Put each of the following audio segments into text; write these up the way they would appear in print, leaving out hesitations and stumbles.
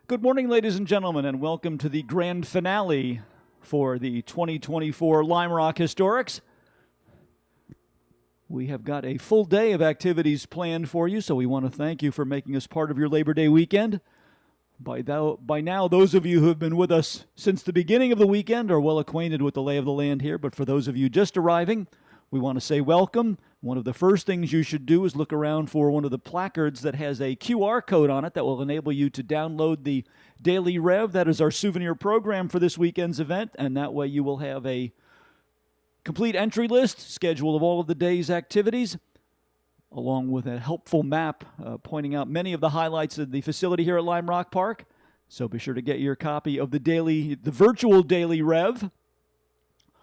Good morning, ladies and gentlemen, and welcome to the grand finale for the 2024 Lime Rock Historics. We have got a full day of activities planned for you, so we want to thank you for making us part of your Labor Day weekend. By now, those of you who have been with us since the beginning of the weekend are well acquainted with the lay of the land here, but for those of you just arriving, we want to say welcome. One of the first things you should do is look around for one of the placards that has a QR code on it that will enable you to download the Daily Rev. That is our souvenir program for this weekend's event, and that way you will have a complete entry list, schedule of all of the day's activities, along with a helpful map pointing out many of the highlights of the facility here at Lime Rock Park. So be sure to get your copy of the virtual Daily Rev.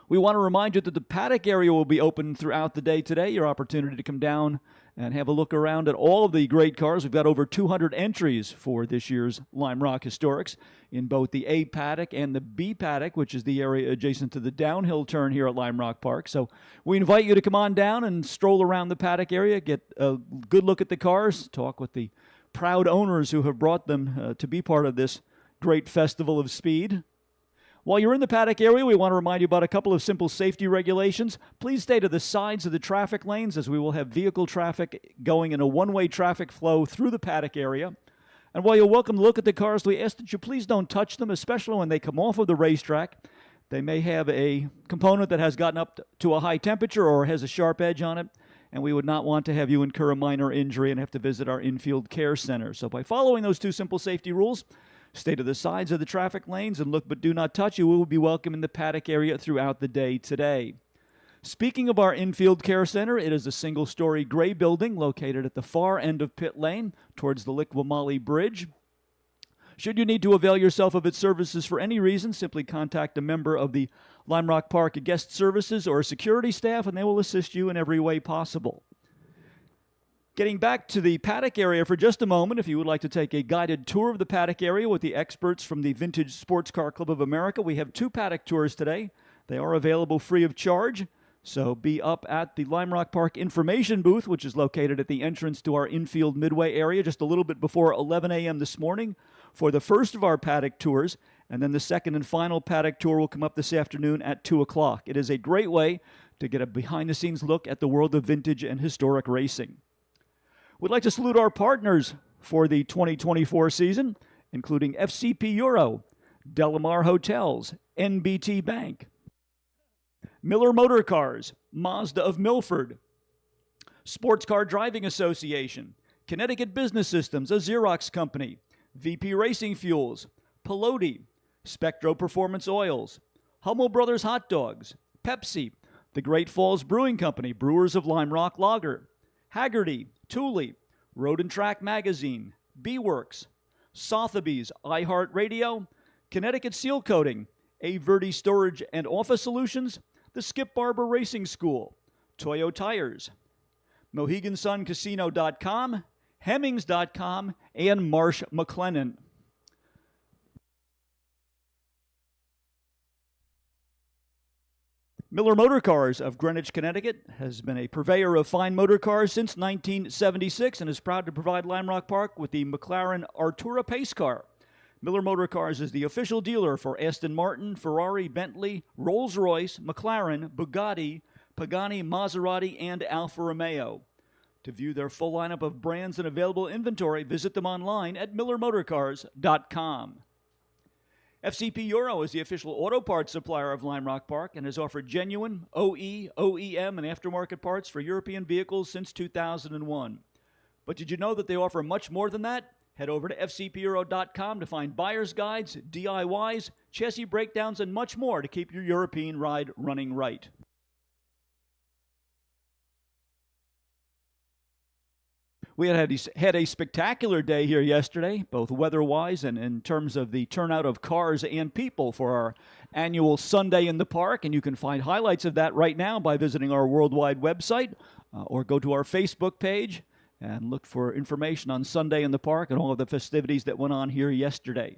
We want to remind you that the Paddock area will be open throughout the day today. Your opportunity to come down and have a look around at all of the great cars. We've got over 200 entries for this year's Lime Rock Historics in both the A Paddock and the B Paddock, which is the area adjacent to the downhill turn here at Lime Rock Park. So we invite you to come on down and stroll around the Paddock area, get a good look at the cars, talk with the proud owners who have brought them to be part of this great festival of speed. While you're in the Paddock area, we want to remind you about a couple of simple safety regulations. Please stay to the sides of the traffic lanes, as we will have vehicle traffic going in a one-way traffic flow through the Paddock area. And while you're welcome to look at the cars, we ask that you please don't touch them, especially when they come off of the racetrack. They may have a component that has gotten up to a high temperature or has a sharp edge on it, and we would not want to have you incur a minor injury and have to visit our infield care center. So by following those two simple safety rules, stay to the sides of the traffic lanes and look but do not touch. You will be welcome in the Paddock area throughout the day today. Speaking of our infield care center, it is a single-story gray building located at the far end of pit lane towards the Lakeville Bridge. Should you need to avail yourself of its services for any reason, simply contact a member of the Lime Rock Park guest services or security staff, and they will assist you in every way possible. Getting back to the Paddock area for just a moment, if you would like to take a guided tour of the Paddock area with the experts from the Vintage Sports Car Club of America, we have 2 Paddock tours today. They are available free of charge, so be up at the Lime Rock Park information booth, which is located at the entrance to our infield midway area just a little bit before 11 a.m. this morning for the first of our Paddock tours, and then the second and final Paddock tour will come up this afternoon at 2 o'clock. It is a great way to get a behind-the-scenes look at the world of vintage and historic racing. We'd like to salute our partners for the 2024 season, including FCP Euro, Delamar Hotels, NBT Bank, Miller Motor Cars, Mazda of Milford, Sports Car Driving Association, Connecticut Business Systems, a Xerox company, VP Racing Fuels, Pelote, Spectro Performance Oils, Hummel Brothers Hot Dogs, Pepsi, the Great Falls Brewing Company, Brewers of Lime Rock Lager, Haggerty, Thule, Road and Track Magazine, B-Works, Sotheby's, iHeartRadio, Connecticut Seal Coating, A. Verde Storage and Office Solutions, the Skip Barber Racing School, Toyo Tires, MoheganSunCasino.com, Hemmings.com, and Marsh McLennan. Miller Motor Cars of Greenwich, Connecticut has been a purveyor of fine motor cars since 1976 and is proud to provide Lime Rock Park with the McLaren Artura Pace car. Miller Motor Cars is the official dealer for Aston Martin, Ferrari, Bentley, Rolls-Royce, McLaren, Bugatti, Pagani, Maserati, and Alfa Romeo. To view their full lineup of brands and available inventory, visit them online at millermotorcars.com. FCP Euro is the official auto parts supplier of Lime Rock Park and has offered genuine OE, OEM, and aftermarket parts for European vehicles since 2001. But did you know that they offer much more than that? Head over to fcpeuro.com to find buyer's guides, DIYs, chassis breakdowns, and much more to keep your European ride running right. We had a spectacular day here yesterday, both weather-wise and in terms of the turnout of cars and people for our annual Sunday in the Park. And you can find highlights of that right now by visiting our worldwide website or go to our Facebook page and look for information on Sunday in the Park and all of the festivities that went on here yesterday.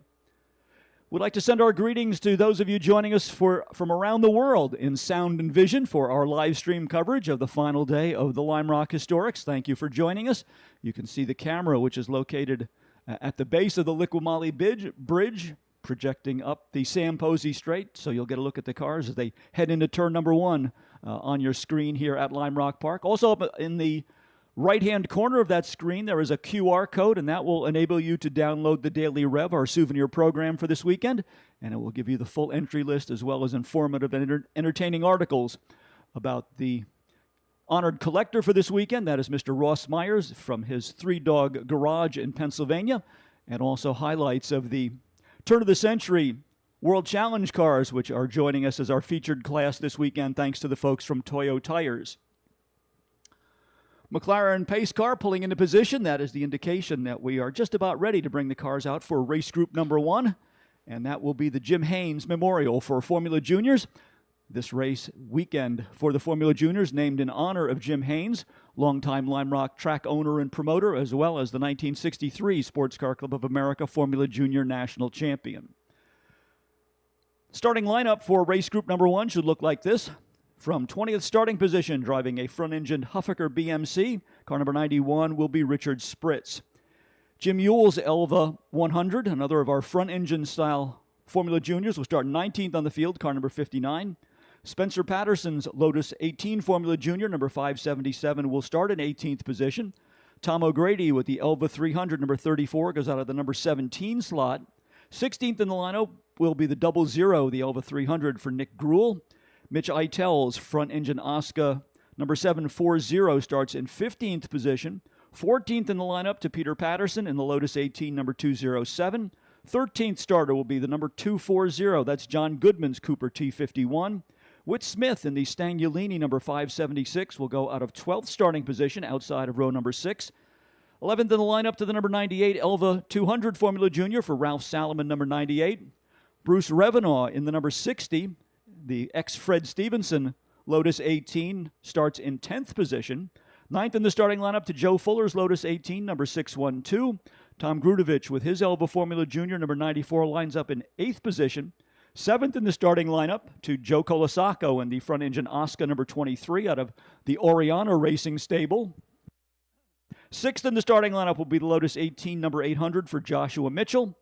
We'd like to send our greetings to those of you joining us from around the world in sound and vision for our live stream coverage of the final day of the Lime Rock Historics. Thank you for joining us. You can see the camera, which is located at the base of the Liqui Bridge, projecting up the Sam Posey Strait. So you'll get a look at the cars as they head into turn number 1 on your screen here at Lime Rock Park. Also up in the right-hand corner of that screen, there is a QR code, and that will enable you to download the Daily Rev, our souvenir program for this weekend, and it will give you the full entry list as well as informative and entertaining articles about the honored collector for this weekend. That is Mr. Ross Myers from his Three Dog Garage in Pennsylvania, and also highlights of the turn of the century World Challenge cars, which are joining us as our featured class this weekend, thanks to the folks from Toyo Tires. McLaren pace car pulling into position. That is the indication that we are just about ready to bring the cars out for race group number 1, and that will be the Jim Haynes Memorial for Formula Juniors. This race weekend for the Formula Juniors named in honor of Jim Haynes, longtime Lime Rock track owner and promoter, as well as the 1963 Sports Car Club of America Formula Junior National Champion. Starting lineup for race group number 1 should look like this. From 20th starting position, driving a front-engined Huffaker BMC, car number 91 will be Richard Spritz. Jim Ewell's Elva 100, another of our front-engine style Formula Juniors, will start 19th on the field, car number 59. Spencer Patterson's Lotus 18 Formula Junior, number 577, will start in 18th position. Tom O'Grady with the Elva 300, number 34, goes out of the number 17 slot. 16th in the lineup will be the 00, the Elva 300 for Nick Gruhl. Mitch Eitel's front-engine Oscar number 740 starts in 15th position. 14th in the lineup to Peter Patterson in the Lotus 18, number 207. 13th starter will be the number 240. That's John Goodman's Cooper T51. Whit Smith in the Stangulini number 576 will go out of 12th starting position outside of row number 6. 11th in the lineup to the number 98 Elva 200 Formula Junior for Ralph Salomon, number 98. Bruce Revenaugh in the number 60. The ex-Fred Stevenson Lotus 18 starts in 10th position. 9th in the starting lineup to Joe Fuller's Lotus 18, number 612. Tom Grudovich with his Elva Formula Junior, number 94, lines up in 8th position. 7th in the starting lineup to Joe Colasaco and the front-engine Oscar, number 23, out of the Oriana Racing stable. 6th in the starting lineup will be the Lotus 18, number 800 for Joshua Mitchell.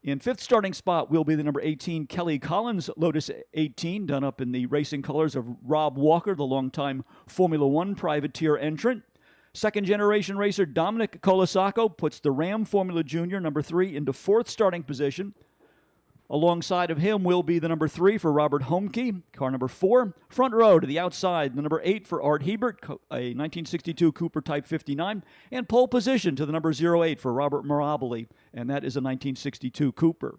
In 5th starting spot will be the number 18 Kelly Collins Lotus 18, done up in the racing colors of Rob Walker, the longtime Formula One privateer entrant. Second-generation racer Dominic Colasaco puts the Ram Formula Junior, number 3, into 4th starting position. Alongside of him will be the number 3 for Robert Homke, car number 4. Front row to the outside, the number 8 for Art Hebert, a 1962 Cooper Type 59. And pole position to the number 08 for Robert Mirabile, and that is a 1962 Cooper.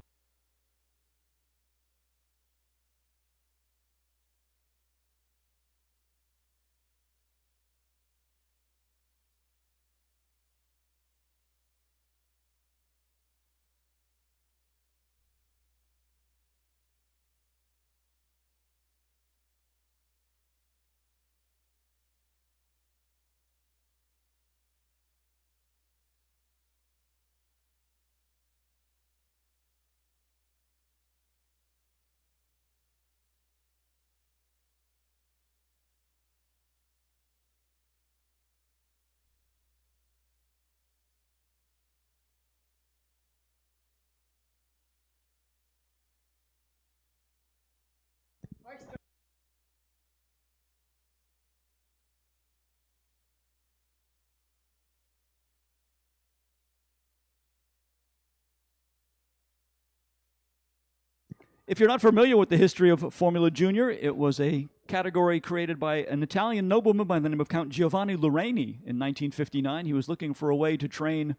If you're not familiar with the history of Formula Junior, it was a category created by an Italian nobleman by the name of Count Giovanni Loreni in 1959. He was looking for a way to train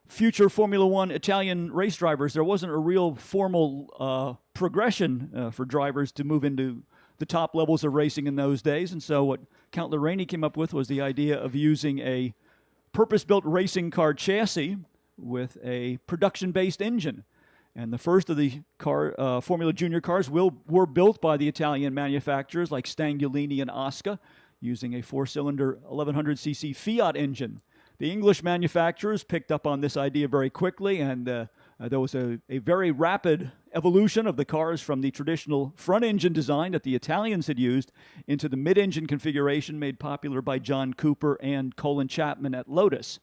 future Formula One Italian race drivers. There wasn't a real formal progression for drivers to move into the top levels of racing in those days. And so what Count Loreni came up with was the idea of using a purpose-built racing car chassis with a production-based engine. And the first of the Formula Junior cars were built by the Italian manufacturers like Stangulini and Oscar, using a 4-cylinder 1100cc Fiat engine. The English manufacturers picked up on this idea very quickly, and there was a very rapid evolution of the cars from the traditional front engine design that the Italians had used into the mid-engine configuration made popular by John Cooper and Colin Chapman at Lotus.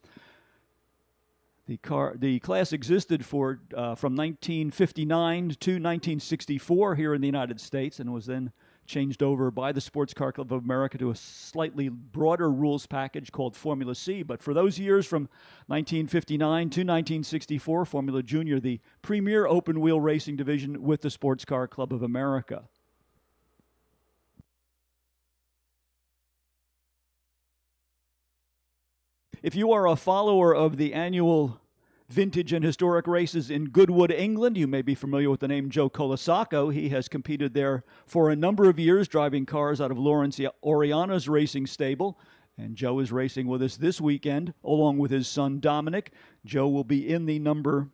The class existed for from 1959 to 1964 here in the United States, and was then changed over by the Sports Car Club of America to a slightly broader rules package called Formula C. But for those years from 1959 to 1964, Formula Junior, the premier open-wheel racing division with the Sports Car Club of America. If you are a follower of the annual vintage and historic races in Goodwood, England, you may be familiar with the name Joe Colasacco. He has competed there for a number of years, driving cars out of Lawrence Oriana's racing stable. And Joe is racing with us this weekend, along with his son Dominic. Joe will be in the number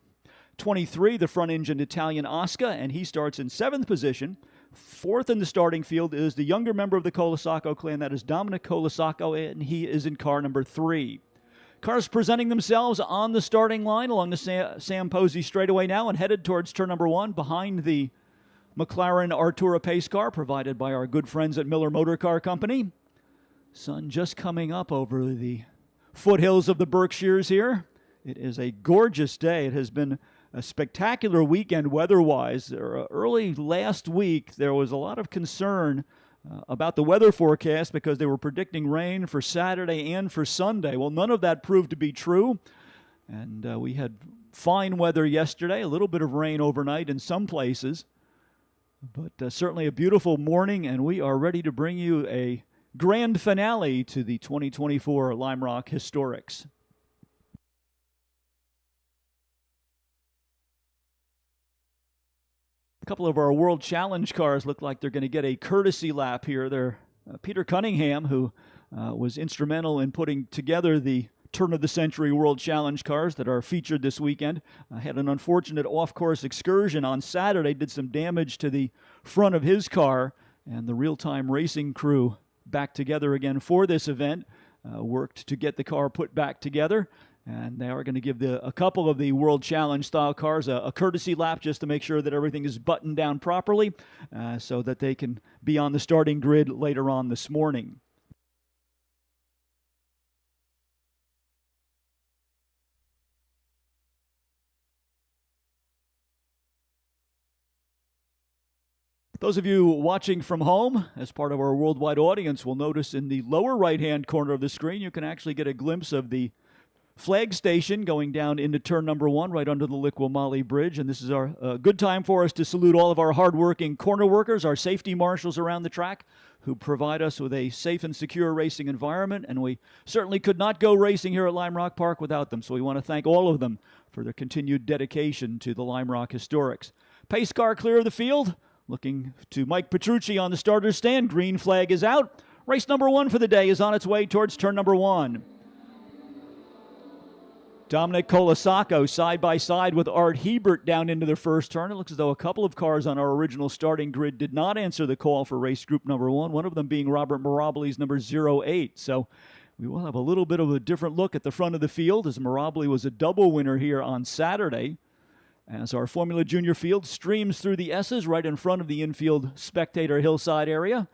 23, the front-engine Italian Oscar, and he starts in 7th position. 4th in the starting field is the younger member of the Colasacco clan, that is Dominic Colasacco, and he is in car number 3. Cars presenting themselves on the starting line along the Sam Posey straightaway now and headed towards turn number 1 behind the McLaren Artura pace car provided by our good friends at Miller Motor Car Company. Sun just coming up over the foothills of the Berkshires here. It is a gorgeous day. It has been a spectacular weekend weather-wise. Early last week, there was a lot of concern about the weather forecast because they were predicting rain for Saturday and for Sunday. Well, none of that proved to be true, and we had fine weather yesterday, a little bit of rain overnight in some places, but certainly a beautiful morning, and we are ready to bring you a grand finale to the 2024 Lime Rock Historics. A couple of our World Challenge cars look like they're going to get a courtesy lap here. They're Peter Cunningham, who was instrumental in putting together the turn-of-the-century World Challenge cars that are featured this weekend. Had an unfortunate off-course excursion on Saturday, did some damage to the front of his car, and the real-time racing crew back together again for this event, worked to get the car put back together. And they are going to give a couple of the World Challenge style cars a courtesy lap just to make sure that everything is buttoned down properly so that they can be on the starting grid later on this morning. Those of you watching from home, as part of our worldwide audience, will notice in the lower right-hand corner of the screen, you can actually get a glimpse of the flag station going down into turn number 1 right under the Lakeville Bridge. And this is our good time for us to salute all of our hardworking corner workers, our safety marshals around the track, who provide us with a safe and secure racing environment. And we certainly could not go racing here at Lime Rock Park without them. So we want to thank all of them for their continued dedication to the Lime Rock Historics. Pace car clear of the field. Looking to Mike Petrucci on the starter's stand. Green flag is out. Race number 1 for the day is on its way towards turn number 1. Dominic Colasacco side by side with Art Hebert down into the first turn. It looks as though a couple of cars on our original starting grid did not answer the call for race group number 1, one of them being Robert Mirabli's number 08. So we will have a little bit of a different look at the front of the field, as Mirabli was a double winner here on Saturday. As our Formula Junior field streams through the S's right in front of the infield spectator hillside area.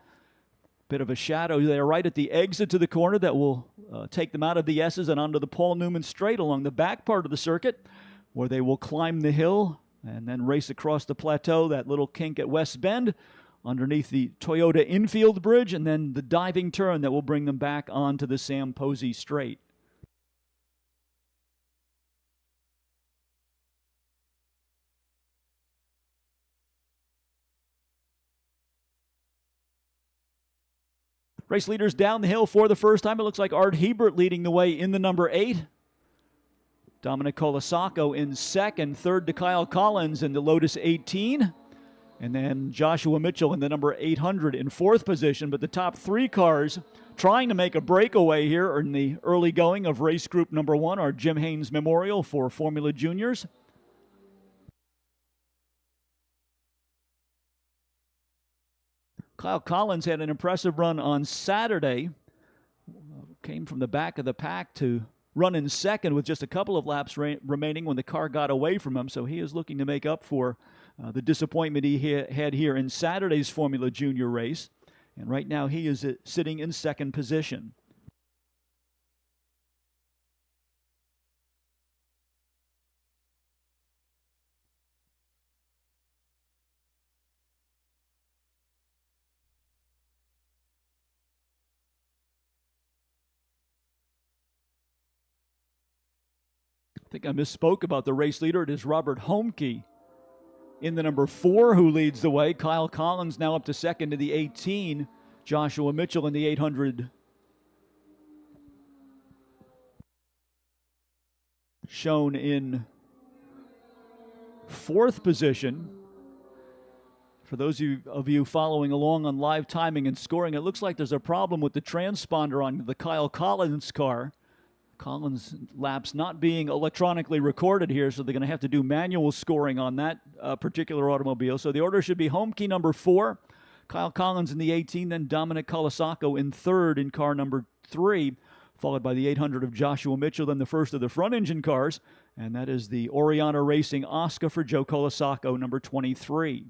Bit of a shadow there right at the exit to the corner that will take them out of the S's and onto the Paul Newman Straight along the back part of the circuit, where they will climb the hill and then race across the plateau, that little kink at West Bend, underneath the Toyota infield bridge, and then the diving turn that will bring them back onto the Sam Posey Straight. Race leaders down the hill for the first time. It looks like Art Hebert leading the way in the number 8. Dominic Colasacco in second. Third to Kyle Collins in the Lotus 18. And then Joshua Mitchell in the number 800 in fourth position. But the top 3 cars trying to make a breakaway here in the early going of race group number 1 are Jim Haynes Memorial for Formula Juniors. Kyle Collins had an impressive run on Saturday. Came from the back of the pack to run in second with just a couple of laps remaining when the car got away from him. So he is looking to make up for the disappointment he had here in Saturday's Formula Junior race. And right now he is sitting in second position. think I misspoke about the race leader. It is Robert Homke in the number 4 who leads the way. Kyle Collins now up to second in the 18. Joshua Mitchell in the 800 shown in 4th position. For those of you following along on live timing and scoring, it looks like there's a problem with the transponder on the Kyle Collins car. Collins' laps not being electronically recorded here, so they're going to have to do manual scoring on that particular automobile. So the order should be Homke number 4, Kyle Collins in the 18, then Dominic Colasacco in 3rd in car number 3, followed by the 800 of Joshua Mitchell, then the first of the front engine cars, and that is the Oriana Racing Oscar for Joe Colasacco, number 23.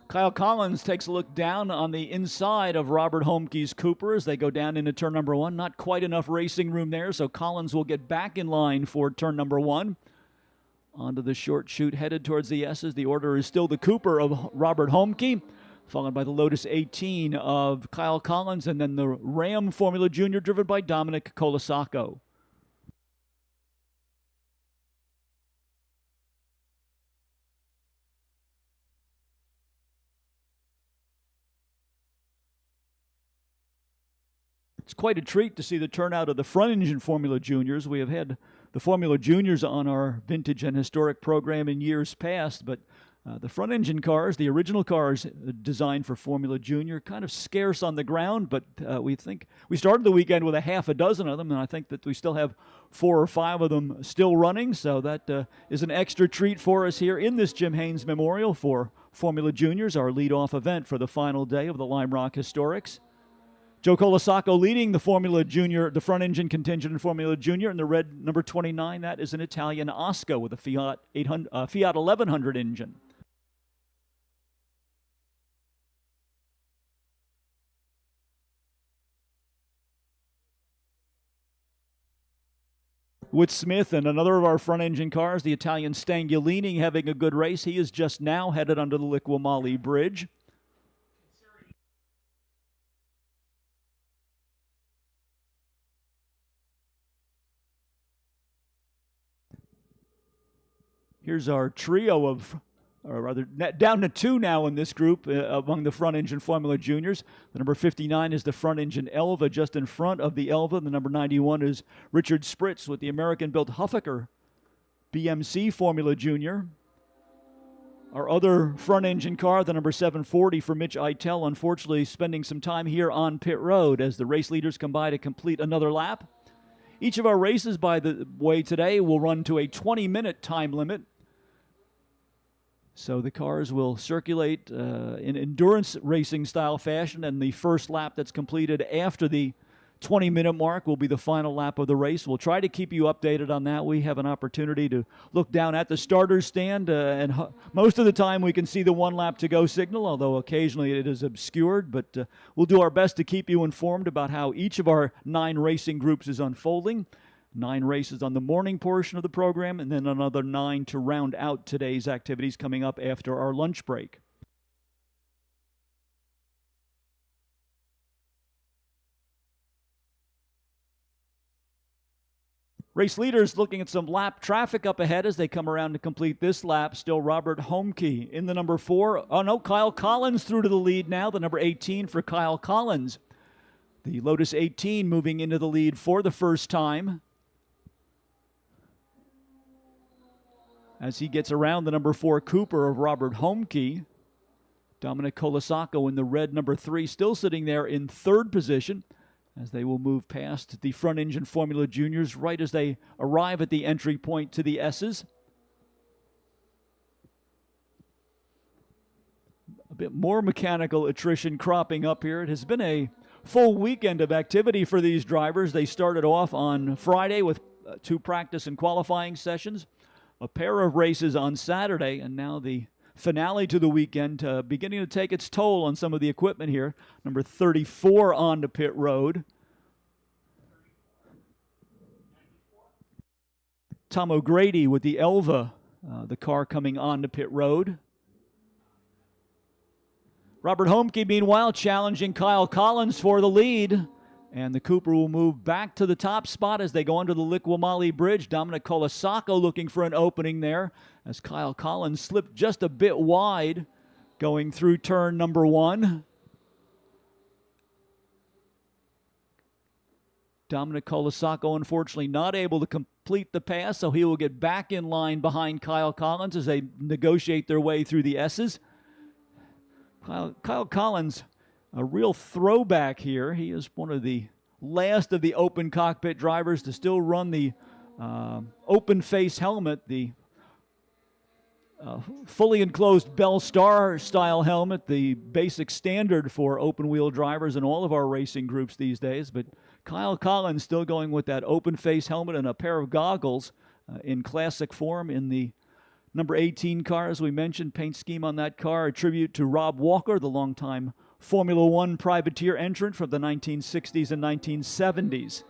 Kyle Collins takes a look down on the inside of Robert Homke's Cooper as they go down into turn number 1. Not quite enough racing room there, so Collins will get back in line for turn number 1. Onto the short chute, headed towards the S's. The order is still the Cooper of Robert Homke, followed by the Lotus 18 of Kyle Collins, and then the Ram Formula Junior driven by Dominic Colasacco. It's quite a treat to see the turnout of the front engine Formula Juniors. We have had the Formula Juniors on our vintage and historic program in years past, but the front engine cars, the original cars designed for Formula Junior, kind of scarce on the ground, but we think we started the weekend with a half a dozen of them, and I think that we still have 4 or 5 of them still running, so that is an extra treat for us here in this Jim Haynes Memorial for Formula Juniors, our lead-off event for the final day of the Lime Rock Historics. Joe Colasacco leading the Formula Junior, the front engine contingent in Formula Junior, in the red number 29. That is an Italian Oscar with a Fiat 1100 engine. With Smith and another of our front engine cars, the Italian Stangulini, having a good race. He is just now headed under the Liqui Bridge. Here's our trio of, or rather, down to 2 now in this group among the front engine Formula Juniors. The number 59 is the front engine Elva, just in front of the Elva. The number 91 is Richard Spritz with the American-built Huffaker BMC Formula Junior. Our other front engine car, the number 740 for Mitch Eitel, unfortunately spending some time here on pit road as the race leaders come by to complete another lap. Each of our races, by the way, today will run to a 20-minute time limit. So the cars will circulate in endurance racing style fashion, and the first lap that's completed after the 20-minute mark will be the final lap of the race. We'll try to keep you updated on that. We have an opportunity to look down at the starter's stand, and most of the time we can see the 1 lap to go signal, although occasionally it is obscured. But we'll do our best to keep you informed about how each of our 9 racing groups is unfolding. 9 races on the morning portion of the program, and then another 9 to round out today's activities coming up after our lunch break. Race leaders looking at some lap traffic up ahead as they come around to complete this lap. Still Robert Homke in the number 4. Oh no, Kyle Collins through to the lead now, the number 18 for Kyle Collins. The Lotus 18 moving into the lead for the first time, as he gets around the number 4 Cooper of Robert Homke. Dominic Colasacco in the red number 3 still sitting there in 3rd position as they will move past the front engine Formula Juniors right as they arrive at the entry point to the S's. A bit more mechanical attrition cropping up here. It has been a full weekend of activity for these drivers. They started off on Friday with 2 practice and qualifying sessions, a pair of races on Saturday, and now the finale to the weekend beginning to take its toll on some of the equipment here. Number 34 on the pit road Tom O'Grady with the Elva, the car coming on to pit road. Robert Homke, meanwhile, challenging Kyle Collins for the lead. And the Cooper will move back to the top spot as they go under the Liqui Bridge. Dominic Colasaco looking for an opening there as Kyle Collins slipped just a bit wide going through turn number 1. Dominic Colasaco, unfortunately, not able to complete the pass, so he will get back in line behind Kyle Collins as they negotiate their way through the S's. Kyle Collins, a real throwback here. He is one of the last of the open cockpit drivers to still run the open face helmet, the fully enclosed Bell Star style helmet, the basic standard for open wheel drivers in all of our racing groups these days. But Kyle Collins still going with that open face helmet and a pair of goggles in classic form in the number 18 car, as we mentioned. Paint scheme on that car, a tribute to Rob Walker, the longtime Formula One privateer entrant from the 1960s and 1970s.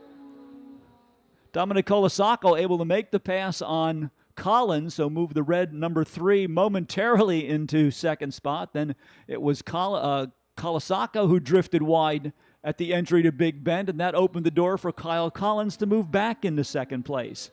Dominic Colasaco able to make the pass on Collins, so move the red number 3 momentarily into second spot. Then it was Colasaco who drifted wide at the entry to Big Bend, and that opened the door for Kyle Collins to move back into second place.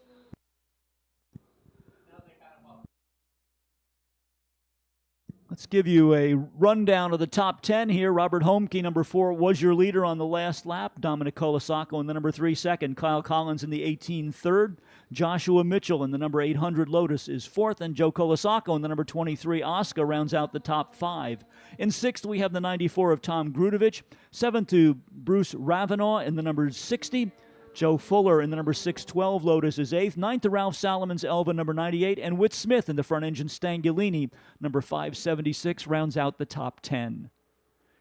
Let's give you a rundown of the top 10 here. Robert Homke, number 4, was your leader on the last lap. Dominic Colasaco in the number 3 second. Kyle Collins in the 18 third. Joshua Mitchell in the number 800 Lotus is 4th. And Joe Colasaco in the number 23 Oscar rounds out the top 5. In 6th, we have the 94 of Tom Grudovich. 7th to Bruce Ravanaugh in the number 60. Joe Fuller in the number 612 Lotus is 8th. 9th to Ralph Salomon's Elva, number 98. And Whit Smith in the front engine Stangolini, number 576, rounds out the top 10.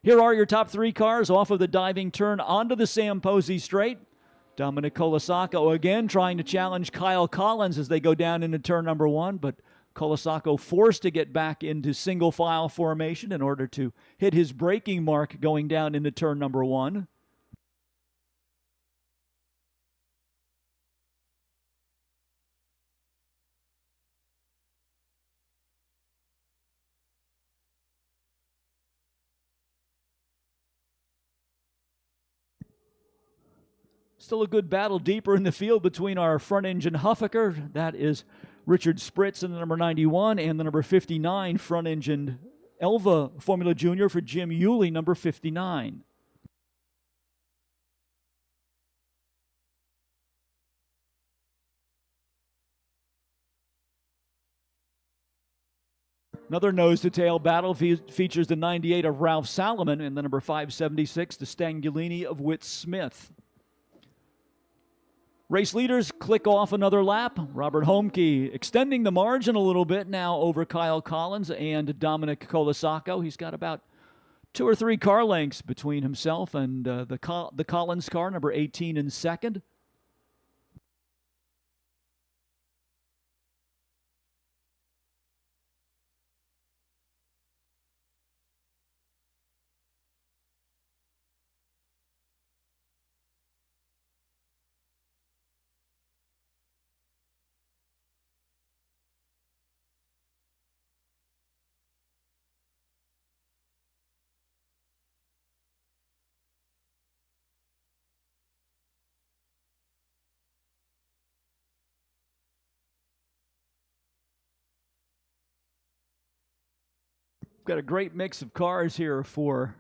Here are your top 3 cars off of the diving turn onto the Sam Posey straight. Dominic Colasaco again trying to challenge Kyle Collins as they go down into turn number 1, but Colasaco forced to get back into single file formation in order to hit his braking mark going down into turn number 1. Still a good battle deeper in the field between our front engine Huffaker. That is Richard Spritz in the number 91 and the number 59 front engine Elva Formula Junior for Jim Yulee, number 59. Another nose-to-tail battle features the 98 of Ralph Salomon and the number 576, the Stangolini of Whit Smith. Race leaders click off another lap. Robert Homke extending the margin a little bit now over Kyle Collins and Dominic Colasaco. He's got about 2 or 3 car lengths between himself and the Collins car, number 18 in second. We've got a great mix of cars here for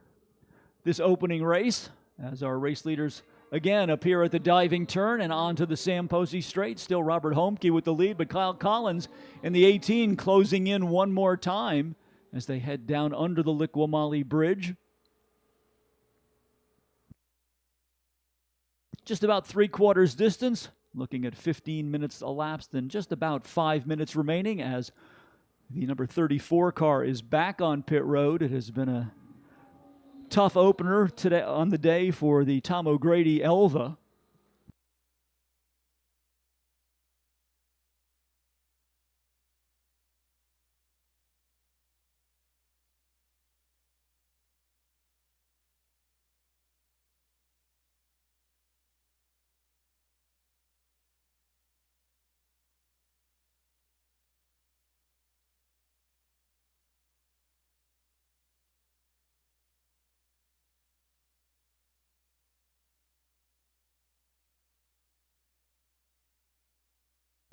this opening race as our race leaders again appear at the diving turn and onto the Sam Posey straight. Still Robert Homke with the lead, but Kyle Collins in the 18 closing in one more time as they head down under the Liqui Bridge. Just about 3/4 distance, looking at 15 minutes elapsed and just about 5 minutes remaining as the number 34 car is back on pit road. It has been a tough opener today on the day for the Tom O'Grady Elva.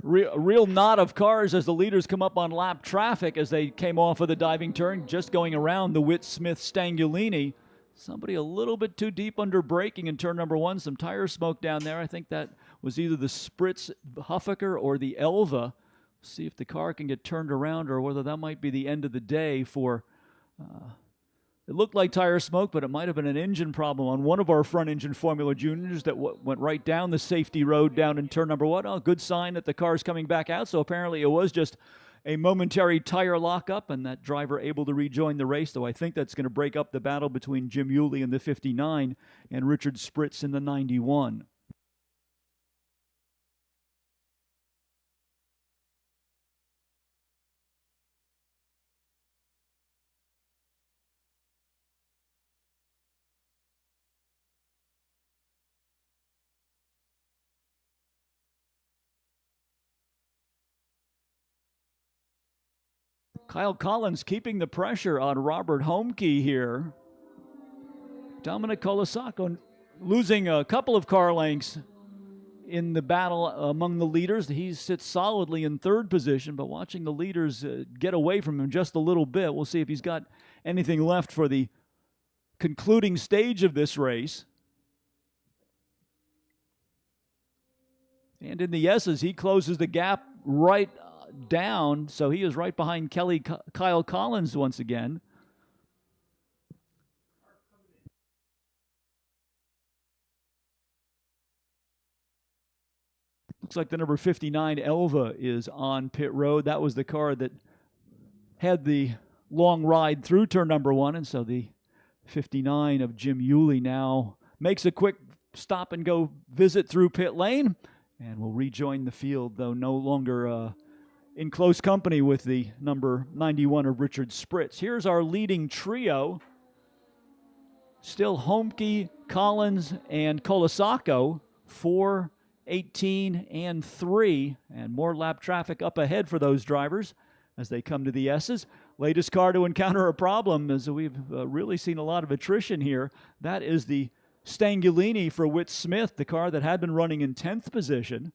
Real knot of cars as the leaders come up on lap traffic as they came off of the diving turn, just going around the Witt-Smith-Stangulini. Somebody a little bit too deep under braking in turn number 1. Some tire smoke down there. I think that was either the Spritz Huffaker or the Elva. See if the car can get turned around or whether that might be the end of the day for... it looked like tire smoke, but it might have been an engine problem on one of our front-engine Formula Juniors that went right down the safety road down in turn number 1. Oh, good sign that the car's coming back out. So apparently it was just a momentary tire lockup and that driver able to rejoin the race, though I think that's going to break up the battle between Jim Yulee in the 59 and Richard Spritz in the 91. Kyle Collins keeping the pressure on Robert Homke here. Dominic Colasacco losing a couple of car lengths in the battle among the leaders. He sits solidly in 3rd position, but watching the leaders get away from him just a little bit. We'll see if he's got anything left for the concluding stage of this race. And in the S's, he closes the gap right down, so he is right behind Kyle Collins once again. Looks like the number 59 Elva is on pit road. That was the car that had the long ride through turn number 1, and so the 59 of Jim Yulee now makes a quick stop and go visit through pit lane and will rejoin the field, though no longer in close company with the number 91 of Richard Spritz. Here's our leading trio. Still Homke, Collins, and Colasacco, 4, 18, and 3. And more lap traffic up ahead for those drivers as they come to the S's. Latest car to encounter a problem, as we've really seen a lot of attrition here. That is the Stangulini for Witt Smith, the car that had been running in 10th position.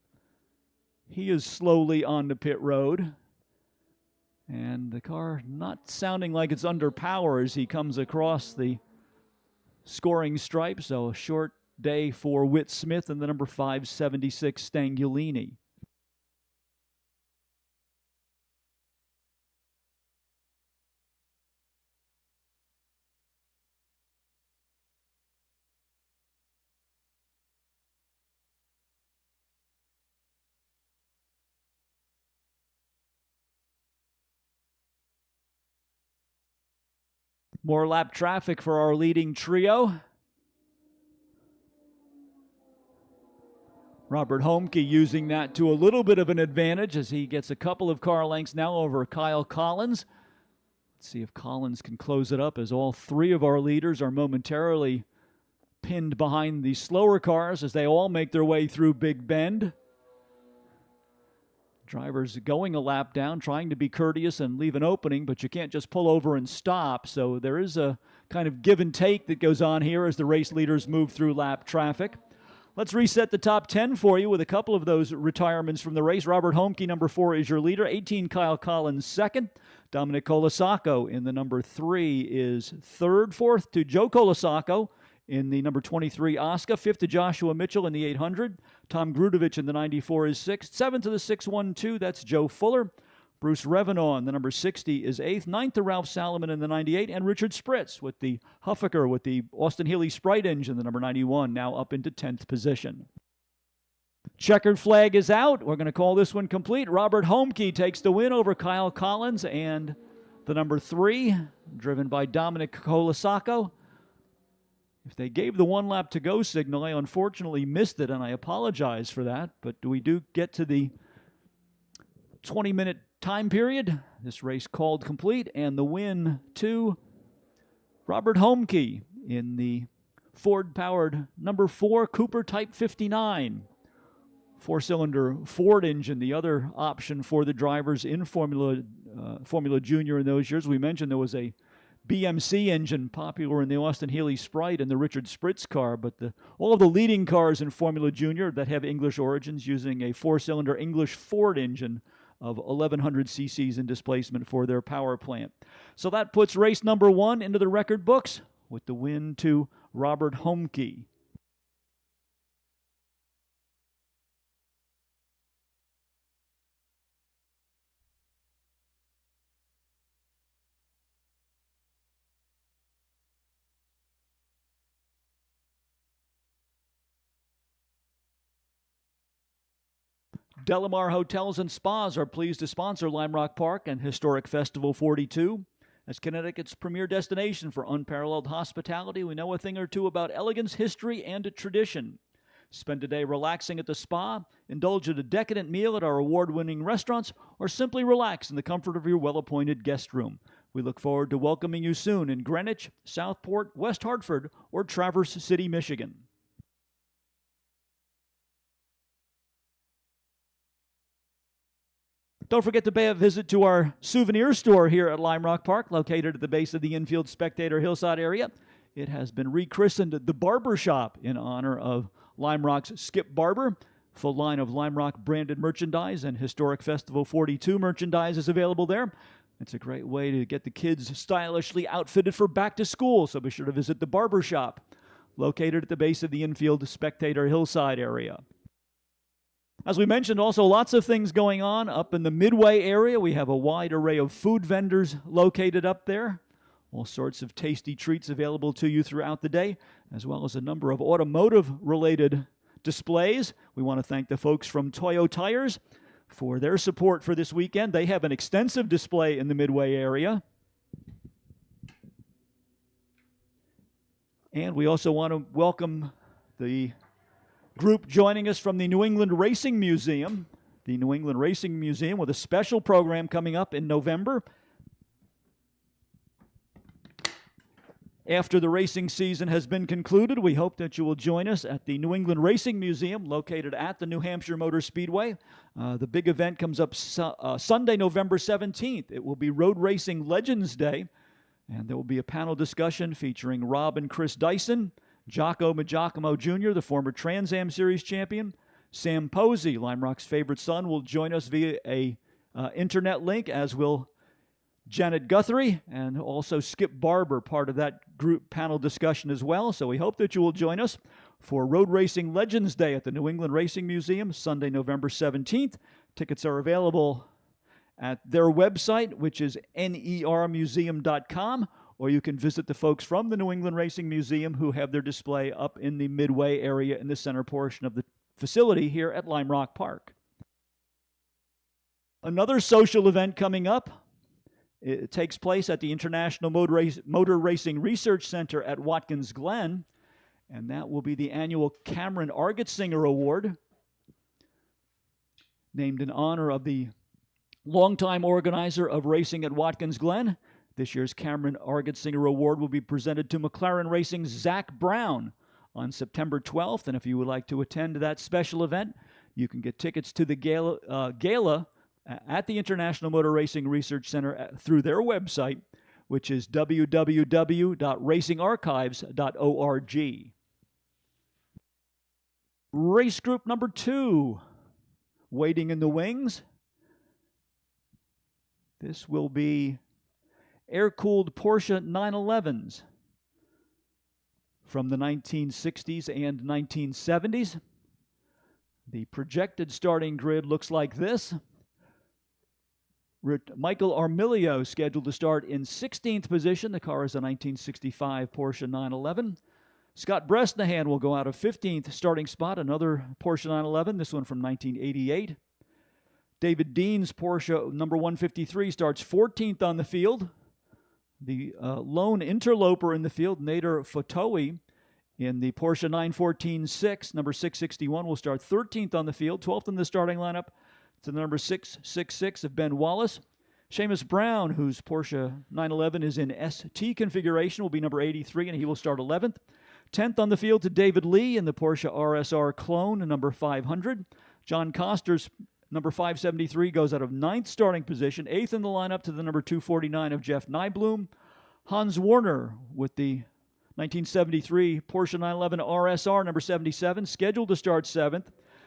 He is slowly on the pit road, and the car not sounding like it's under power as he comes across the scoring stripe. So a short day for Witt Smith and the number 576 Stangulini. More lap traffic for our leading trio. Robert Homke using that to a little bit of an advantage as he gets a couple of car lengths now over Kyle Collins. Let's see if Collins can close it up as all 3 of our leaders are momentarily pinned behind the slower cars as they all make their way through Big Bend. Drivers going a lap down, trying to be courteous and leave an opening, but you can't just pull over and stop. So there is a kind of give and take that goes on here as the race leaders move through lap traffic. Let's reset the top 10 for you with a couple of those retirements from the race. Robert Homke, number 4, is your leader. 18, Kyle Collins, 2nd. Dominic Colasacco in the number 3 is 3rd. 4th to Joe Colasacco in the number 23 Oscar. 5th to Joshua Mitchell in the 800. Tom Grudovich in the 94 is 6th. 7th to the 612, that's Joe Fuller. Bruce Revenaugh in the number 60 is 8th. 9th to Ralph Salomon in the 98. And Richard Spritz with the Huffaker with the Austin Healey Sprite engine, the number 91, now up into 10th position. Checkered flag is out. We're going to call this one complete. Robert Homke takes the win over Kyle Collins and the number 3, driven by Dominic Colasacco. If they gave the 1 lap to go signal, I unfortunately missed it, and I apologize for that. But we do get to the 20-minute time period. This race called complete, and the win to Robert Homke in the Ford-powered number 4 Cooper Type 59. 4-cylinder Ford engine, the other option for the drivers in Formula Junior in those years. We mentioned there was a BMC engine, popular in the Austin Healey Sprite and the Richard Spritz car, but all of the leading cars in Formula Junior that have English origins using a four-cylinder English Ford engine of 1,100 cc's in displacement for their power plant. So that puts race number 1 into the record books with the win to Robert Homke. Delamar Hotels and Spas are pleased to sponsor Lime Rock Park and Historic Festival 42. As Connecticut's premier destination for unparalleled hospitality, we know a thing or two about elegance, history, and tradition. Spend a day relaxing at the spa, indulge in a decadent meal at our award-winning restaurants, or simply relax in the comfort of your well-appointed guest room. We look forward to welcoming you soon in Greenwich, Southport, West Hartford, or Traverse City, Michigan. Don't forget to pay a visit to our souvenir store here at Lime Rock Park, located at the base of the infield Spectator Hillside area. It has been rechristened the Barber Shop in honor of Lime Rock's Skip Barber. Full line of Lime Rock branded merchandise and Historic Festival 42 merchandise is available there. It's a great way to get the kids stylishly outfitted for back to school, so be sure to visit the Barber Shop, located at the base of the infield Spectator Hillside area. As we mentioned, also lots of things going on up in the Midway area. We have a wide array of food vendors located up there. All sorts of tasty treats available to you throughout the day, as well as a number of automotive-related displays. We want to thank the folks from Toyo Tires for their support for this weekend. They have an extensive display in the Midway area. And we also want to welcome the group joining us from the New England Racing Museum. The New England Racing Museum with a special program coming up in November. After the racing season has been concluded, we hope that you will join us at the New England Racing Museum located at the New Hampshire Motor Speedway. The big event comes up Sunday, November 17th. It will be Road Racing Legends Day, and there will be a panel discussion featuring Rob and Chris Dyson, Jocko Giacomo Jr., the former Trans Am Series champion. Sam Posey, Lime Rock's favorite son, will join us via a internet link, as will Janet Guthrie, and also Skip Barber, part of that group panel discussion as well. So we hope that you will join us for Road Racing Legends Day at the New England Racing Museum, Sunday, November 17th. Tickets are available at their website, which is nermuseum.com, or you can visit the folks from the New England Racing Museum who have their display up in the Midway area in the center portion of the facility here at Lime Rock Park. Another social event coming up. It takes place at the International Motor Racing Research Center at Watkins Glen, and that will be the annual Cameron Argetsinger Award, named in honor of the longtime organizer of racing at Watkins Glen. This year's Cameron Argetsinger Award will be presented to McLaren Racing's Zach Brown on September 12th, and if you would like to attend that special event, you can get tickets to the gala at the International Motor Racing Research Center through their website, which is www.racingarchives.org. Race group number 2, waiting in the wings. This will be air-cooled Porsche 911s from the 1960s and 1970s. The projected starting grid looks like this. Michael Armilio scheduled to start in 16th position. The car is a 1965 Porsche 911. Scott Bresnahan will go out of 15th starting spot, another Porsche 911, this one from 1988. David Dean's Porsche number 153 starts 14th on the field. The lone interloper in the field, Nader Fotowi, in the Porsche 914-6, number 661, will start 13th on the field, 12th in the starting lineup to the number 666 of Ben Wallace. Seamus Brown, whose Porsche 911 is in ST configuration, will be number 83, and he will start 11th. 10th on the field to David Lee in the Porsche RSR clone, number 500. John Coster's number 573 goes out of 9th starting position. 8th in the lineup to the number 249 of Jeff Nyblum. Hans Warner with the 1973 Porsche 911 RSR number 77, scheduled to start 7th.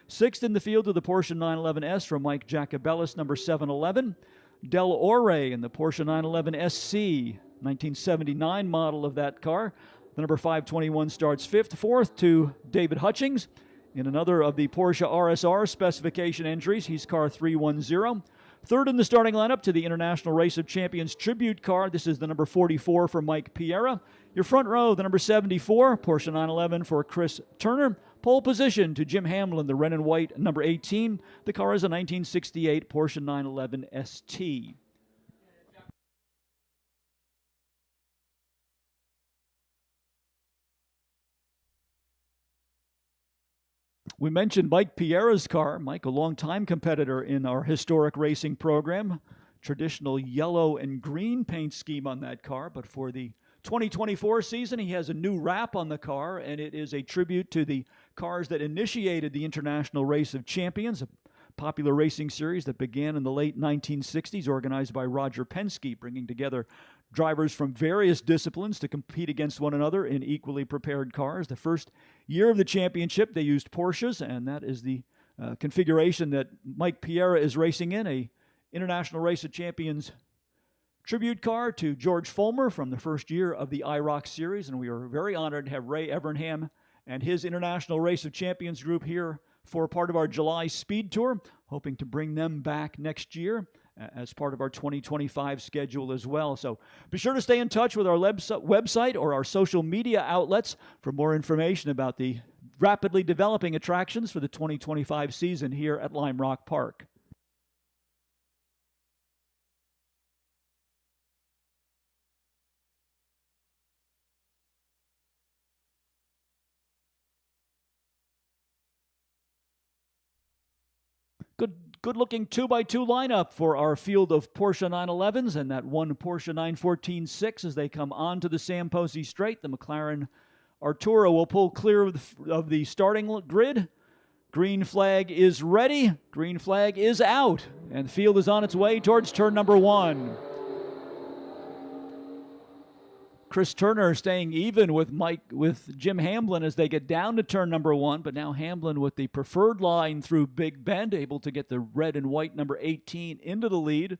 6th in the field to the Porsche 911S from Mike Jacobellis, number 711. Del Ore in the Porsche 911 SC, 1979 model of that car. The number 521 starts 5th. 4th to David Hutchings in another of the Porsche RSR specification entries. He's car 310. 3rd in the starting lineup to the International Race of Champions Tribute car. This is the number 44 for Mike Piera. Your front row, the number 74, Porsche 911 for Chris Turner. Pole position to Jim Hamlin, the red and white, number 18. The car is a 1968 Porsche 911 ST. We mentioned Mike Piera's car. Mike, a longtime competitor in our historic racing program. Traditional yellow and green paint scheme on that car, but for the 2024 season, he has a new wrap on the car, and it is a tribute to the cars that initiated the International Race of Champions, a popular racing series that began in the late 1960s, organized by Roger Penske, bringing together drivers from various disciplines to compete against one another in equally prepared cars. The first year of the championship, they used Porsches, and that is the configuration that Mike Piera is racing in, a International Race of Champions tribute car to George Fulmer from the first year of the IROC series, and we are very honored to have Ray Evernham and his International Race of Champions group here for part of our July speed tour, hoping to bring them back next year as part of our 2025 schedule as well. So be sure to stay in touch with our website or our social media outlets for more information about the rapidly developing attractions for the 2025 season here at Lime Rock Park. Good-looking 2x2 lineup for our field of Porsche 911s and that one Porsche 914-6 as they come onto the Sam Posey Straight. The McLaren Artura will pull clear of the starting grid. Green flag is ready. Green flag is out. And the field is on its way towards turn number 1. Chris Turner staying even with Jim Hamlin as they get down to turn number 1, but now Hamlin with the preferred line through Big Bend, able to get the red and white number 18 into the lead.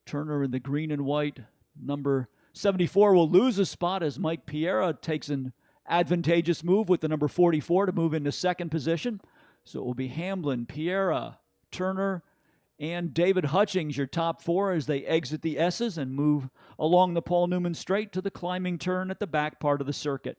Turner in the green and white number 74 will lose a spot as Mike Piera takes an advantageous move with the number 44 to move into second position. So it will be Hamlin, Piera, Turner, and David Hutchings, your top 4 as they exit the S's and move along the Paul Newman Straight to the climbing turn at the back part of the circuit.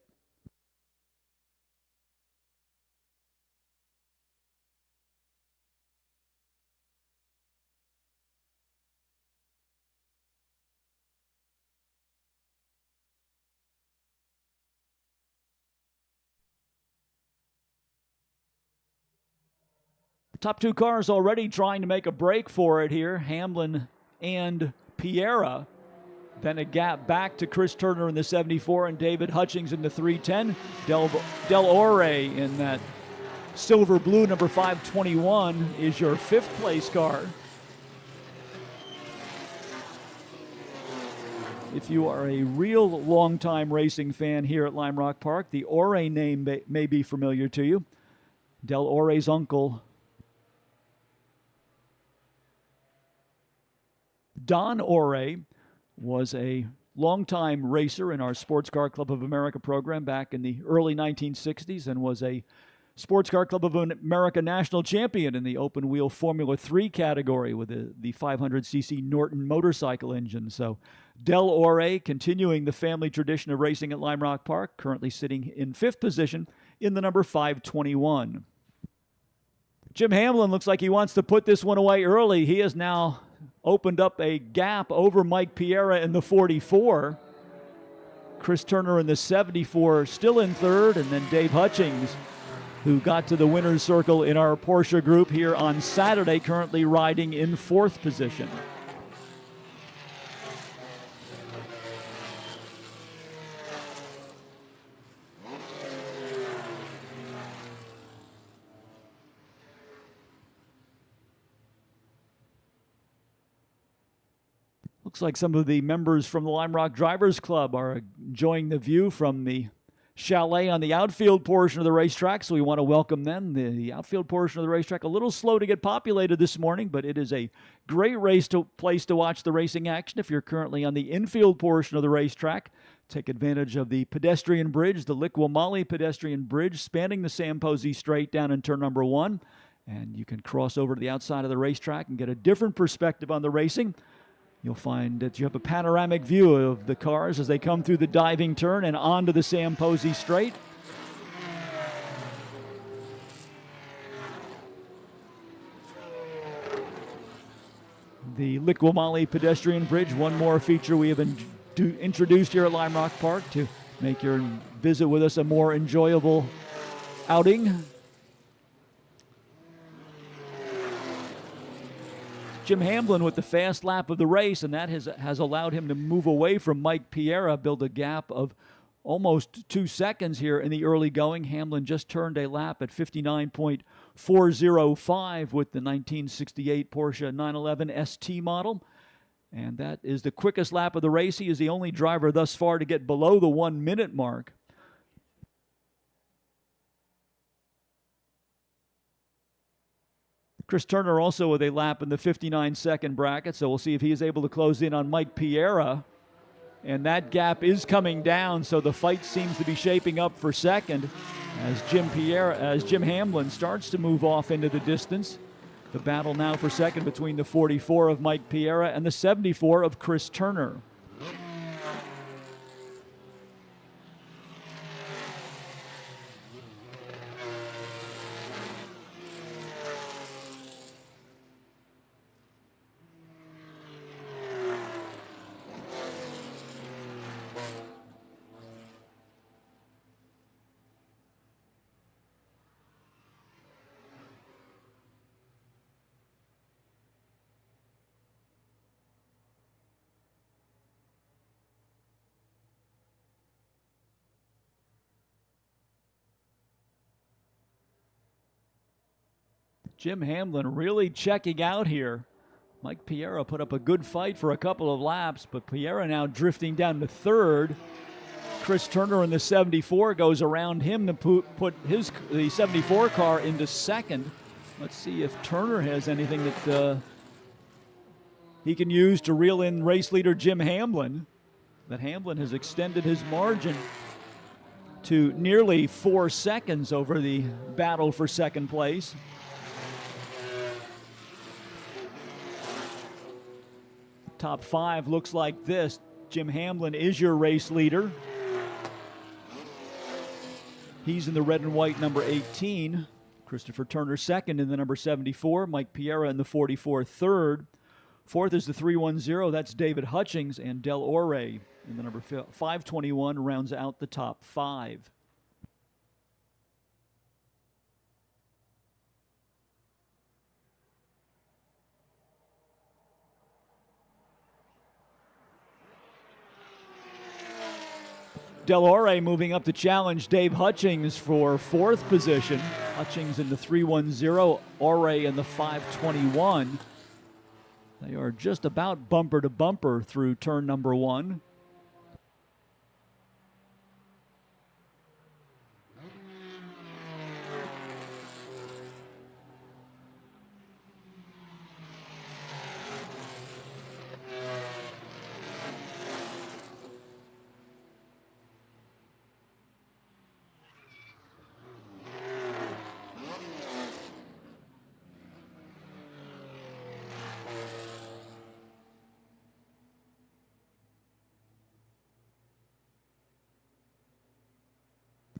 Top 2 cars already trying to make a break for it here, Hamlin and Piera. Then a gap back to Chris Turner in the 74 and David Hutchings in the 310. Del Ore in that silver blue number 521 is your 5th place car. If you are a real long-time racing fan here at Lime Rock Park, the Ore name may be familiar to you. Del Ore's uncle, Don Ore, was a longtime racer in our Sports Car Club of America program back in the early 1960s and was a Sports Car Club of America national champion in the open wheel Formula 3 category with the 500cc Norton motorcycle engine. So Del Ore continuing the family tradition of racing at Lime Rock Park, currently sitting in 5th position in the number 521. Jim Hamlin looks like he wants to put this one away early. He has now opened up a gap over Mike Piera in the 44. Chris Turner in the 74 still in 3rd, and then Dave Hutchings, who got to the winner's circle in our Porsche group here on Saturday, currently riding in 4th position. Looks like some of the members from the Lime Rock Drivers Club are enjoying the view from the chalet on the outfield portion of the racetrack, so we want to welcome them. The outfield portion of the racetrack a little slow to get populated this morning, but it is a great place to watch the racing action. If you're currently on the infield portion of the racetrack, take advantage of the pedestrian bridge, the Lakeville pedestrian bridge spanning the Sam Posey Straight down in turn number 1, and you can cross over to the outside of the racetrack and get a different perspective on the racing. You'll find that you have a panoramic view of the cars as they come through the diving turn and onto the Sam Posey Straight. The Lakeville pedestrian bridge, one more feature we have introduced here at Lime Rock Park to make your visit with us a more enjoyable outing. Jim Hamlin with the fast lap of the race, and that has allowed him to move away from Mike Piera, build a gap of almost 2 seconds here in the early going. Hamlin just turned a lap at 59.405 with the 1968 Porsche 911 ST model, and that is the quickest lap of the race. He is the only driver thus far to get below the 1 minute mark. Chris Turner also with a lap in the 59-second bracket, so we'll see if he is able to close in on Mike Piera. And that gap is coming down, so the fight seems to be shaping up for second as Jim Hamlin starts to move off into the distance. The battle now for second between the 44 of Mike Piera and the 74 of Chris Turner. Jim Hamlin really checking out here. Mike Piera put up a good fight for a couple of laps, but Piera now drifting down to third. Chris Turner in the 74 goes around him to put the 74 car into second. Let's see if Turner has anything that he can use to reel in race leader Jim Hamlin. But Hamlin has extended his margin to nearly 4 seconds over the battle for second place. Top 5 looks like this. Jim Hamlin is your race leader. He's in the red and white number 18. Christopher Turner second in the number 74. Mike Piera in the 44 third. Fourth is the 310. That's David Hutchings, and Del Ore in the number 521 rounds out the top 5. Del Ore moving up to challenge Dave Hutchings for 4th position. Hutchings in the 310, Ore in the 521. They are just about bumper to bumper through turn number 1.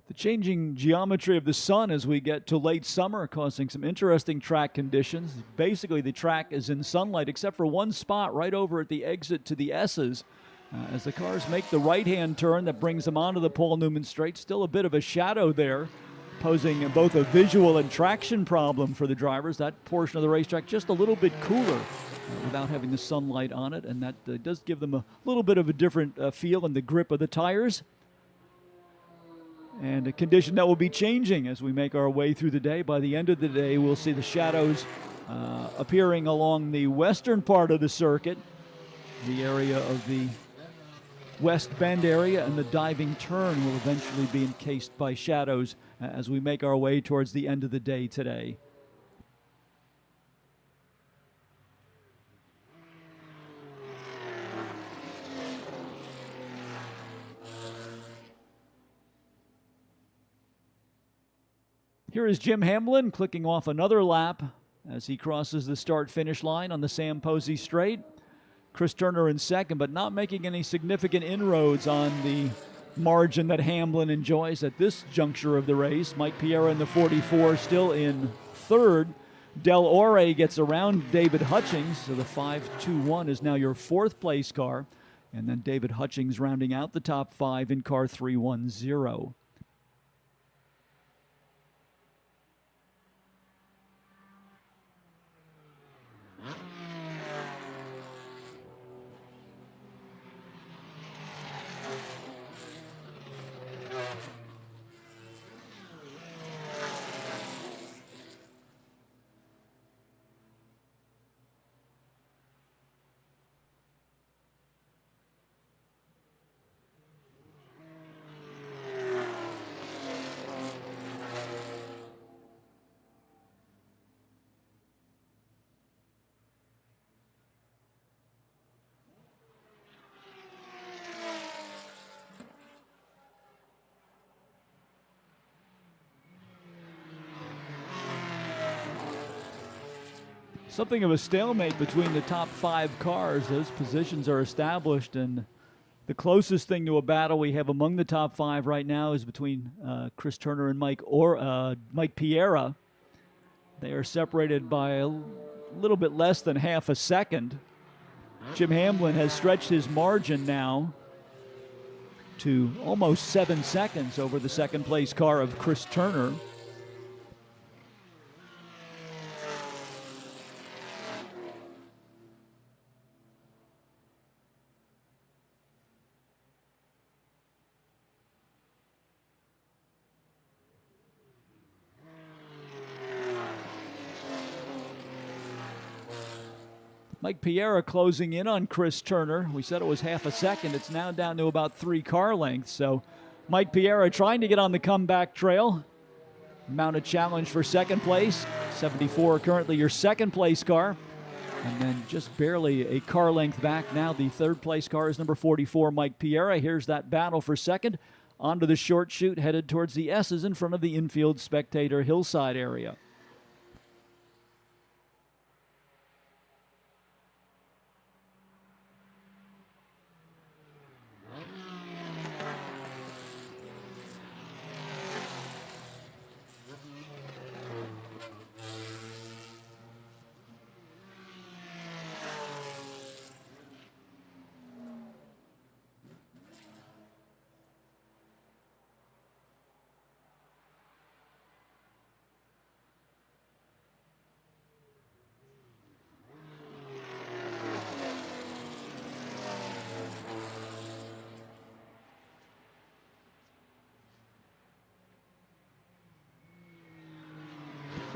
The changing geometry of the sun as we get to late summer causing some interesting track conditions. Basically, the track is in sunlight except for one spot right over at the exit to the S's. As the cars make the right-hand turn that brings them onto the Paul Newman Straight, still a bit of a shadow there, posing both a visual and traction problem for the drivers. That portion of the racetrack just a little bit cooler without having the sunlight on it, and that does give them a little bit of a different feel in the grip of the tires. And a condition that will be changing as we make our way through the day. By the end of the day, we'll see the shadows appearing along the western part of the circuit. The area of the West Bend area and the diving turn will eventually be encased by shadows as we make our way towards the end of the day today. Here is Jim Hamlin clicking off another lap as he crosses the start-finish line on the Sam Posey Straight. Chris Turner in second, but not making any significant inroads on the margin that Hamlin enjoys at this juncture of the race. Mike Piera in the 44 still in third. Del Ore gets around David Hutchings, so the 5-2-1 is now your fourth place car. And then David Hutchings rounding out the top five in car 310. Something of a stalemate between the top five cars. Those positions are established, and the closest thing to a battle we have among the top five right now is between Chris Turner and Mike Piera. They are separated by a little bit less than half a second. Jim Hamlin has stretched his margin now to almost 7 seconds over the second place car of Chris Turner. Mike Piera closing in on Chris Turner. We said it was half a second. It's now down to about 3 car lengths. So Mike Piera trying to get on the comeback trail. Mount a challenge for second place. 74 currently your second place car. And then just barely a car length back now. The third place car is number 44, Mike Piera. Here's that battle for second. Onto the short chute, headed towards the S's in front of the infield spectator hillside area.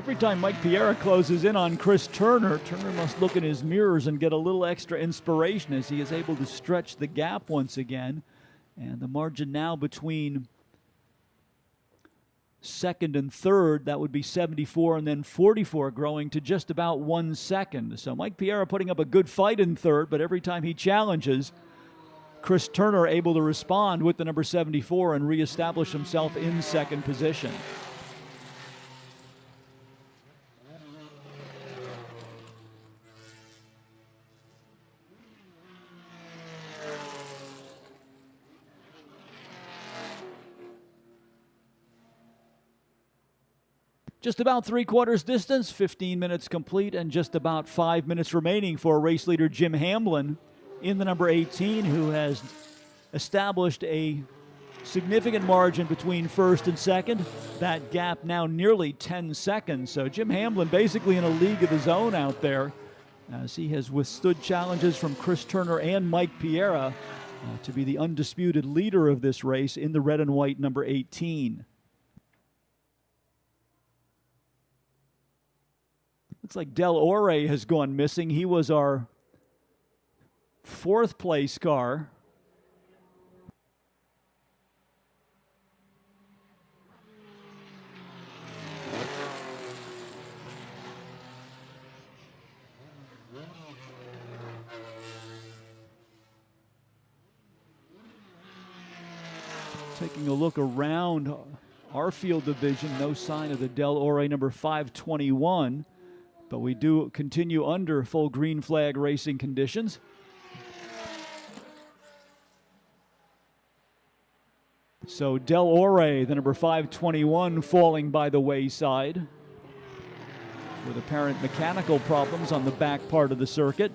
Every time Mike Piera closes in on Chris Turner, Turner must look in his mirrors and get a little extra inspiration as he is able to stretch the gap once again. And the margin now between second and third, that would be 74 and then 44, growing to just about 1 second. So Mike Piera putting up a good fight in third, but every time he challenges, Chris Turner able to respond with the number 74 and reestablish himself in second position. Just about 3/4 distance, 15 minutes complete, and just about 5 minutes remaining for race leader Jim Hamlin in the number 18, who has established a significant margin between first and second. That gap now nearly 10 seconds. So Jim Hamlin basically in a league of his own out there, as he has withstood challenges from Chris Turner and Mike Piera to be the undisputed leader of this race in the red and white number 18. Looks like Del Ore has gone missing. He was our fourth place car. Taking a look around our field division, no sign of the Del Ore number 521, but we do continue under full green flag racing conditions. So Del Ore, the number 521, falling by the wayside with apparent mechanical problems on the back part of the circuit.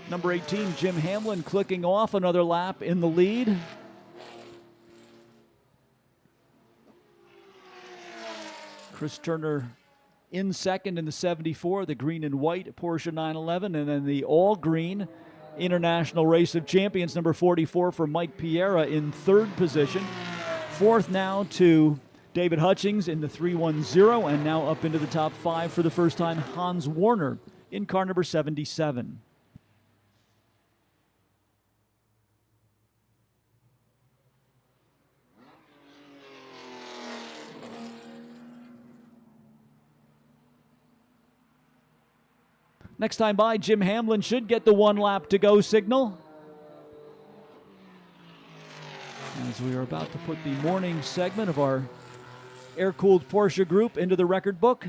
Number 18, Jim Hamlin, clicking off another lap in the lead. Chris Turner in second in the 74, the green and white Porsche 911, and then the all-green International Race of Champions, number 44 for Mike Piera in third position. Fourth now to David Hutchings in the 310, and now up into the top five for the first time, Hans Warner in car number 77. Next time by, Jim Hamlin should get the 1 lap to go signal. As we are about to put the morning segment of our air-cooled Porsche group into the record book.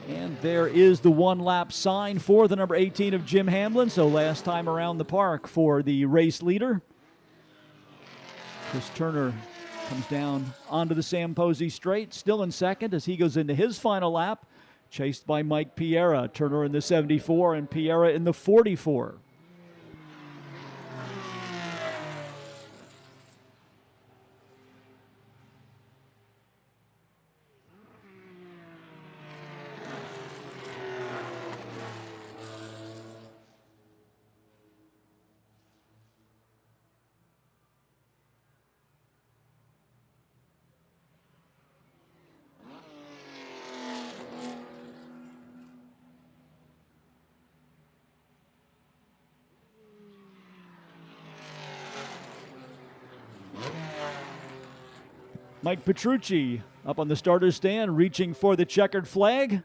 And there is the 1 lap sign for the number 18 of Jim Hamlin. So last time around the park for the race leader. Chris Turner comes down onto the Sam Posey straight, still in second as he goes into his final lap, chased by Mike Piera. Turner in the 74 and Piera in the 44. Mike Petrucci up on the starter's stand, reaching for the checkered flag.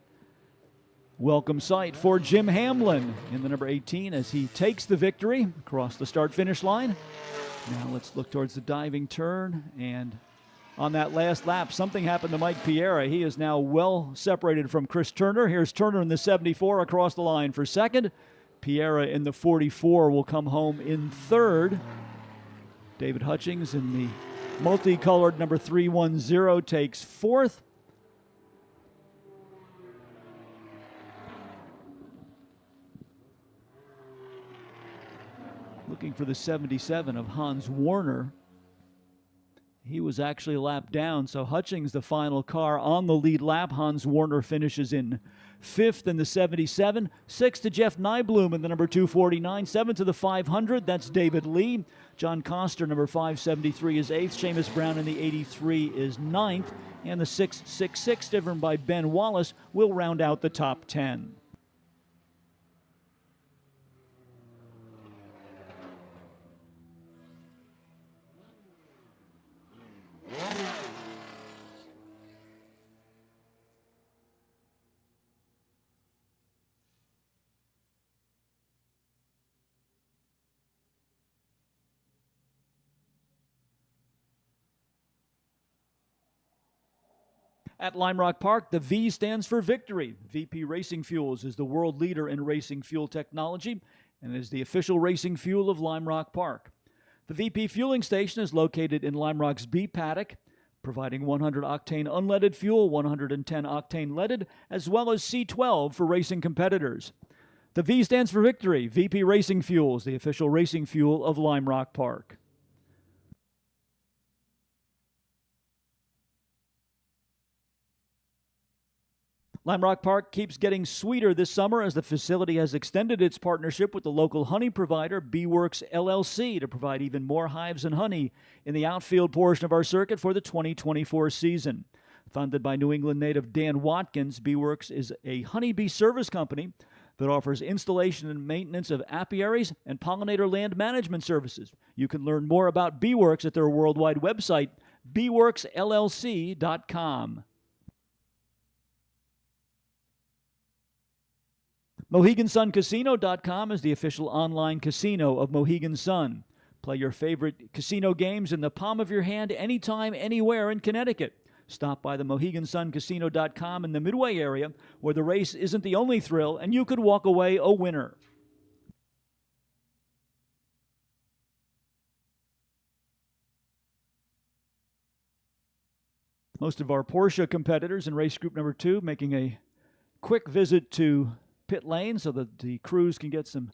Welcome sight for Jim Hamlin in the number 18 as he takes the victory across the start-finish line. Now let's look towards the diving turn, and on that last lap, something happened to Mike Piera. He is now well separated from Chris Turner. Here's Turner in the 74 across the line for second. Piera in the 44 will come home in third. David Hutchings in the multicolored number 310 takes fourth. Looking for the 77 of Hans Warner. He was actually a lap down, so Hutchings, the final car on the lead lap. Hans Warner finishes in fifth in the 77. Sixth to Jeff Nybloom in the number 249. Seventh to the 500, that's David Lee. John Coster, number 573, is eighth. Seamus Brown in the 83 is ninth. And the 666, driven by Ben Wallace, will round out the top 10. At Lime Rock Park, the V stands for victory. VP Racing Fuels is the world leader in racing fuel technology and is the official racing fuel of Lime Rock Park. The VP fueling station is located in Lime Rock's B Paddock, providing 100-octane unleaded fuel, 110-octane leaded, as well as C12 for racing competitors. The V stands for Victory. VP Racing Fuels, the official racing fuel of Lime Rock Park. Lime Rock Park keeps getting sweeter this summer as the facility has extended its partnership with the local honey provider, Beeworks LLC, to provide even more hives and honey in the outfield portion of our circuit for the 2024 season. Founded by New England native Dan Watkins, Beeworks is a honeybee service company that offers installation and maintenance of apiaries and pollinator land management services. You can learn more about Beeworks at their worldwide website, beeworksllc.com. MoheganSunCasino.com is the official online casino of Mohegan Sun. Play your favorite casino games in the palm of your hand anytime, anywhere in Connecticut. Stop by the MoheganSunCasino.com in the Midway area, where the race isn't the only thrill, and you could walk away a winner. Most of our Porsche competitors in race group number 2 making a quick visit to pit lane so that the crews can get some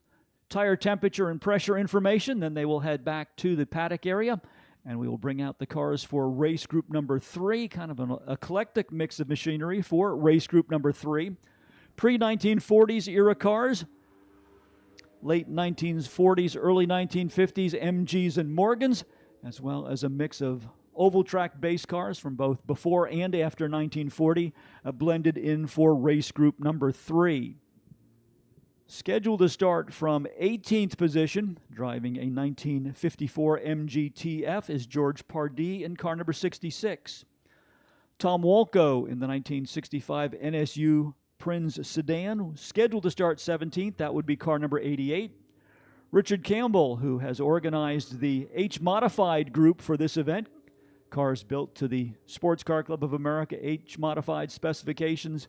tire temperature and pressure information. Then they will head back to the paddock area, and we will bring out the cars for race group number 3, kind of an eclectic mix of machinery for race group number 3. Pre-1940s era cars, late 1940s, early 1950s MGs and Morgans, as well as a mix of oval track base cars from both before and after 1940, blended in for race group number 3. Scheduled to start from 18th position, driving a 1954 MGTF, is George Pardee in car number 66. Tom Walco in the 1965 NSU Prinz sedan, scheduled to start 17th. That would be car number 88. Richard Campbell, who has organized the H-Modified group for this event, cars built to the Sports Car Club of America H-Modified specifications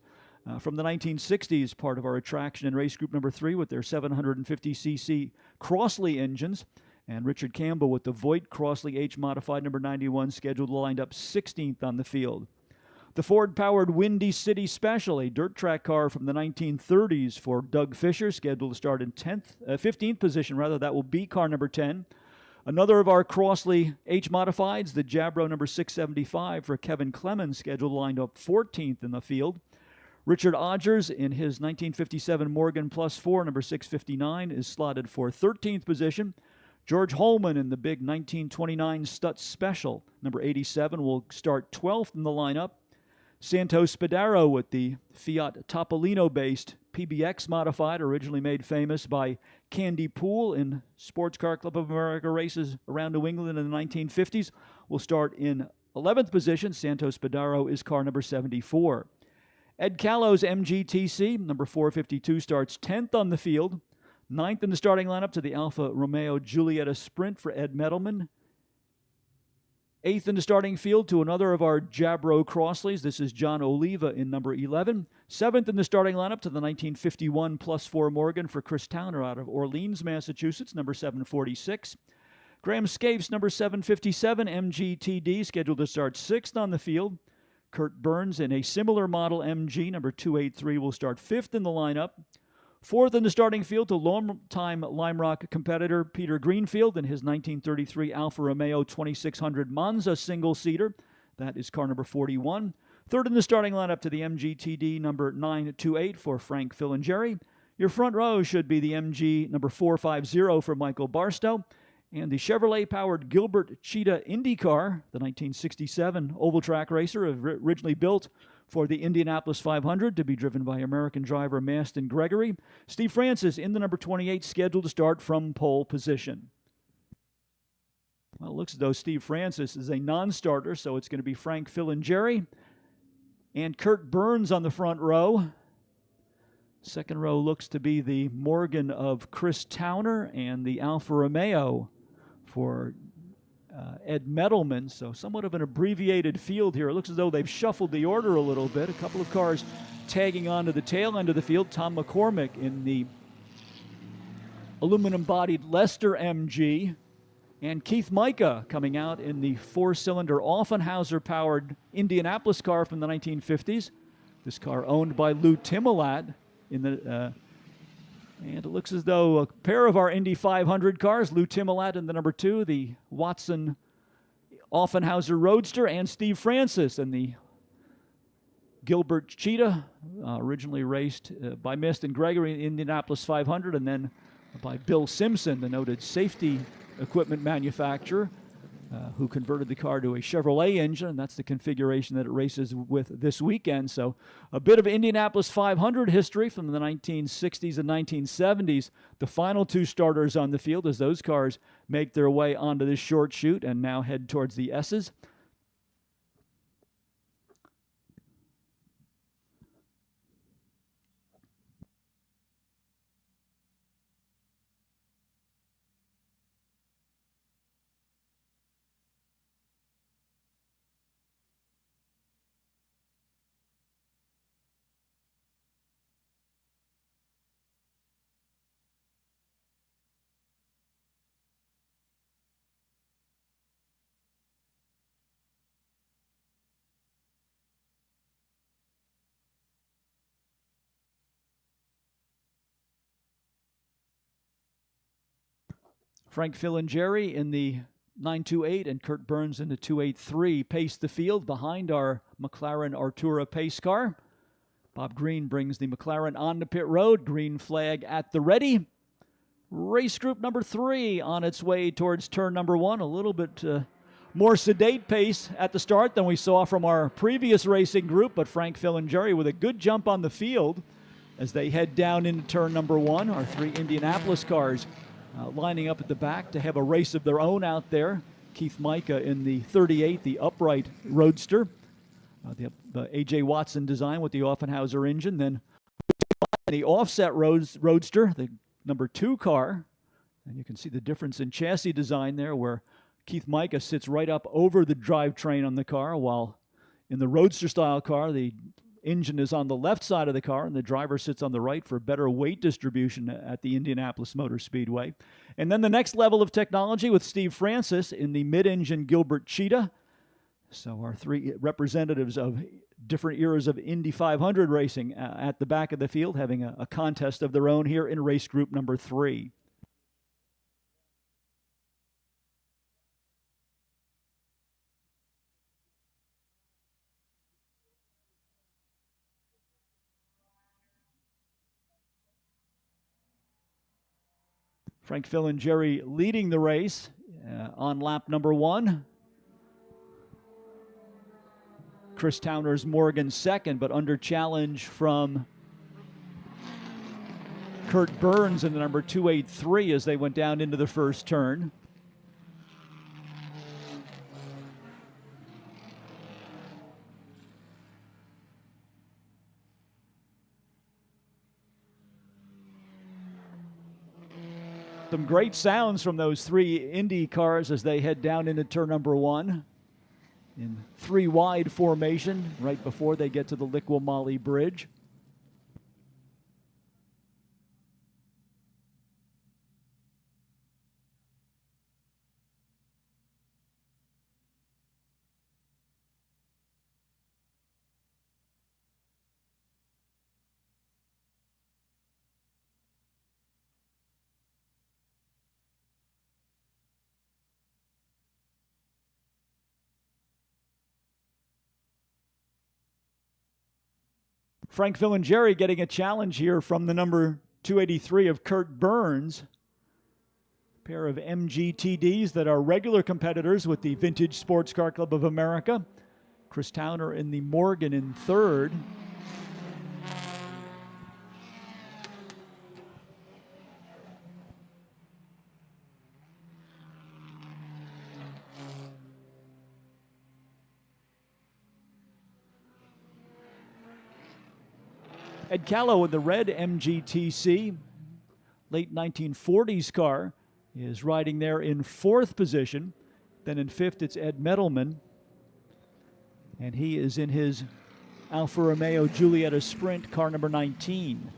from the 1960s, part of our attraction in race group number 3 with their 750cc Crossley engines. And Richard Campbell with the Voigt Crossley H-Modified number 91, scheduled to line up 16th on the field. The Ford-powered Windy City Special, a dirt track car from the 1930s for Doug Fisher, scheduled to start in 15th position. That will be car number 10. Another of our Crossley H-Modifieds, the Jabro number 675 for Kevin Clemens, scheduled to line up 14th in the field. Richard Odgers in his 1957 Morgan Plus 4, number 659, is slotted for 13th position. George Holman in the big 1929 Stutz Special, number 87, will start 12th in the lineup. Santos Spadaro with the Fiat Topolino-based PBX modified, originally made famous by Candy Poole in Sports Car Club of America races around New England in the 1950s, will start in 11th position. Santos Spadaro is car number 74. Ed Callow's MGTC, number 452, starts 10th on the field. 9th in the starting lineup to the Alfa Romeo Giulietta Sprint for Ed Metalman. 8th in the starting field to another of our Jabro Crossleys. This is John Oliva in number 11. 7th in the starting lineup to the 1951 Plus 4 Morgan for Chris Towner out of Orleans, Massachusetts, number 746. Graham Scapes, number 757 MGTD, scheduled to start 6th on the field. Kurt Burns in a similar model MG, number 283, will start 5th in the lineup. 4th in the starting field to longtime Lime Rock competitor Peter Greenfield in his 1933 Alfa Romeo 2600 Monza single-seater. That is car number 41. 3rd in the starting lineup to the MGTD number 928 for Frank Filingeri. Your front row should be the MG number 450 for Michael Barstow. And the Chevrolet-powered Gilbert Cheetah IndyCar, the 1967 oval track racer, originally built for the Indianapolis 500 to be driven by American driver Maston Gregory. Steve Francis in the number 28, scheduled to start from pole position. Well, it looks as though Steve Francis is a non-starter, so it's going to be Frank Filingeri and Kurt Burns on the front row. Second row looks to be the Morgan of Chris Towner and the Alfa Romeo for Ed Metalman, so somewhat of an abbreviated field here. It looks as though they've shuffled the order a little bit. A couple of cars tagging onto the tail end of the field. Tom McCormick in the aluminum-bodied Leicester MG And Keith Micah coming out in the 4-cylinder Offenhauser-powered Indianapolis car from the 1950s. This car owned by Lou Timolat in the and it looks as though a pair of our Indy 500 cars, Lou Timolat in the number 2, the Watson Offenhauser Roadster, and Steve Francis in the Gilbert Cheetah, originally raced by Mist and Gregory in the Indianapolis 500, and then by Bill Simpson, the noted safety equipment manufacturer, who converted the car to a Chevrolet engine, and that's the configuration that it races with this weekend. So a bit of Indianapolis 500 history from the 1960s and 1970s. The final 2 starters on the field as those cars make their way onto this short chute and now head towards the S's. Frank Filingeri in the 928 and Kurt Burns in the 283 paced the field behind our McLaren Artura pace car. Bob Green brings the McLaren onto pit road. Green flag at the ready. Race group number 3 on its way towards turn number 1. A little bit more sedate pace at the start than we saw from our previous racing group, but Frank Filingeri with a good jump on the field as they head down into turn number 1. Our 3 Indianapolis cars lining up at the back to have a race of their own out there. Keith Micah in the 38, the upright roadster, the A.J. Watson design with the Offenhauser engine. Then the offset roadster, the number 2 car. And you can see the difference in chassis design there, where Keith Micah sits right up over the drivetrain on the car, while in the roadster-style car, the engine is on the left side of the car, and the driver sits on the right for better weight distribution at the Indianapolis Motor Speedway. And then the next level of technology with Steve Francis in the mid-engine Gilbert Cheetah. So our 3 representatives of different eras of Indy 500 racing at the back of the field, having a contest of their own here in race group number 3. Frank Filingeri leading the race on lap number 1. Chris Towner's Morgan second, but under challenge from Kurt Burns in the number 283 as they went down into the first turn. Some great sounds from those 3 Indy cars as they head down into turn number 1 in 3 wide formation right before they get to the Liqui-Moly Bridge. Frank Filingeri getting a challenge here from the number 283 of Kurt Burns. A pair of MGTDs that are regular competitors with the Vintage Sports Car Club of America. Chris Towner in the Morgan in third. Ed Callow in the red MGTC, late 1940s car, is riding there in 4th position. Then in 5th, it's Ed Metalman. And he is in his Alfa Romeo Giulietta Sprint, car number 19.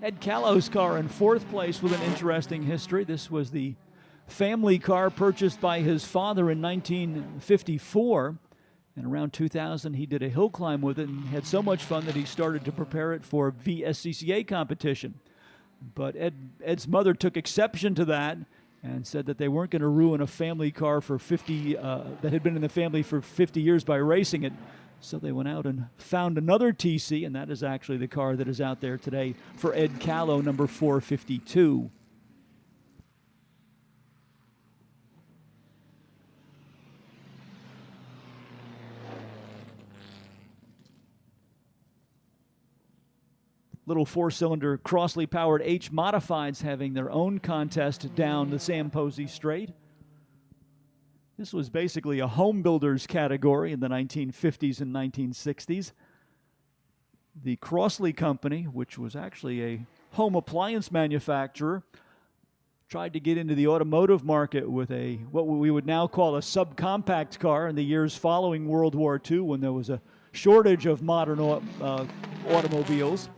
Ed Callow's car in fourth place with an interesting history. This was the family car purchased by his father in 1954. And around 2000, he did a hill climb with it and had so much fun that he started to prepare it for VSCCA competition. But Ed's mother took exception to that and said that they weren't going to ruin a family car for 50 that had been in the family for 50 years by racing it. So they went out and found another TC, and that is actually the car that is out there today for Ed Callow, number 452. Little four-cylinder Crossley-powered H-Modifieds having their own contest down the Sam Posey Straight. This was basically a home builders category in the 1950s and 1960s. The Crossley Company, which was actually a home appliance manufacturer, tried to get into the automotive market with what we would now call a subcompact car in the years following World War II, when there was a shortage of modern automobiles.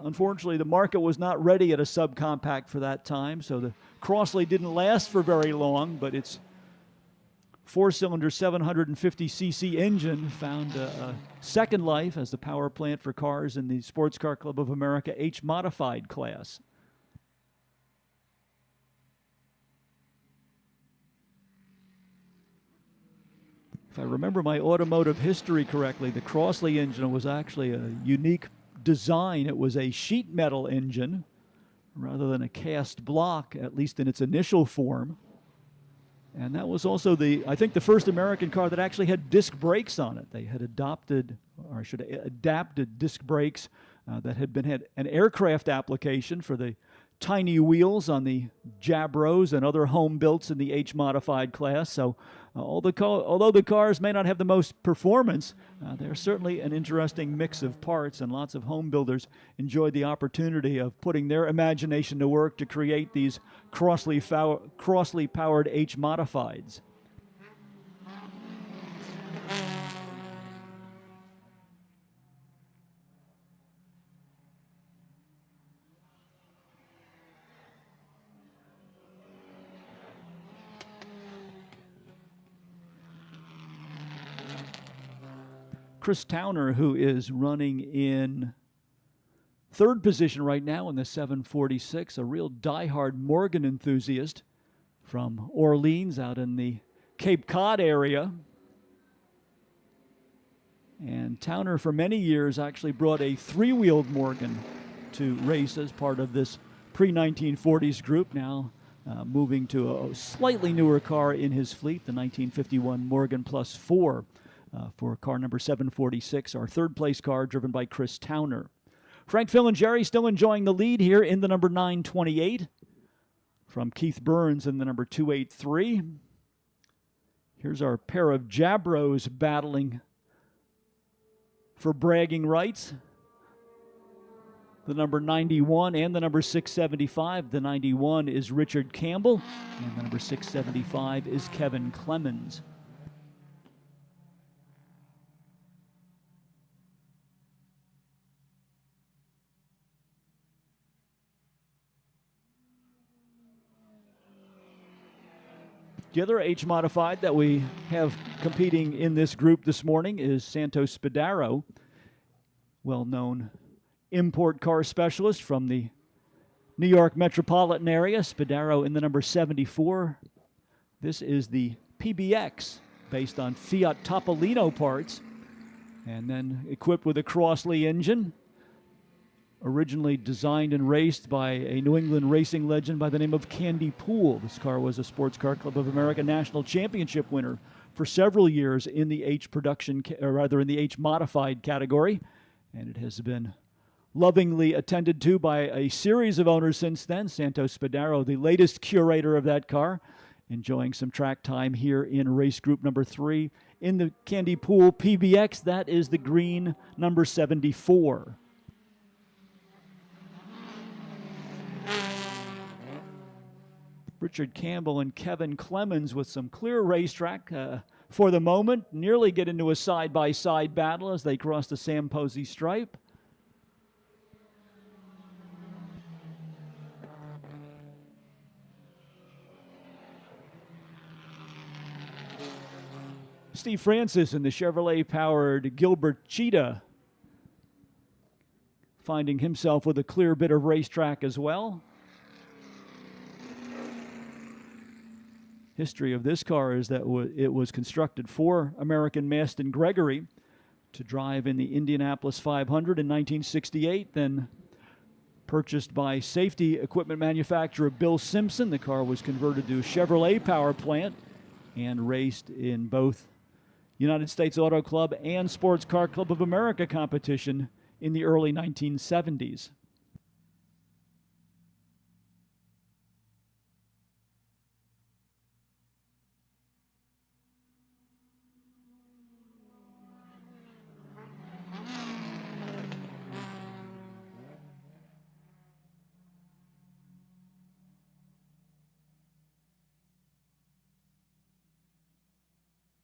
Unfortunately, the market was not ready at a subcompact for that time, so the Crossley didn't last for very long, but its four-cylinder 750cc engine found a second life as the power plant for cars in the Sports Car Club of America H-Modified class. If I remember my automotive history correctly, the Crossley engine was actually a unique design. It was a sheet metal engine rather than a cast block, at least in its initial form. And that was also I think the first American car that actually had disc brakes on it. They had adapted disc brakes that had an aircraft application for the tiny wheels on the Jabros and other home builts in the H-Modified class. So although the cars may not have the most performance, they're certainly an interesting mix of parts, and lots of home builders enjoyed the opportunity of putting their imagination to work to create these Crossley-powered H-Modifieds. Chris Towner, who is running in third position right now in the 746, a real diehard Morgan enthusiast from Orleans out in the Cape Cod area. And Towner, for many years, actually brought a three-wheeled Morgan to race as part of this pre-1940s group, now moving to a slightly newer car in his fleet, the 1951 Morgan Plus 4. For car number 746, our third-place car driven by Chris Towner. Frank Filangieri still enjoying the lead here in the number 928 from Keith Burns in the number 283. Here's our pair of Jabros battling for bragging rights. The number 91 and the number 675. The 91 is Richard Campbell, and the number 675 is Kevin Clemens. The other H-Modified that we have competing in this group this morning is Santos Spadaro, well-known import car specialist from the New York metropolitan area. Spadaro in the number 74. This is the PBX, based on Fiat Topolino parts, and then equipped with a Crossley engine. Originally designed and raced by a New England racing legend by the name of Candy Poole. This car was a Sports Car Club of America National Championship winner for several years in the in the H-Modified category, and it has been lovingly attended to by a series of owners since then. Santos Spadaro, the latest curator of that car, enjoying some track time here in race group number 3 in the Candy Poole PBX. That is the green number 74. Richard Campbell and Kevin Clemens with some clear racetrack for the moment. Nearly get into a side-by-side battle as they cross the Sam Posey stripe. Steve Francis in the Chevrolet-powered Gilbert Cheetah, finding himself with a clear bit of racetrack as well. History of this car is that it was constructed for American Maston Gregory to drive in the Indianapolis 500 in 1968, then purchased by safety equipment manufacturer Bill Simpson. The car was converted to a Chevrolet power plant and raced in both United States Auto Club and Sports Car Club of America competition in the early 1970s.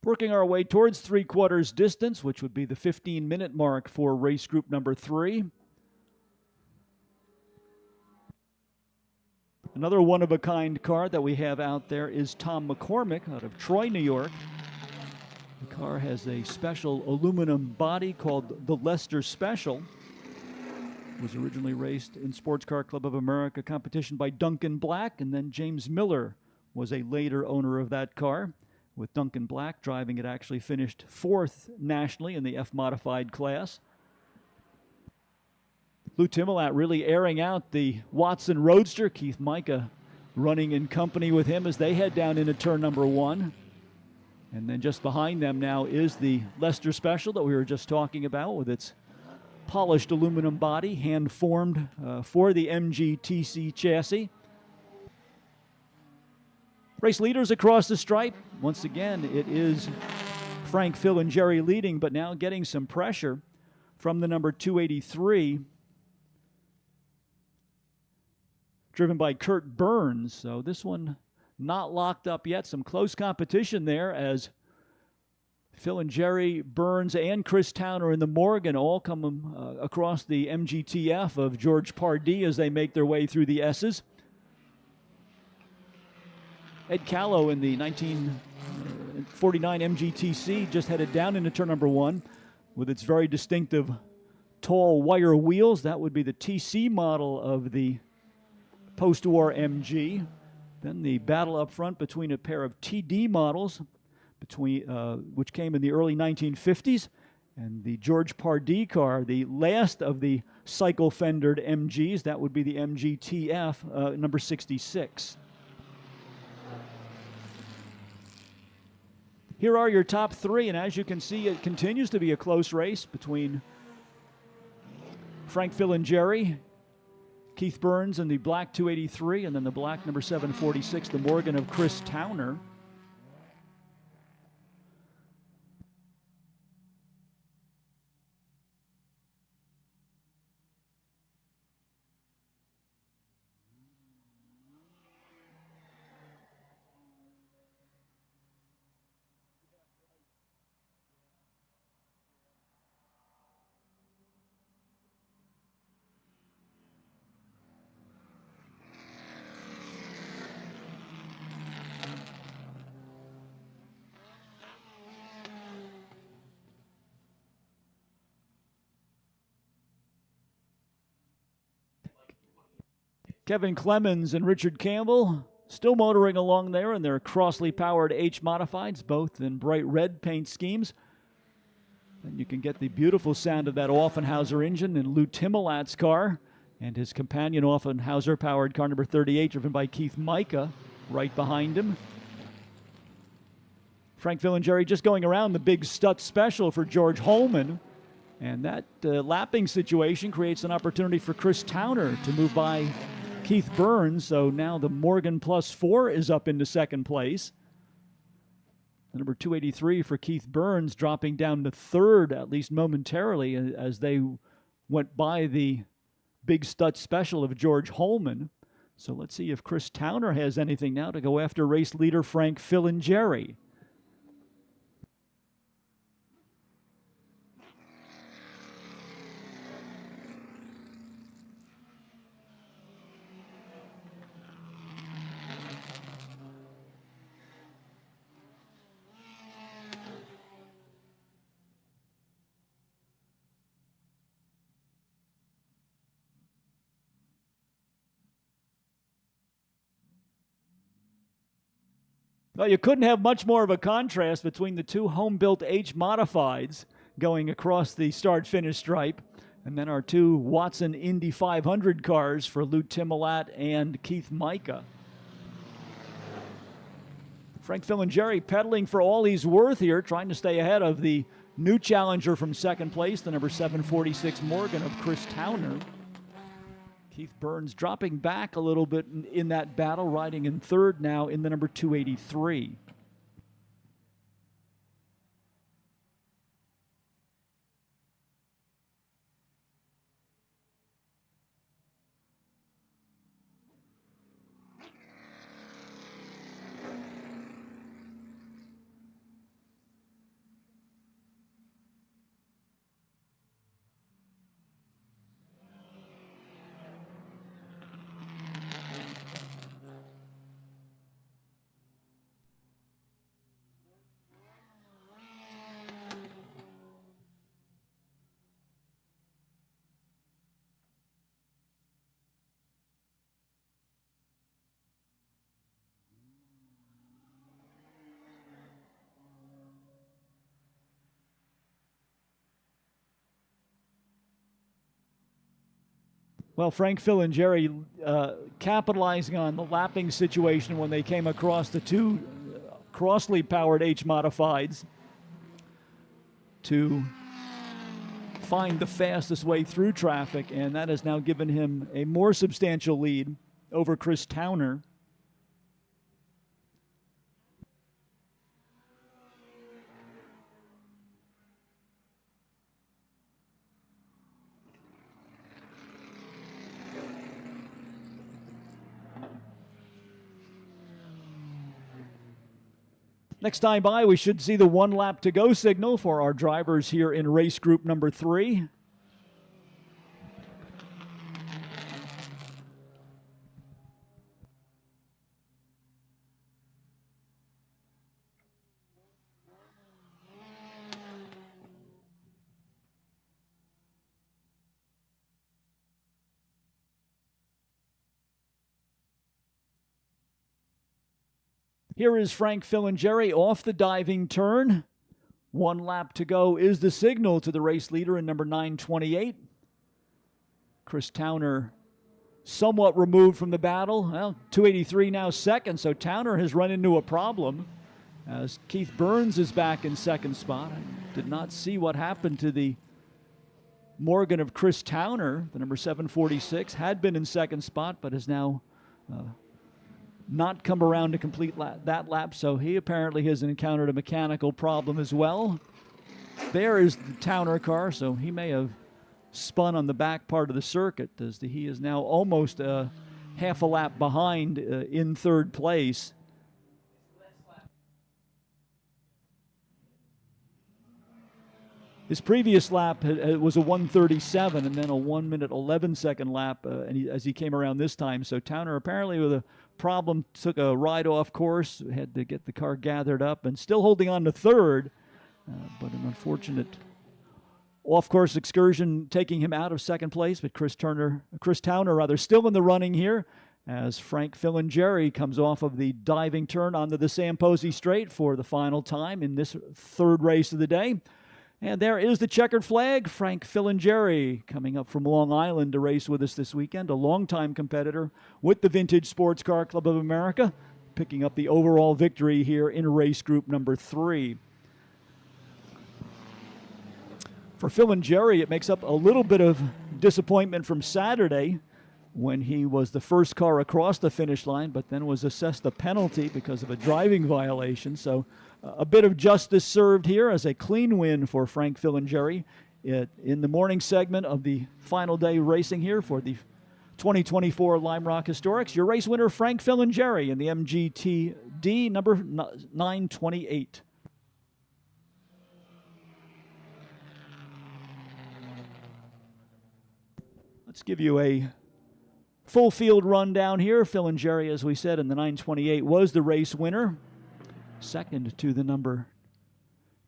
Working our way towards three-quarters distance, which would be the 15-minute mark for race group number 3. Another one-of-a-kind car that we have out there is Tom McCormick out of Troy, New York. The car has a special aluminum body called the Lester Special. It was originally raced in Sports Car Club of America competition by Duncan Black, and then James Miller was a later owner of that car. With Duncan Black driving, it actually finished 4th nationally in the F-Modified class. Lou Timmelat really airing out the Watson Roadster. Keith Micah running in company with him as they head down into turn number 1. And then just behind them now is the Lester Special that we were just talking about, with its polished aluminum body, hand-formed for the MGTC chassis. Race leaders across the stripe. Once again, it is Frank, Phil, and Jerry leading, but now getting some pressure from the number 283, driven by Kurt Burns. So this one not locked up yet. Some close competition there as Phil and Jerry, Burns, and Chris Towner in the Morgan all come across the MGTF of George Pardee as they make their way through the S's. Ed Callow in the 1949 MGTC just headed down into turn number 1 with its very distinctive tall wire wheels. That would be the TC model of the post-war MG. Then the battle up front between a pair of TD models, which came in the early 1950s, and the George Pardee car, the last of the cycle-fendered MGs. That would be the MGTF number 66. Here are your top 3, and as you can see, it continues to be a close race between Frank, Phil, and Jerry, Keith Burns in the black 283, and then the black number 746, the Morgan of Chris Towner. Kevin Clemens and Richard Campbell still motoring along there in their Crossley powered H-Modifieds, both in bright red paint schemes. And you can get the beautiful sound of that Offenhauser engine in Lou Timmelat's car and his companion Offenhauser powered car number 38, driven by Keith Micah, right behind him. Frank, Phil, and Jerry just going around the big Stutz Special for George Holman. And that lapping situation creates an opportunity for Chris Towner to move by Keith Burns. So now the Morgan Plus 4 is up into second place. The number 283 for Keith Burns dropping down to third, at least momentarily, as they went by the big Stutz Special of George Holman. So let's see if Chris Towner has anything now to go after race leader Frank, Phil, and Jerry. Well, you couldn't have much more of a contrast between the two home-built H-Modifieds going across the start-finish stripe, and then our two Watson Indy 500 cars for Lou Timolat and Keith Micah. Frank Filingeri pedaling for all he's worth here, trying to stay ahead of the new challenger from second place, the number 746 Morgan of Chris Towner. Keith Burns dropping back a little bit in that battle, riding in third now in the number 283. Well, Frank Filingeri capitalizing on the lapping situation when they came across the two Crossley-powered H-Modifieds to find the fastest way through traffic, and that has now given him a more substantial lead over Chris Towner. Next time by, we should see the 1 lap to go signal for our drivers here in race group number 3. Here is Frank Filingeri off the diving turn. 1 lap to go is the signal to the race leader in number 928. Chris Towner somewhat removed from the battle. Well, 283 now second, so Towner has run into a problem as Keith Burns is back in second spot. I did not see what happened to the Morgan of Chris Towner. The number 746 had been in second spot, but has now not come around to complete that lap, so he apparently has encountered a mechanical problem as well. There is the Towner car, so he may have spun on the back part of the circuit, as he is now almost half a lap behind in third place. His previous lap was a 1:37 and then a 1-minute 11-second lap as he came around this time. So Towner apparently with a problem took a ride off course, had to get the car gathered up, and still holding on to third, but an unfortunate off-course excursion taking him out of second place. But Chris Towner still in the running here as Frank Filingeri comes off of the diving turn onto the Samposi Straight for the final time in this third race of the day. And there is the checkered flag. Frank Filingeri coming up from Long Island to race with us this weekend, a longtime competitor with the Vintage Sports Car Club of America, picking up the overall victory here in race group number 3. For Filingeri, it makes up a little bit of disappointment from Saturday when he was the first car across the finish line, but then was assessed a penalty because of a driving violation. So a bit of justice served here as a clean win for Frank Filingeri in the morning segment of the final day racing here for the 2024 Lime Rock Historics. Your race winner, Frank Filingeri, in the MGTD number 928. Let's give you a full field rundown here. Filingeri, as we said, in the 928 was the race winner. Second to the number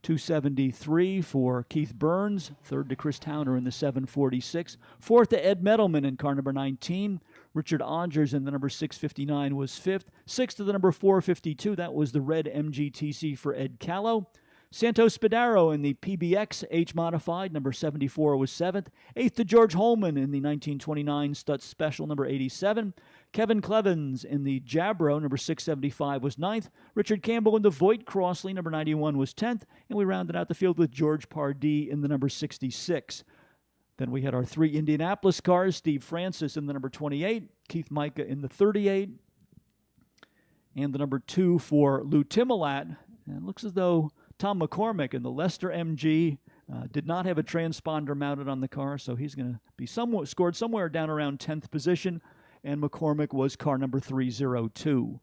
273 for Keith Burns. Third to Chris Towner in the 746. Fourth to Ed Mettleman in car number 19. Richard Odgers in the number 659 was 5th. 6th to the number 452, that was the red MGTC for Ed Callow. Santos Spadaro in the PBX H-Modified, number 74 was 7th. 8th to George Holman in the 1929 Stutz Special, number 87. Kevin Clevens in the Jabro, number 675 was 9th. Richard Campbell in the Voigt Crossley, number 91 was 10th. And we rounded out the field with George Pardee in the number 66. Then we had our 3 Indianapolis cars, Steve Francis in the number 28, Keith Micah in the 38, and the number 2 for Lou Timolat. And it looks as though Tom McCormick in the Leicester MG did not have a transponder mounted on the car, so he's going to be scored somewhere down around 10th position, and McCormick was car number 302.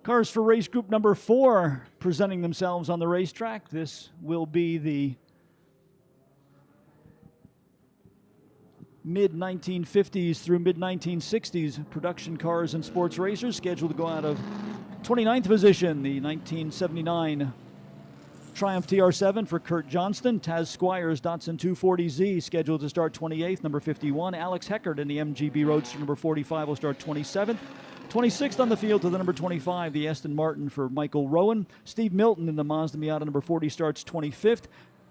Cars for race group number 4 presenting themselves on the racetrack. This will be the mid-1950s through mid-1960s production cars and sports racers, scheduled to go out of 29th position, the 1979 Triumph TR7 for Kurt Johnston. Taz Squires Datsun 240Z scheduled to start 28th, number 51. Alex Heckert in the MGB Roadster number 45 will start 27th. 26th on the field to the number 25, the Aston Martin for Michael Rowan. Steve Milton in the Mazda Miata number 40 starts 25th.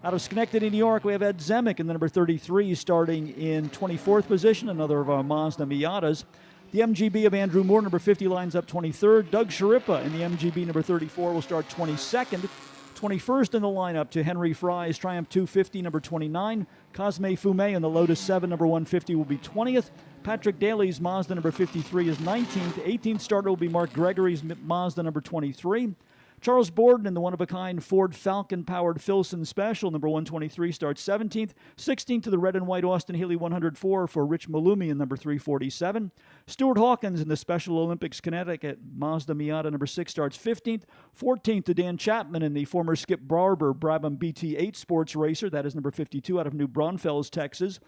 Out of Schenectady, New York, we have Ed Zemek in the number 33 starting in 24th position, another of our Mazda Miatas. The MGB of Andrew Moore, number 50, lines up 23rd. Doug Sharippa in the MGB number 34 will start 22nd. 21st in the lineup to Henry Fry's Triumph 250, number 29. Cosme Fume in the Lotus 7, number 150, will be 20th. Patrick Daly's Mazda number 53 is 19th. 18th starter will be Mark Gregory's Mazda number 23. Charles Borden in the one-of-a-kind Ford Falcon-powered Filson Special, number 123, starts 17th. 16th to the red and white Austin Healey 104 for Rich Malumi in number 347. Stuart Hawkins in the Special Olympics Connecticut Mazda Miata number 6 starts 15th. 14th to Dan Chapman in the former Skip Barber Brabham BT8 Sports Racer, that is number 52 out of New Braunfels, Texas.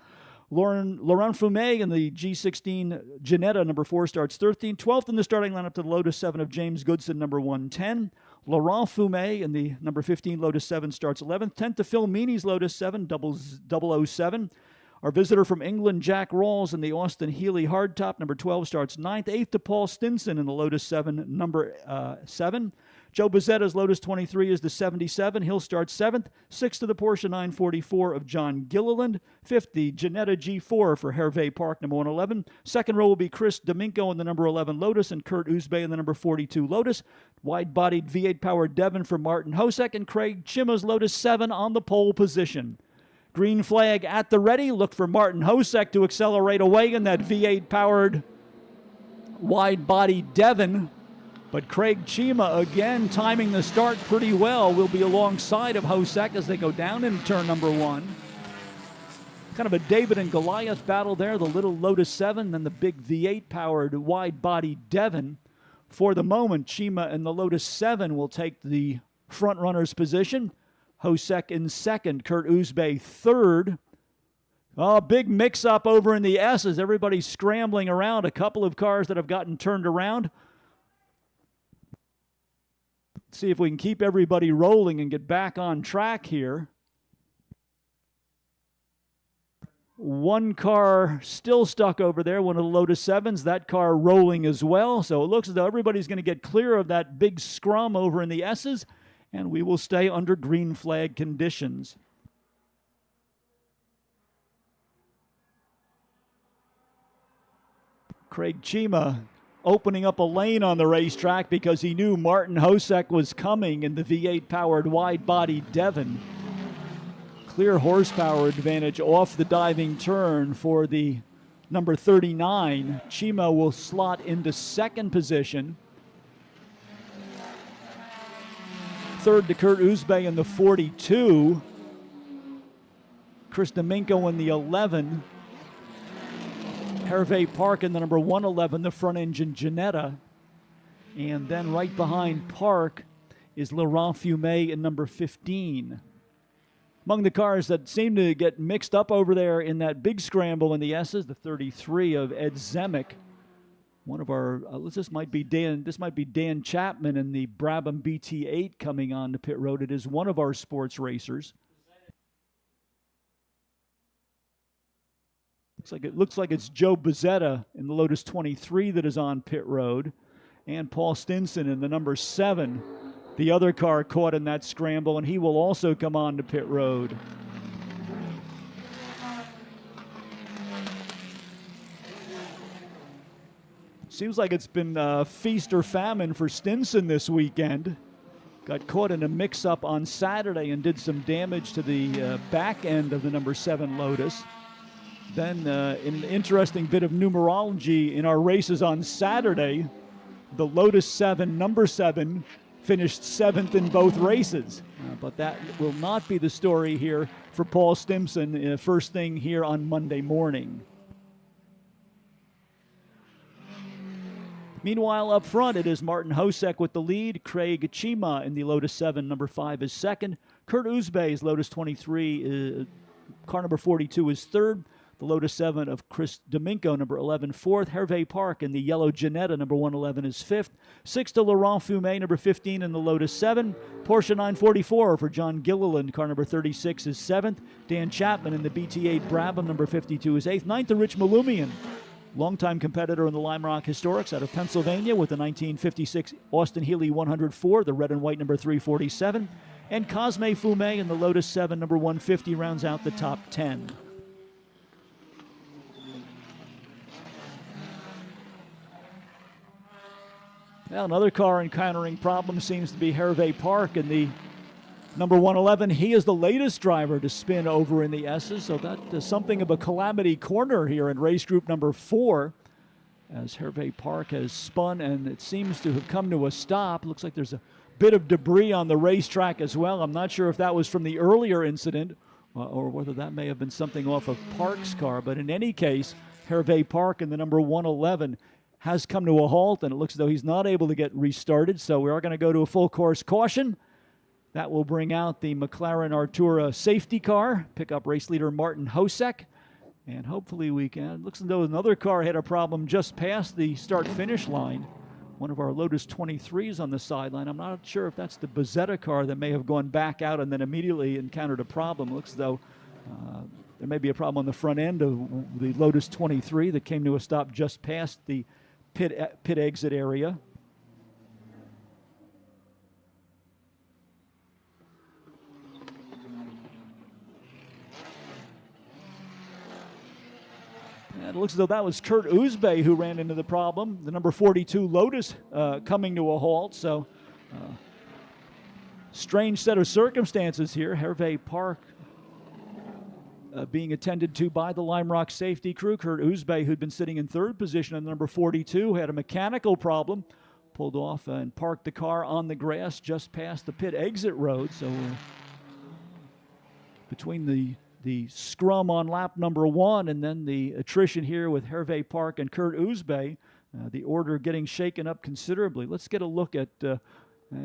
Laurent Fume in the G16 Ginetta number 4 starts 13th. 12th in the starting lineup to the Lotus 7 of James Goodson number 110. Laurent Fume in the number 15 Lotus 7 starts 11th. 10th to Phil Meany's Lotus 7 007. Our visitor from England, Jack Rawls, in the Austin Healey hardtop, number 12, starts 9th. 8th to Paul Stinson in the Lotus 7, number 7. Joe Bezzetta's Lotus 23 is the 77. He'll start 7th. 6th to the Porsche 944 of John Gilliland. 5th, the Ginetta G4 for Hervé Park, number 111. Second row will be Chris Domingo in the number 11 Lotus and Kurt Uzbey in the number 42 Lotus. Wide-bodied V8-powered Devon for Martin Hosek and Craig Chima's Lotus 7 on the pole position. Green flag at the ready. Look for Martin Hosek to accelerate away in that V8-powered wide-body Devon. But Craig Chima, again, timing the start pretty well, will be alongside of Hosek as they go down in turn number 1. Kind of a David and Goliath battle there. The little Lotus 7, then the big V8-powered wide-body Devon. For the moment, Chima and the Lotus 7 will take the front runner's position. Hosek in second, Kurt Uzbey third. Oh, big mix-up over in the S's. Everybody's scrambling around. A couple of cars that have gotten turned around. See if we can keep everybody rolling and get back on track here. One car still stuck over there, one of the Lotus 7s. That car rolling as well. So it looks as though everybody's going to get clear of that big scrum over in the S's, and we will stay under green flag conditions. Craig Chima opening up a lane on the racetrack because he knew Martin Hosek was coming in the V8-powered wide-body Devon. Clear horsepower advantage off the diving turn for the number 39. Chima will slot into second position. Third to Kurt Uzbey in the 42. Chris Domingo in the 11. Hervé Park in the number 111, the front engine Ginetta. And then right behind Park is Laurent Fumet in number 15. Among the cars that seem to get mixed up over there in that big scramble in the S's, the 33 of Ed Zemek. One of our, this might be Dan Chapman in the Brabham BT8 coming on the pit road. It is one of our sports racers. Looks like it's Joe Bezzetta in the Lotus 23 that is on pit road, and Paul Stinson in the number 7. The other car caught in that scramble, and he will also come on to pit road. Seems like it's been feast or famine for Stinson this weekend. Got caught in a mix-up on Saturday and did some damage to the back end of the number 7 Lotus. Then in an interesting bit of numerology in our races on Saturday, the Lotus 7, number 7, finished 7th in both races. But that will not be the story here for Paul Stimson first thing here on Monday morning. Meanwhile, up front, it is Martin Hosek with the lead. Craig Chima in the Lotus 7, number 5, is second. Kurt Uzbey's Lotus 23, car number 42, is third. The Lotus 7 of Chris Domingo, number 11, fourth. Hervé Park in the yellow Ginetta, number 111, is fifth. Sixth to Laurent Fumet, number 15, in the Lotus 7. Porsche 944 for John Gilliland, car number 36, is seventh. Dan Chapman in the BT8 Brabham, number 52, is eighth. Ninth to Rich Malumian, longtime competitor in the Lime Rock Historics out of Pennsylvania with the 1956 Austin Healey 104, the red and white number 347. And Cosme Fumet in the Lotus 7, number 150, rounds out the top 10. Well, another car encountering problems seems to be Hervé Park in the number 111. He is the latest driver to spin over in the S's, so that is something of a calamity corner here in race group number 4, as Hervé Park has spun and it seems to have come to a stop. Looks like there's a bit of debris on the racetrack as well. I'm not sure if that was from the earlier incident or whether that may have been something off of Park's car, but in any case, Hervé Park in the number 111 has come to a halt, and it looks as though he's not able to get restarted, so we are going to go to a full course caution. That will bring out the McLaren Artura safety car, pick up race leader Martin Hosek, and hopefully we can. It looks as though another car had a problem just past the start-finish line. One of our Lotus 23s on the sideline. I'm not sure if that's the Bezzetta car that may have gone back out and then immediately encountered a problem. It looks as though there may be a problem on the front end of the Lotus 23 that came to a stop just past the pit exit area. And it looks as though that was Kurt Uzbey who ran into the problem. The number 42 Lotus coming to a halt. So, strange set of circumstances here. Hervey Park being attended to by the Lime Rock safety crew. Kurt Uzbey, who'd been sitting in third position on the number 42, had a mechanical problem. Pulled off and parked the car on the grass just past the pit exit road. So, between the scrum on lap number 1 and then the attrition here with Hervey Park and Kurt Uzbey, the order getting shaken up considerably. Let's get a look at the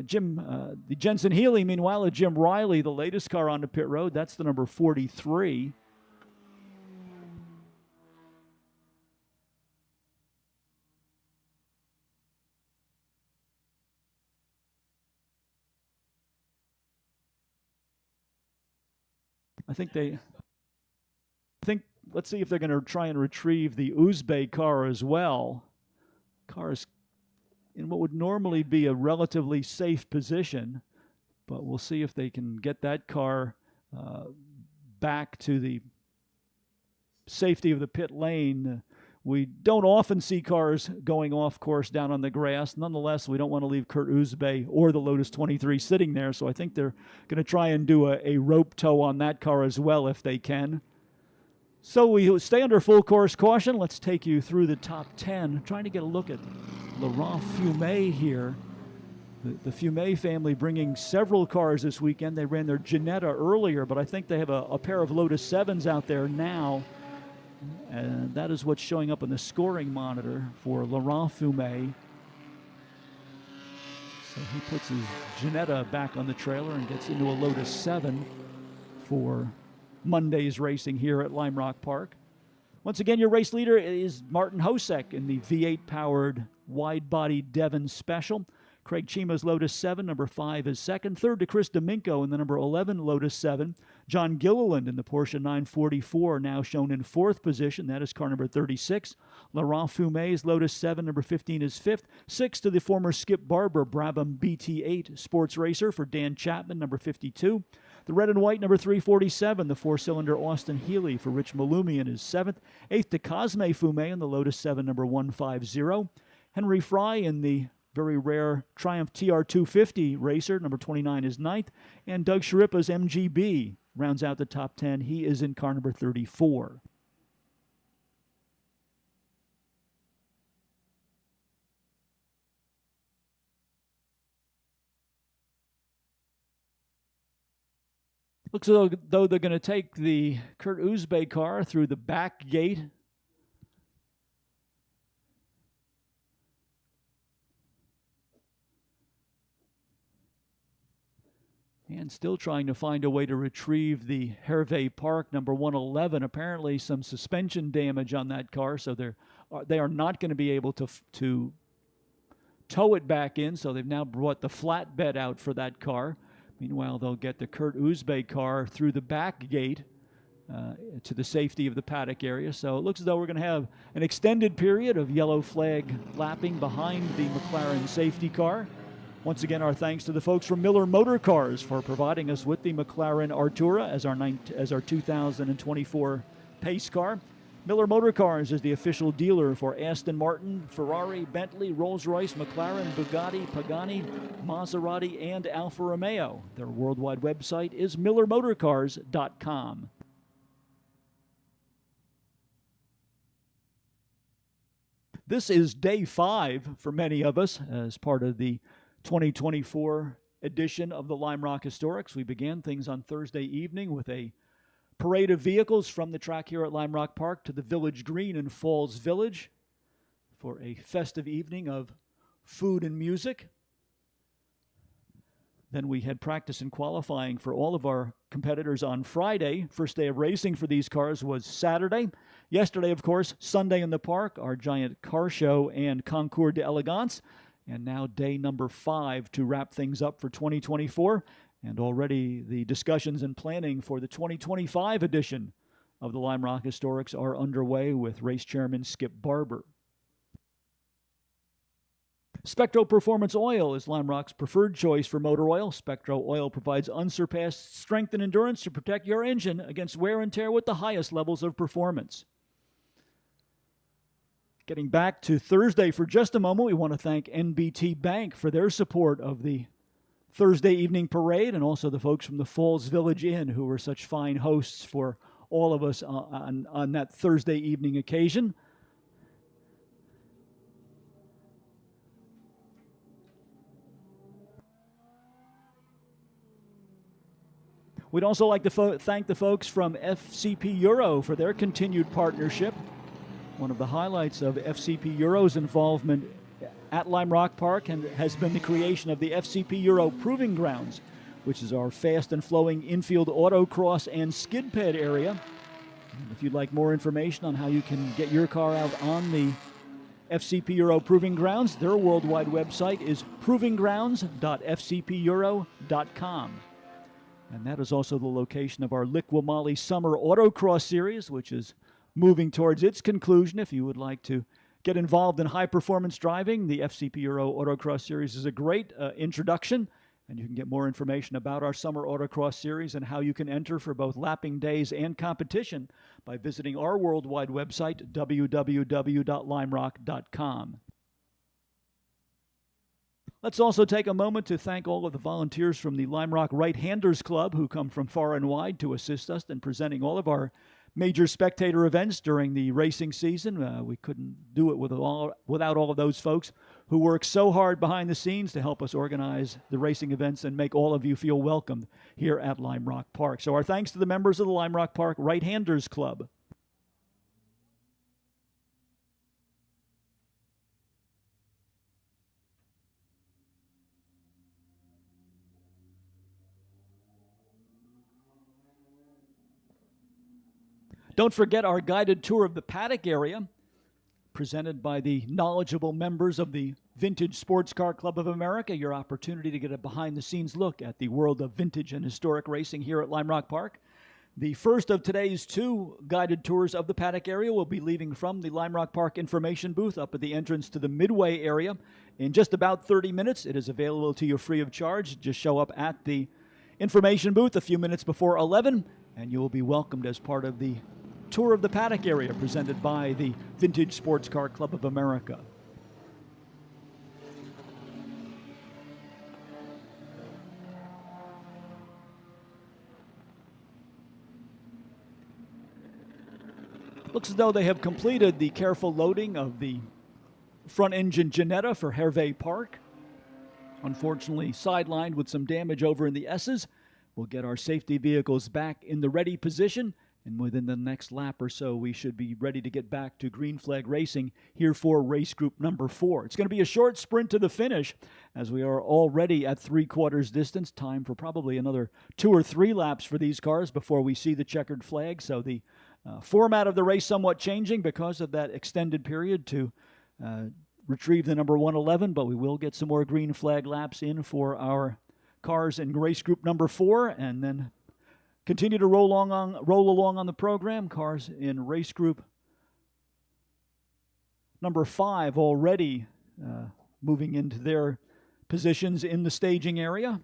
Jensen Healy. Meanwhile, at Jim Riley, the latest car on the pit road. That's the number 43. Let's see if they're going to try and retrieve the Uzbey car as well. Car is in what would normally be a relatively safe position, but we'll see if they can get that car back to the safety of the pit lane. We don't often see cars going off course down on the grass. Nonetheless, we don't want to leave Kurt Uzbey or the Lotus 23 sitting there, so I think they're going to try and do a rope tow on that car as well if they can. So we stay under full course caution. Let's take you through the top 10. Trying to get a look at Laurent Fumet here. The Fumet family bringing several cars this weekend. They ran their Ginetta earlier, but I think they have a pair of Lotus 7s out there now. And that is what's showing up on the scoring monitor for Laurent Fumet. So he puts his Ginetta back on the trailer and gets into a Lotus 7 for Monday's racing here at Lime Rock Park. Once again, your race leader is Martin Hosek in the V8-powered wide-body Devon Special. Craig Chima's Lotus 7, number 5 is second. Third to Chris Domingo in the number 11 Lotus 7. John Gilliland in the Porsche 944, now shown in fourth position. That is car number 36. Laurent Fumet's Lotus 7, number 15 is fifth. Sixth to the former Skip Barber Brabham BT8 sports racer for Dan Chapman, number 52. The red and white, number 347, the four-cylinder Austin Healy for Rich Malumian is seventh. Eighth to Cosme Fumet in the Lotus 7, number 150. Henry Fry in the very rare Triumph TR250 racer, number 29 is ninth. And Doug Sharippa's MGB rounds out the top 10. He is in car number 34. Looks as though they're going to take the Kurt Uzbey car through the back gate. And still trying to find a way to retrieve the Hervey Park number 111. Apparently some suspension damage on that car, so they are not going to be able to tow it back in, so they've now brought the flatbed out for that car. Meanwhile, they'll get the Kurt Uzbey car through the back gate to the safety of the paddock area. So it looks as though we're going to have an extended period of yellow flag lapping behind the McLaren safety car. Once again, our thanks to the folks from Miller Motor Cars for providing us with the McLaren Artura as our 2024 pace car. Miller Motor Cars is the official dealer for Aston Martin, Ferrari, Bentley, Rolls-Royce, McLaren, Bugatti, Pagani, Maserati, and Alfa Romeo. Their worldwide website is millermotorcars.com. This is day 5 for many of us as part of the 2024 edition of the Lime Rock Historics. We began things on Thursday evening with a parade of vehicles from the track here at Lime Rock Park to the Village Green in Falls Village for a festive evening of food and music. Then we had practice and qualifying for all of our competitors on Friday. First day of racing for these cars was Saturday. Yesterday, of course, Sunday in the park, our giant car show and Concours d'Elegance. And now day number 5 to wrap things up for 2024. And already the discussions and planning for the 2025 edition of the Lime Rock Historics are underway with race chairman Skip Barber. Spectro Performance Oil is Lime Rock's preferred choice for motor oil. Spectro Oil provides unsurpassed strength and endurance to protect your engine against wear and tear with the highest levels of performance. Getting back to Thursday for just a moment, we want to thank NBT Bank for their support of the Thursday evening parade, and also the folks from the Falls Village Inn who were such fine hosts for all of us on that Thursday evening occasion. We'd also like to thank the folks from FCP Euro for their continued partnership. One of the highlights of FCP Euro's involvement at Lime Rock Park has been the creation of the FCP Euro Proving Grounds, which is our fast and flowing infield autocross and skid pad area. And if you'd like more information on how you can get your car out on the FCP Euro Proving Grounds, their worldwide website is provinggrounds.fcpeuro.com. And that is also the location of our Liqui-Moly Summer Autocross Series, which is moving towards its conclusion. If you would like to get involved in high-performance driving, the FCP Euro Autocross Series is a great introduction, and you can get more information about our Summer Autocross Series and how you can enter for both lapping days and competition by visiting our worldwide website, www.limerock.com. Let's also take a moment to thank all of the volunteers from the Lime Rock Right-Handers Club who come from far and wide to assist us in presenting all of our major spectator events during the racing season. We couldn't do it without all of those folks who work so hard behind the scenes to help us organize the racing events and make all of you feel welcomed here at Lime Rock Park. So our thanks to the members of the Lime Rock Park Right-Handers Club. Don't forget our guided tour of the Paddock area, presented by the knowledgeable members of the Vintage Sports Car Club of America. Your opportunity to get a behind-the-scenes look at the world of vintage and historic racing here at Lime Rock Park. The first of today's two guided tours of the Paddock area will be leaving from the Lime Rock Park information booth up at the entrance to the Midway area in just about 30 minutes. It is available to you free of charge. Just show up at the information booth a few minutes before 11, and you will be welcomed as part of the tour of the Paddock area presented by the Vintage Sports Car Club of America. Looks as though they have completed the careful loading of the front engine Ginetta for Hervé Park. Unfortunately, sidelined with some damage over in the S's. We'll get our safety vehicles back in the ready position, and within the next lap or so, we should be ready to get back to green flag racing here for race group number 4. It's going to be a short sprint to the finish, as we are already at 3/4 distance. Time for probably another 2 or 3 laps for these cars before we see the checkered flag. So the format of the race somewhat changing because of that extended period to retrieve the number 111, but we will get some more green flag laps in for our cars in race group number 4, and then continue to roll along on the program. Cars in race group number 5 already moving into their positions in the staging area.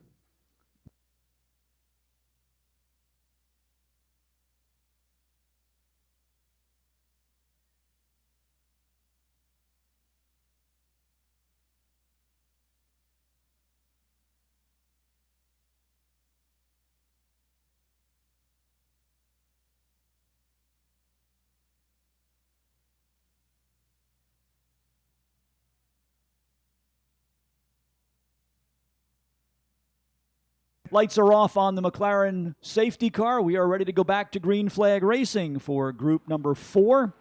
Lights are off on the McLaren safety car. We are ready to go back to green flag racing for group number 4.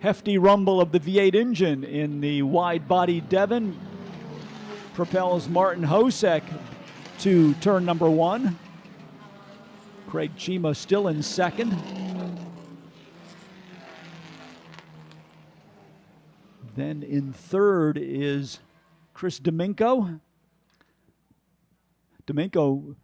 Hefty rumble of the V8 engine in the wide-body Devon propels Martin Hosek to turn number 1. Craig Chima still in second. Then in third is Chris Domingo. Domingo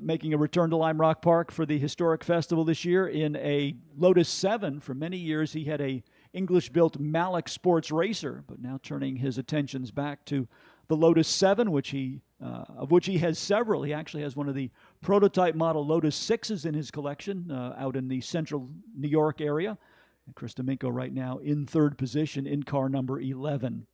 making a return to Lime Rock Park for the historic festival this year in a Lotus 7. For many years, he had a English-built Malik Sports Racer, but now turning his attentions back to the Lotus 7, of which he has several. He actually has one of the prototype model Lotus 6s in his collection out in the central New York area. And Chris Domingo right now in third position in car number 11.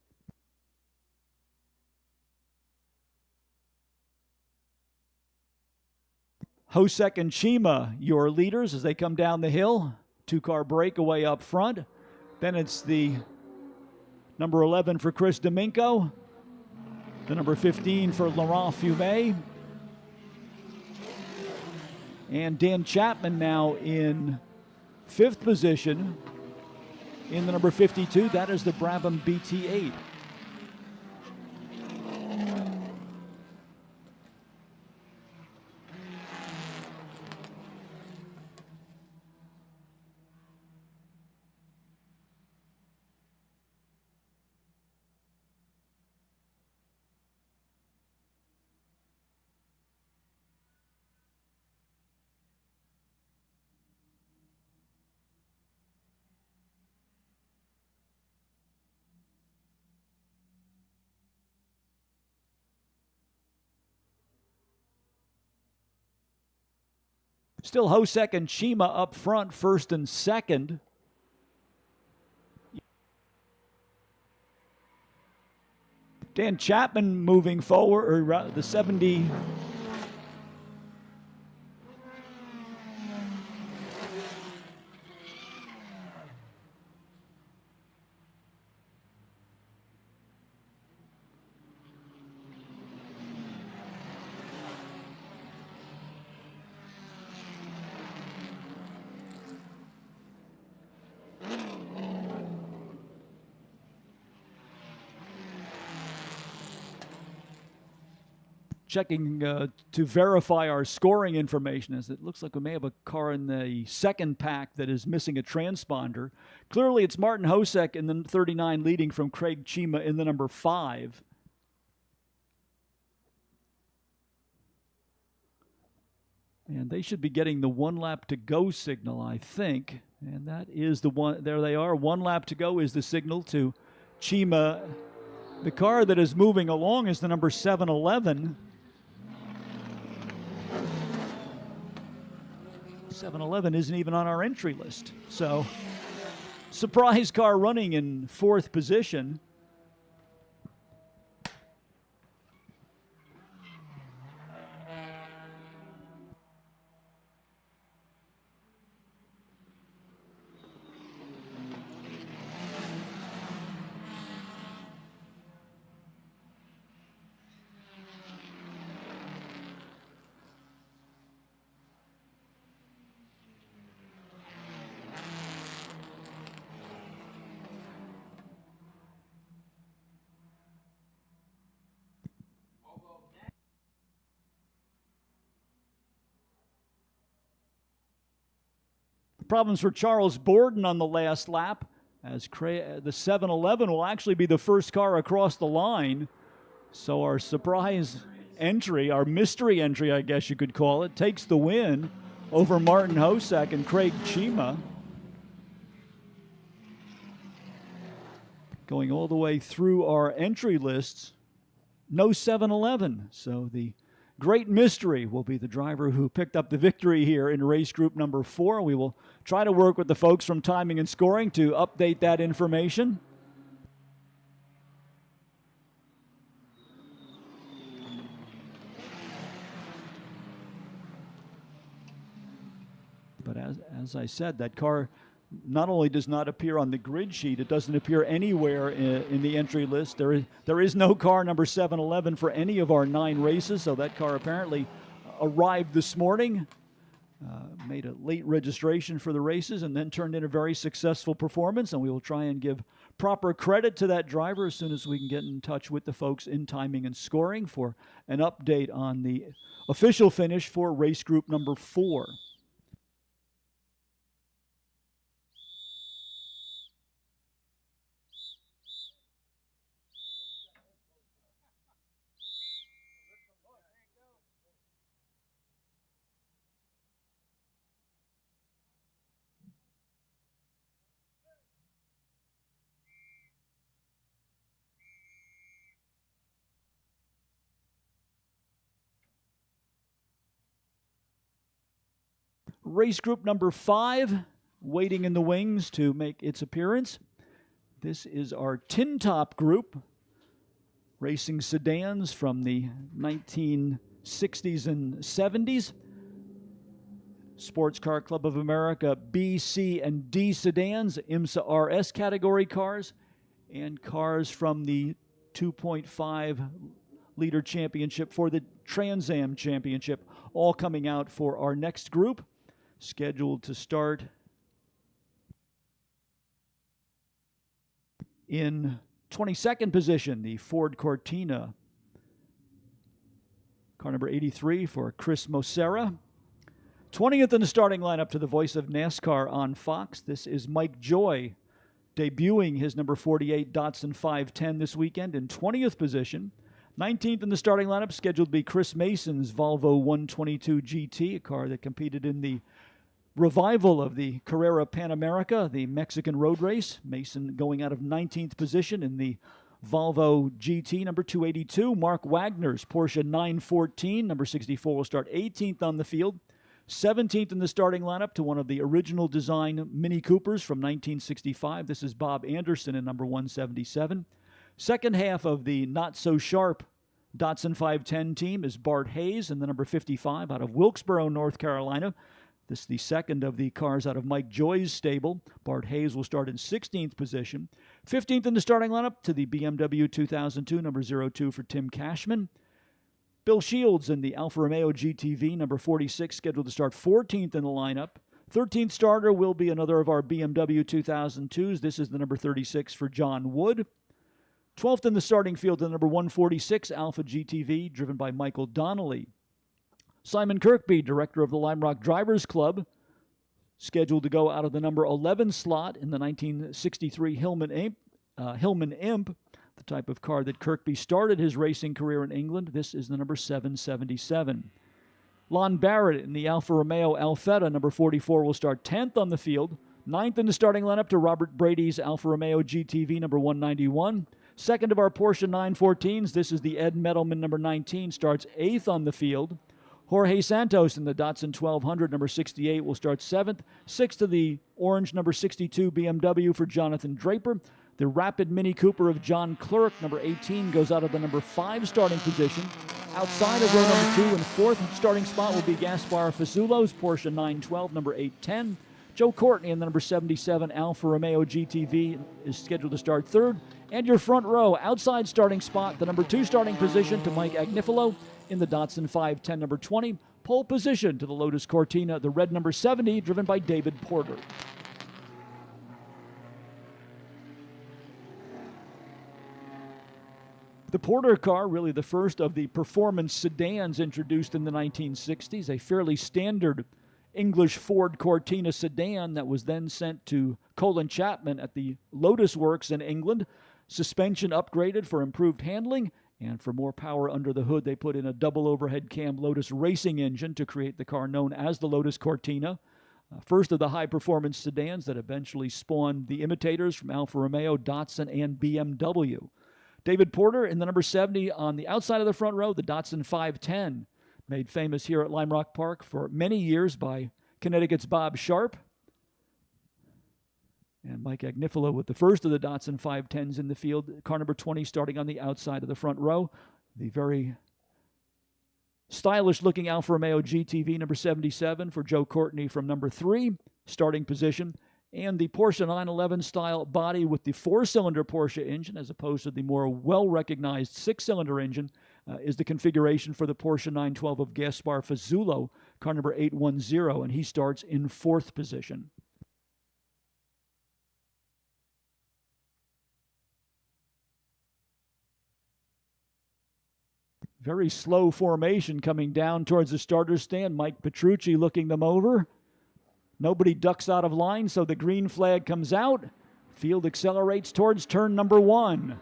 Hosek and Chima, your leaders as they come down the hill. Two-car breakaway up front. Then it's the number 11 for Chris Domingo, the number 15 for Laurent Fumet, and Dan Chapman now in fifth position in the number 52. That is the Brabham BT8. Still Hosek and Chima up front, first and second. Dan Chapman moving forward, or the 70. Checking to verify our scoring information, as it looks like we may have a car in the second pack that is missing a transponder. Clearly it's Martin Hosek in the 39 leading from Craig Chima in the number 5. And they should be getting the 1 lap to go signal, I think. And that is the one. There they are. 1 lap to go is the signal to Chima. The car that is moving along is the number 711. 711 isn't even on our entry list. So, surprise car running in fourth position. Problems for Charles Borden on the last lap, as the 711 will actually be the first car across the line. So our surprise entry, our mystery entry, I guess you could call it, takes the win over Martin Hosek and Craig Chima. Going all the way through our entry lists, no 711. So the great mystery will be the driver who picked up the victory here in race group number 4. We will try to work with the folks from Timing and Scoring to update that information. But as I said, that car not only does not appear on the grid sheet, it doesn't appear anywhere in the entry list. There is no car number 711 for any of our 9 races, so that car apparently arrived this morning, made a late registration for the races, and then turned in a very successful performance, and we will try and give proper credit to that driver as soon as we can get in touch with the folks in Timing and Scoring for an update on the official finish for race group number 4. Race group number 5, waiting in the wings to make its appearance. This is our tin top group, racing sedans from the 1960s and 70s. Sports Car Club of America B, C, and D sedans, IMSA RS category cars, and cars from the 2.5 liter championship for the Trans Am Championship, all coming out for our next group, scheduled to start in 22nd position, the Ford Cortina, car number 83 for Chris Mosera. 20th in the starting lineup, to the voice of NASCAR on Fox, this is Mike Joy, debuting his number 48 Datsun 510 this weekend in 20th position. 19th in the starting lineup, scheduled to be Chris Mason's Volvo 122 GT, a car that competed in the revival of the Carrera Pan America, the Mexican road race. Mason going out of 19th position in the Volvo GT number 282. Mark Wagner's Porsche 914, number 64, will start 18th on the field. 17th in the starting lineup, to one of the original design Mini Coopers from 1965. This is Bob Anderson in number 177. Second half of the not-so-sharp Datsun 510 team is Bart Hayes in the number 55 out of Wilkesboro, North Carolina. This is the second of the cars out of Mike Joy's stable. Bart Hayes will start in 16th position. 15th in the starting lineup, to the BMW 2002, number 02 for Tim Cashman. Bill Shields in the Alfa Romeo GTV, number 46, scheduled to start 14th in the lineup. 13th starter will be another of our BMW 2002s. This is the number 36 for John Wood. 12th in the starting field, the number 146 Alfa GTV, driven by Michael Donnelly. Simon Kirkby, director of the Lime Rock Drivers Club, scheduled to go out of the number 11 slot in the 1963 Hillman Imp, the type of car that Kirkby started his racing career in England. This is the number 777. Lon Barrett in the Alfa Romeo Alfetta, number 44, will start 10th on the field. 9th in the starting lineup, to Robert Brady's Alfa Romeo GTV, number 191. Second of our Porsche 914s, this is the Ed Metalman, number 19, starts 8th on the field. Jorge Santos in the Datsun 1200, number 68, will start 7th. 6th of the orange number 62 BMW for Jonathan Draper. The Rapid Mini Cooper of John Clerk, number 18, goes out of the number 5 starting position. Outside of row number 2 and 4th starting spot will be Gaspar Fasulo's Porsche 912, number 810. Joe Courtney in the number 77 Alfa Romeo GTV is scheduled to start 3rd. And your front row, outside starting spot, the number 2 starting position to Mike Agnifilo in the Datsun 510, number 20. Pole position to the Lotus Cortina, the red number 70, driven by David Porter. The Porter car, really the first of the performance sedans introduced in the 1960s, a fairly standard English Ford Cortina sedan that was then sent to Colin Chapman at the Lotus Works in England. Suspension upgraded for improved handling, and for more power under the hood, they put in a double overhead cam Lotus racing engine to create the car known as the Lotus Cortina. First of the high-performance sedans that eventually spawned the imitators from Alfa Romeo, Datsun, and BMW. David Porter in the number 70 on the outside of the front row, the Datsun 510, made famous here at Lime Rock Park for many years by Connecticut's Bob Sharp. And Mike Agnifilo with the first of the Datsun 510s in the field, car number 20 starting on the outside of the front row. The very stylish-looking Alfa Romeo GTV number 77 for Joe Courtney from number 3, starting position. And the Porsche 911 style body with the 4-cylinder Porsche engine, as opposed to the more well-recognized 6-cylinder engine, is the configuration for the Porsche 912 of Gaspar Fasulo, car number 810, and he starts in 4th position. Very slow formation coming down towards the starter's stand. Mike Petrucci looking them over. Nobody ducks out of line, so the green flag comes out. Field accelerates towards turn number 1.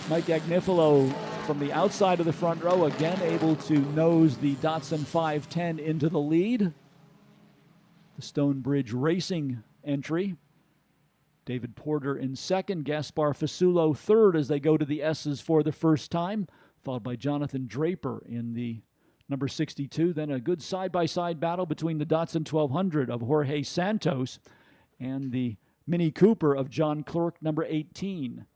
Mike Agnifilo from the outside of the front row, again able to nose the Datsun 510 into the lead. The Stonebridge Racing entry. David Porter in second, Gaspar Fasulo third as they go to the S's for the first time, followed by Jonathan Draper in the number 62. Then a good side-by-side battle between the Datsun 1200 of Jorge Santos and the Mini Cooper of John Clerk, number 18.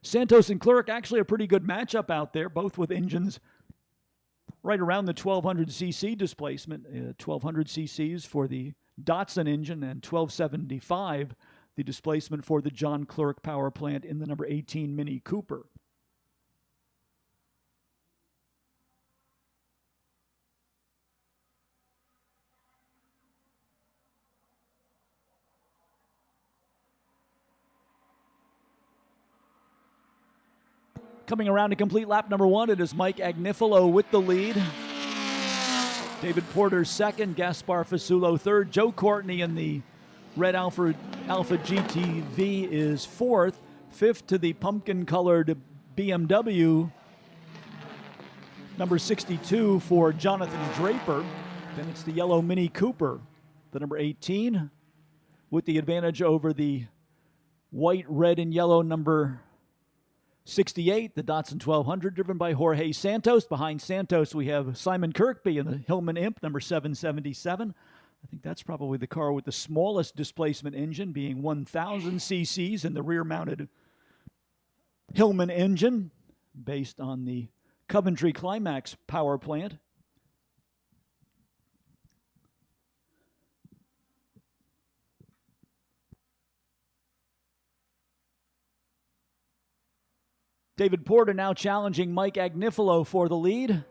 Santos and Clerk, actually a pretty good matchup out there, both with engines right around the 1200cc displacement. 1200 cc's for the Datsun engine and 1275 the displacement for the John Clerk power plant in the number 18 Mini Cooper. Coming around to complete lap number one, it is Mike Agnifilo with the lead. David Porter second, Gaspar Fasulo third. Joe Courtney in the red Alfa GTV is fourth. Fifth to the pumpkin-colored BMW, number 62 for Jonathan Draper. Then it's the yellow Mini Cooper, the number 18, with the advantage over the white, red, and yellow number 68, the Datsun 1200, driven by Jorge Santos. Behind Santos, we have Simon Kirkby in the Hillman Imp, number 777. I think that's probably the car with the smallest displacement engine, being 1,000 cc's in the rear-mounted Hillman engine, based on the Coventry Climax power plant. David Porter now challenging Mike Agnifilo for the lead.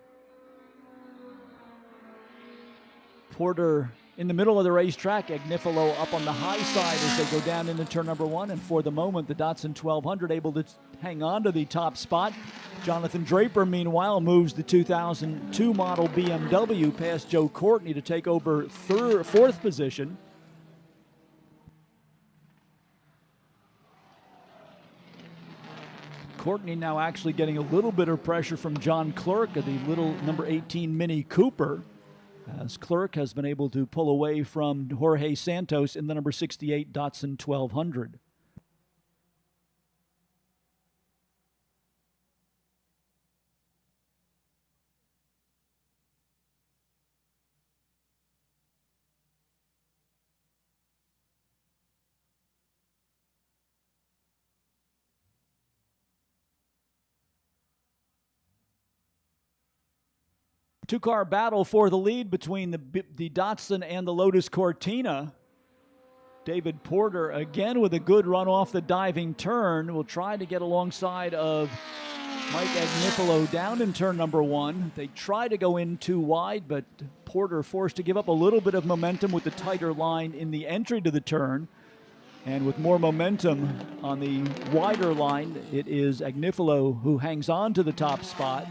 Porter in the middle of the racetrack, Agnifilo up on the high side as they go down into turn number one. And for the moment, the Datsun 1200 able to hang on to the top spot. Jonathan Draper, meanwhile, moves the 2002 model BMW past Joe Courtney to take over fourth position. Courtney now actually getting a little bit of pressure from John Clerk of the little number 18 Mini Cooper, as Clerk has been able to pull away from Jorge Santos in the number 68 Datsun 1200. Two-car battle for the lead between the Datsun and the Lotus Cortina. David Porter again with a good run off the diving turn. Will try to get alongside of Mike Agnifilo down in turn number one. They try to go in too wide, but Porter forced to give up a little bit of momentum with the tighter line in the entry to the turn. And with more momentum on the wider line, it is Agnifilo who hangs on to the top spot.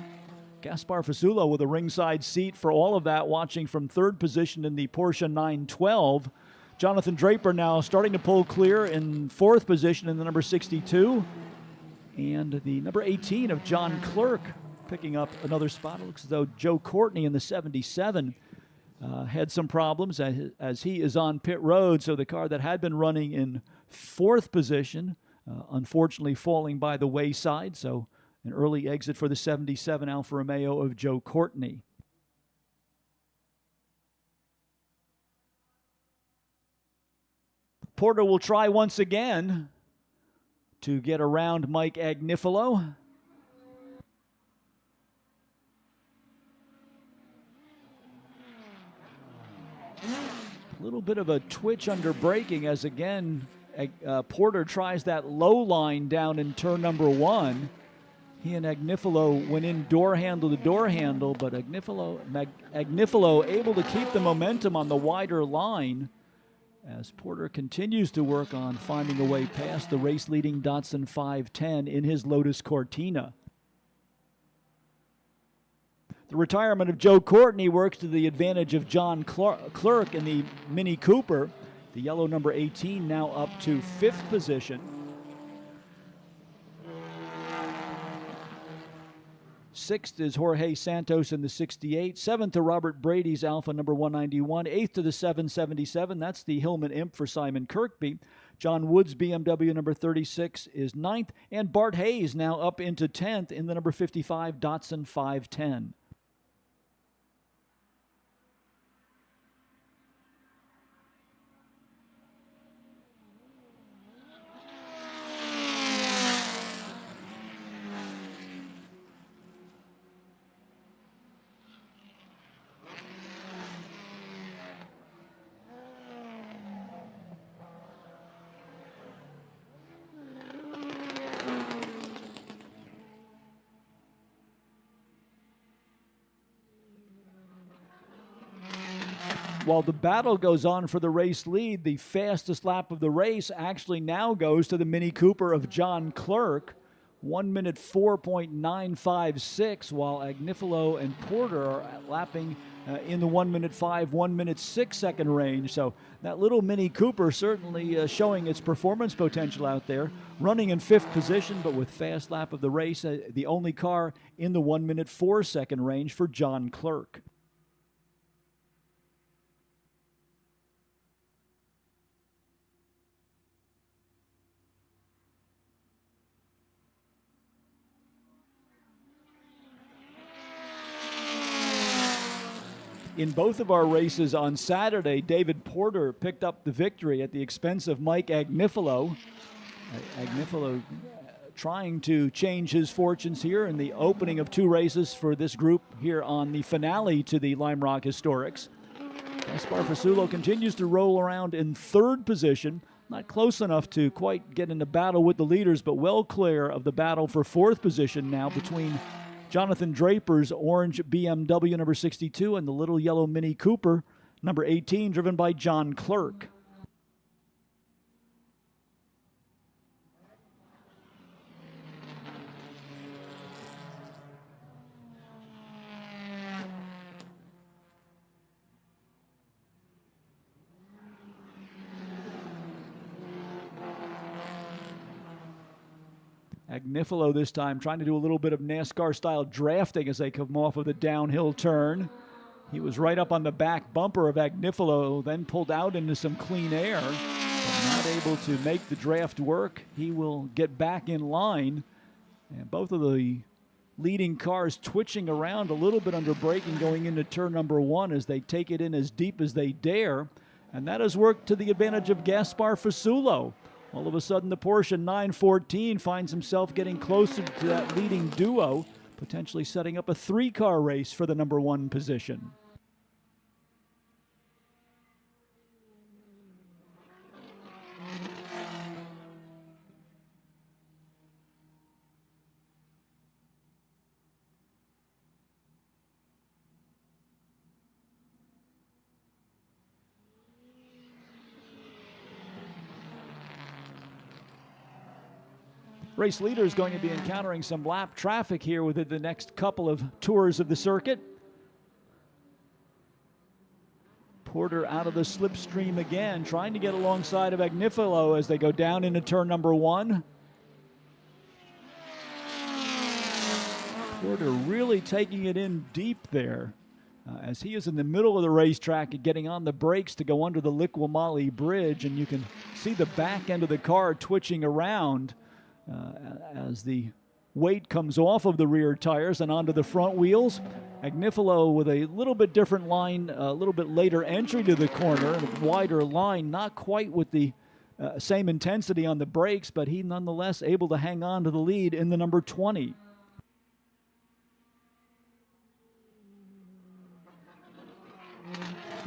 Gaspar Fasulo with a ringside seat for all of that, watching from third position in the Porsche 912. Jonathan Draper now starting to pull clear in fourth position in the number 62. And the number 18 of John Clerk picking up another spot. It looks as though Joe Courtney in the 77 had some problems as he is on pit road. So the car that had been running in fourth position, unfortunately falling by the wayside. So an early exit for the 77 Alfa Romeo of Joe Courtney. Porter will try once again to get around Mike Agnifilo. A little bit of a twitch under braking as again Porter tries that low line down in turn number one. He and Agnifilo went in door handle to door handle, but Agnifilo able to keep the momentum on the wider line as Porter continues to work on finding a way past the race-leading Datsun 510 in his Lotus Cortina. The retirement of Joe Courtney works to the advantage of John Clerk in the Mini Cooper. The yellow number 18 now up to fifth position. Sixth is Jorge Santos in the 68. Seventh to Robert Brady's Alfa number 191. Eighth to the 777. That's the Hillman Imp for Simon Kirkby. John Wood's BMW number 36 is ninth. And Bart Hayes now up into 10th in the number 55 Datsun 510. While the battle goes on for the race lead, the fastest lap of the race actually now goes to the Mini Cooper of John Clerk, 1 minute 4.956, while Agnifilo and Porter are lapping in the 1 minute 5, 1 minute 6 second range. So that little Mini Cooper certainly showing its performance potential out there, running in 5th position, but with fast lap of the race, the only car in the 1 minute 4 second range for John Clerk. In both of our races on Saturday, David Porter picked up the victory at the expense of Mike Agnifilo. Agnifilo trying to change his fortunes here in the opening of 2 races for this group here on the finale to the Lime Rock Historics. Gaspar Fasulo continues to roll around in 3rd position, not close enough to quite get into battle with the leaders, but well clear of the battle for 4th position now between Jonathan Draper's orange BMW number 62 and the little yellow Mini Cooper number 18, driven by John Clerk. Agnifilo this time trying to do a little bit of NASCAR-style drafting as they come off of the downhill turn. He was right up on the back bumper of Agnifilo, then pulled out into some clean air. But not able to make the draft work. He will get back in line. And both of the leading cars twitching around a little bit under braking going into turn number 1 as they take it in as deep as they dare. And that has worked to the advantage of Gaspar Fasulo. All of a sudden, the Porsche 914 finds himself getting closer to that leading duo, potentially setting up a 3-car race for the number 1 position. Race leader is going to be encountering some lap traffic here within the next couple of tours of the circuit. Porter out of the slipstream again, trying to get alongside of Agnifilo as they go down into turn number 1. Porter really taking it in deep there as he is in the middle of the racetrack and getting on the brakes to go under the Liqui Bridge, and you can see the back end of the car twitching around as the weight comes off of the rear tires and onto the front wheels. Agnifilo with a little bit different line, a little bit later entry to the corner, and a wider line, not quite with the same intensity on the brakes, but he nonetheless able to hang on to the lead in the number 20.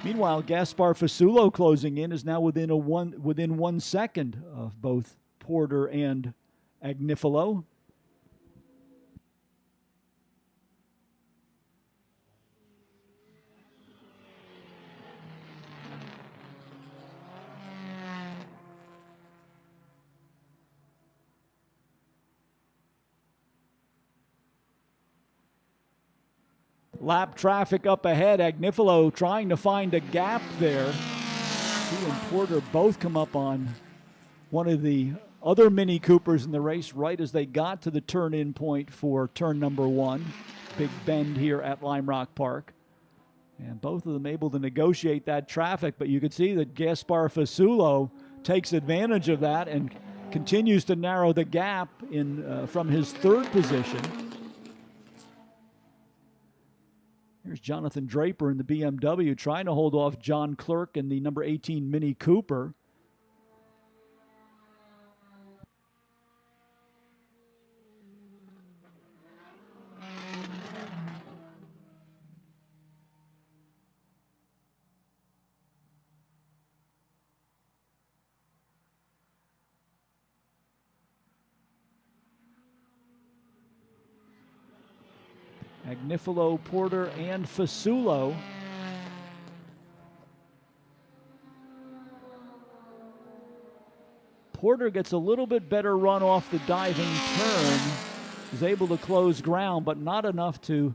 Meanwhile, Gaspar Fasulo closing in is now within 1 second of both Porter and Agnifilo. Lap traffic up ahead. Agnifilo trying to find a gap there. He and Porter both come up on one of the other Mini Coopers in the race right as they got to the turn-in point for turn number 1. Big Bend here at Lime Rock Park. And both of them able to negotiate that traffic, but you could see that Gaspar Fasulo takes advantage of that and continues to narrow the gap in from his third position. Here's Jonathan Draper in the BMW trying to hold off John Clerk in the number 18 Mini Cooper. Agnifilo, Porter, and Fasulo. Porter gets a little bit better run off the diving turn. Is able to close ground, but not enough to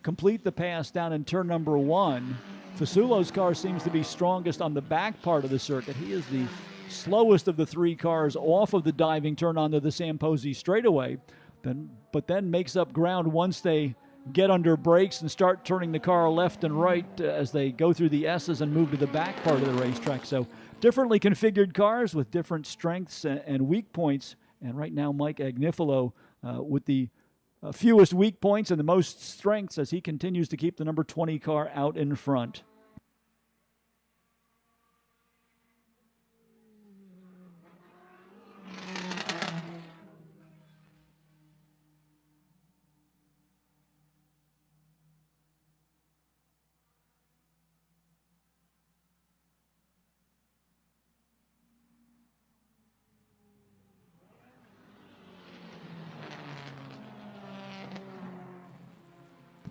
complete the pass down in turn number 1. Fasulo's car seems to be strongest on the back part of the circuit. He is the slowest of the 3 cars off of the diving turn onto the Samposi straightaway, but then makes up ground once they get under brakes and start turning the car left and right as they go through the S's and move to the back part of the racetrack. So differently configured cars with different strengths and weak points. And right now, Mike Agnifilo with the fewest weak points and the most strengths as he continues to keep the number 20 car out in front.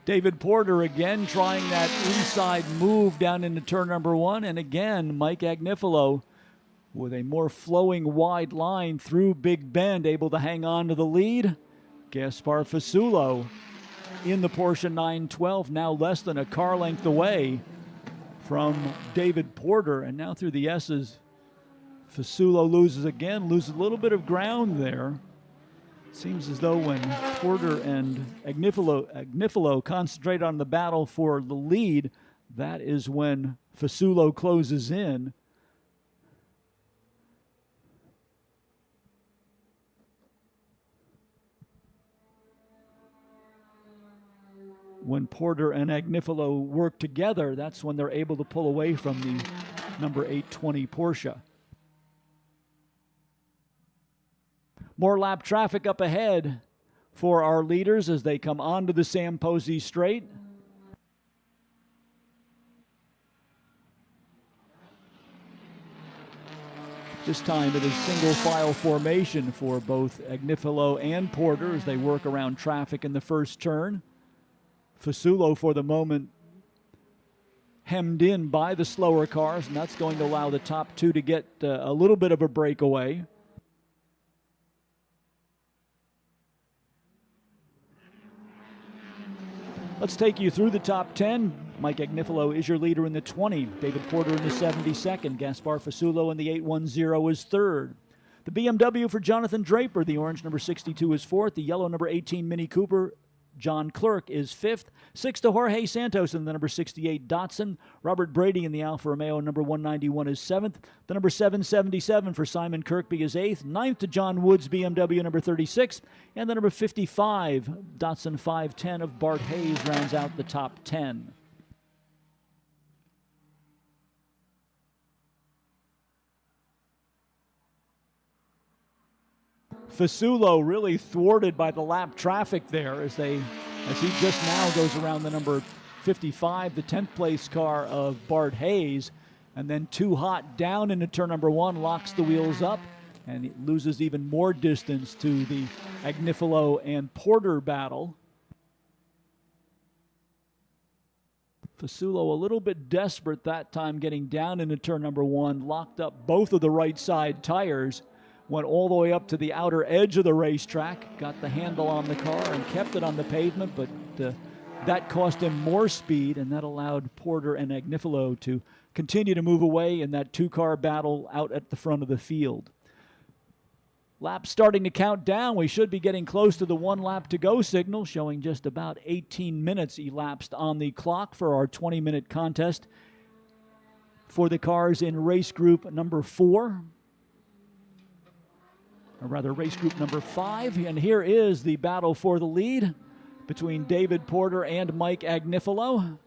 David Porter again trying that inside move down into turn number 1. And again, Mike Agnifilo with a more flowing wide line through Big Bend, able to hang on to the lead. Gaspar Fasulo in the Porsche 912, now less than a car length away from David Porter. And now through the S's, Fasulo loses a little bit of ground there. Seems as though when Porter and Agnifilo concentrate on the battle for the lead, that is when Fasulo closes in. When Porter and Agnifilo work together, that's when they're able to pull away from the number 820 Porsche. More lap traffic up ahead for our leaders as they come onto the Samposi straight. This time it is single file formation for both Agnifilo and Porter as they work around traffic in the first turn. Fasulo for the moment hemmed in by the slower cars, and that's going to allow the top 2 to get a little bit of a breakaway. Let's take you through the top 10. Mike Agnifilo is your leader in the 20. David Porter in the 72nd. Gaspar Fasulo in the 810 is third. The BMW for Jonathan Draper. The orange number 62 is fourth. The yellow number 18 Mini Cooper, John Clerk, is fifth. Sixth to Jorge Santos in the number 68 Datsun. Robert Brady in the Alfa Romeo number 191 is seventh. The number 777 for Simon Kirkby is eighth. Ninth to John Woods BMW number 36. And the number 55 Datsun 510 of Bart Hayes rounds out the top 10. Fasulo really thwarted by the lap traffic there as he just now goes around the number 55, the 10th place car of Bart Hayes, and then too hot down into turn number 1, locks the wheels up, and it loses even more distance to the Agnifilo and Porter battle. Fasulo a little bit desperate that time getting down into turn number 1, locked up both of the right side tires, went all the way up to the outer edge of the racetrack, got the handle on the car and kept it on the pavement, but that cost him more speed, and that allowed Porter and Agnifilo to continue to move away in that two-car battle out at the front of the field. Lap starting to count down. We should be getting close to the 1 lap to go signal, showing just about 18 minutes elapsed on the clock for our 20-minute contest for the cars in race group number 4. Or rather, race group number 5. And here is the battle for the lead between David Porter and Mike Agnifilo.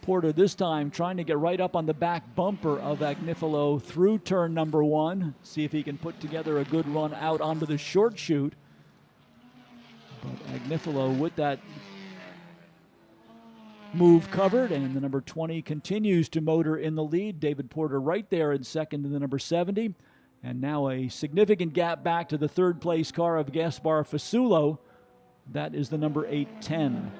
Porter this time trying to get right up on the back bumper of Agnifilo through turn number 1. See if he can put together a good run out onto the short chute. But Agnifilo with that move covered, and the number 20 continues to motor in the lead. David Porter right there in second to the number 70. And now a significant gap back to the third place car of Gaspar Fasulo. That is the number 810.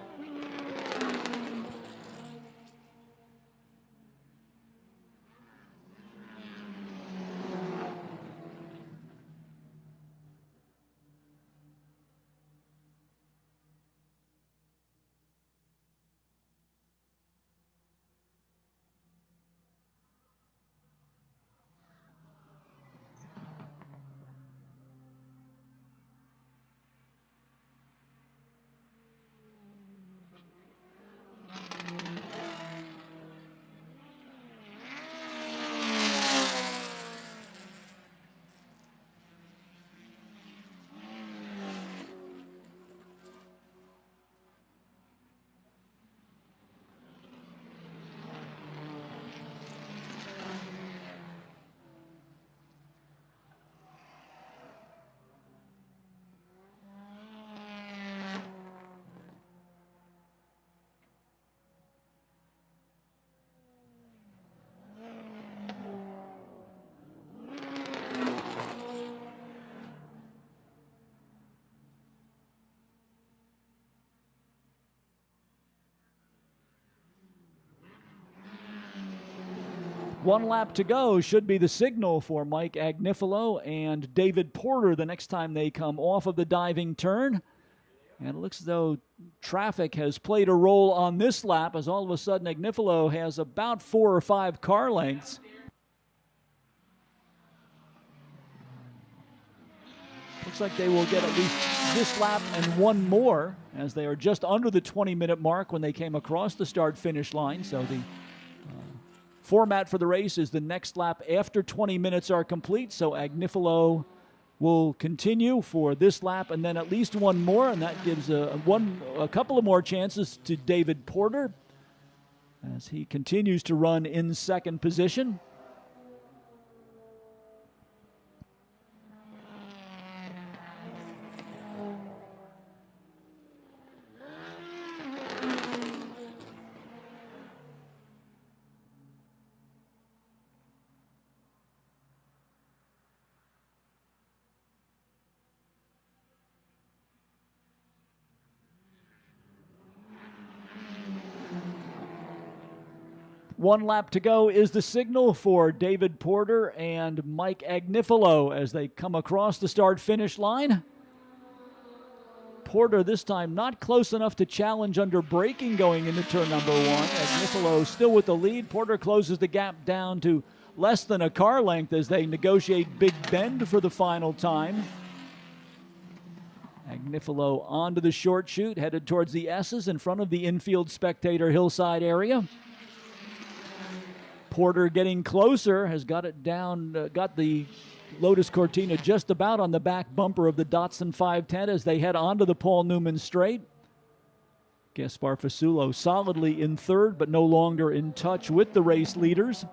One lap to go should be the signal for Mike Agnifilo and David Porter the next time they come off of the diving turn. And it looks as though traffic has played a role on this lap, as all of a sudden Agnifilo has about 4 or 5 car lengths. Looks like they will get at least this lap and one more, as they are just under the 20-minute mark when they came across the start-finish line. So the format for the race is the next lap after 20 minutes are complete. So Agnifilo will continue for this lap and then at least one more, and that gives a couple of more chances to David Porter as he continues to run in second position. One lap to go is the signal for David Porter and Mike Agnifilo as they come across the start-finish line. Porter this time not close enough to challenge under braking going into turn number 1. Agnifilo still with the lead. Porter closes the gap down to less than a car length as they negotiate Big Bend for the final time. Agnifilo onto the short chute, headed towards the S's in front of the infield spectator hillside area. Porter getting closer, has got it down, got the Lotus Cortina just about on the back bumper of the Datsun 510 as they head onto the Paul Newman straight. Gaspar Fasulo solidly in third, but no longer in touch with the race leaders.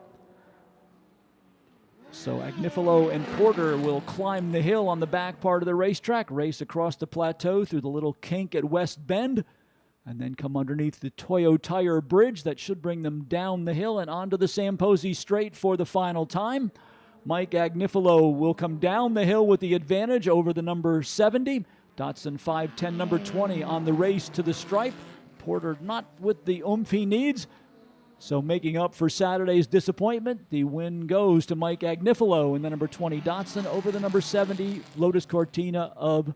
So Agnifilo and Porter will climb the hill on the back part of the racetrack, race across the plateau through the little kink at West Bend, and then come underneath the Toyo Tire Bridge that should bring them down the hill and onto the Samposi Straight for the final time. Mike Agnifilo will come down the hill with the advantage over the number 70. Datsun 510 number 20 on the race to the stripe. Porter not with the oomph he needs. So making up for Saturday's disappointment, the win goes to Mike Agnifilo in the number 20 Datsun over the number 70 Lotus Cortina of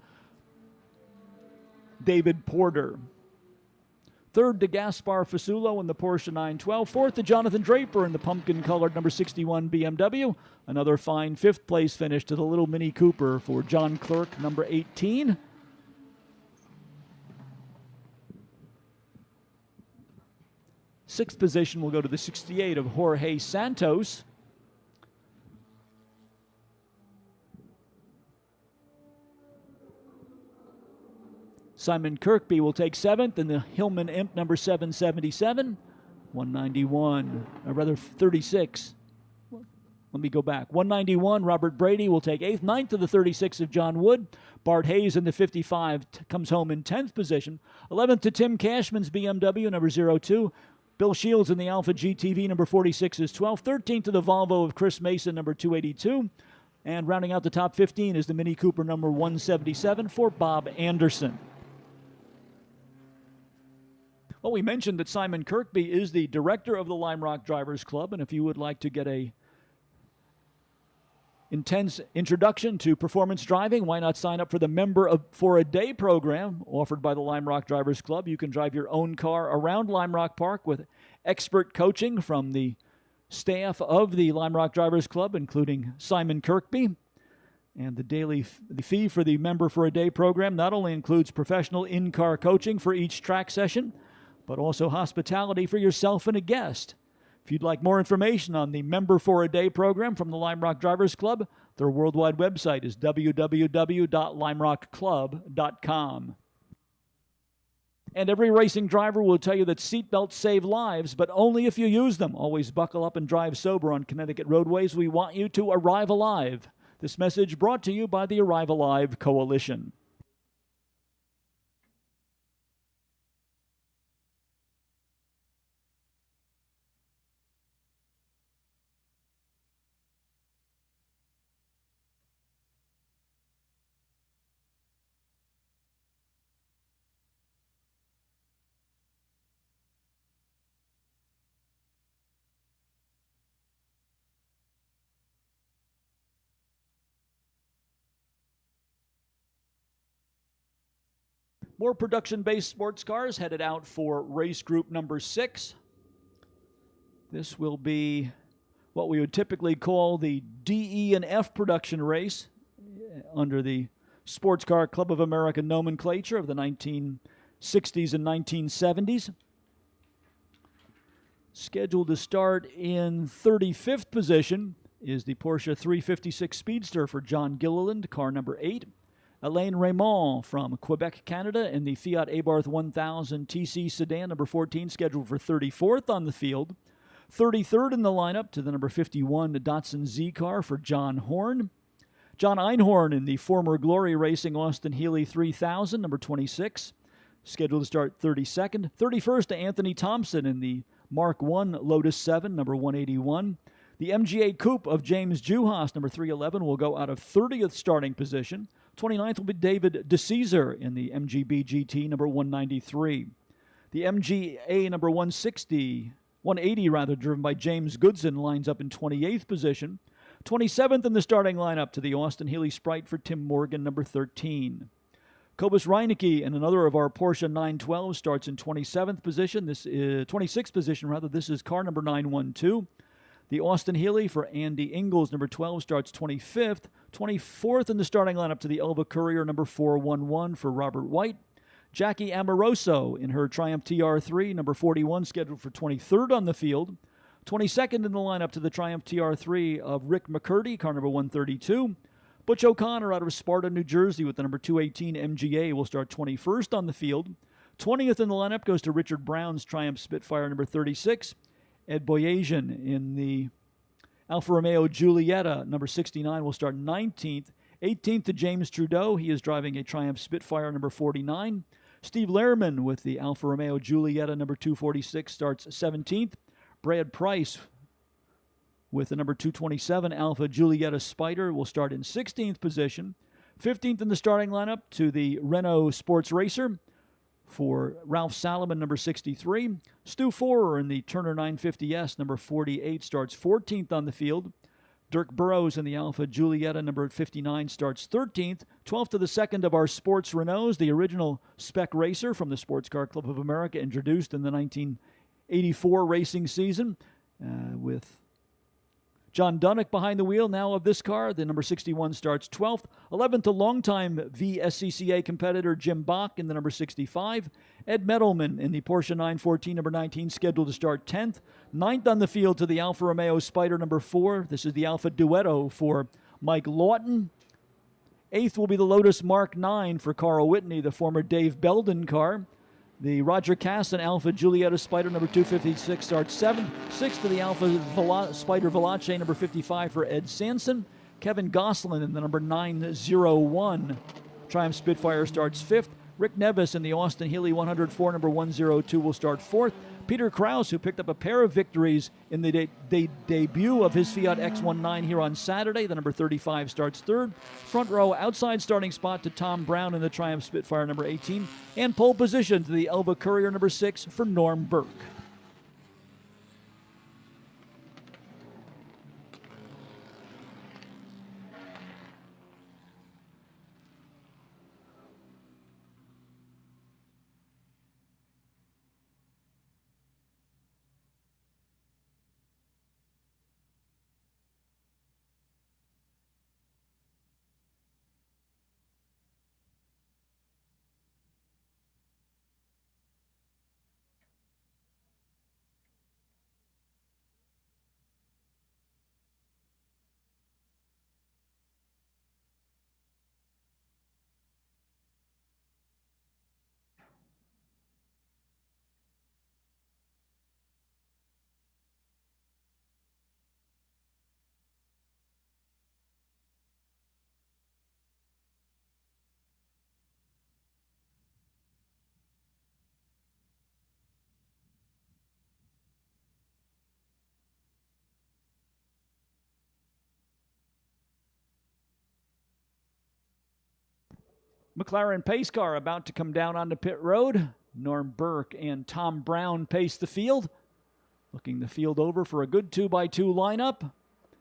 David Porter. Third to Gaspar Fasulo in the Porsche 912. Fourth to Jonathan Draper in the pumpkin-colored number 61 BMW. Another fine fifth-place finish to the little Mini Cooper for John Clerk, number 18. Sixth position will go to the 68 of Jorge Santos. Simon Kirkby will take seventh in the Hillman Imp number 777, 191, or rather 36. Let me go back. 191, Robert Brady will take eighth. Ninth to the 36 of John Wood. Bart Hayes in the 55 comes home in 10th position. 11th to Tim Cashman's BMW number 02. Bill Shields in the Alpha GTV number 46 is 12th. 13th to the Volvo of Chris Mason number 282. And rounding out the top 15 is the Mini Cooper number 177 for Bob Anderson. Well, we mentioned that Simon Kirkby is the director of the Lime Rock Drivers Club, and if you would like to get a intense introduction to performance driving, why not sign up for the Member for a Day program offered by the Lime Rock Drivers Club? You can drive your own car around Lime Rock Park with expert coaching from the staff of the Lime Rock Drivers Club, including Simon Kirkby. And the fee for the Member for a Day program not only includes professional in-car coaching for each track session, but also hospitality for yourself and a guest. If you'd like more information on the Member for a Day program from the Lime Rock Drivers Club, their worldwide website is www.limerockclub.com. And every racing driver will tell you that seatbelts save lives, but only if you use them. Always buckle up and drive sober on Connecticut roadways. We want you to arrive alive. This message brought to you by the Arrive Alive Coalition. More production-based sports cars headed out for race group number 6. This will be what we would typically call the D, E, and F production race under the Sports Car Club of America nomenclature of the 1960s and 1970s. Scheduled to start in 35th position is the Porsche 356 Speedster for John Gilliland, car number 8. Alain Raymond from Quebec, Canada, in the Fiat Abarth 1000 TC sedan, number 14, scheduled for 34th on the field. 33rd in the lineup to the number 51 Datsun Z car for John Horn. John Einhorn in the former Glory Racing Austin Healey 3000, number 26, scheduled to start 32nd. 31st to Anthony Thompson in the Mark I Lotus 7, number 181. The MGA Coupe of James Juhas, number 311, will go out of 30th starting position. 29th will be David DeCesar in the MGB GT, number 193. The MGA number 180, driven by James Goodson, lines up in 28th position. 27th in the starting lineup to the Austin Healey Sprite for Tim Morgan, number 13. Cobus Reinecke in another of our Porsche 912 starts in 27th position. This is 26th position, rather. This is car number 912. The Austin Healey for Andy Ingalls, number 12, starts 25th. 24th in the starting lineup to the Elva Courier, number 411 for Robert White. Jackie Amoroso in her Triumph TR3, number 41, scheduled for 23rd on the field. 22nd in the lineup to the Triumph TR3 of Rick McCurdy, car number 132. Butch O'Connor out of Sparta, New Jersey with the number 218 MGA will start 21st on the field. 20th in the lineup goes to Richard Brown's Triumph Spitfire, number 36. Ed Boyajian in the Alfa Romeo Giulietta, number 69, will start 19th. 18th to James Trudeau. He is driving a Triumph Spitfire, number 49. Steve Lehrman with the Alfa Romeo Giulietta, number 246, starts 17th. Brad Price with the number 227 Alfa Giulietta Spider will start in 16th position. 15th in the starting lineup to the Renault Sports Racer for Ralph Salomon, number 63. Stu Forer in the Turner 950S, number 48, starts 14th on the field. Dirk Burrows in the Alpha Giulietta, number 59, starts 13th. 12th to the second of our Sports Renaults, the original spec racer from the Sports Car Club of America, introduced in the 1984 racing season with John Dunnock behind the wheel now of this car. The number 61 starts 12th. 11th, a longtime VSCCA competitor Jim Bach in the number 65. Ed Medelman in the Porsche 914, number 19, scheduled to start 10th. 9th on the field to the Alfa Romeo Spider, number 4. This is the Alfa Duetto for Mike Lawton. 8th will be the Lotus Mark 9 for Carl Whitney, the former Dave Belden car. The Roger Casson Alpha Giulietta Spider, number 256, starts 7th. 6th to the Alpha Spider Veloce, number 55 for Ed Sanson. Kevin Goslin in the number 901 Triumph Spitfire starts 5th. Rick Nevis in the Austin Healey 104, number 102, will start 4th. Peter Krause, who picked up a pair of victories in the debut of his Fiat X19 here on Saturday, the number 35, starts 3rd. Front row outside starting spot to Tom Brown in the Triumph Spitfire number 18. And pole position to the Elva Courier number 6 for Norm Burke. McLaren pace car about to come down onto pit road. Norm Burke and Tom Brown pace the field. Looking the field over for a good 2x2 lineup.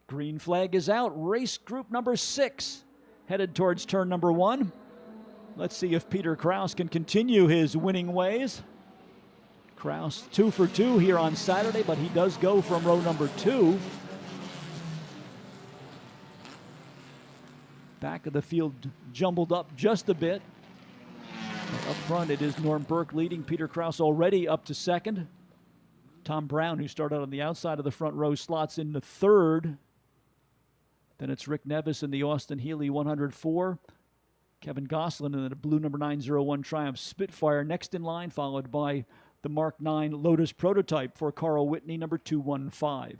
Green flag is out. Race group number 6 headed towards turn number 1. Let's see if Peter Krause can continue his winning ways. Krause 2 for 2 here on Saturday, but he does go from row number 2. Back of the field jumbled up just a bit. Up front, it is Norm Burke leading. Peter Krause already up to 2nd. Tom Brown, who started on the outside of the front row, slots into 3rd. Then it's Rick Nevis in the Austin Healey 104. Kevin Goslin in the blue number 901 Triumph Spitfire next in line, followed by the Mark 9 Lotus prototype for Carl Whitney, number 215.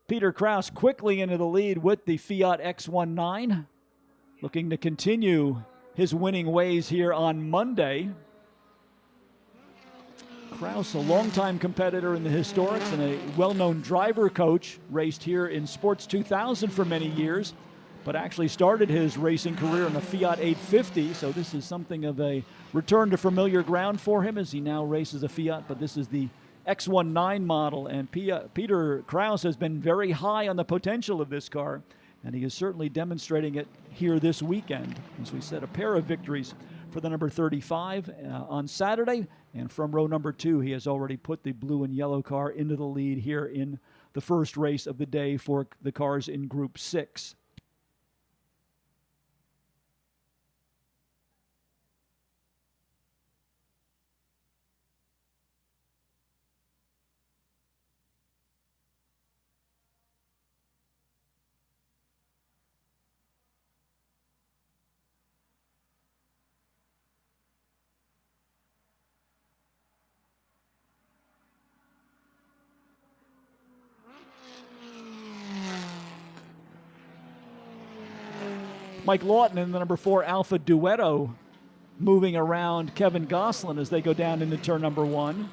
Peter Krause quickly into the lead with the Fiat X19, looking to continue his winning ways here on Monday. Krause, a longtime competitor in the historics and a well-known driver coach, raced here in Sports 2000 for many years, but actually started his racing career in a Fiat 850, so this is something of a return to familiar ground for him as he now races a Fiat, but this is the X19 model, and Peter Krause has been very high on the potential of this car, and he is certainly demonstrating it here this weekend. As we said, a pair of victories for the number 35 on Saturday, and from row number 2, he has already put the blue and yellow car into the lead here in the first race of the day for the cars in Group 6. Mike Lawton in the number 4 Alpha Duetto moving around Kevin Gosselin as they go down into turn number 1.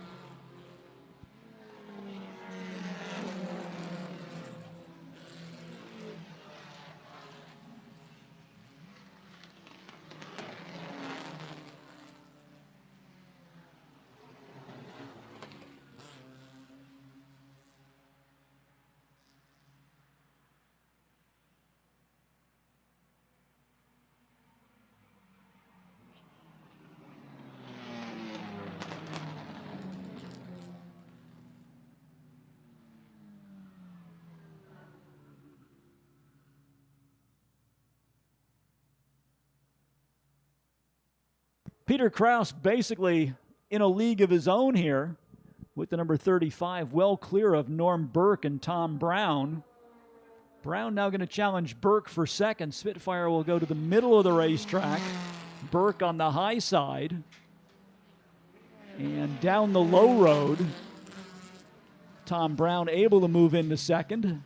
Peter Kraus basically in a league of his own here with the number 35, well clear of Norm Burke and Tom Brown. Brown now going to challenge Burke for second. Spitfire will go to the middle of the racetrack. Burke on the high side. And down the low road, Tom Brown able to move into second.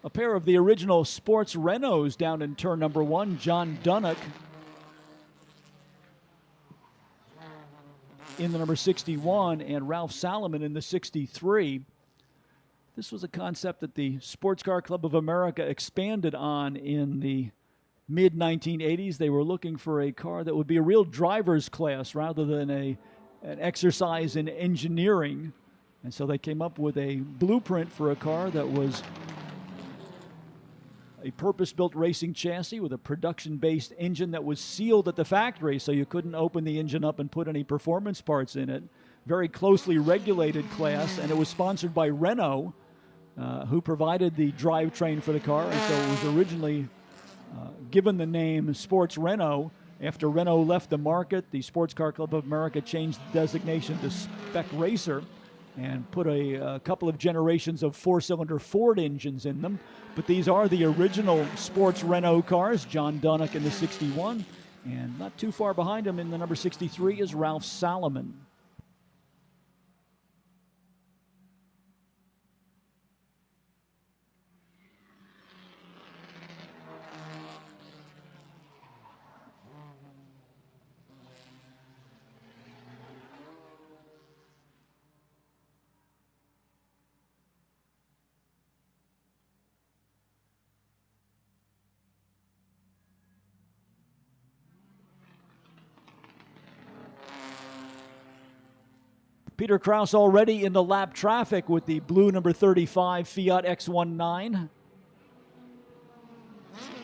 A pair of the original sports Renaults down in turn number 1. John Dunnock in the number 61 and Ralph Salomon in the 63. This was a concept that the Sports Car Club of America expanded on in the mid-1980s. They were looking for a car that would be a real driver's class rather than an exercise in engineering. And so they came up with a blueprint for a car that was a purpose-built racing chassis with a production-based engine that was sealed at the factory, so you couldn't open the engine up and put any performance parts in it. Very closely regulated class, and it was sponsored by Renault, who provided the drivetrain for the car, and so it was originally given the name Sports Renault. After Renault left the market, the Sports Car Club of America changed the designation to Spec Racer and put a couple of generations of four-cylinder Ford engines in them. But these are the original sports Renault cars. John Dunnock in the 61, and not too far behind him in the number 63 is Ralph Salomon. Peter Kraus already in the lap traffic with the blue number 35 Fiat X19.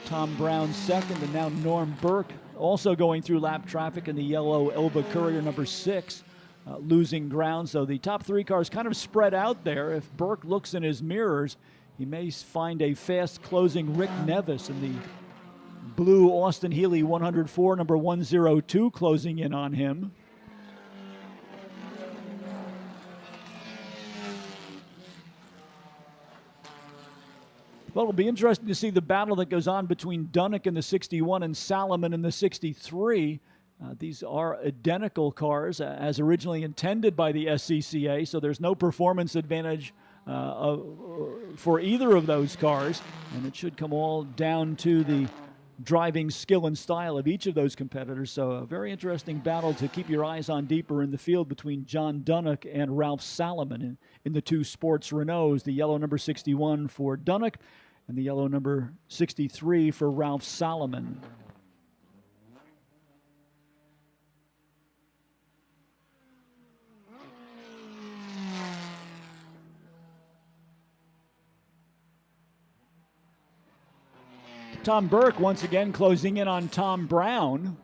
Tom Brown second, and now Norm Burke also going through lap traffic in the yellow Elba Courier number 6, losing ground. So the top 3 cars kind of spread out there. If Burke looks in his mirrors, he may find a fast closing Rick Nevis in the blue Austin Healey 104 number 102 closing in on him. Well, it'll be interesting to see the battle that goes on between Dunnock in the 61 and Salomon in the 63. These are identical cars as originally intended by the SCCA, so there's no performance advantage for either of those cars, and it should come all down to the driving skill and style of each of those competitors. So a very interesting battle to keep your eyes on deeper in the field between John Dunnock and Ralph Salomon in the 2 sports Renaults, the yellow number 61 for Dunnock and the yellow number 63 for Ralph Salomon. Tom Burke once again closing in on Tom Brown.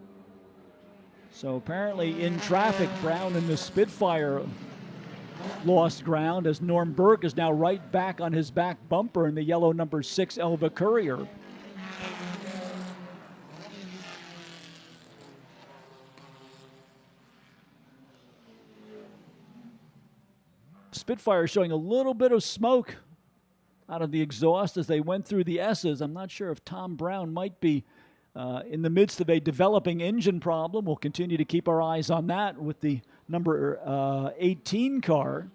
So apparently in traffic, Brown in the Spitfire lost ground as Norm Burke is now right back on his back bumper in the yellow number 6 Elva Courier. Spitfire showing a little bit of smoke out of the exhaust as they went through the S's. I'm not sure if Tom Brown might be in the midst of a developing engine problem. We'll continue to keep our eyes on that with the number 18 car.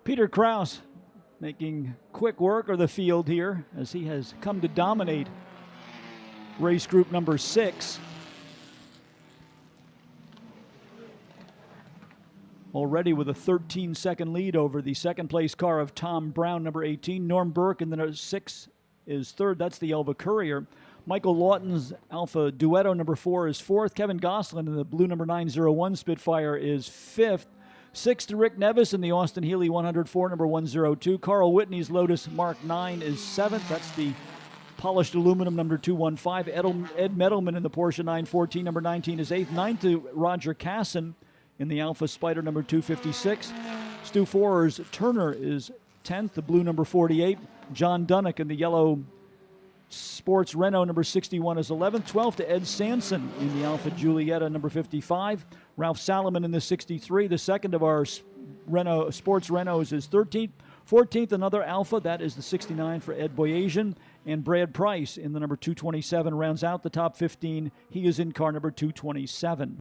Peter Kraus making quick work of the field here as he has come to dominate race group number 6. Already with a 13-second lead over the second place car of Tom Brown, number 18. Norm Burke in the 6 is third. That's the Elva Courier. Michael Lawton's Alfa Duetto number 4 is fourth. Kevin Goslin in the blue number 901 Spitfire is fifth. Sixth to Rick Nevis in the Austin Healey 104, number 102. Carl Whitney's Lotus Mark 9 is seventh. That's the polished aluminum number 215. Ed Medelman in the Porsche 914, number 19 is eighth. Ninth to Roger Casson in the Alpha Spider number 256. Stu Forer's Turner is 10th, the blue number 48. John Dunnock in the yellow Sports Renault number 61 is 11th. 12th to Ed Sanson in the Alfa Giulietta number 55. Ralph Salomon in the 63. The second of our Sports Renaults is 13th. 14th, another Alfa. That is the 69 for Ed Boyasian. And Brad Price in the number 227 rounds out the top 15. He is in car number 227.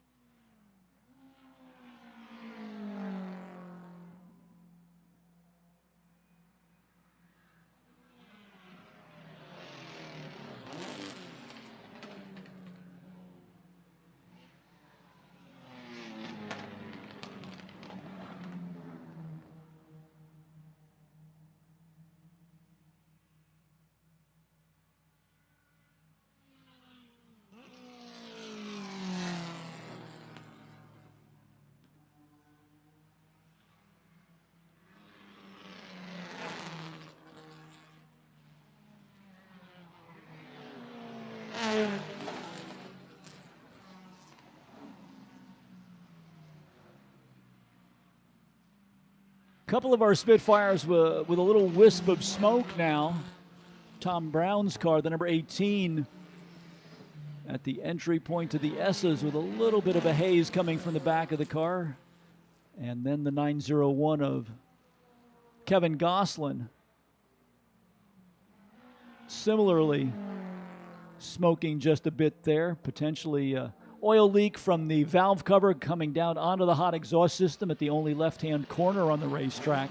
Couple of our Spitfires with a little wisp of smoke now. Tom Brown's car, the number 18, at the entry point to the S's with a little bit of a haze coming from the back of the car. And then the 901 of Kevin Goslin. Similarly, smoking just a bit there. Potentially oil leak from the valve cover coming down onto the hot exhaust system at the only left-hand corner on the racetrack.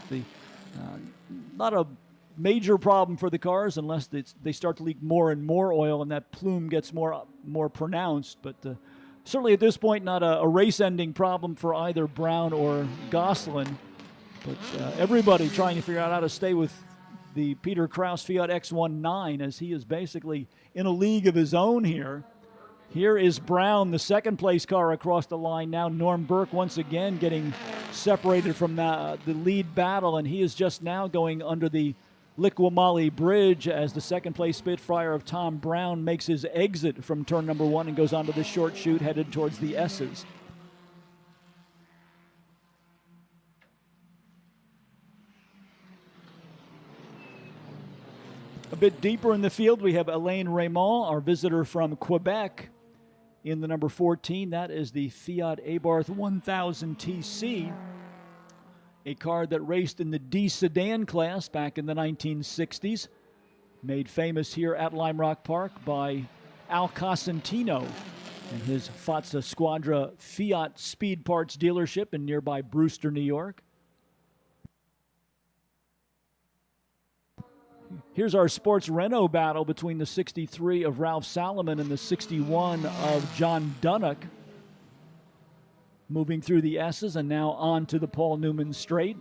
Not a major problem for the cars unless they start to leak more and more oil and that plume gets more pronounced. But certainly at this point, not a race-ending problem for either Brown or Goslin. But everybody trying to figure out how to stay with the Peter Kraus Fiat X19 as he is basically in a league of his own here. Here is Brown, the second-place car across the line now. Norm Burke once again getting separated from the lead battle, and he is just now going under the Liqui Bridge as the second-place Spitfire of Tom Brown makes his exit from turn number 1 and goes onto the short chute headed towards the S's. A bit deeper in the field, we have Alain Raymond, our visitor from Quebec, in the number 14. That is the Fiat Abarth 1000 TC, a car that raced in the D sedan class back in the 1960s, made famous here at Lime Rock Park by Al Cosentino and his Fazza Squadra Fiat Speed Parts dealership in nearby Brewster, New York. Here's our sports Renault battle between the 63 of Ralph Salomon and the 61 of John Dunnock. Moving through the S's and now on to the Paul Newman straight.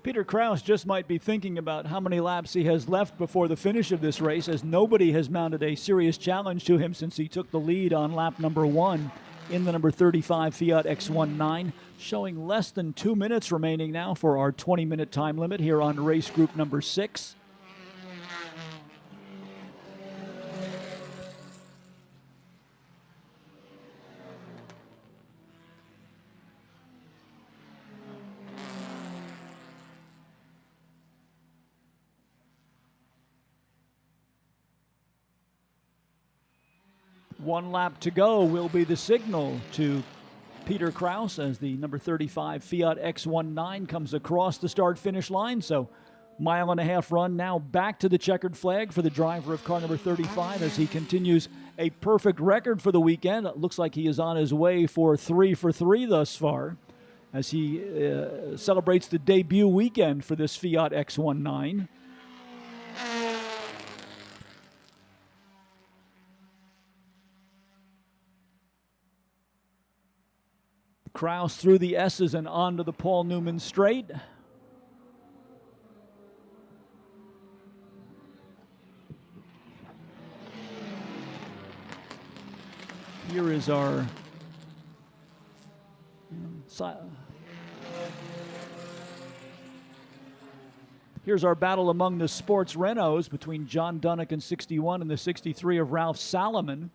Peter Kraus just might be thinking about how many laps he has left before the finish of this race, as nobody has mounted a serious challenge to him since he took the lead on lap number 1 in the number 35 Fiat X19, showing less than 2 minutes remaining now for our 20-minute time limit here on race group number 6. One lap to go will be the signal to Peter Kraus as the number 35 Fiat X19 comes across the start-finish line. So mile-and-a-half run now back to the checkered flag for the driver of car number 35 as he continues a perfect record for the weekend. It looks like he is on his way for 3 for 3 thus far as he celebrates the debut weekend for this Fiat X19. Kraus through the S's and onto the Paul Newman straight. Here is our here's our battle among the sports Renaults between John Dunnock in 61 and the 63 of Ralph Salomon.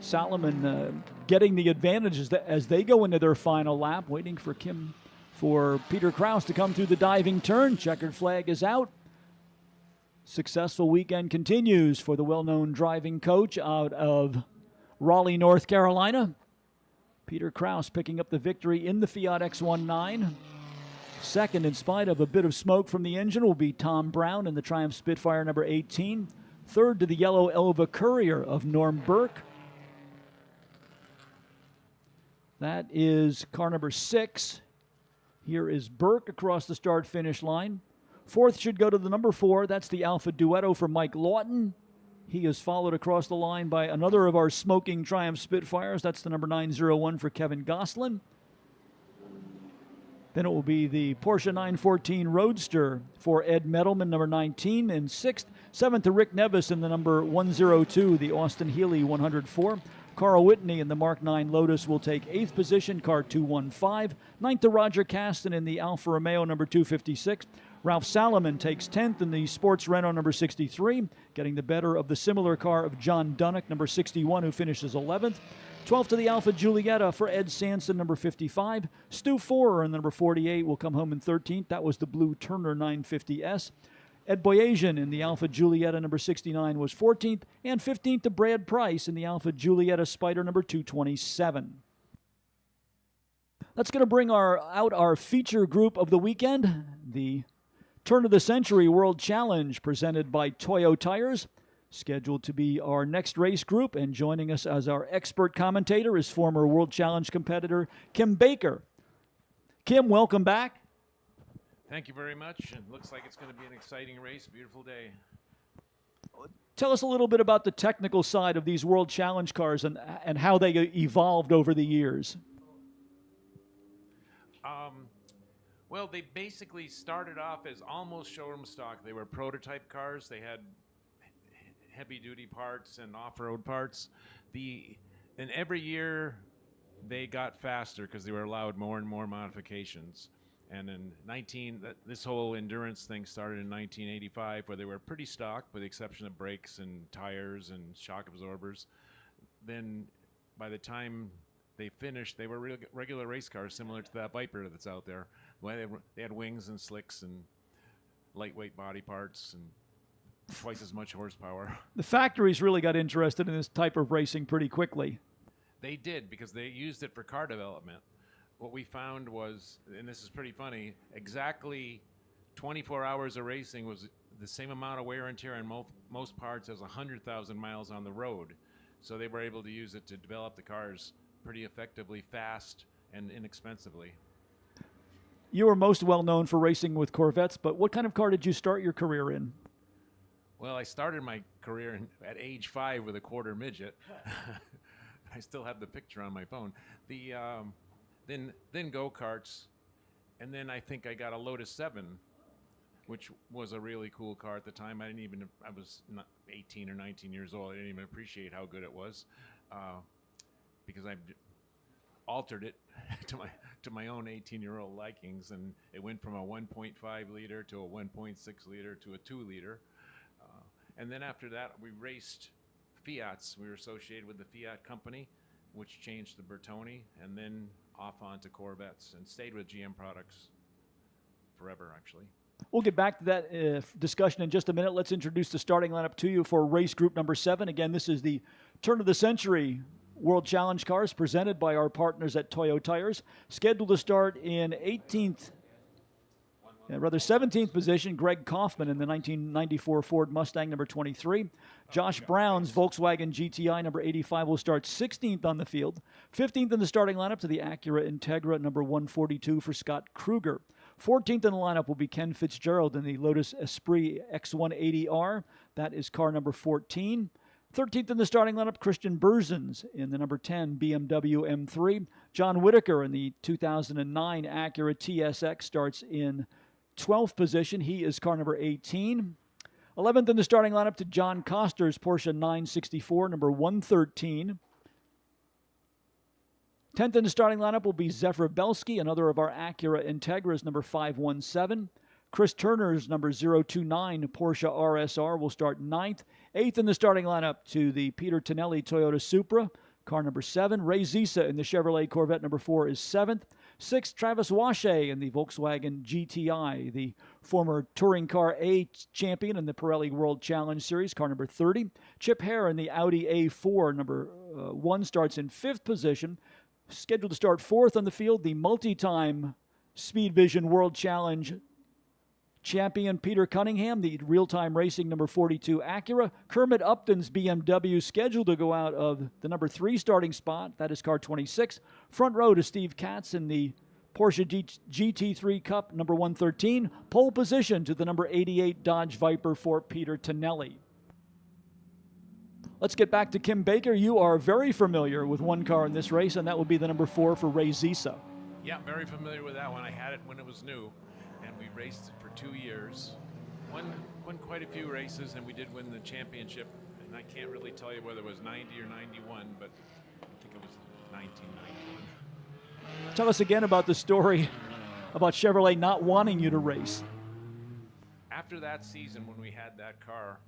Salomon getting the advantages as they go into their final lap, waiting for Kim for Peter Kraus to come through the diving turn. Checkered flag is out. Successful weekend continues for the well-known driving coach out of Raleigh, North Carolina. Peter Kraus picking up the victory in the Fiat X19. Second, in spite of a bit of smoke from the engine, will be Tom Brown in the Triumph Spitfire number 18. Third to the yellow Elva Courier of Norm Burke. That is car number 6. Here is Burke across the start-finish line. Fourth should go to the number 4. That's the Alfa Duetto for Mike Lawton. He is followed across the line by another of our smoking Triumph Spitfires. That's the number 901 for Kevin Goslin. Then it will be the Porsche 914 Roadster for Ed Metalman, number 19, in 6th. 7th to Rick Nevis in the number 102, the Austin Healey 104. Carl Whitney in the Mark 9 Lotus will take 8th position, car 215. 9th to Roger Caston in the Alfa Romeo number 256. Ralph Salomon takes 10th in the Sports Renault number 63, getting the better of the similar car of John Dunnock, number 61, who finishes 11th. 12th to the Alfa Giulietta for Ed Sanson, number 55. Stu Forer in the number 48 will come home in 13th. That was the blue Turner 950S. Ed Boyasian in the Alfa Giulietta number 69 was 14th, and 15th to Brad Price in the Alfa Giulietta Spider number 227. That's going to bring out our feature group of the weekend, the Turn of the Century World Challenge presented by Toyo Tires, scheduled to be our next race group, and joining us as our expert commentator is former World Challenge competitor Kim Baker. Kim, welcome back. Thank you very much. It looks like it's going to be an exciting race. Beautiful day. Tell us a little bit about the technical side of these World Challenge cars and how they evolved over the years. Well, they basically started off as almost showroom stock. They were prototype cars. They had heavy-duty parts and off-road parts. And every year they got faster because they were allowed more and more modifications. And in this whole endurance thing started in 1985, where they were pretty stock, with the exception of brakes and tires and shock absorbers. Then, by the time they finished, they were regular race cars, similar to that Viper that's out there. They had wings and slicks and lightweight body parts and twice as much horsepower. The factories really got interested in this type of racing pretty quickly. They did, because they used it for car development. What we found was, and this is pretty funny, exactly 24 hours of racing was the same amount of wear and tear on most parts as 100,000 miles on the road. So they were able to use it to develop the cars pretty effectively, fast, and inexpensively. You were most well known for racing with Corvettes, but what kind of car did you start your career in? Well, I started my career at age 5 with a quarter midget. I still have the picture on my phone. Then go-karts, and then I think I got a Lotus 7, which was a really cool car at the time. I was not 18 or 19 years old. I didn't even appreciate how good it was, because I altered it to my own 18-year-old likings, and it went from a 1.5 liter to a 1.6 liter to a 2 liter. And then after that, we raced Fiats. We were associated with the Fiat company, which changed to Bertoni, and then off onto Corvettes, and stayed with GM products forever, actually. We'll get back to that discussion in just a minute. Let's introduce the starting lineup to you for race group number 7. Again, this is the Turn of the Century World Challenge cars presented by our partners at Toyo Tires. Scheduled to start in 17th position, Greg Kaufman in the 1994 Ford Mustang number 23. Josh Brown's Volkswagen GTI number 85 will start 16th on the field. 15th in the starting lineup to the Acura Integra number 142 for Scott Kruger. 14th in the lineup will be Ken Fitzgerald in the Lotus Esprit X180R. That is car number 14. 13th in the starting lineup, Christian Berzins in the number 10 BMW M3. John Whitaker in the 2009 Acura TSX starts in 12th position. He is car number 18. 11th in the starting lineup to John Coster's Porsche 964, number 113. 10th in the starting lineup will be Zephyr Belsky, another of our Acura Integras, number 517. Chris Turner's number 029 Porsche RSR will start 9th. 8th in the starting lineup to the Peter Tonelli Toyota Supra, car number 7. Ray Zisa in the Chevrolet Corvette number 4 is 7th. 6th, Travis Washay in the Volkswagen GTI, the former Touring Car A champion in the Pirelli World Challenge Series, car number 30. Chip Hare in the Audi A4, number 1, starts in 5th position. Scheduled to start 4th on the field, the multi-time Speed Vision World Challenge champion Peter Cunningham, the real-time racing number 42 Acura. Kermit Upton's BMW scheduled to go out of the number 3 starting spot. That is car 26. Front row to Steve Katz in the Porsche GT3 Cup number 113. Pole position to the number 88 Dodge Viper for Peter Tonelli. Let's get back to Kim Baker. You are very familiar with one car in this race, and that would be the number 4 for Ray Zisa. Yeah, very familiar with that one. I had it when it was new, and we raced it for 2 years. Won quite a few races, and we did win the championship. And I can't really tell you whether it was 90 or 91, but I think it was 1991. Tell us again about the story about Chevrolet not wanting you to race. After that season, when we had that car,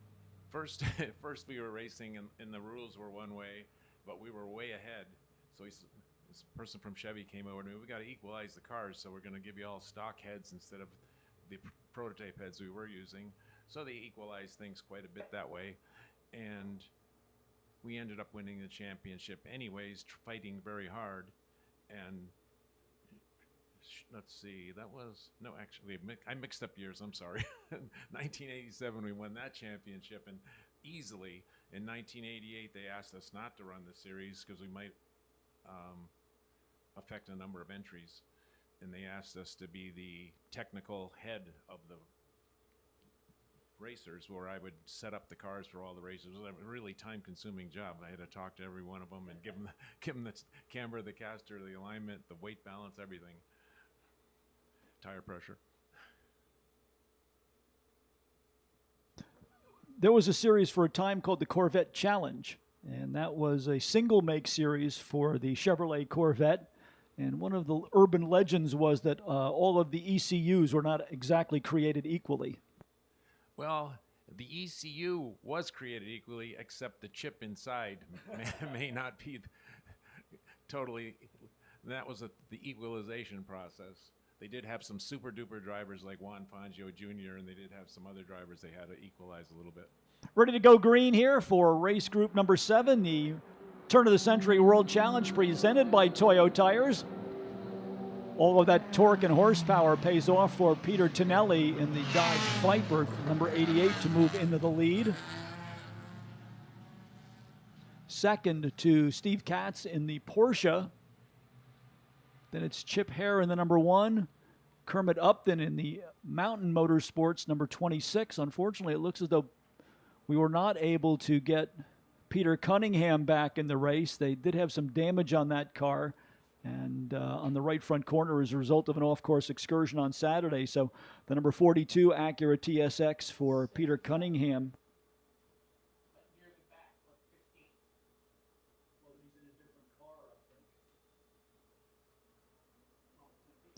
first we were racing, and the rules were one way, but we were way ahead. So this person from Chevy came over to me. We got to equalize the cars, so we're going to give you all stock heads instead of the prototype heads we were using. So they equalized things quite a bit that way, and we ended up winning the championship anyways, fighting very hard. And let's see, that was, no, actually, I mixed up years, I'm sorry. 1987, we won that championship, and easily. In 1988, they asked us not to run the series because we might affect a number of entries, and they asked us to be the technical head of the racers, where I would set up the cars for all the racers. It was a really time-consuming job. I had to talk to every one of them and give them the camber, the caster, the alignment, the weight balance, everything. Tire pressure. There was a series for a time called the Corvette Challenge, and that was a single-make series for the Chevrolet Corvette. And one of the urban legends was that all of the ECUs were not exactly created equally. Well, the ECU was created equally, except the chip inside may not be totally. That was the equalization process. They did have some super duper drivers like Juan Fangio Jr., and they did have some other drivers they had to equalize a little bit. Ready to go green here for race group number 7, the Turn of the Century World Challenge presented by Toyo Tires. All of that torque and horsepower pays off for Peter Tonelli in the Dodge Viper, number 88, to move into the lead. Second to Steve Katz in the Porsche. Then it's Chip Hare in the number 1. Kermit Upton in the Mountain Motorsports, number 26. Unfortunately, it looks as though we were not able to get Peter Cunningham back in the race. They did have some damage on that car and on the right front corner as a result of an off-course excursion on Saturday. So the number 42 Acura TSX for Peter Cunningham.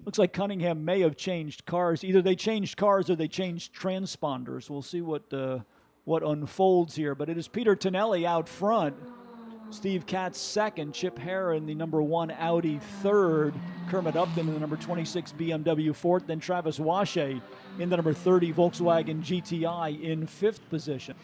Looks like Cunningham may have changed cars. Either they changed cars or they changed transponders. We'll see what unfolds here. But it is Peter Tonelli out front. Steve Katz second. Chip Hare in the number 1 Audi third. Kermit Upton in the number 26 BMW fourth. Then Travis Washay in the number 30 Volkswagen GTI in 5th position.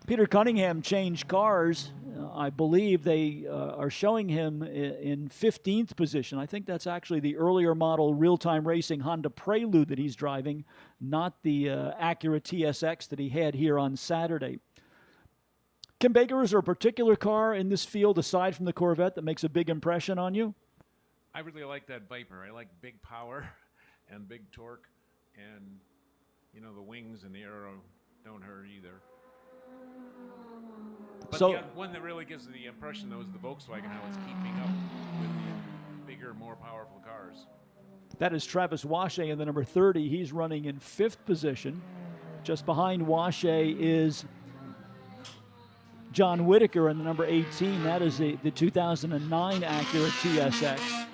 Peter Cunningham changed cars. I believe they are showing him in 15th position. I think that's actually the earlier model real-time racing Honda Prelude that he's driving, not the Acura TSX that he had here on Saturday. Kim Baker, is there a particular car in this field aside from the Corvette that makes a big impression on you? I really like that Viper. I like big power and big torque, and the wings and the aero don't hurt either. But so, the one that really gives the impression, though, is the Volkswagen, how it's keeping up with the bigger, more powerful cars. That is Travis Washay in the number 30. He's running in 5th position. Just behind Washay is John Whitaker in the number 18. That is the 2009 Acura TSX.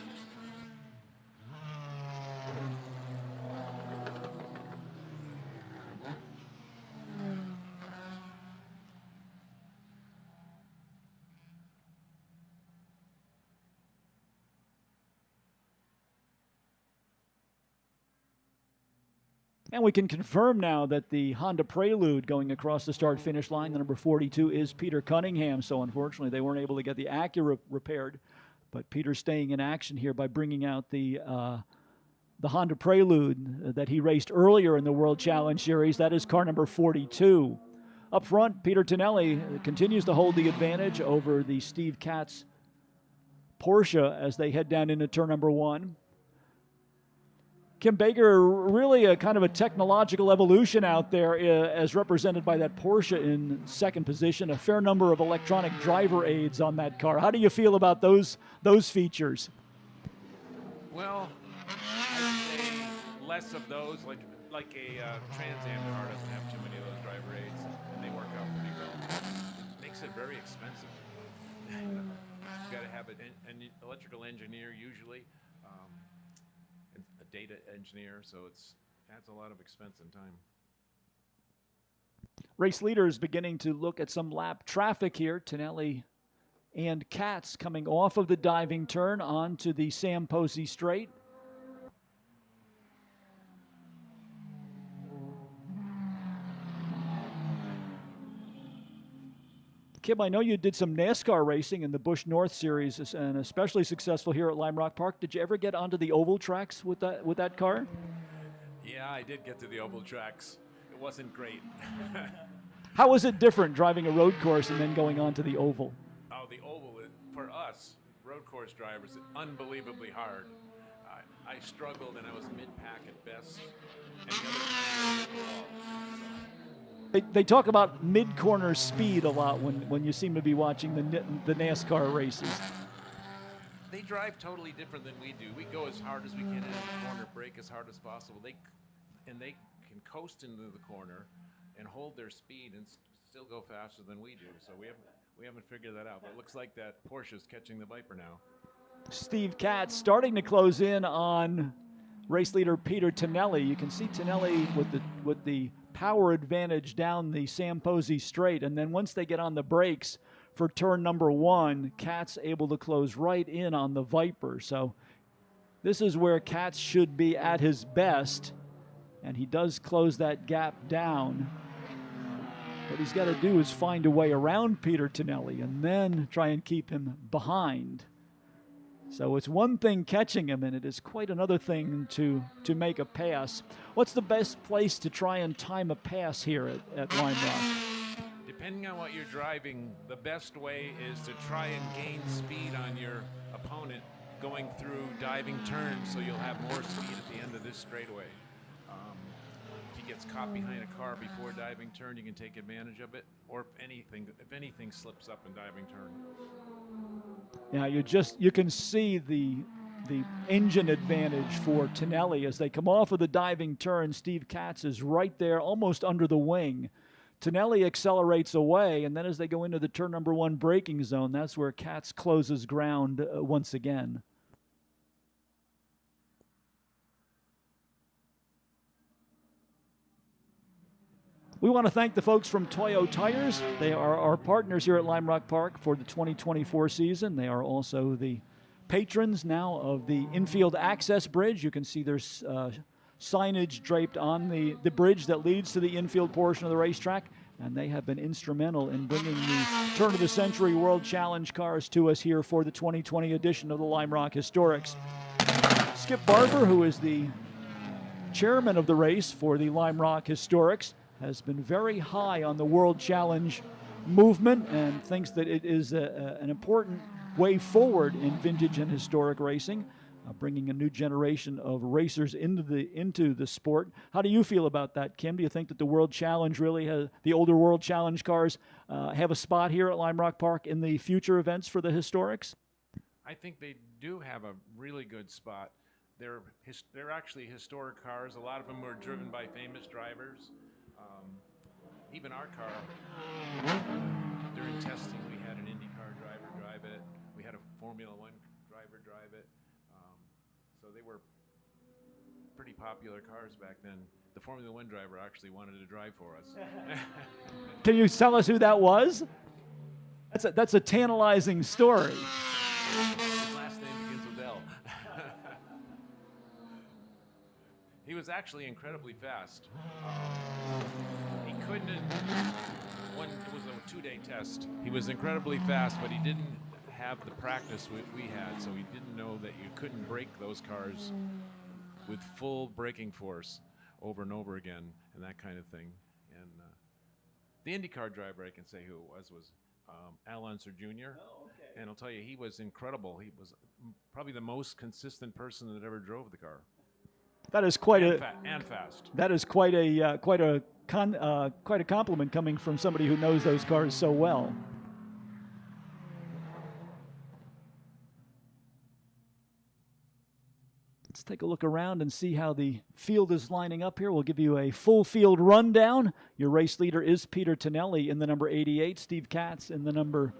And we can confirm now that the Honda Prelude going across the start-finish line, the number 42, is Peter Cunningham. So unfortunately, they weren't able to get the Acura repaired. But Peter's staying in action here by bringing out the Honda Prelude that he raced earlier in the World Challenge Series. That is car number 42. Up front, Peter Tonelli continues to hold the advantage over the Steve Katz Porsche as they head down into turn number 1. Kim Baker, really a kind of a technological evolution out there as represented by that Porsche in second position, a fair number of electronic driver aids on that car. How do you feel about those features? Well, I'd say less of those, like a Trans Am car doesn't have too many of those driver aids, and they work out pretty well. Makes it very expensive. You've got to have an electrical engineer usually, a data engineer, so it's adds a lot of expense and time. Race leaders beginning to look at some lap traffic here. Tonelli and Katz coming off of the diving turn onto the Sam Posey straight. Kim, I know you did some NASCAR racing in the Busch North Series, and especially successful here at Lime Rock Park. Did you ever get onto the oval tracks with that car? Yeah, I did get to the oval tracks. It wasn't great. How was it different driving a road course and then going on to the oval? Oh, the oval, for us, road course drivers, is unbelievably hard. I struggled, and I was mid-pack at best. And the other time, They talk about mid-corner speed a lot when you seem to be watching the NASCAR races. They drive totally different than we do. We go as hard as we can into the corner, brake as hard as possible. They can coast into the corner and hold their speed and still go faster than we do. So we haven't figured that out. But it looks like that Porsche's catching the Viper now. Steve Katz starting to close in on race leader Peter Tonelli. You can see Tonelli with the power advantage down the Sam Posey straight, and then once they get on the brakes for turn number 1, Katz able to close right in on the Viper. So this is where Katz should be at his best, and he does close that gap down. What he's got to do is find a way around Peter Tonelli and then try and keep him behind. So it's one thing catching him, and it is quite another thing to make a pass. What's the best place to try and time a pass here at Lime Rock? Depending on what you're driving, the best way is to try and gain speed on your opponent going through diving turns, so you'll have more speed at the end of this straightaway. If he gets caught behind a car before diving turn, you can take advantage of it, or if anything slips up in diving turn. Yeah, you can see the engine advantage for Tonelli as they come off of the diving turn. Steve Katz is right there, almost under the wing. Tonelli accelerates away, and then as they go into the turn number 1 braking zone, that's where Katz closes ground once again. We want to thank the folks from Toyo Tires. They are our partners here at Lime Rock Park for the 2024 season. They are also the patrons now of the infield access bridge. You can see there's signage draped on the bridge that leads to the infield portion of the racetrack, and they have been instrumental in bringing the turn of the century World Challenge cars to us here for the 2020 edition of the Lime Rock Historics. Skip Barber, who is the chairman of the race for the Lime Rock Historics, has been very high on the World Challenge movement and thinks that it is an important way forward in vintage and historic racing, bringing a new generation of racers into the sport. How do you feel about that, Kim? Do you think that the World Challenge really has, the older World Challenge cars have a spot here at Lime Rock Park in the future events for the historics? I think they do have a really good spot. They're actually historic cars. A lot of them were driven by famous drivers. Even our car, during testing, we had an IndyCar driver drive it. We had a Formula One driver drive it. So they were pretty popular cars back then. The Formula One driver actually wanted to drive for us. Can you tell us who that was? That's a tantalizing story. His last name begins with L. He was actually incredibly fast. He couldn't. It was a 2-day test. He was incredibly fast, but he didn't have the practice we had, so he didn't know that you couldn't brake those cars with full braking force over and over again, and that kind of thing. And the IndyCar driver, I can say who it was Al Unser Jr. Oh, okay. And I'll tell you, he was incredible. He was probably the most consistent person that ever drove the car. That is quite and fast. That is quite a compliment coming from somebody who knows those cars so well. Let's take a look around and see how the field is lining up here. We'll give you a full field rundown. Your race leader is Peter Tonelli in the number 88. Steve Katz in the number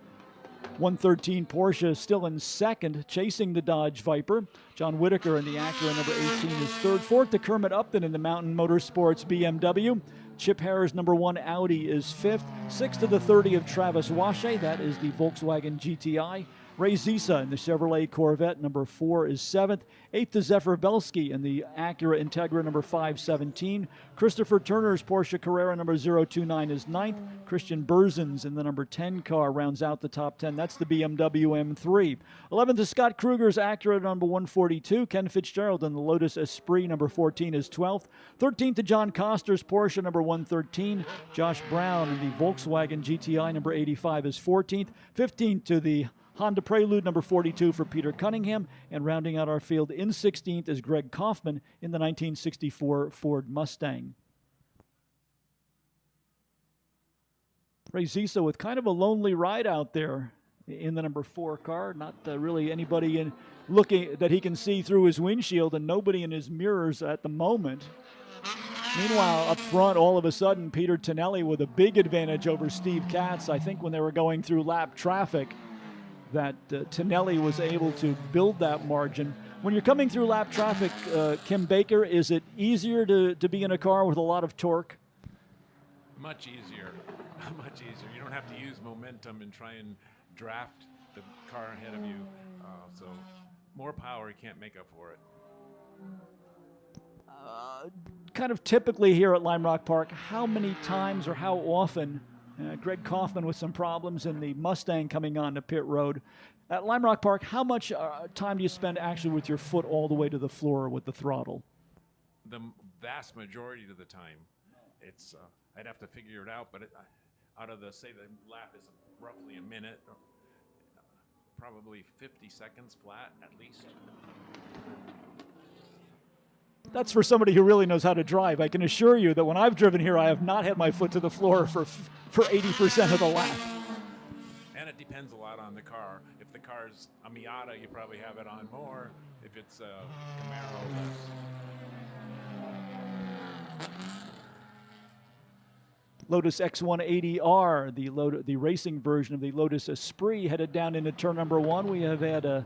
113 Porsche still in second, chasing the Dodge Viper. John Whitaker in the Acura number 18 is third. Fourth to Kermit Upton in the Mountain Motorsports BMW. Chip Harris number 1 Audi is fifth. Sixth to the 30 of Travis Washe. That is the Volkswagen GTI. Ray Zisa in the Chevrolet Corvette number 4 is seventh. Eighth to Zephyr Belsky in the Acura Integra number 517. Christopher Turner's Porsche Carrera number 029 is ninth. Christian Berzins in the number 10 car rounds out the top 10. That's the BMW M3. 11th to Scott Kruger's Acura number 142. Ken Fitzgerald in the Lotus Esprit number 14 is 12th. 13th to John Coster's Porsche number 113. Josh Brown in the Volkswagen GTI number 85 is 14th. 15th to the Honda Prelude number 42 for Peter Cunningham, and rounding out our field in 16th is Greg Kaufman in the 1964 Ford Mustang. Ray Zisa with kind of a lonely ride out there in the number 4 car. Not really anybody in looking that he can see through his windshield, and nobody in his mirrors at the moment. Meanwhile, up front, all of a sudden, Peter Tonelli with a big advantage over Steve Katz. I think when they were going through lap traffic, that Tonelli was able to build that margin. When you're coming through lap traffic, Kim Baker, is it easier to be in a car with a lot of torque? Much easier. Much easier. You don't have to use momentum and try and draft the car ahead of you. So more power, you can't make up for it. Kind of typically here at Lime Rock Park, how many times or how often Greg Kaufman with some problems in the Mustang coming on to pit road. At Lime Rock Park, how much time do you spend actually with your foot all the way to the floor with the throttle? The vast majority of the time. It's I'd have to figure it out, but out of the, say the lap is roughly a minute, probably 50 seconds flat at least. That's for somebody who really knows how to drive. I can assure you that when I've driven here, I have not had my foot to the floor for 80% of the lap. And it depends a lot on the car. If the car's a Miata, you probably have it on more. If it's a Camaro, less. Lotus X180R, the racing version of the Lotus Esprit, headed down into turn number 1. We have had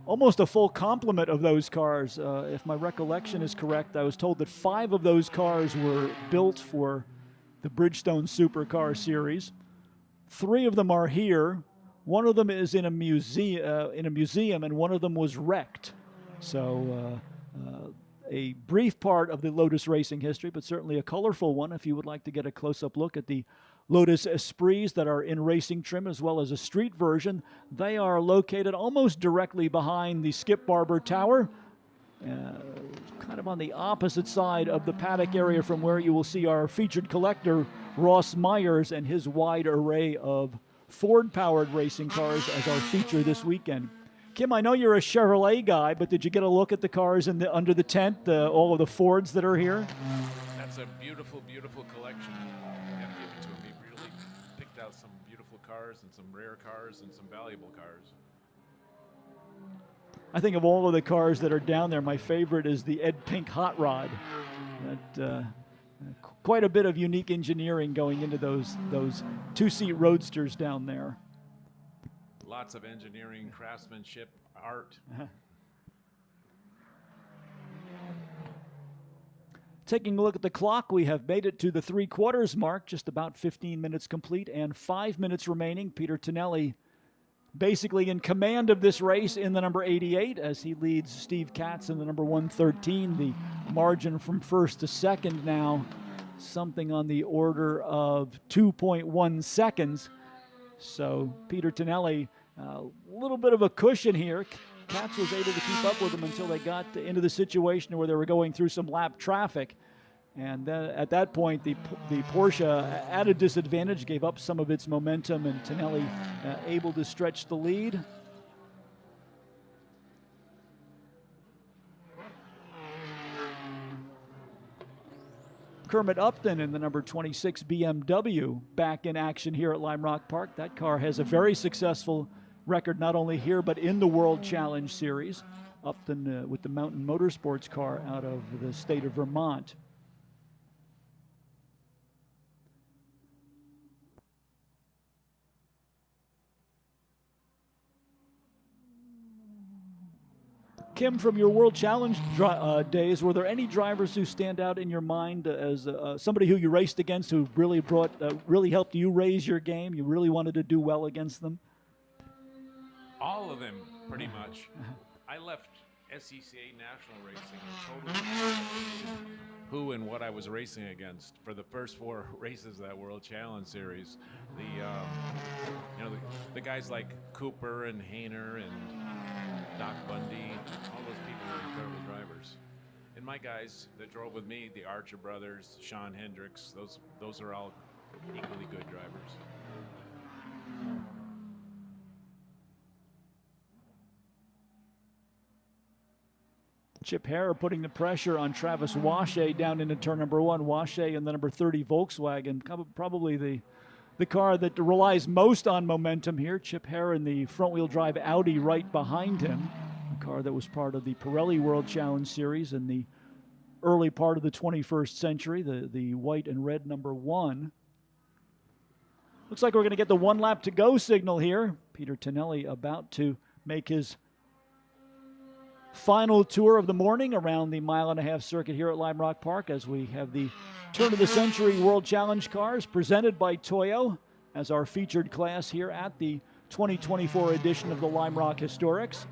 almost a full complement of those cars. If my recollection is correct, I was told that 5 of those cars were built for the Bridgestone Supercar Series. 3 of them are here. One of them is in a museum, and one of them was wrecked. So a brief part of the Lotus racing history, but certainly a colorful one if you would like to get a close-up look at the Lotus Esprits that are in racing trim, as well as a street version. They are located almost directly behind the Skip Barber Tower, kind of on the opposite side of the paddock area from where you will see our featured collector, Ross Myers, and his wide array of Ford-powered racing cars as our feature this weekend. Kim, I know you're a Chevrolet guy, but did you get a look at the cars under the tent, all of the Fords that are here? That's a beautiful, beautiful collection. I have to give it to him. He really picked out some beautiful cars and some rare cars and some valuable cars. I think of all of the cars that are down there, my favorite is the Ed Pink Hot Rod. Quite a bit of unique engineering going into those 2-seat roadsters down there. Lots of engineering, craftsmanship, art. Taking a look at the clock, we have made it to the 3/4 mark, just about 15 minutes complete and 5 minutes remaining. Peter Tonelli basically in command of this race in the number 88 as he leads Steve Katz in the number 113. The margin from first to second now, something on the order of 2.1 seconds. So Peter Tonelli, a little bit of a cushion here. Katz was able to keep up with him until they got into the situation where they were going through some lap traffic. And then at that point, the Porsche at a disadvantage gave up some of its momentum, and Tonelli able to stretch the lead. Kermit Upton in the number 26 BMW back in action here at Lime Rock Park. That car has a very successful record not only here but in the World Challenge Series. Upton with the Mountain Motorsports car out of the state of Vermont. Kim, from your World Challenge days, were there any drivers who stand out in your mind as somebody who you raced against who really really helped you raise your game? You really wanted to do well against them? All of them, pretty much. I left SCCA National Racing and totally who and what I was racing against for the first 4 races of that World Challenge Series. The guys like Cooper and Hayner and Doc Bundy, all those people were incredible drivers. And my guys that drove with me, the Archer brothers, Sean Hendricks, those are all equally good drivers. Chip Hare putting the pressure on Travis Washay down into turn number 1. Washay in the number 30 Volkswagen, probably the car that relies most on momentum here. Chip Hare in the front-wheel drive Audi right behind him, a car that was part of the Pirelli World Challenge Series in the early part of the 21st century, the white and red number 1. Looks like we're going to get the 1 lap to go signal here. Peter Tonelli about to make his final tour of the morning around the 1.5-mile circuit here at Lime Rock Park as we have the turn of the century World Challenge cars presented by Toyo as our featured class here at the 2024 edition of the Lime Rock Historics.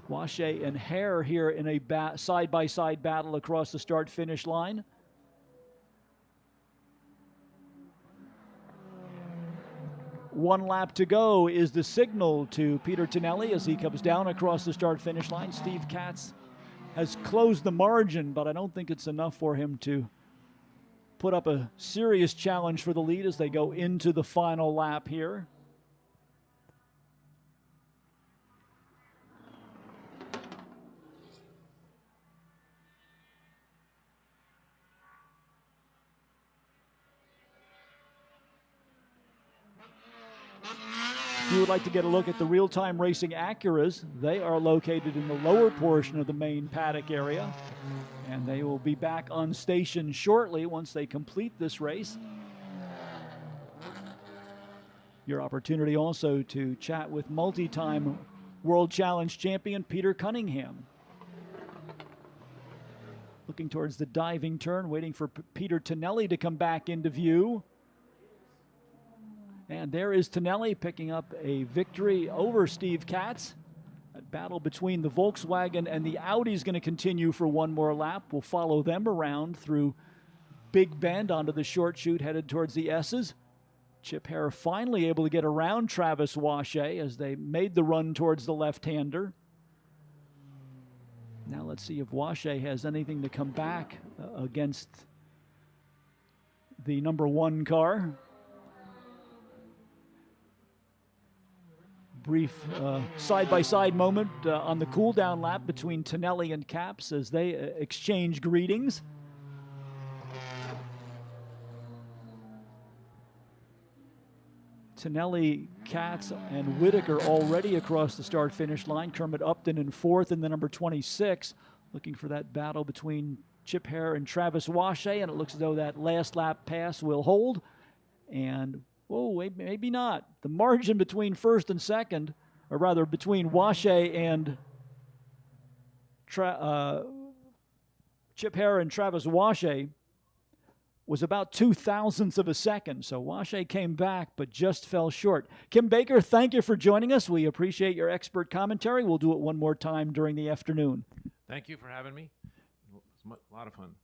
Washay and Hare here in a side-by-side battle across the start-finish line. One lap to go is the signal to Peter Tonelli as he comes down across the start-finish line. Steve Katz has closed the margin, but I don't think it's enough for him to put up a serious challenge for the lead as they go into the final lap here. If you would like to get a look at the real-time racing Acuras, they are located in the lower portion of the main paddock area, and they will be back on station shortly once they complete this race. Your opportunity also to chat with multi-time World Challenge champion Peter Cunningham. Looking towards the diving turn, waiting for Peter Tonelli to come back into view. And there is Tonelli picking up a victory over Steve Katz. That battle between the Volkswagen and the Audi is going to continue for one more lap. We'll follow them around through Big Bend onto the short chute headed towards the S's. Chip Hare finally able to get around Travis Washay as they made the run towards the left-hander. Now let's see if Washay has anything to come back against the number 1 car. Brief side-by-side moment on the cool-down lap between Tonelli and Katz as they exchange greetings. Tonelli, Katz, and Whitaker already across the start-finish line. Kermit Upton in 4th in the number 26, looking for that battle between Chip Hare and Travis Washay, and it looks as though that last lap pass will hold. And whoa, maybe not. The margin between first and second or rather between Washay and Chip Hare and Travis Washay was about 0.02 of a second. So Washay came back, but just fell short. Kim Baker, thank you for joining us. We appreciate your expert commentary. We'll do it one more time during the afternoon. Thank you for having me. It was a lot of fun.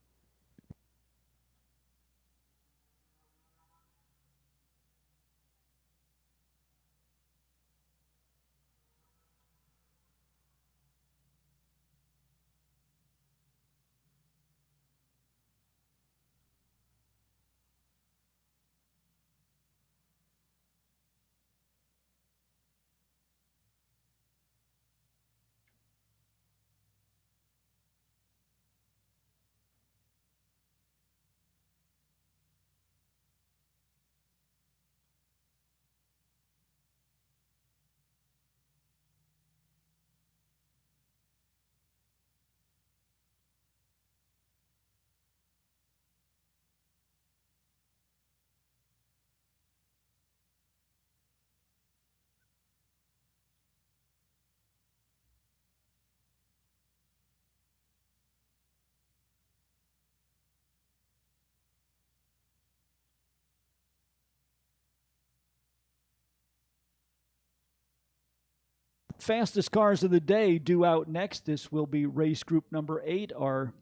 Fastest cars of the day due out next. This will be race group number 8, our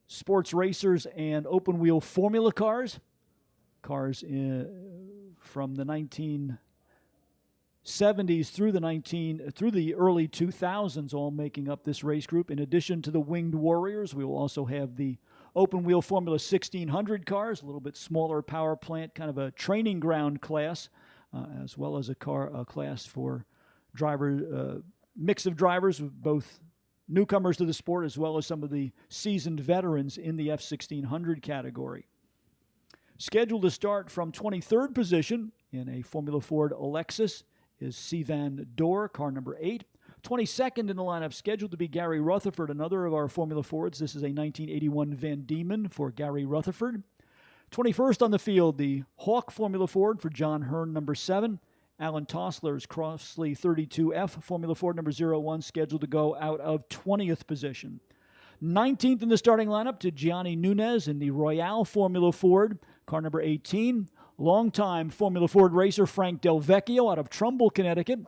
sports racers and open wheel formula cars. Cars from the 1970s through the early 2000s, all making up this race group. In addition to the Winged Warriors, we will also have the open wheel Formula 1600 cars, a little bit smaller power plant, kind of a training ground class. As well as a class for mix of drivers, both newcomers to the sport as well as some of the seasoned veterans in the F1600 category. Scheduled to start from 23rd position in a Formula Ford Alexis is Sivan Dorr, car number 8. 22nd in the lineup, scheduled to be Gary Rutherford, another of our Formula Fords. This is a 1981 Van Diemen for Gary Rutherford. 21st on the field, the Hawk Formula Ford for John Hearn, number 7. Alan Tossler's Crossley 32F Formula Ford, number 01, scheduled to go out of 20th position. 19th in the starting lineup to Gianni Nunez in the Royale Formula Ford, car number 18. Longtime Formula Ford racer Frank Del Vecchio out of Trumbull, Connecticut.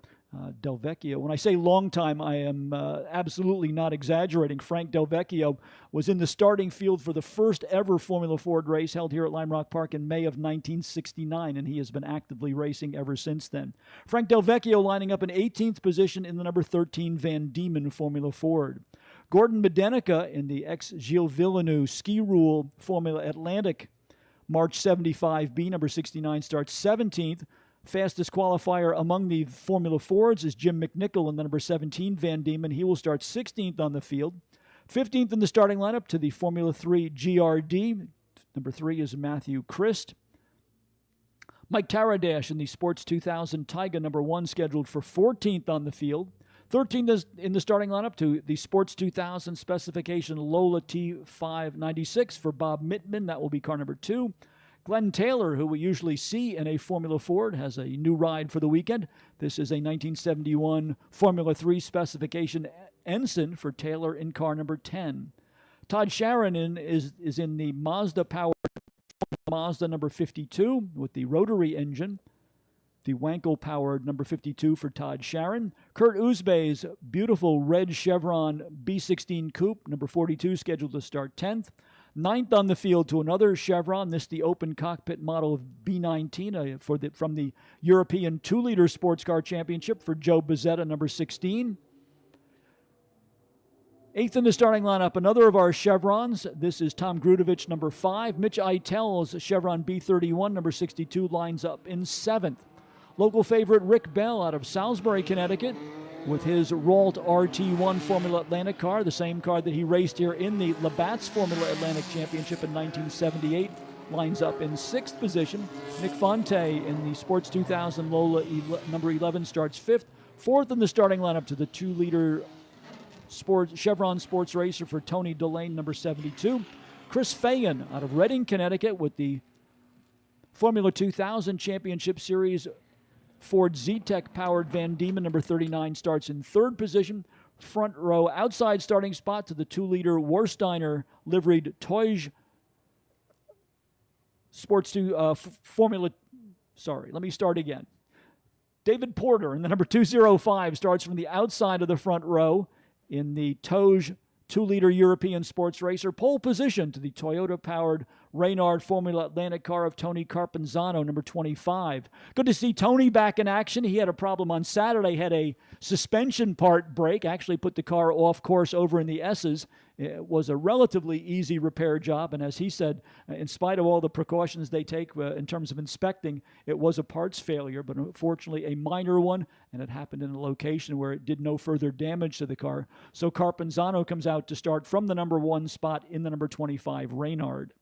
Del Vecchio, when I say long time, I am absolutely not exaggerating. Frank Del Vecchio was in the starting field for the first ever Formula Ford race held here at Lime Rock Park in May of 1969, and he has been actively racing ever since then. Frank Del Vecchio lining up in 18th position in the number 13 Van Diemen Formula Ford. Gordon Medenica in the ex-Gilles Villeneuve Ski Rule Formula Atlantic March 75B, number 69, starts 17th. Fastest qualifier among the Formula Fords is Jim McNichol in the number 17 Van Diemen. He will start 16th on the field. 15th in the starting lineup to the Formula 3 GRD. Number 3 is Matthew Christ. Mike Taradash in the Sports 2000 Taiga, number 1, scheduled for 14th on the field. 13th in the starting lineup to the Sports 2000 specification Lola T596 for Bob Mittman. That will be car number 2. Glenn Taylor, who we usually see in a Formula Ford, has a new ride for the weekend. This is a 1971 Formula 3 specification Ensign for Taylor in car number 10. Todd Sharon is in the Mazda-powered Mazda number 52 with the rotary engine. The Wankel-powered number 52 for Todd Sharon. Kurt Uzbe's beautiful red Chevron B16 Coupe, number 42, scheduled to start 10th. 9th on the field to another Chevron, this the open cockpit model of B19 from the European 2-liter Sports Car Championship for Joe Bezzetta, number 16. 8th in the starting lineup, another of our Chevrons. This is Tom Grudovich, number 5. Mitch Eitel's Chevron B31, number 62, lines up in 7th. Local favorite Rick Bell out of Salisbury, Connecticut, with his Ralt RT1 Formula Atlantic car, the same car that he raced here in the Labatt's Formula Atlantic Championship in 1978, lines up in 6th position. Nick Fonte in the Sports 2000 Lola number 11 starts 5th. 4th in the starting lineup to the 2-liter Chevron Sports Racer for Tony Delane, number 72. Chris Fagan out of Reading, Connecticut, with the Formula 2000 Championship Series Ford Z-Tech powered Van Diemen, number 39, starts in third position. Front row outside starting spot to the 2-liter Warsteiner liveried Toyge Sports 2 Formula. Sorry, let me start again. David Porter in the number 205 starts from the outside of the front row in the Toge 2-liter European sports racer. Pole position to the Toyota-powered Reynard Formula Atlantic car of Tony Carpenzano, number 25. Good to see Tony back in action. He had a problem on Saturday, had a suspension part break, actually put the car off course over in the S's. It was a relatively easy repair job, and as he said, in spite of all the precautions they take in terms of inspecting, it was a parts failure, but unfortunately a minor one, and it happened in a location where it did no further damage to the car. So Carpenzano comes out to start from the number 1 spot in the number 25 Reynard.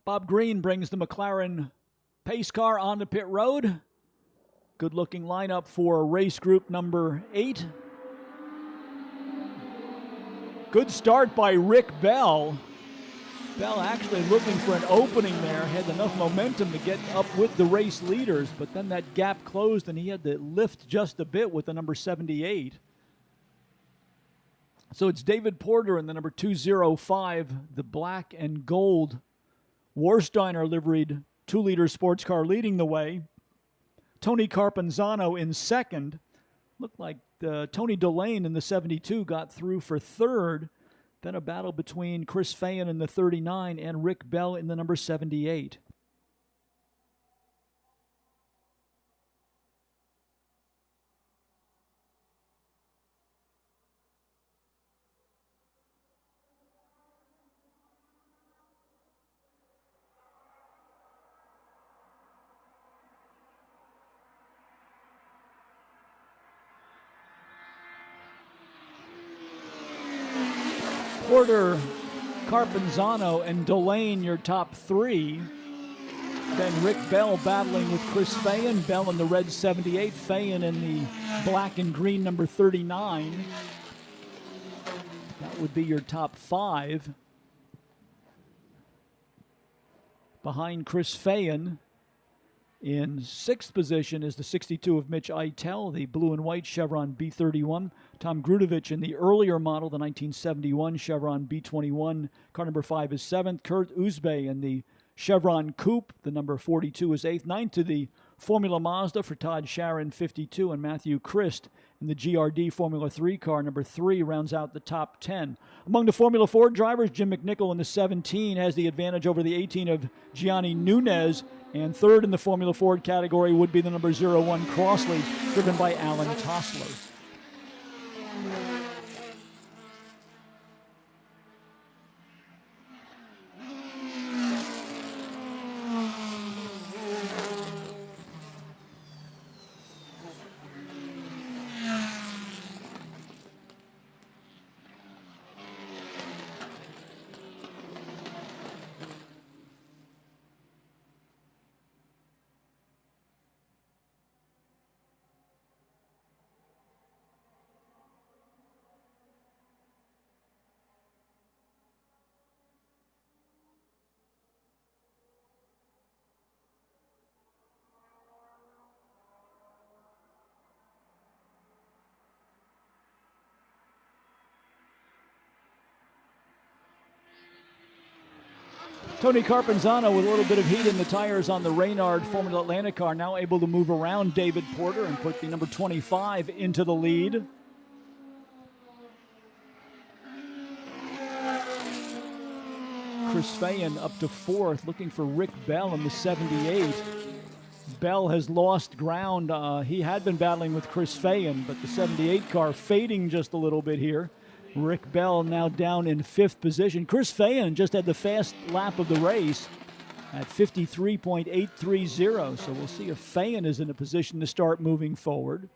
Bob Green brings the McLaren pace car onto pit road. Good-looking lineup for race group number 8. Good start by Rick Bell. Bell actually looking for an opening there, had enough momentum to get up with the race leaders, but then that gap closed and he had to lift just a bit with the number 78. So it's David Porter in the number 205, the black and gold Warsteiner liveried 2-liter sports car leading the way. Tony Carpenzano in second. Looked like Tony Delane in the 72 got through for third. Then a battle between Chris Fayen in the 39 and Rick Bell in the number 78. Porter, Carpenzano, and Delane, your top 3. Then Rick Bell battling with Chris Fayen. Bell in the red 78, Fayen in the black and green number 39. That would be your top 5. Behind Chris Fayen, in 6th position is the 62 of Mitch Eitel, the blue and white Chevron B31. Tom Grudovich in the earlier model, the 1971 Chevron B21. Car number 5 is 7th. Kurt Uzbey in the Chevron Coupe, the number 42 is 8th. 9th to the Formula Mazda for Todd Sharon, 52, and Matthew Christ in the GRD Formula 3 car, number 3, rounds out the top 10. Among the Formula Ford drivers, Jim McNichol in the 17 has the advantage over the 18 of Gianni Nunez, and third in the Formula Ford category would be the number 01 Crossley, driven by Alan Tossler. Tony Carpenzano with a little bit of heat in the tires on the Reynard Formula Atlantic car, now able to move around David Porter and put the number 25 into the lead. Chris Fayen up to 4th, looking for Rick Bell in the 78. Bell has lost ground. He had been battling with Chris Fayen, but the 78 car fading just a little bit here. Rick Bell now down in 5th position. Chris Fayen just had the fast lap of the race at 53.830. So we'll see if Fayen is in a position to start moving forward.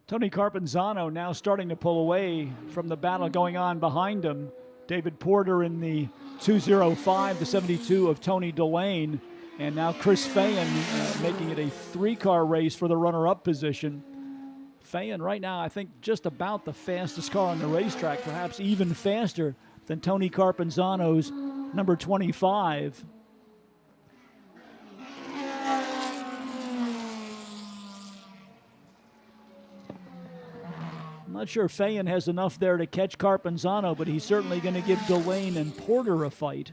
Tony Carpenzano now starting to pull away from the battle going on behind him. David Porter in the 205, the 72 of Tony Delane. And now Chris Fayen making it a three-car race for the runner-up position. Fayen right now, I think, just about the fastest car on the racetrack, perhaps even faster than Tony Carpenzano's number 25. I'm not sure Fayen has enough there to catch Carpenzano, but he's certainly going to give Delane and Porter a fight.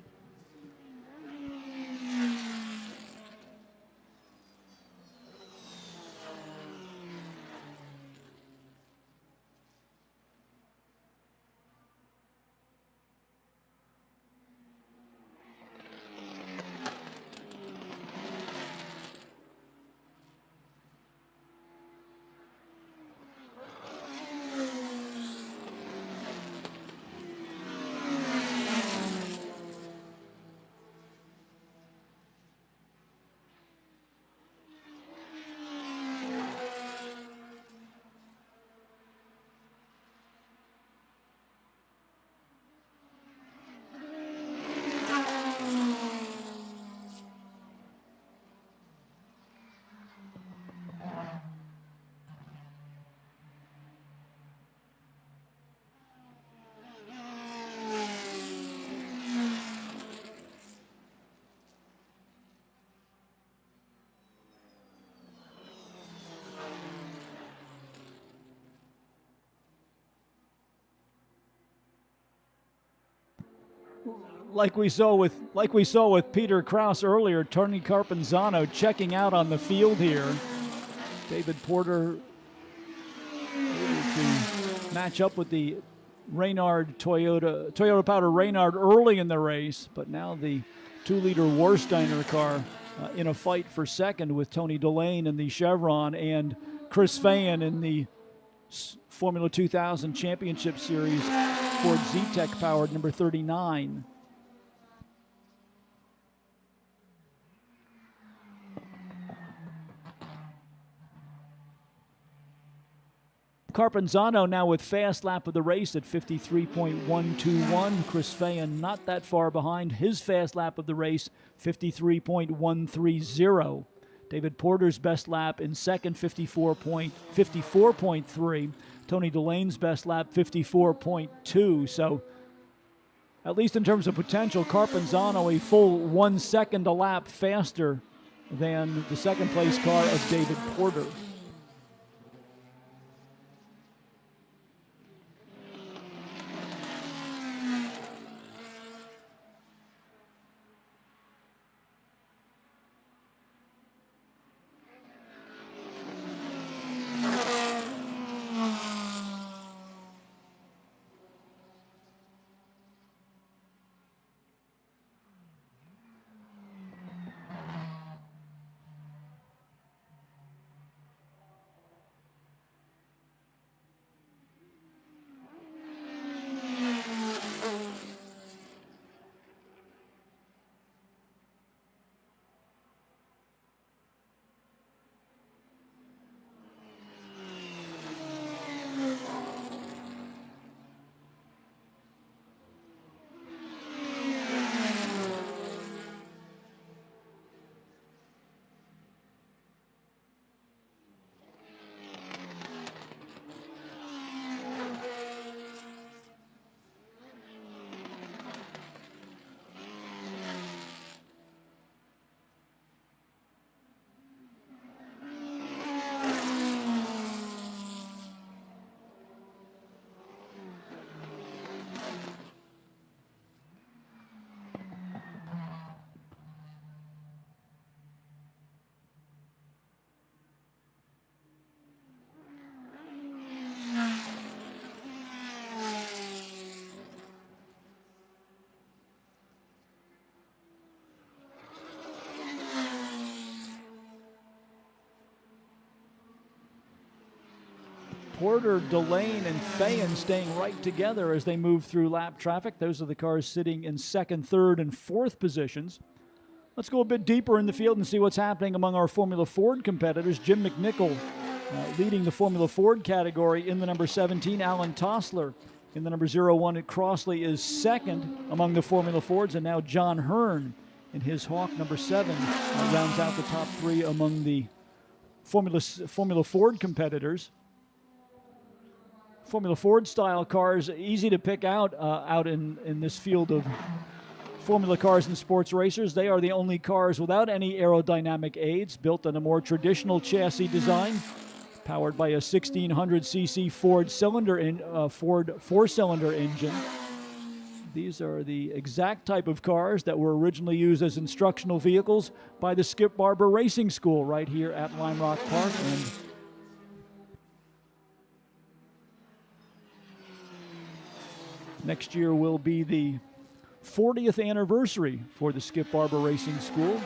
Like we saw with Peter Krause earlier, Tony Carpenzano checking out on the field here. David Porter able to match up with the Toyota Powder Reynard early in the race, but now the 2-liter Warsteiner car in a fight for second with Tony Delane in the Chevron and Chris Fayen in the Formula 2000 Championship Series Ford Z-Tech powered number 39. Carpenzano now with fast lap of the race at 53.121. Chris Fayen not that far behind. His fast lap of the race, 53.130. David Porter's best lap in second, 54.3. Tony Delane's best lap, 54.2. So, at least in terms of potential, Carpenzano a full 1 second a lap faster than the second place car of David Porter. Porter, Delane, and Fayen staying right together as they move through lap traffic. Those are the cars sitting in second, third, and fourth positions. Let's go a bit deeper in the field and see what's happening among our Formula Ford competitors. Jim McNichol Leading the Formula Ford category in the number 17, Alan Tossler. In the number 01 at Crossley is second among the Formula Fords, and now John Hearn in his Hawk number 7 rounds out the top 3 among the Formula Ford competitors. Formula Ford style cars, easy to pick out in this field of Formula cars and sports racers. They are the only cars without any aerodynamic aids, built on a more traditional chassis design, powered by a 1600cc Ford four-cylinder engine. These are the exact type of cars that were originally used as instructional vehicles by the Skip Barber Racing School right here at Lime Rock Park. And next year will be the 40th anniversary for the Skip Barber Racing School.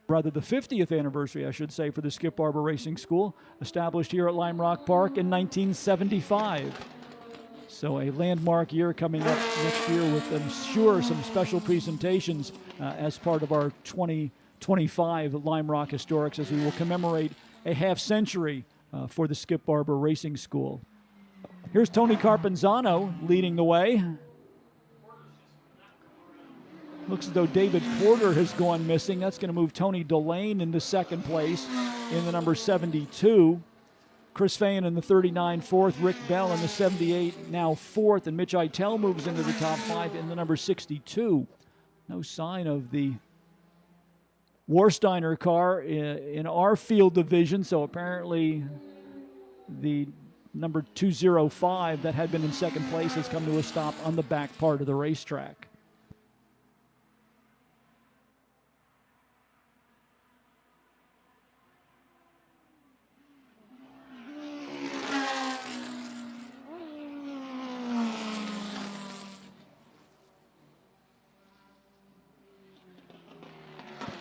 Rather, the 50th anniversary, I should say, for the Skip Barber Racing School, established here at Lime Rock Park in 1975. So a landmark year coming up next year with, I'm sure, some special presentations as part of our 2025 Lime Rock Historics, as we will commemorate a half century for the Skip Barber Racing School. Here's Tony Carpenzano leading the way. Looks as though David Porter has gone missing. That's going to move Tony Delane into second place in the number 72. Chris Fayen in the 39 fourth. Rick Bell in the 78 now fourth. And Mitch Eitel moves into the top 5 in the number 62. No sign of the Warsteiner car in our field division. So apparently the number 205 that had been in second place has come to a stop on the back part of the racetrack.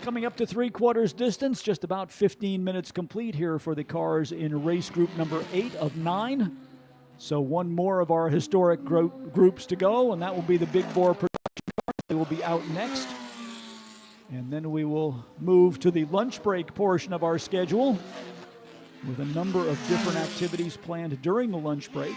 Coming up to three-quarters distance, just about 15 minutes complete here for the cars in race group number 8 of 9. So one more of our historic groups to go, and that will be the big bore production cars. They will be out next. And then we will move to the lunch break portion of our schedule with a number of different activities planned during the lunch break.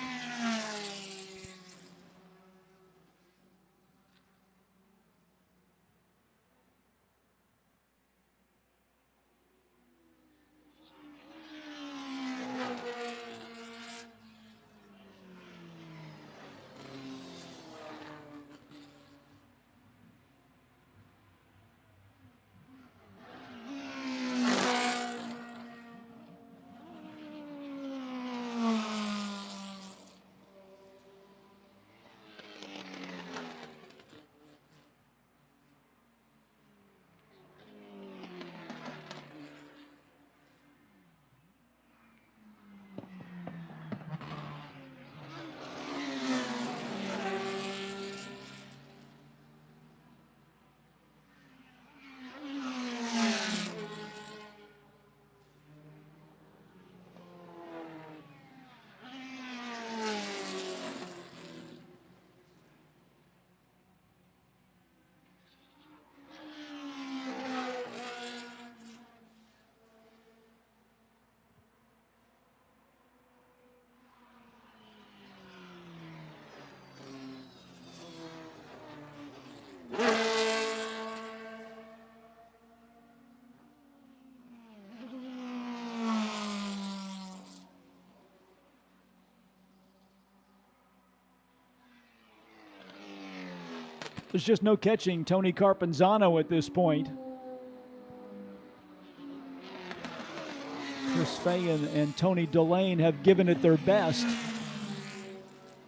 There's just no catching Tony Carpenzano at this point. Chris Fayen and Tony Delane have given it their best.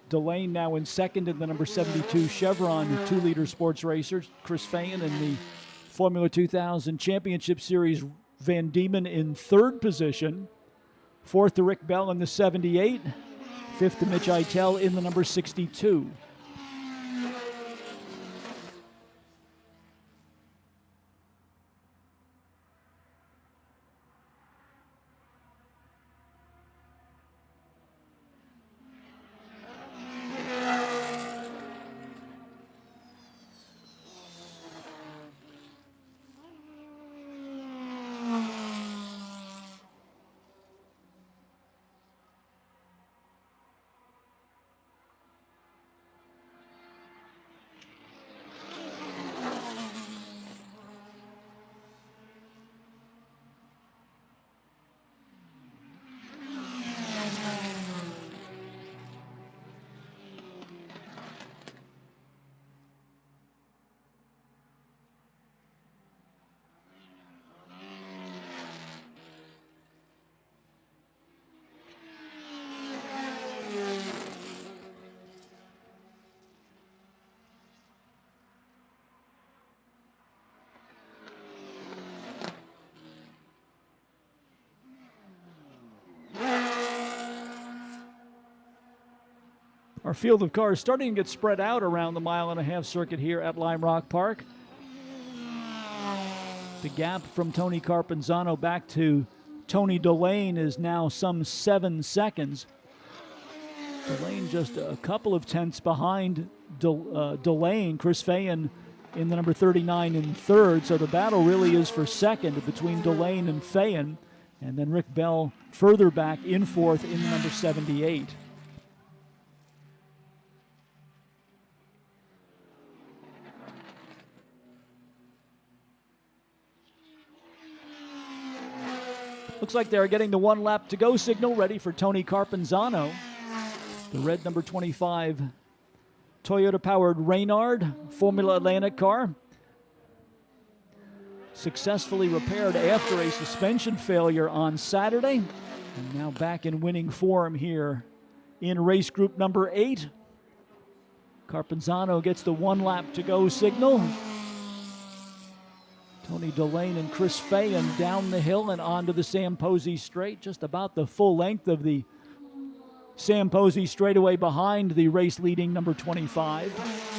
Delane now in second in the number 72 Chevron 2-liter sports racer. Chris Fayen in the Formula 2000 Championship Series Van Diemen in third position. Fourth to Rick Bell in the 78. Fifth to Mitch Eitel in the number 62. Our field of cars starting to get spread out around the mile-and-a-half circuit here at Lime Rock Park. The gap from Tony Carpenzano back to Tony Delane is now some 7 seconds. Delane just a couple of tenths behind Delane. Chris Fayen in the number 39 in third. So the battle really is for second between Delane and Fayen. And then Rick Bell further back in fourth in the number 78. Looks like they're getting the 1 lap to go signal ready for Tony Carpenzano. The red number 25 Toyota-powered Reynard Formula Atlantic car. Successfully repaired after a suspension failure on Saturday. And now back in winning form here in race group number 8. Carpenzano gets the 1 lap to go signal. Tony Delane and Chris Fayen down the hill and onto the Sam Posey straight, just about the full length of the Sam Posey straightaway behind the race-leading number 25.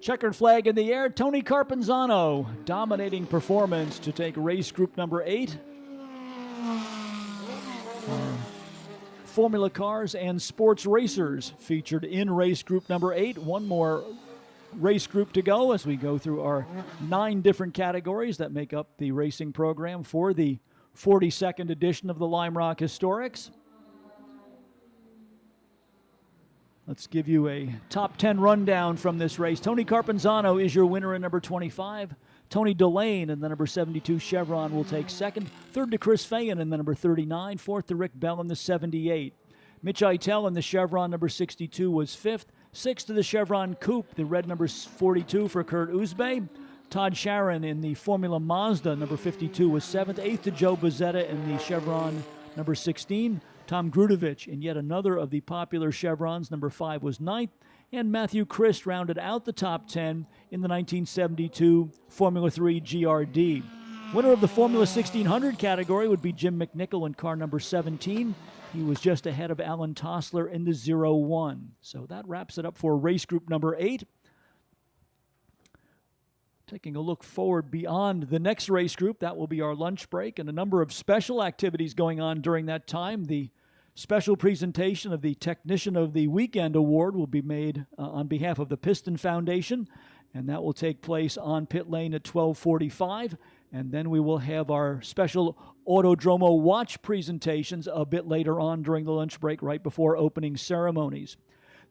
Checkered flag in the air. Tony Carpenzano, dominating performance to take race group number 8. Formula cars and sports racers featured in race group number 8. One more race group to go as we go through our 9 different categories that make up the racing program for the 42nd edition of the Lime Rock Historics. Let's give you a top 10 rundown from this race. Tony Carpenzano is your winner in number 25. Tony Delane in the number 72 Chevron will take second. Third to Chris Fayen in the number 39. Fourth to Rick Bell in the 78. Mitch Eitel in the Chevron number 62 was fifth. Sixth to the Chevron Coupe, the red number 42 for Kurt Uzbe. Todd Sharon in the Formula Mazda number 52 was seventh. Eighth to Joe Bozzetta in the Chevron number 16. Tom Grudovich in yet another of the popular Chevrons, number 5 was ninth. And Matthew Christ rounded out the top 10 in the 1972 Formula 3 GRD. Winner of the Formula 1600 category would be Jim McNichol in car number 17. He was just ahead of Alan Tossler in the 0-1. So that wraps it up for race group number 8. Taking a look forward beyond the next race group, that will be our lunch break, and a number of special activities going on during that time. The special presentation of the Technician of the Weekend Award will be made on behalf of the Piston Foundation, and that will take place on pit lane at 12:45. And then we will have our special Autodromo watch presentations a bit later on during the lunch break, right before opening ceremonies.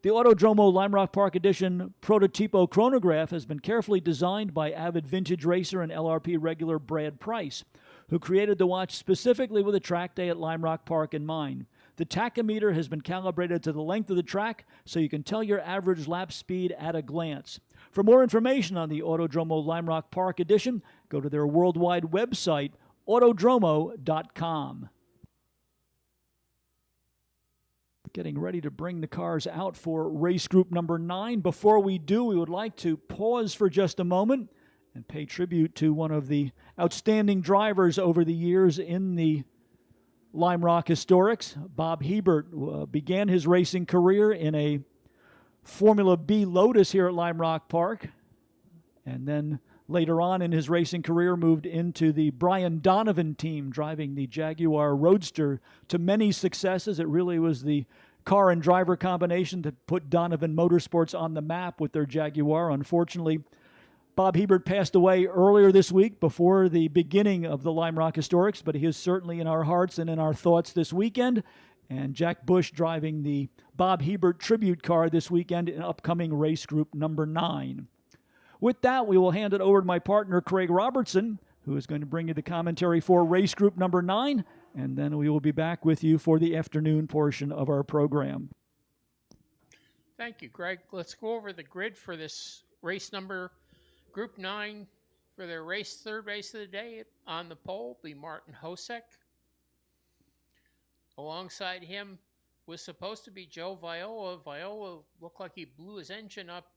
The Autodromo Lime Rock Park Edition Prototipo chronograph has been carefully designed by avid vintage racer and LRP regular Brad Price, who created the watch specifically with a track day at Lime Rock Park in mind. The tachometer has been calibrated to the length of the track so you can tell your average lap speed at a glance. For more information on the Autodromo Lime Rock Park Edition, go to their worldwide website, autodromo.com. Getting ready to bring the cars out for race group number 9. Before we do, we would like to pause for just a moment and pay tribute to one of the outstanding drivers over the years in the Lime Rock Historics. Bob Hebert began his racing career in a Formula B Lotus here at Lime Rock Park, and then later on in his racing career moved into the Brian Donovan team, driving the Jaguar Roadster to many successes. It really was the car and driver combination that put Donovan Motorsports on the map with their Jaguar. Unfortunately, Bob Hebert passed away earlier this week before the beginning of the Lime Rock Historics, but he is certainly in our hearts and in our thoughts this weekend. And Jack Bush driving the Bob Hebert tribute car this weekend in upcoming race group number 9. With that, we will hand it over to my partner, Craig Robertson, who is going to bring you the commentary for race group number 9, and then we will be back with you for the afternoon portion of our program. Thank you, Greg. Let's go over the grid for this race number, Group 9, for their third race of the day. On the pole will be Martin Hosek. Alongside him was supposed to be Joe Viola. Viola looked like he blew his engine up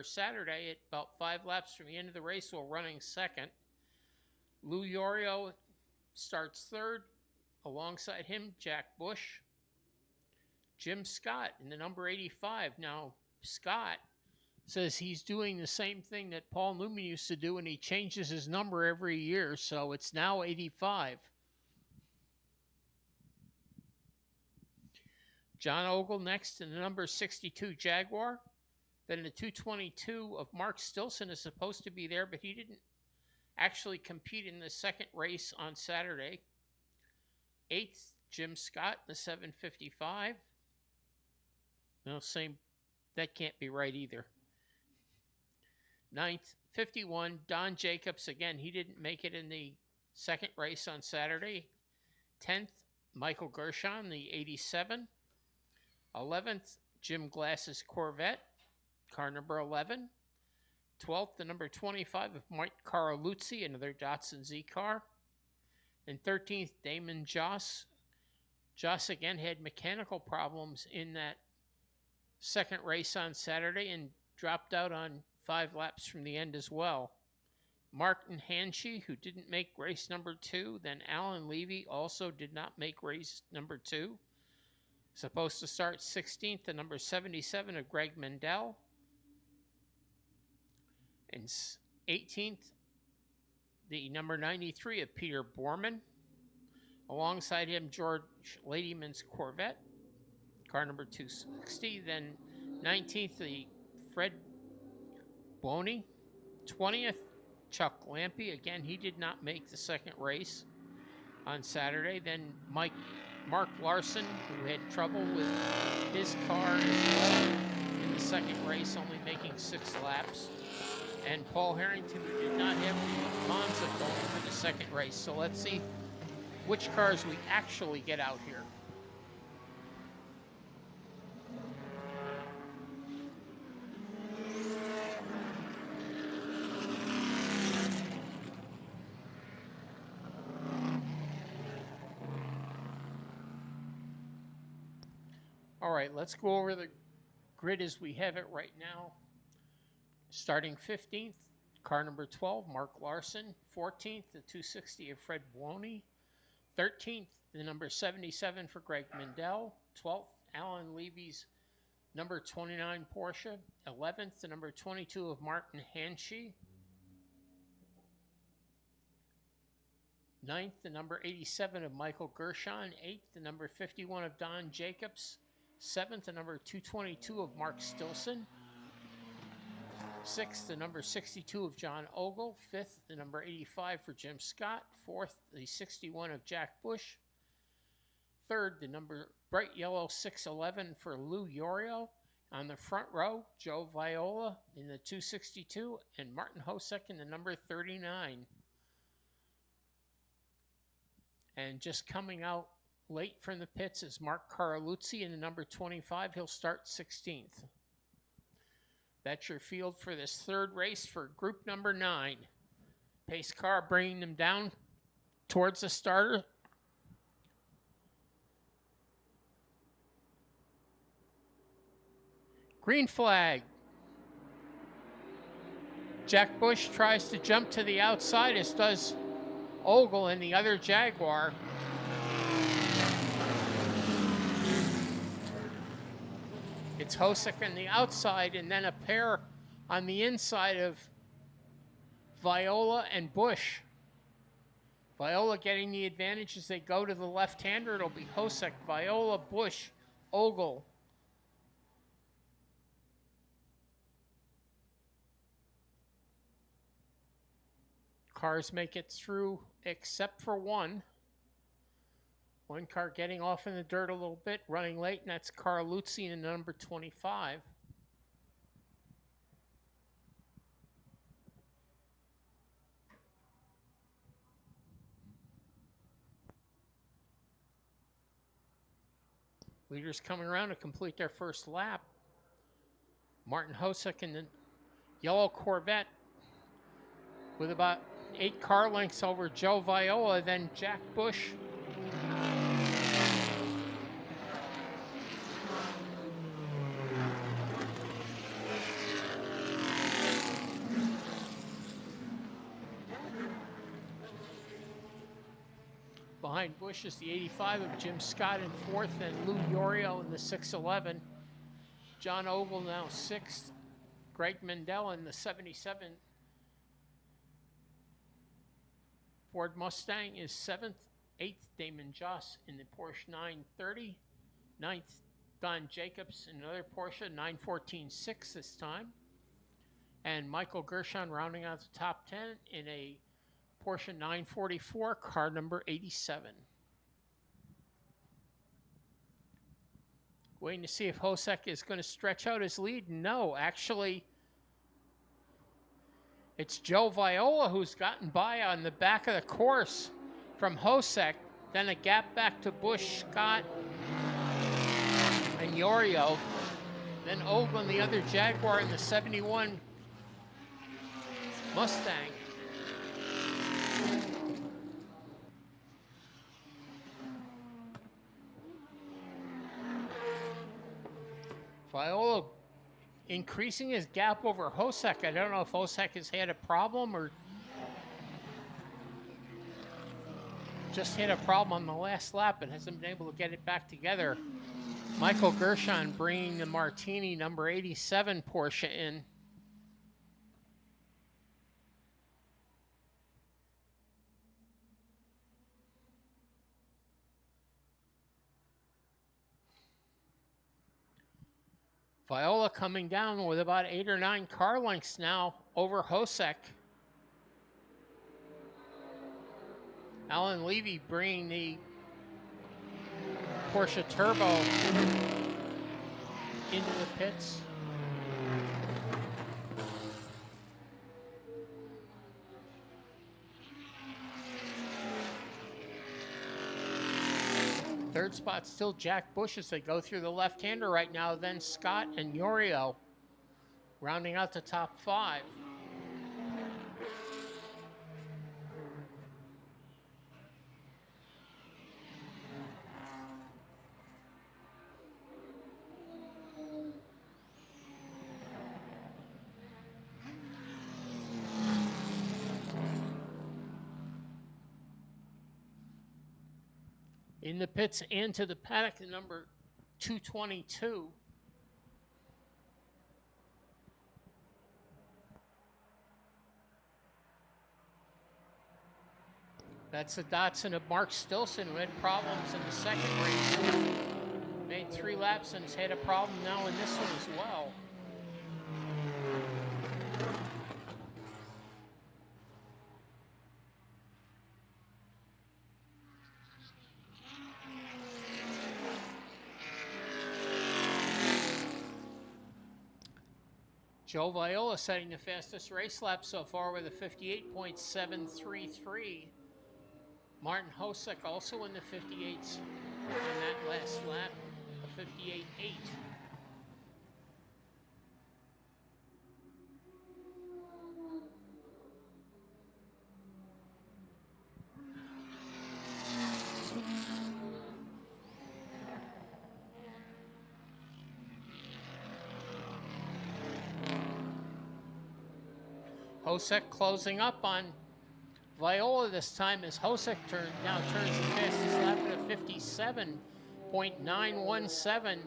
Saturday at about 5 laps from the end of the race while running second. Lou Yorio starts third. Alongside him, Jack Bush. Jim Scott in the number 85. Now, Scott says he's doing the same thing that Paul Newman used to do, and he changes his number every year, so it's now 85. John Ogle next in the number 62 Jaguar. Then the 222 of Mark Stilson is supposed to be there, but he didn't actually compete in the second race on Saturday. 8th, Jim Scott in the 755. No, that can't be right either. 9th, 51, Don Jacobs. Again, he didn't make it in the second race on Saturday. 10th, Michael Gershon, the 87. 11th, Jim Glass's Corvette, car number 11. 12th, the number 25 of Mike Carluzzi, another Datsun Z car. And 13th, Damon Joss. Joss again had mechanical problems in that second race on Saturday and dropped out on 5 laps from the end as well. Martin Hanshi, who didn't make race number 2. Then Alan Levy also did not make race number 2. Supposed to start 16th, the number 77 of Greg Mendel. And 18th, the number 93 of Peter Borman. Alongside him, George Ladyman's Corvette, car number 260. Then 19th, the Fred Boney. 20th, Chuck Lampe. Again, he did not make the second race on Saturday. Then Mark Larson, who had trouble with his car as well in the second race, only making 6 laps. And Paul Harrington, who did not have the Monza going for the second race. So let's see which cars we actually get out here. All right, let's go over the grid as we have it right now. Starting 15th, car number 12, Mark Larson. 14th, the 260 of Fred Buoni. 13th, the number 77 for Greg Mendel. 12th, Alan Levy's number 29 Porsche. 11th, the number 22 of Martin Hanshi. 9th, the number 87 of Michael Gershon. 8th, the number 51 of Don Jacobs. 7th, the number 222 of Mark Stilson. 6th, the number 62 of John Ogle. 5th, the number 85 for Jim Scott. 4th, the 61 of Jack Bush. 3rd, the number bright yellow 611 for Lou Yorio. On the front row, Joe Viola in the 262 and Martin Hosek in the number 39. And just coming out late from the pits is Mark Carluzzi in the number 25. He'll start 16th. That's your field for this third race for group number 9. Pace car bringing them down towards the starter. Green flag. Jack Bush tries to jump to the outside, as does Ogle and the other Jaguar. It's Hosek on the outside and then a pair on the inside of Viola and Bush. Viola getting the advantage as they go to the left-hander. It'll be Hosek, Viola, Bush, Ogle. Cars make it through except for one. One car getting off in the dirt a little bit, running late, and that's Carluzzi in number 25. Leaders coming around to complete their first lap. Martin Hosek in the yellow Corvette with about 8 car lengths over Joe Viola, then Jack Bush. Behind Bush is the 85 of Jim Scott in 4th, and Lou Yorio in the 611. John Ogle now 6th. Greg Mendel in the 77. Ford Mustang is 7th. 8th, Damon Joss in the Porsche 930. 9th, Don Jacobs in another Porsche 914-6 this time. And Michael Gershon rounding out the top 10 in a Porsche 944, car number 87. Waiting to see if Hosek is going to stretch out his lead. No, actually, it's Joe Viola who's gotten by on the back of the course from Hosek. Then a gap back to Bush, Scott, and Yorio. Then Ogle, the other Jaguar in the 71 Mustang. Viola increasing his gap over Hosek. I don't know if Hosek has had a problem or just had a problem on the last lap and hasn't been able to get it back together. Michael Gershon bringing the Martini number 87 Porsche in. Viola coming down with about 8 or 9 car lengths now over Hosek. Alan Levy bringing the Porsche Turbo into the pits. Third spot still Jack Bush as they go through the left-hander right now. Then Scott and Yorio rounding out the top 5. In the pits and to the paddock, the number 222. That's the Datsun of Mark Stilson, who had problems in the second race. Made 3 laps and has had a problem now in this one as well. Joe Viola setting the fastest race lap so far with a 58.733. Martin Hosek also in the 58s on that last lap, a 58.8. Hosek closing up on Viola this time as Hosek now turns the fastest lap at a 57.917 to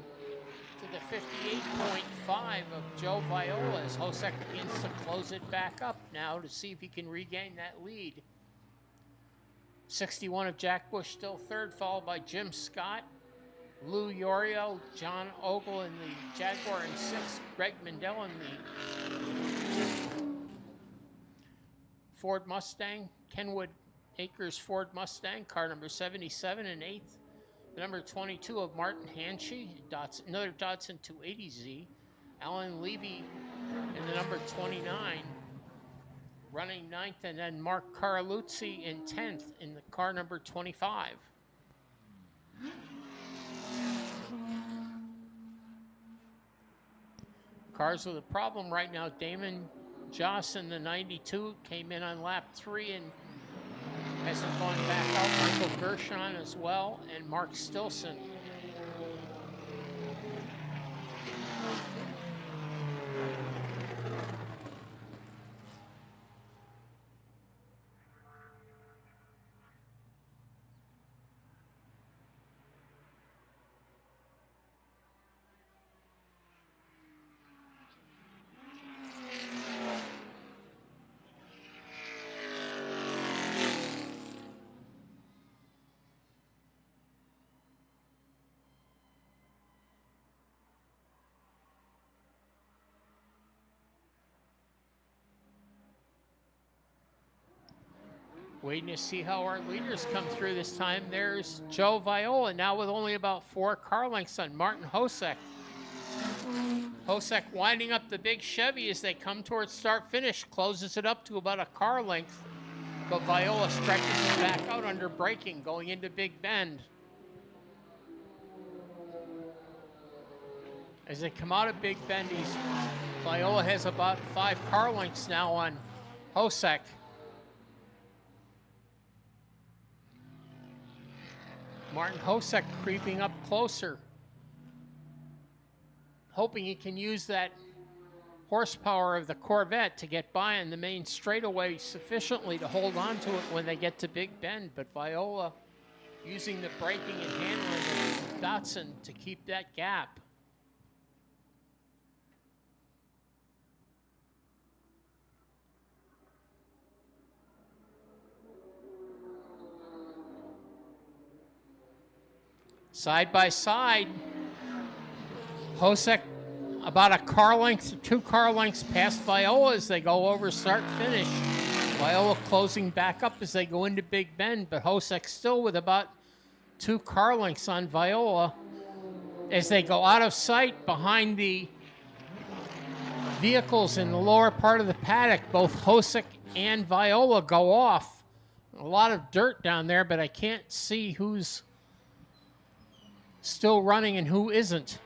the 58.5 of Joe Viola as Hosek begins to close it back up now to see if he can regain that lead. 61 of Jack Bush still third, followed by Jim Scott, Lou Yorio, John Ogle in the Jaguar in 6th, Greg Mendel in the Ford Mustang, Kenwood Acres Ford Mustang, car number 77 in 8th. The number 22 of Martin Hanshey, another Datsun 280Z. Alan Levy in the number 29, running 9th, and then Mark Carluzzi in 10th in the car number 25. Cars with a problem right now. Damon Joss in the 92 came in on lap 3 and hasn't gone back out. Michael Gershon as well, and Mark Stilson. Waiting to see how our leaders come through this time. There's Joe Viola now with only about 4 car lengths on Martin Hosek. Hosek winding up the big Chevy as they come towards start-finish, closes it up to about a car length, but Viola stretches it back out under braking going into Big Bend. As they come out of Big Bend, Viola has about 5 car lengths now on Hosek. Martin Hosek creeping up closer, hoping he can use that horsepower of the Corvette to get by on the main straightaway sufficiently to hold on to it when they get to Big Bend. But Viola using the braking and handling of Datsun to keep that gap. Side by side, Hosek about a car length, 2 car lengths past Viola as they go over start finish. Viola closing back up as they go into Big Bend, but Hosek still with about 2 car lengths on Viola as they go out of sight behind the vehicles in the lower part of the paddock. Both Hosek and Viola go off. A lot of dirt down there, but I can't see who's still running and who isn't.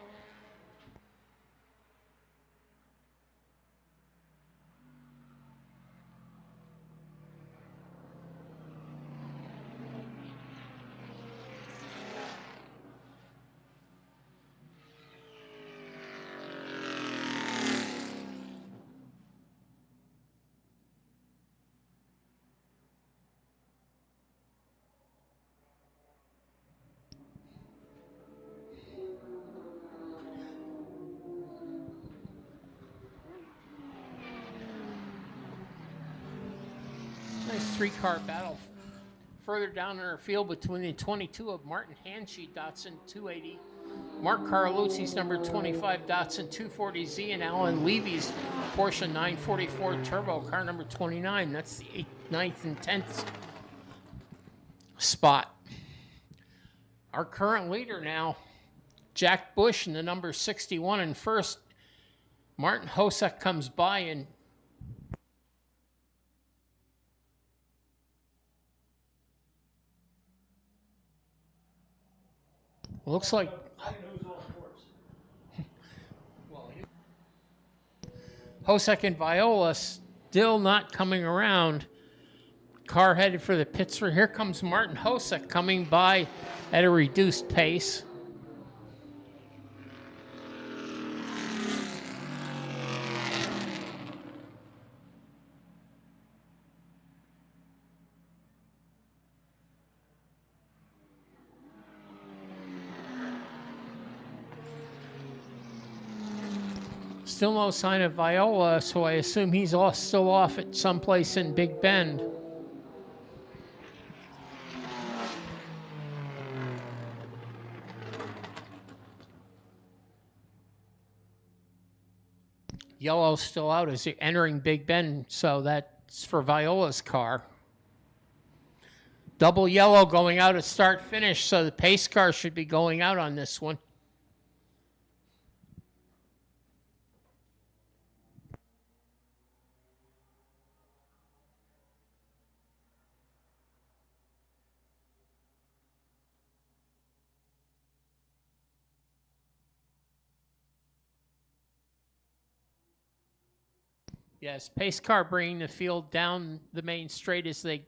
Nice 3-car battle further down in our field between the 22 of Martin Hanshey, Datsun 280, Mark Carlucci's number 25 Datsun 240Z, and Alan Levy's Porsche 944 Turbo, car number 29. That's the 8th, 9th, and 10th spot. Our current leader now, Jack Bush in the number 61 in first. Martin Hosek comes by and looks like Hosek and Viola still not coming around. Car headed for the pits. Here comes Martin Hosek coming by at a reduced pace. Still no sign of Viola, so I assume he's still off at some place in Big Bend. Yellow's still out as you're entering Big Bend, so that's for Viola's car. Double yellow going out at start finish, so the pace car should be going out on this one. Yes, pace car bringing the field down the main straight as they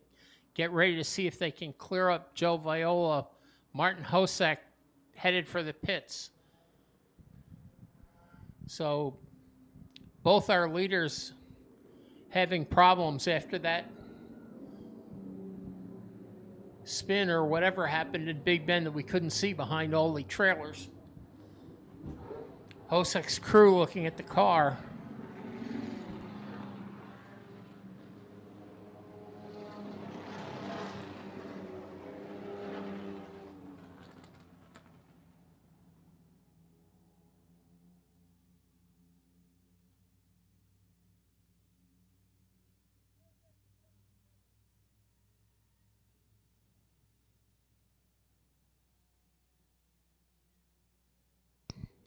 get ready to see if they can clear up Joe Viola. Martin Hosek headed for the pits. So both our leaders having problems after that spin or whatever happened in Big Bend that we couldn't see behind all the trailers. Hosek's crew looking at the car.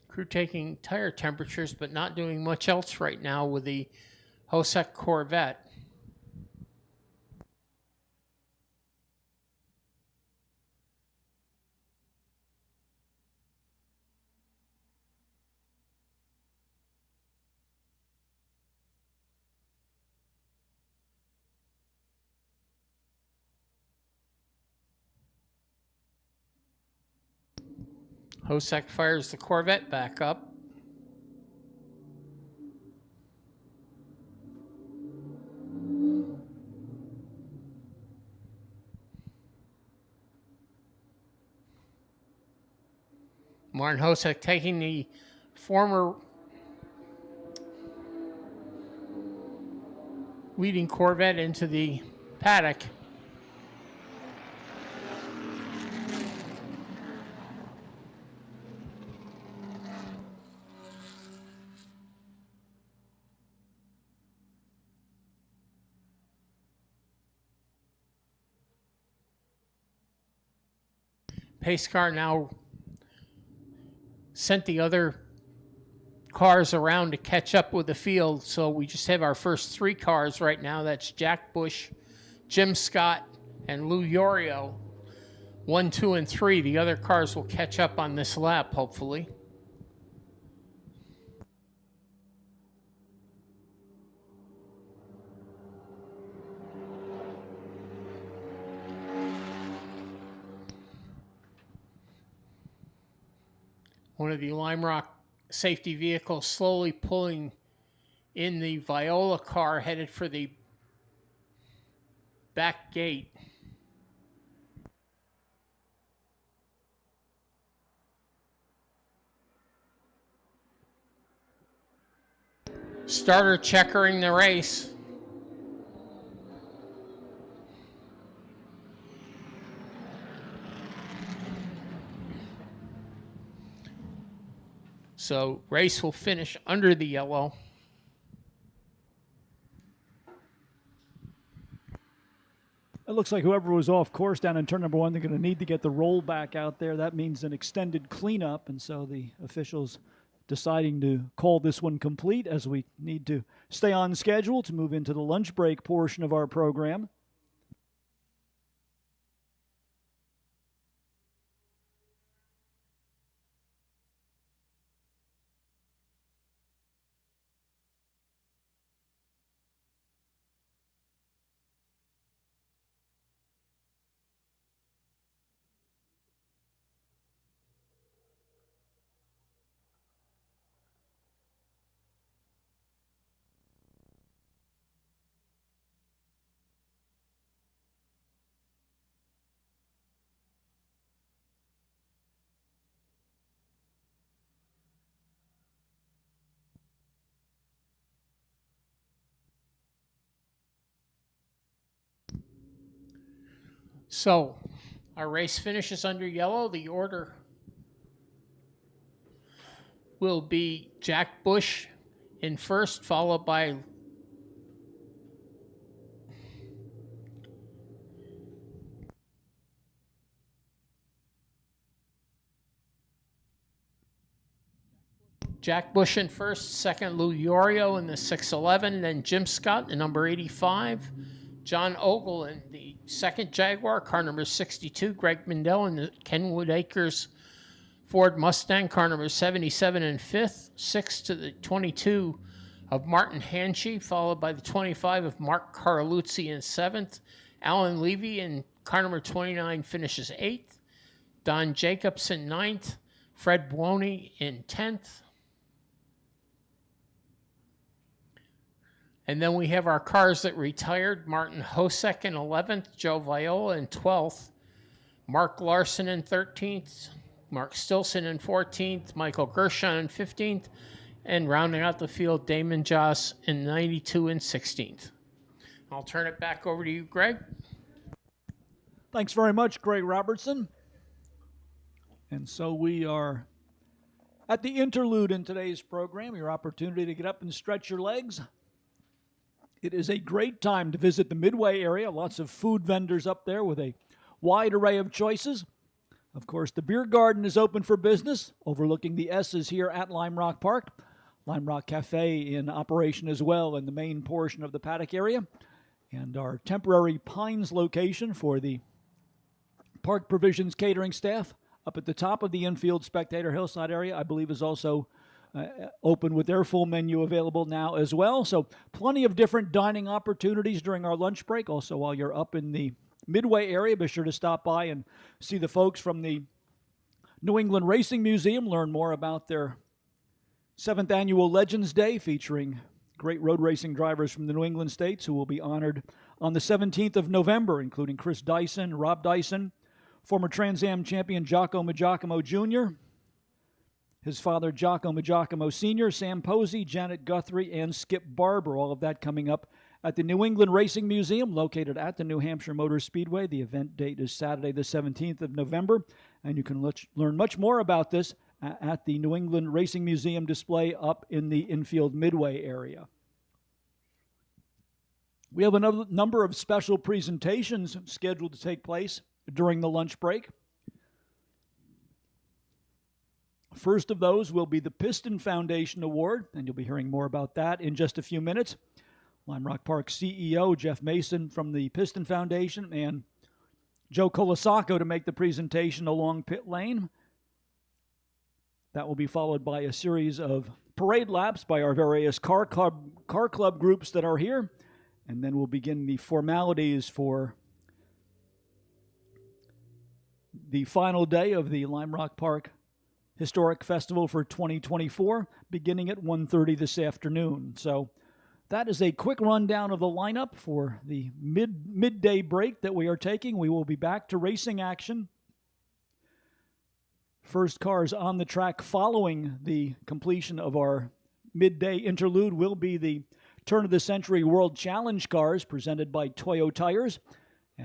Crew taking tire temperatures, but not doing much else right now with the Hosek Corvette. Hosek fires the Corvette back up. Martin Hosek taking the former leading Corvette into the paddock. Pace car now sent the other cars around to catch up with the field, so we just have our first three cars right now. That's Jack Bush, Jim Scott, and Lou Yorio. 1, 2, and 3. The other cars will catch up on this lap, hopefully. One of the Lime Rock safety vehicles slowly pulling in the Viola car headed for the back gate. Starter checkering the race. So race will finish under the yellow. It looks like whoever was off course down in turn number 1, they're going to need to get the roll back out there. That means an extended cleanup, and so the officials deciding to call this one complete as we need to stay on schedule to move into the lunch break portion of our program. So our race finishes under yellow. The order will be Jack Bush in first, followed by Jack Bush in first, second Lou Yorio in the 611, then Jim Scott, the number 85, John Ogle in the second Jaguar, car number 62, Greg Mindell in the Kenwood Acres Ford Mustang, car number 77 in fifth, sixth to the 22 of Martin Hanchey, followed by the 25 of Mark Carluzzi in 7th. Alan Levy in car number 29 finishes 8th. Don Jacobs in 9th. Fred Buoni in 10th. And then we have our cars that retired. Martin Hosek in 11th. Joe Viola in 12th. Mark Larson in 13th. Mark Stilson in 14th. Michael Gershon in 15th. And rounding out the field, Damon Joss in 92 and 16th. I'll turn it back over to you, Greg. Thanks very much, Greg Robertson. And so we are at the interlude in today's program, your opportunity to get up and stretch your legs. It is a great time to visit the Midway area. Lots of food vendors up there with a wide array of choices. Of course, the beer garden is open for business, overlooking the S's here at Lime Rock Park. Lime Rock Cafe in operation as well in the main portion of the Paddock area. And our temporary Pines location for the Park Provisions catering staff up at the top of the infield Spectator Hillside area, I believe, is also open with their full menu available now as well. So plenty of different dining opportunities during our lunch break. Also, while you're up in the Midway area, be sure to stop by and see the folks from the New England Racing Museum, learn more about their 7th Annual Legends Day featuring great road racing drivers from the New England states who will be honored on the 17th of November, including Chris Dyson, Rob Dyson, former Trans Am champion Jocko Magiacomo Jr., his father Jocko Magiacomo Sr., Sam Posey, Janet Guthrie, and Skip Barber. All of that coming up at the New England Racing Museum, located at the New Hampshire Motor Speedway. The event date is Saturday, the 17th of November, and you can learn much more about this at the New England Racing Museum display up in the infield Midway area. We have another number of special presentations scheduled to take place during the lunch break. First of those will be the Piston Foundation Award, and you'll be hearing more about that in just a few minutes. Lime Rock Park CEO Jeff Mason from the Piston Foundation and Joe Colasaco to make the presentation along pit lane. That will be followed by a series of parade laps by our various car club groups that are here. And then we'll begin the formalities for the final day of the Lime Rock Park Historic Festival for 2024, beginning at 1:30 this afternoon. So that is a quick rundown of the lineup for the midday break that we are taking. We will be back to racing action. First cars on the track following the completion of our midday interlude will be the Turn of the Century World Challenge cars presented by Toyo Tires.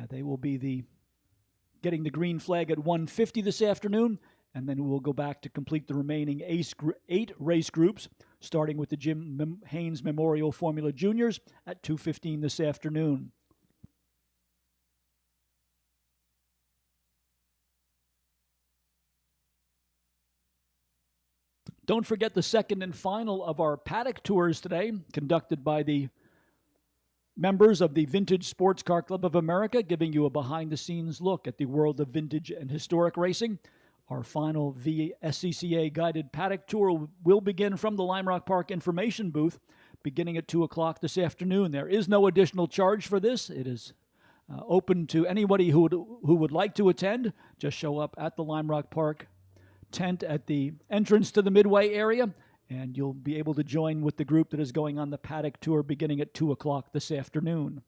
They will be getting the green flag at 1:50 this afternoon, and then we will go back to complete the remaining 8 race groups, starting with the Jim Haynes Memorial Formula Juniors at 2:15 this afternoon. Don't forget the second and final of our paddock tours today, conducted by the members of the Vintage Sports Car Club of America, giving you a behind-the-scenes look at the world of vintage and historic racing. Our final VSCCA guided paddock tour will begin from the Lime Rock Park information booth, beginning at 2 o'clock this afternoon. There is no additional charge for this. It is open to anybody who would like to attend. Just show up at the Lime Rock Park tent at the entrance to the Midway area, and you'll be able to join with the group that is going on the paddock tour beginning at 2 o'clock this afternoon.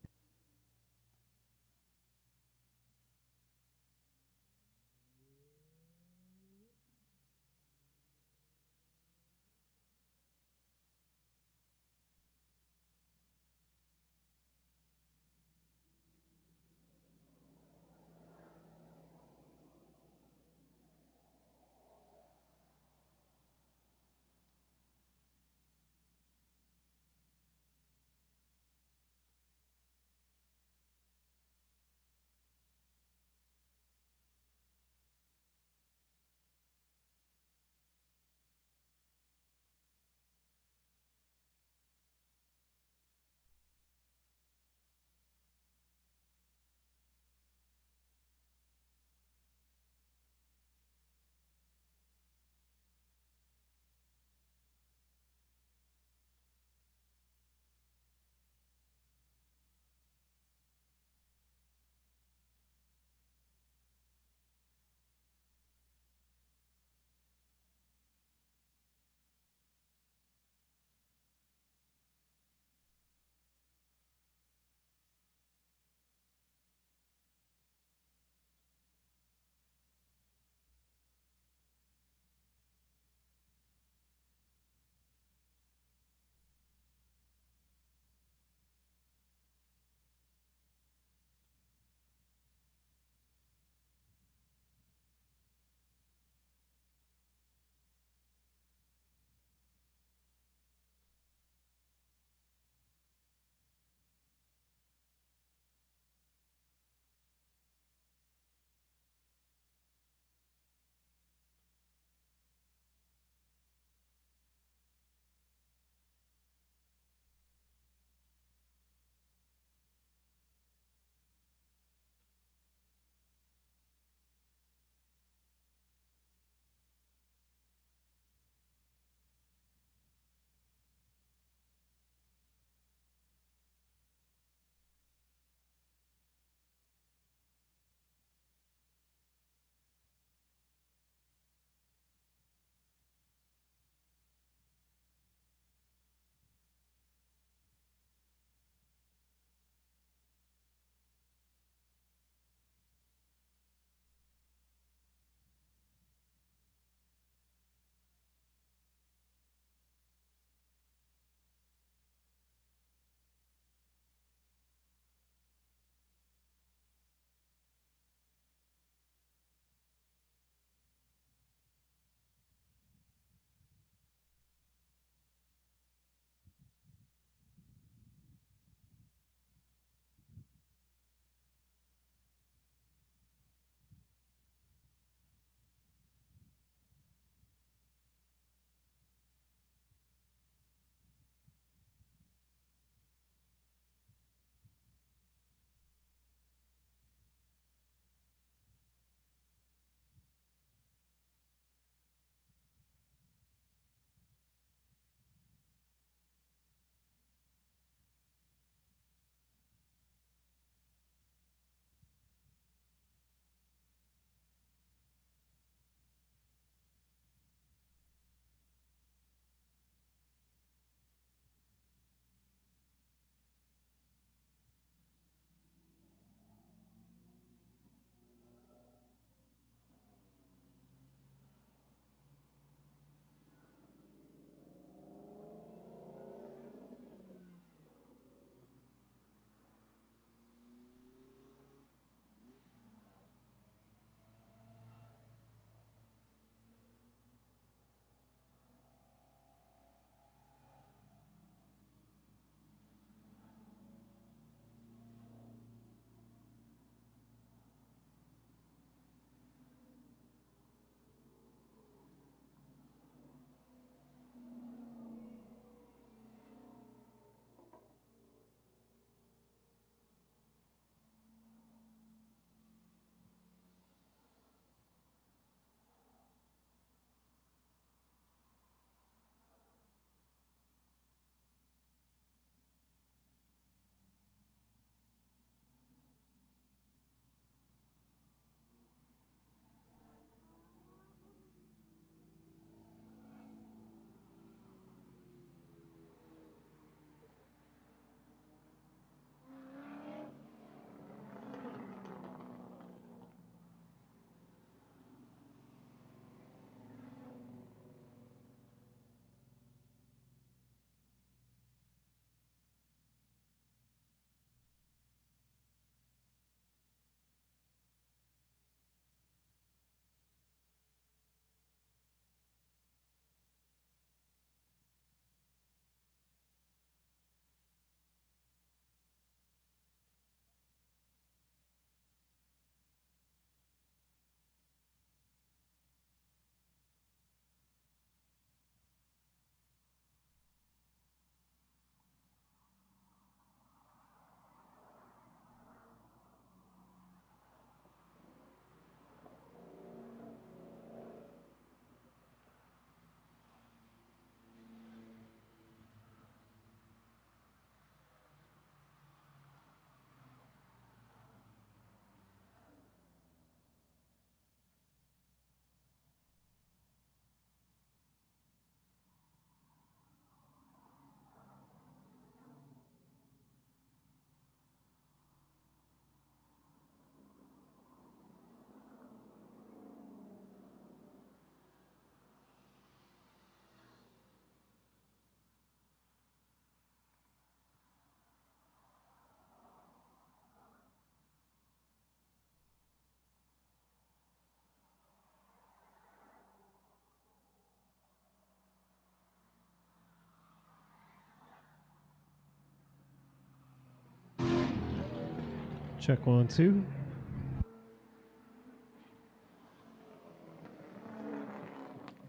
Check 1, 2.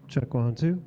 Check 1, 2.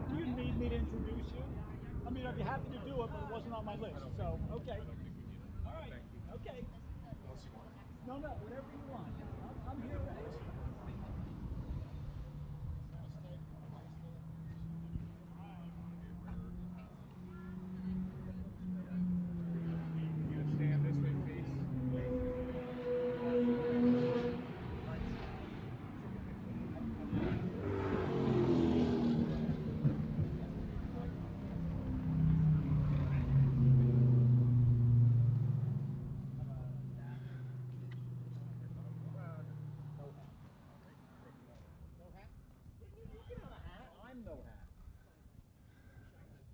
Do you need me to introduce you? I mean, I'd be happy to do it, but it wasn't on my list. So, okay. All right. Okay. No, whatever you want. I'm here to answer.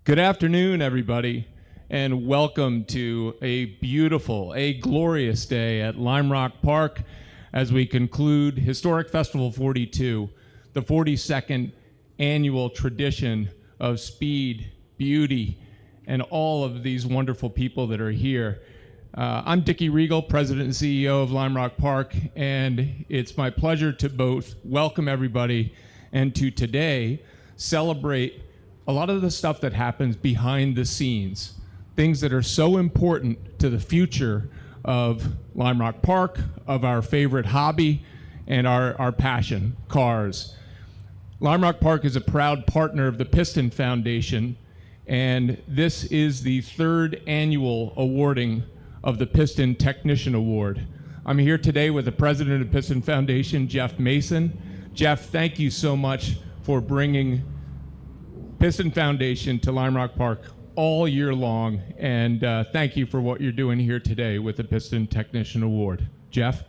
Good afternoon, everybody, and welcome to a beautiful, a glorious day at Lime Rock Park as we conclude Historic Festival 42, the 42nd annual tradition of speed, beauty, and all of these wonderful people that are here. I'm Dickie Regal, President and CEO of Lime Rock Park, and it's my pleasure to both welcome everybody and to today celebrate a lot of the stuff that happens behind the scenes, things that are so important to the future of Lime Rock Park, of our favorite hobby, and our passion, cars. Lime Rock Park is a proud partner of the Piston Foundation, and this is the third annual awarding of the Piston Technician Award. I'm here today with the president of the Piston Foundation, Jeff Mason. Jeff, thank you so much for bringing Piston Foundation to Lime Rock Park all year long, and thank you for what you're doing here today with the Piston Technician Award. Jeff?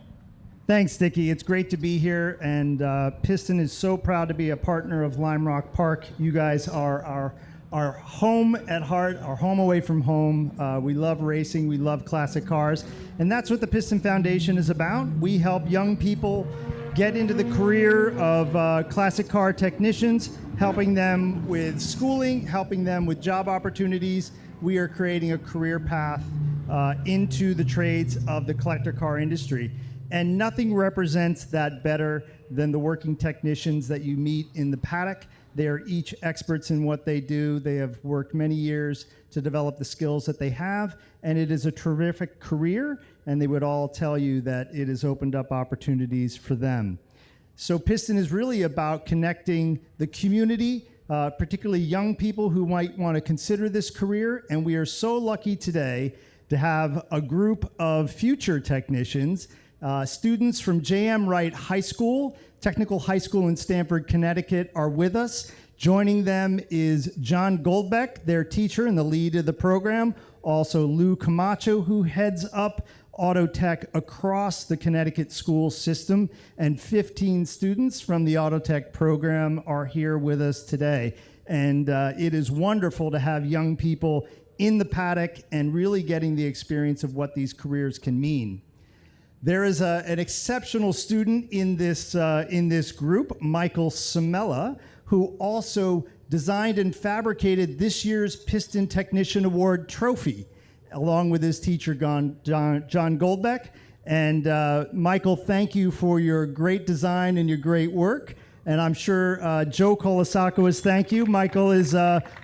Thanks, Dickie. It's great to be here, and Piston is so proud to be a partner of Lime Rock Park. You guys are our home at heart, our home away from home. We love racing, we love classic cars, and that's what the Piston Foundation is about. We help young people get into the career of classic car technicians, helping them with schooling, helping them with job opportunities. We are creating a career path into the trades of the collector car industry. And nothing represents that better than the working technicians that you meet in the paddock. They are each experts in what they do. They have worked many years to develop the skills that they have, and it is a terrific career, and they would all tell you that it has opened up opportunities for them. So Piston is really about connecting the community, particularly young people who might want to consider this career, and we are so lucky today to have a group of future technicians, students from J.M. Wright High School, Technical High School in Stamford, Connecticut, are with us. Joining them is John Goldbeck, their teacher and the lead of the program. Also Lou Camacho, who heads up auto tech across the Connecticut school system. And 15 students from the auto tech program are here with us today. And it is wonderful to have young people in the paddock and really getting the experience of what these careers can mean. There is an exceptional student in this group, Michael Samella, who also designed and fabricated this year's Piston Technician Award trophy, along with his teacher, John Goldbeck. And Michael, thank you for your great design and your great work. And I'm sure Joe Colasaco is thank you. Michael is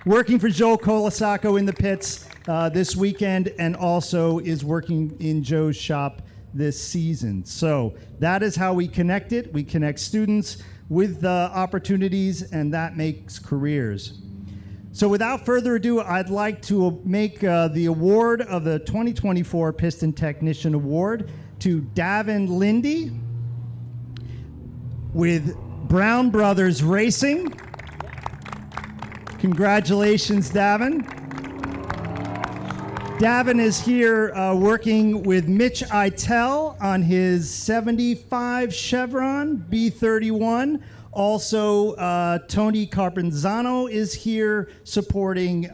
working for Joe Colasaco in the pits this weekend and also is working in Joe's shop this season. So that is how we connect it. We connect students with opportunities, and that makes careers. So without further ado, I'd like to make the award of the 2024 Piston Technician Award to Davin Lindy with Brown Brothers Racing. Congratulations, Davin. Davin is here working with Mitch Eitel on his 75 Chevron B31. Also, Tony Carpenzano is here supporting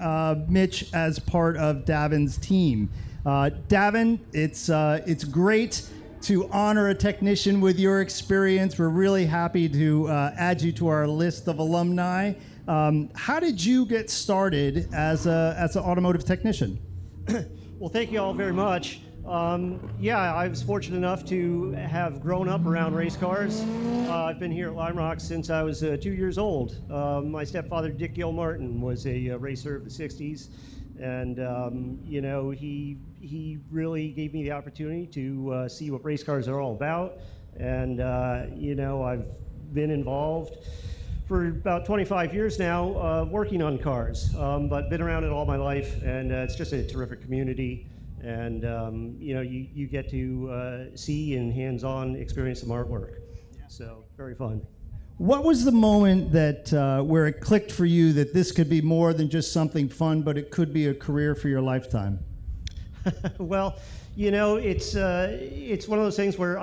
Mitch as part of Davin's team. Davin, it's great to honor a technician with your experience. We're really happy to add you to our list of alumni. How did you get started as an automotive technician? Well, thank you all very much. Yeah, I was fortunate enough to have grown up around race cars. I've been here at Lime Rock since I was 2 years old. My stepfather, Dick Gilmartin, was a racer of the 60s. And, you know, he really gave me the opportunity to see what race cars are all about. And, you know, I've been involved for about 25 years now working on cars, but been around it all my life. And it's just a terrific community. And, you know, you get to see and hands-on experience some artwork. So very fun. What was the moment that where it clicked for you that this could be more than just something fun, but it could be a career for your lifetime? Well, you know, it's one of those things where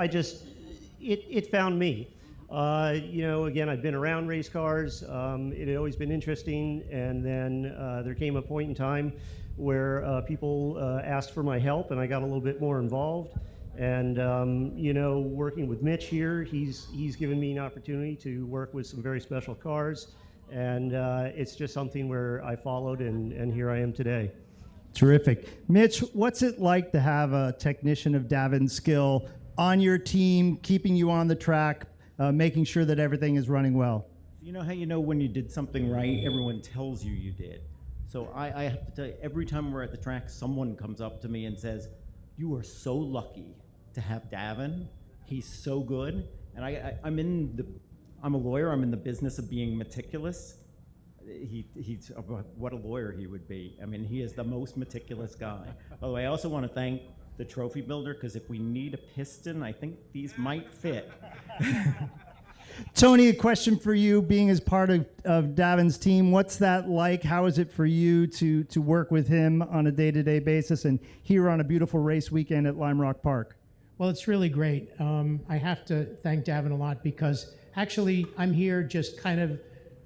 it found me. You know, again, I'd been around race cars. It had always been interesting, and then there came a point in time where people asked for my help, and I got a little bit more involved. And you know, working with Mitch here, he's given me an opportunity to work with some very special cars, and it's just something where I followed, and here I am today. Terrific. Mitch, what's it like to have a technician of Davin's skill on your team, keeping you on the track, making sure that everything is running well? You know how you know when you did something right? Everyone tells you you did. So I have to tell you, every time we're at the track, someone comes up to me and says, "You are so lucky to have Davin. He's so good." And I'm a lawyer. I'm in the business of being meticulous. He's what a lawyer he would be. I mean, he is the most meticulous guy. By the way, I also want to thank the trophy builder, because if we need a piston, I think these might fit. Tony, a question for you, being as part of Davin's team, what's that like? How is it for you to work with him on a day-to-day basis and here on a beautiful race weekend at Lime Rock Park? Well, it's really great. I have to thank Davin a lot because actually I'm here just kind of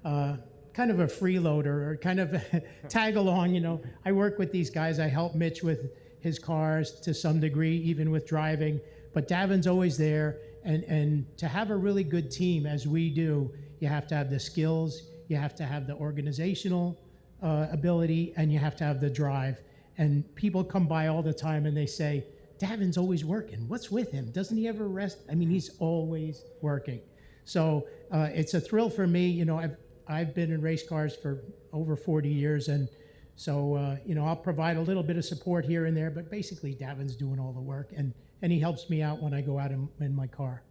a freeloader or kind of tag along. You know, I work with these guys. I help Mitch with his cars to some degree, even with driving. But Davin's always there. And to have a really good team, as we do, you have to have the skills, you have to have the organizational ability, and you have to have the drive. And people come by all the time and they say, "Davin's always working. What's with him? Doesn't he ever rest?" I mean, he's always working. So it's a thrill for me. You know, I've been in race cars for over 40 years, and so you know, I'll provide a little bit of support here and there, but basically Davin's doing all the work, and he helps me out when I go out in my car.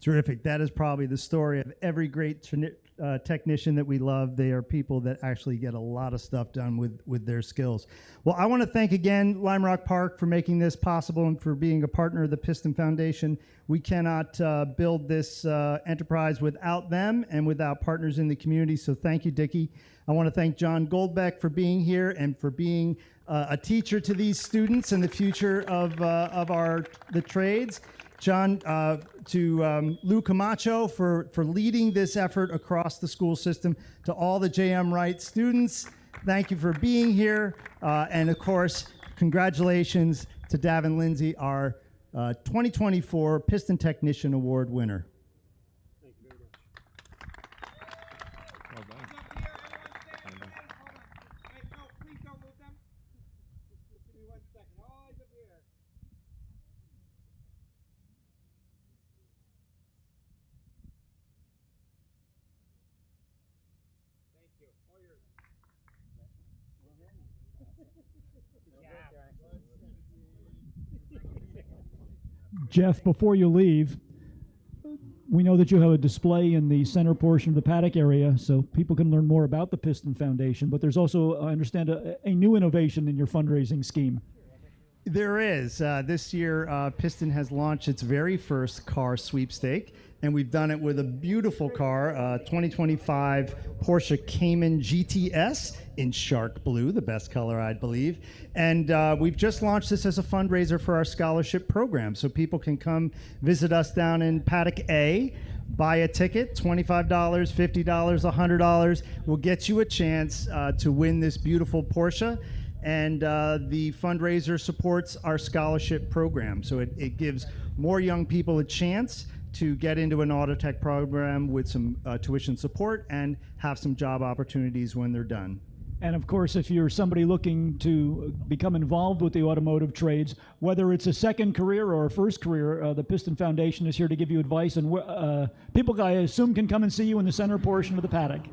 Terrific. That is probably the story of every great technician that we love. They are people that actually get a lot of stuff done with their skills. Well, I want to thank again Lime Rock Park for making this possible and for being a partner of the Piston Foundation. We cannot build this enterprise without them and without partners in the community, so thank you, Dickie. I want to thank John Goldbeck for being here and for being a teacher to these students and the future of the trades. John, to Lou Camacho for leading this effort across the school system. To all the JM Wright students, thank you for being here. And of course, congratulations to Davin Lindsay, our 2024 Piston Technician Award winner. Thank you very much. Well done. Please don't move them. Just give me 1 second. All eyes up here. Jeff, before you leave, we know that you have a display in the center portion of the Paddock area, so people can learn more about the Piston Foundation. But there's also, I understand, a new innovation in your fundraising scheme. There is. This year, Piston has launched its very first car sweepstake, and we've done it with a beautiful car, 2025 Porsche Cayman GTS in shark blue, the best color, I believe. And we've just launched this as a fundraiser for our scholarship program, so people can come visit us down in Paddock A, buy a ticket, $25, $50, $100. We'll get you a chance to win this beautiful Porsche. And the fundraiser supports our scholarship program. So it gives more young people a chance to get into an auto tech program with some tuition support and have some job opportunities when they're done. And of course, if you're somebody looking to become involved with the automotive trades, whether it's a second career or a first career, the Piston Foundation is here to give you advice. And people, I assume, can come and see you in the center portion of the Paddock.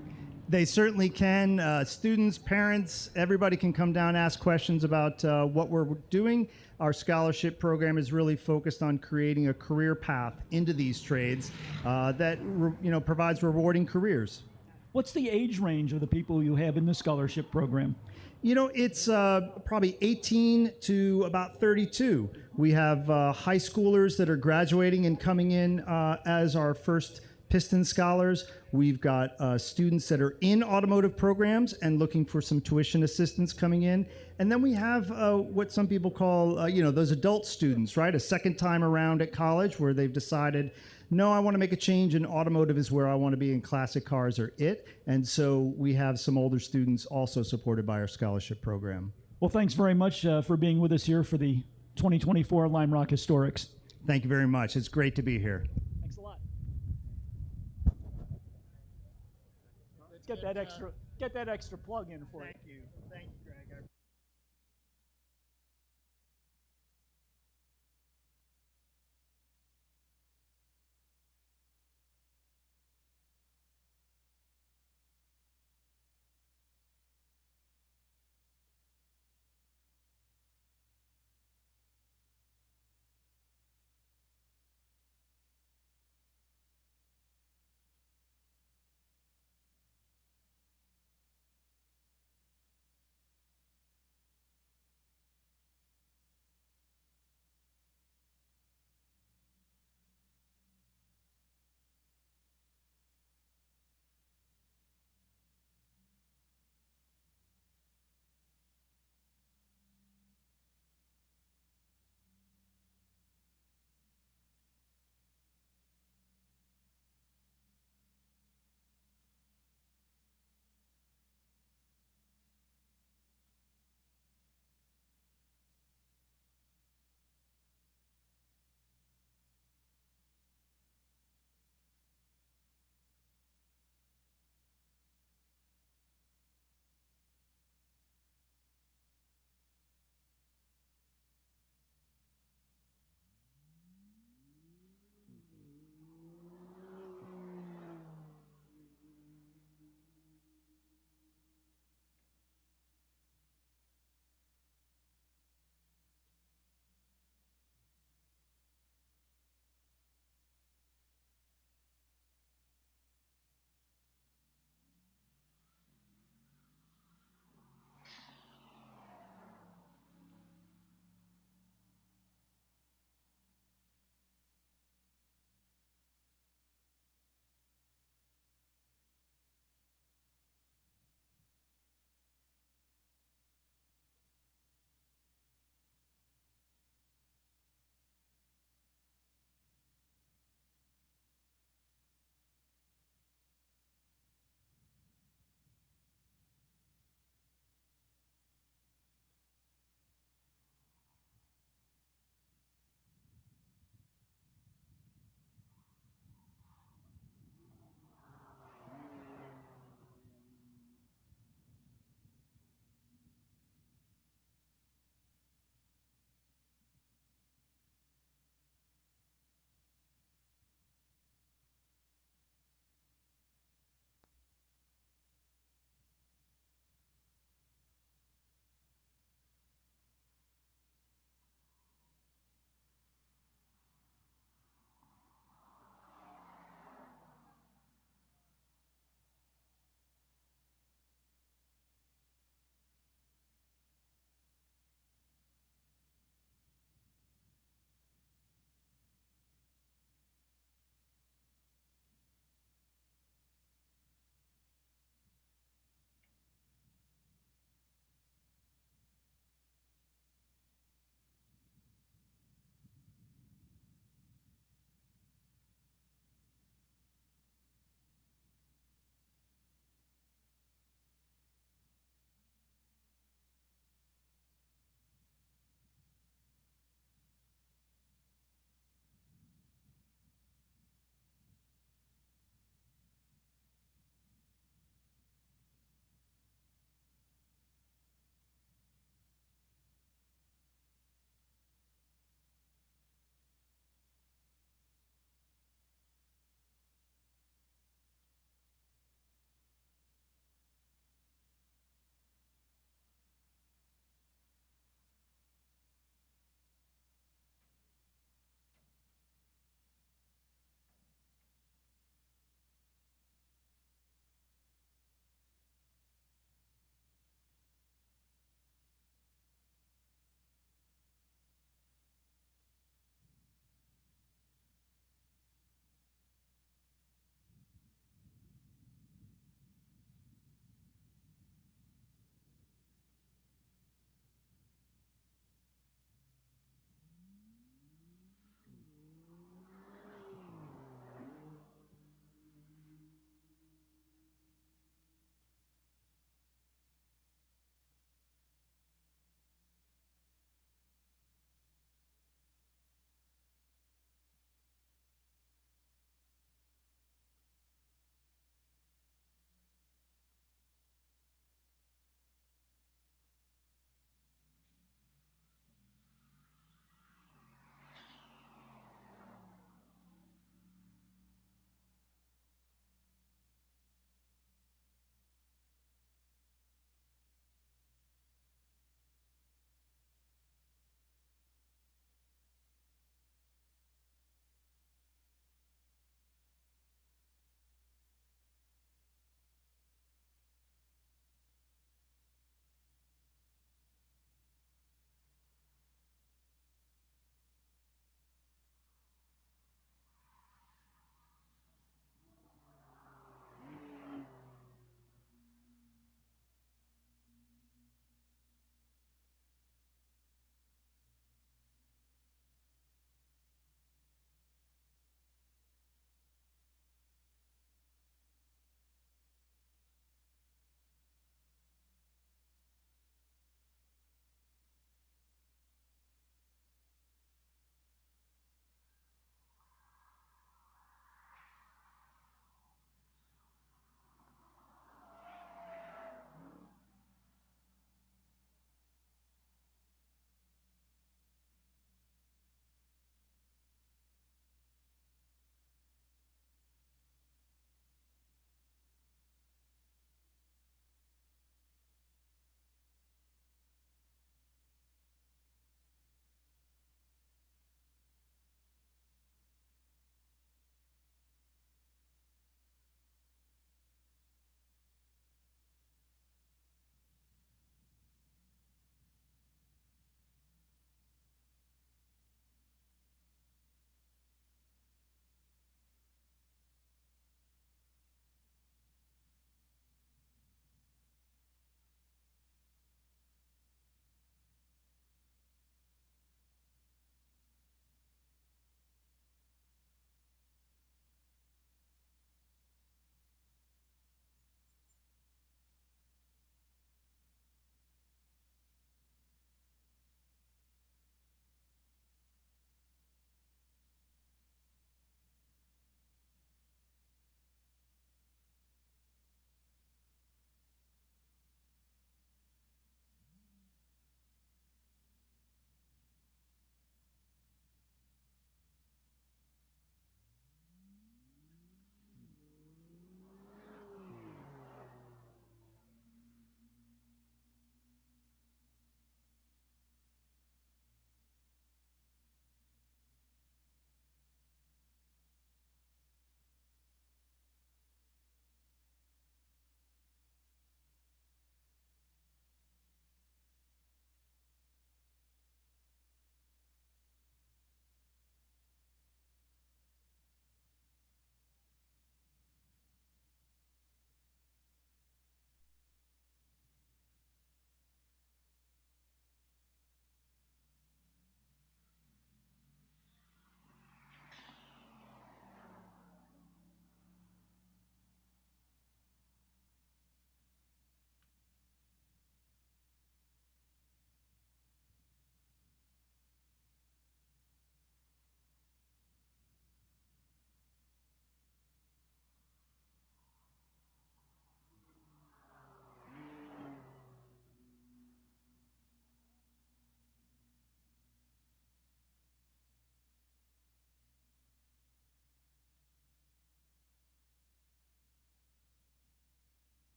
They certainly can. Students, parents, everybody can come down, ask questions about what we're doing. Our scholarship program is really focused on creating a career path into these trades that provides rewarding careers. What's the age range of the people you have in the scholarship program? It's probably 18 to about 32. We have high schoolers that are graduating and coming in as our first Piston scholars. We've got students that are in automotive programs and looking for some tuition assistance coming in. And then we have what some people call, those adult students, right? A second time around at college where they've decided, no, I want to make a change, and automotive is where I want to be, and classic cars are it. And so we have some older students also supported by our scholarship program. Well, thanks very much for being with us here for the 2024 Lime Rock Historics. Thank you very much. It's great to be here. Thanks a lot. Let's get that extra plug in for you. Thank you. Thank you, Greg.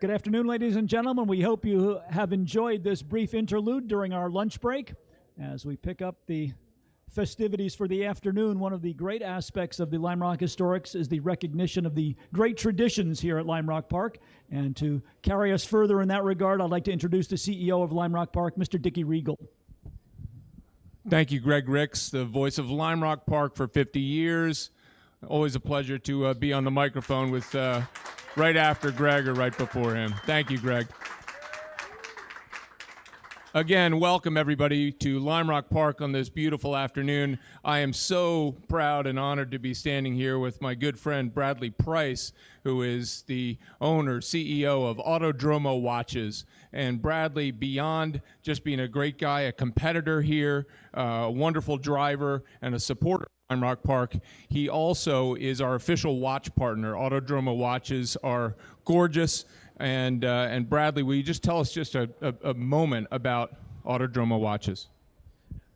Good afternoon, ladies and gentlemen. We hope you have enjoyed this brief interlude during our lunch break. As we pick up the festivities for the afternoon, one of the great aspects of the Lime Rock Historics is the recognition of the great traditions here at Lime Rock Park. And to carry us further in that regard, I'd like to introduce the CEO of Lime Rock Park, Mr. Dickie Regal. Thank you, Greg Ricks, the voice of Lime Rock Park for 50 years. Always a pleasure to be on the microphone with right after Greg or right before him. Thank you, Greg. Again, welcome everybody to Lime Rock Park on this beautiful afternoon. I am so proud and honored to be standing here with my good friend Bradley Price, who is the owner, CEO of Autodromo Watches. And Bradley, beyond just being a great guy, a competitor here, a wonderful driver, and a supporter of Lime Rock Park, he also is our official watch partner. Autodromo Watches are gorgeous. And Bradley, will you just tell us just a moment about Autodromo Watches?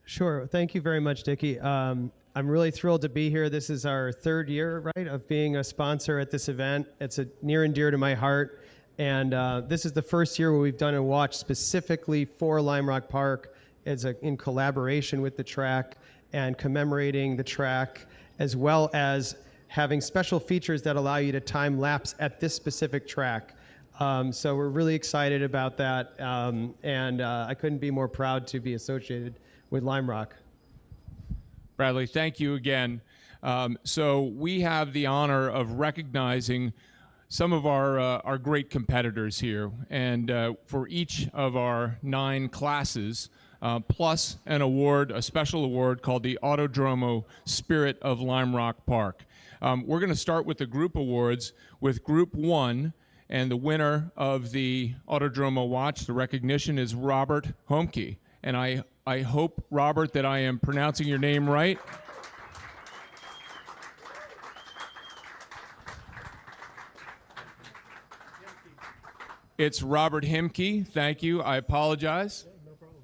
Sure. Thank you very much, Dickie. I'm really thrilled to be here. This is our third year, right, of being a sponsor at this event. It's near and dear to my heart. And this is the first year where we've done a watch specifically for Lime Rock Park in collaboration with the track and commemorating the track, as well as having special features that allow you to time lapse at this specific track. So we're really excited about that, and I couldn't be more proud to be associated with Lime Rock. Bradley, thank you again. So we have the honor of recognizing some of our great competitors here, and for each of our 9 classes, plus an award, a special award called the Autodromo Spirit of Lime Rock Park. We're going to start with the group awards with Group 1. And the winner of the Autodromo watch, the recognition, is Robert Homke. And I hope, Robert, that I am pronouncing your name right. It's Robert Himke. Thank you. I apologize. No problem.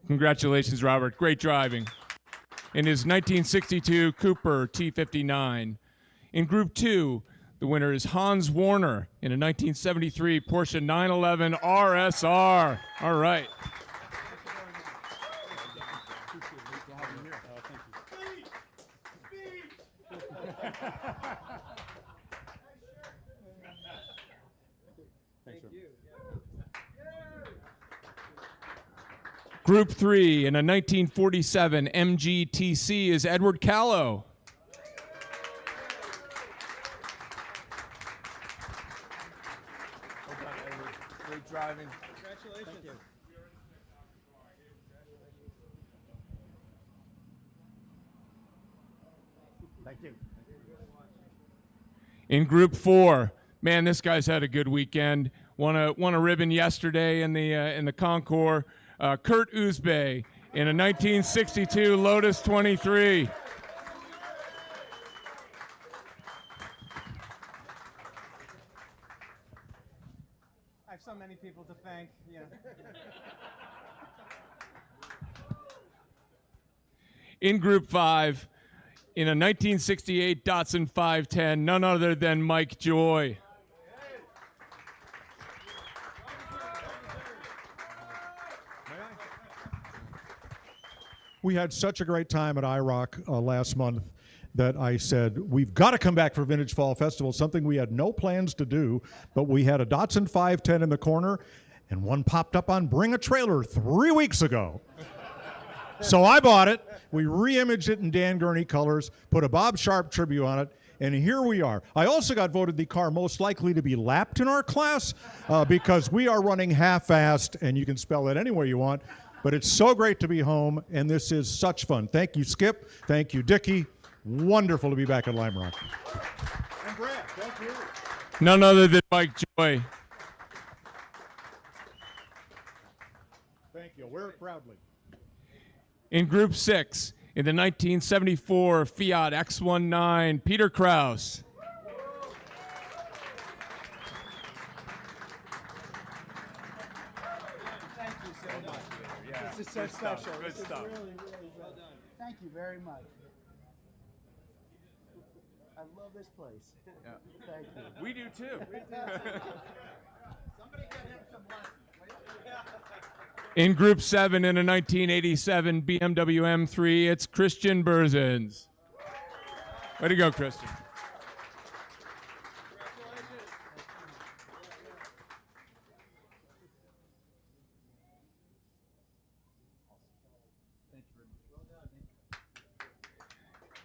Congratulations, Robert. Great driving. In his 1962 Cooper T59. In Group 2, the winner is Hans Warner in a 1973 Porsche 911 RSR. All right. Group 3 in a 1947 MGTC is Edward Callow. Well done, Edward. Great driving. Congratulations. Thank you. Thank you. In Group 4, man, this guy's had a good weekend. Won a ribbon yesterday in the Concours. Kurt Uzbey in a 1962 Lotus 23. I have so many people to thank. Yeah. In Group 5, in a 1968 Datsun 510, none other than Mike Joy. We had such a great time at IROC last month that I said, we've got to come back for Vintage Fall Festival, something we had no plans to do, but we had a Datsun 510 in the corner, and one popped up on Bring a Trailer 3 weeks ago. So I bought it. We re-imaged it in Dan Gurney colors, put a Bob Sharp tribute on it, and here we are. I also got voted the car most likely to be lapped in our class because we are running half-assed, and you can spell that any way you want. But it's so great to be home, and this is such fun. Thank you, Skip. Thank you, Dickie. Wonderful to be back at Lime Rock. And Brad, thank you. None other than Mike Joy. Thank you. Wear it proudly. In Group 6, in the 1974 Fiat X19, Peter Krause. Thank you so much. This is so special. Good stuff. Really, really well done. Thank you very much. I love this place. Yeah. Thank you. We do too. Somebody get him some lessons. In Group 7 in a 1987 BMW M3, it's Christian Berzins. Way to go, Christian.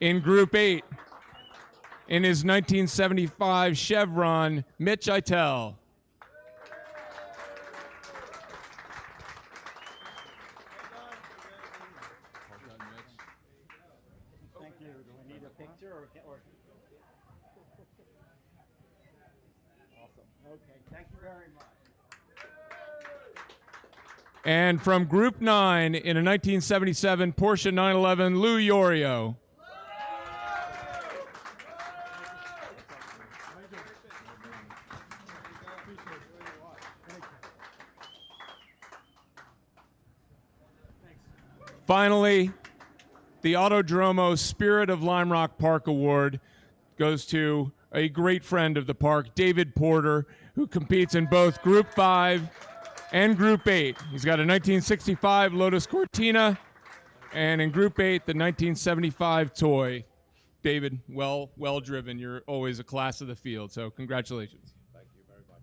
In Group 8, in his 1975 Chevron, Mitch Itel. Thank you. Do I need a picture or? Awesome. Okay. Thank you very much. And from Group 9 in a 1977 Porsche 911, Lou Yorio. Finally, the Autodromo Spirit of Lime Rock Park Award goes to a great friend of the park, David Porter, who competes in both Group 5 and Group 8. He's got a 1965 Lotus Cortina, and in Group 8, the 1975 toy. David, well driven. You're always a class of the field, so congratulations. Thank you very much.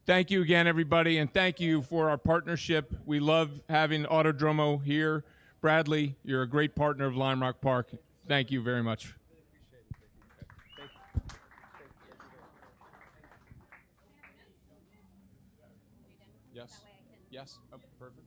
Thank you again, everybody, and thank you for our partnership. We love having Autodromo here. Bradley, you're a great partner of Lime Rock Park. Thank you very much. Yes. Yes. Oh, perfect.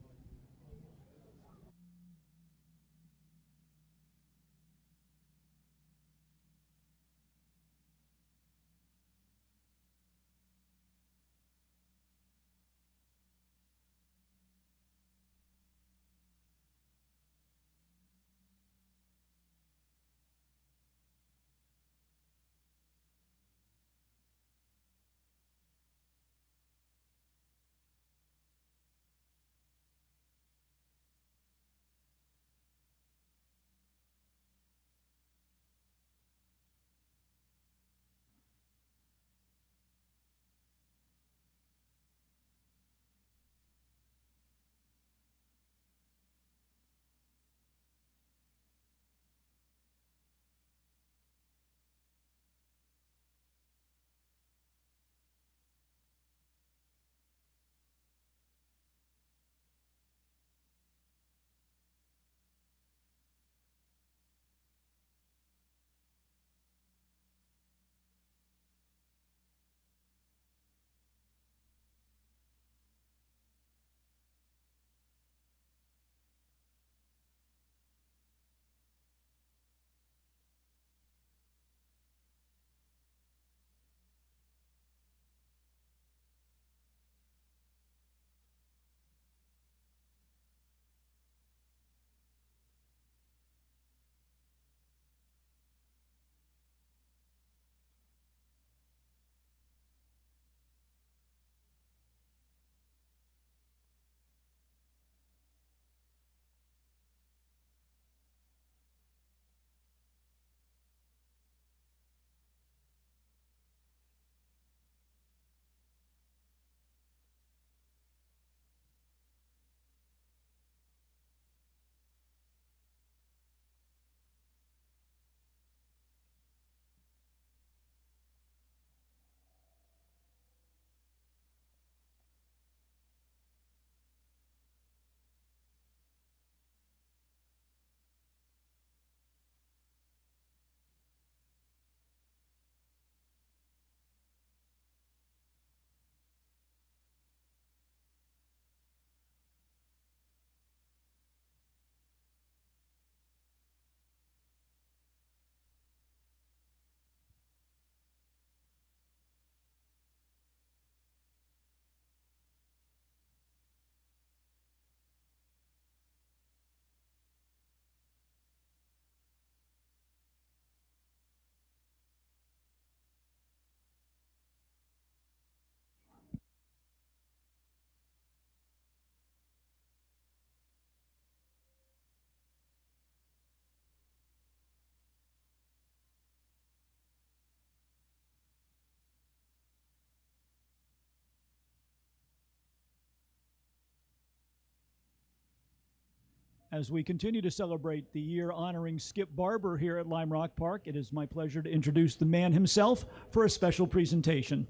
As we continue to celebrate the year honoring Skip Barber here at Lime Rock Park, it is my pleasure to introduce the man himself for a special presentation.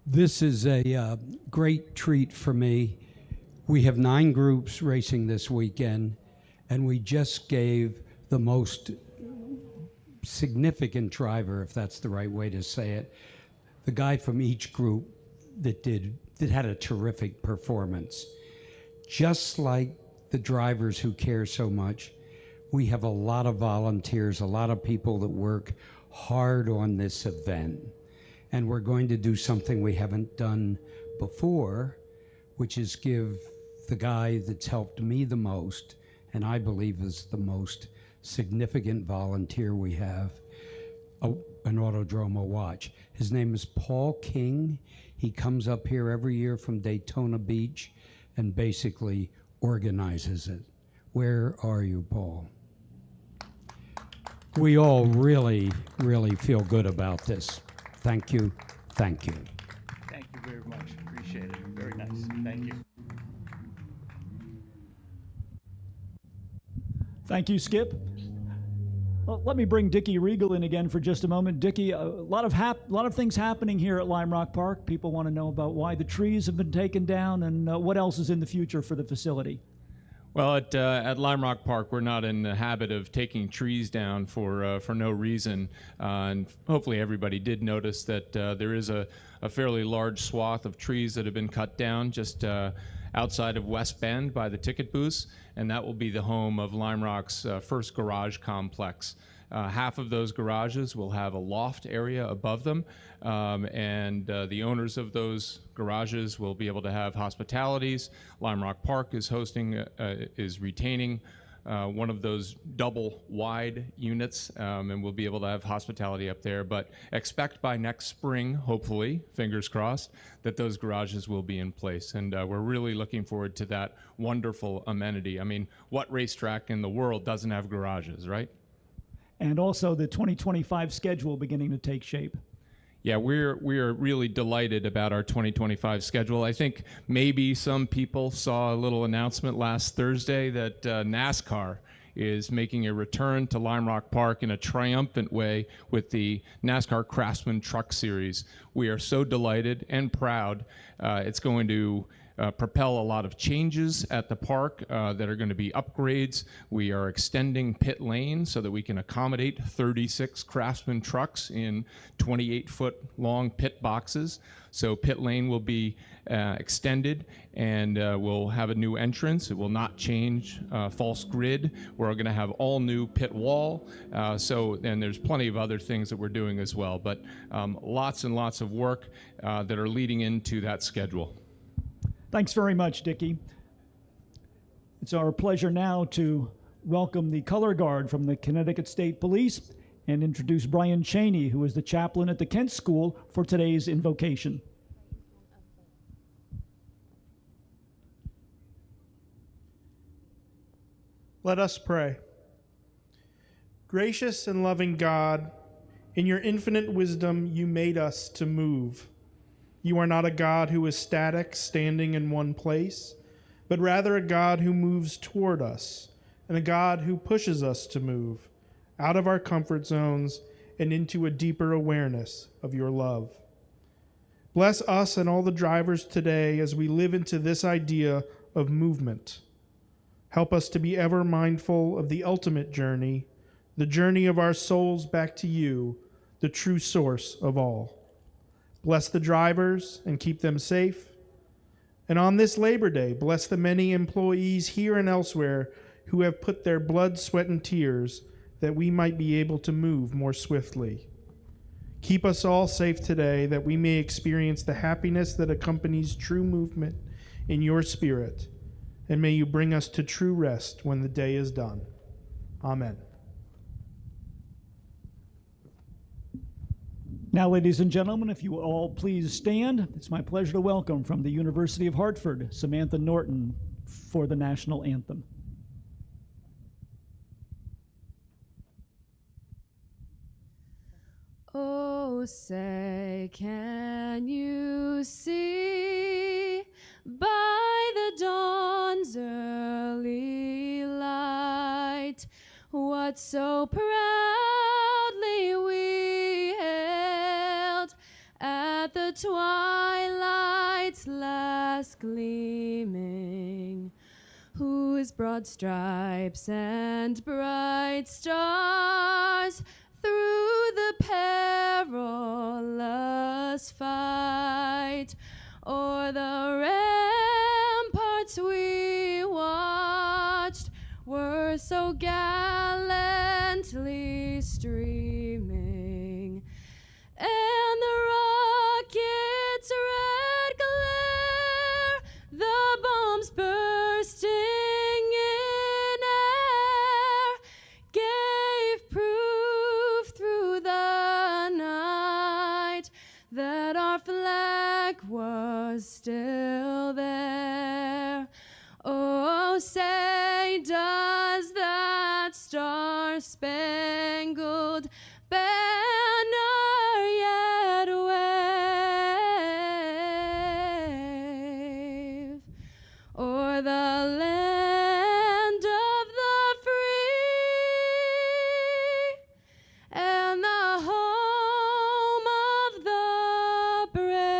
This is a great treat for me. We have 9 groups racing this weekend, and we just gave the most significant driver, if that's the right way to say it, the guy from each group that had a terrific performance. Just like the drivers who care so much, we have a lot of volunteers, a lot of people that work hard on this event. And we're going to do something we haven't done before, which is give the guy that's helped me the most, and I believe is the most significant volunteer we have, an Autodromo watch. His name is Paul King. He comes up here every year from Daytona Beach and basically organizes it. Where are you, Paul? We all really, really feel good about this. Thank you. Thank you. Thank you very much. Appreciate it. Very nice. Thank you. Thank you, Skip. Well, let me bring Dickie Regal in again for just a moment. Dickie, a lot of things happening here at Lime Rock Park. People want to know about why the trees have been taken down and what else is in the future for the facility. Well, at Lime Rock Park, we're not in the habit of taking trees down for no reason. And hopefully everybody did notice that there is a fairly large swath of trees that have been cut down just outside of West Bend by the ticket booths, and that will be the home of Lime Rock's first garage complex. Half of those garages will have a loft area above them, and the owners of those garages will be able to have hospitalities. Lime Rock Park is retaining one of those double wide units, and we'll be able to have hospitality up there. But expect by next spring, hopefully, fingers crossed, that those garages will be in place. And we're really looking forward to that wonderful amenity. I mean, what racetrack in the world doesn't have garages, right? And also the 2025 schedule beginning to take shape. Yeah, we are really delighted about our 2025 schedule. I think maybe some people saw a little announcement last Thursday that NASCAR is making a return to Lime Rock Park in a triumphant way with the NASCAR Craftsman Truck Series. We are so delighted and proud. It's going to propel a lot of changes at the park that are going to be upgrades. We are extending pit lane so that we can accommodate 36 Craftsman trucks in 28-foot long pit boxes. So pit lane will be extended, and we'll have a new entrance. It will not change false grid. We're going to have all new pit wall. And there's plenty of other things that we're doing as well, but lots and lots of work that are leading into that schedule. Thanks very much, Dickie. It's our pleasure now to welcome the color guard from the Connecticut State Police and introduce Brian Cheney, who is the chaplain at the Kent School, for today's invocation. Let us pray. Gracious and loving God, in your infinite wisdom, you made us to move. You are not a God who is static, standing in one place, but rather a God who moves toward us, and a God who pushes us to move out of our comfort zones and into a deeper awareness of your love. Bless us and all the drivers today as we live into this idea of movement. Help us to be ever mindful of the ultimate journey, the journey of our souls back to you, the true source of all. Bless the drivers and keep them safe. And on this Labor Day, bless the many employees here and elsewhere who have put their blood, sweat, and tears that we might be able to move more swiftly. Keep us all safe today that we may experience the happiness that accompanies true movement in your spirit. And may you bring us to true rest when the day is done. Amen. Now, ladies and gentlemen, if you will all please stand, it's my pleasure to welcome from the University of Hartford, Samantha Norton, for the national anthem. Oh, say, can you see by the dawn's early what so proudly we hailed at the twilight's last gleaming, whose broad stripes and bright stars through the perilous fight o'er the ramparts we watched were so gallantly streaming, and the rocket's red glare, the bombs bursting in air, gave proof through the night that our flag was still there. Oh, say does that star-spangled banner yet wave o'er the land of the free and the home of the brave?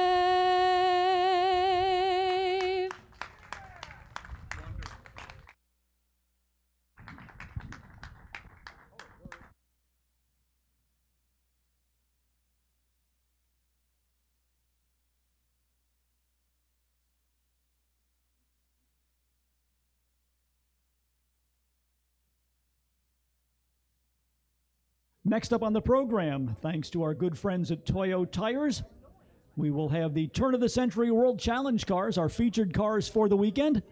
Next up on the program, thanks to our good friends at Toyo Tires, we will have the Turn of the Century World Challenge cars, our featured cars for the weekend.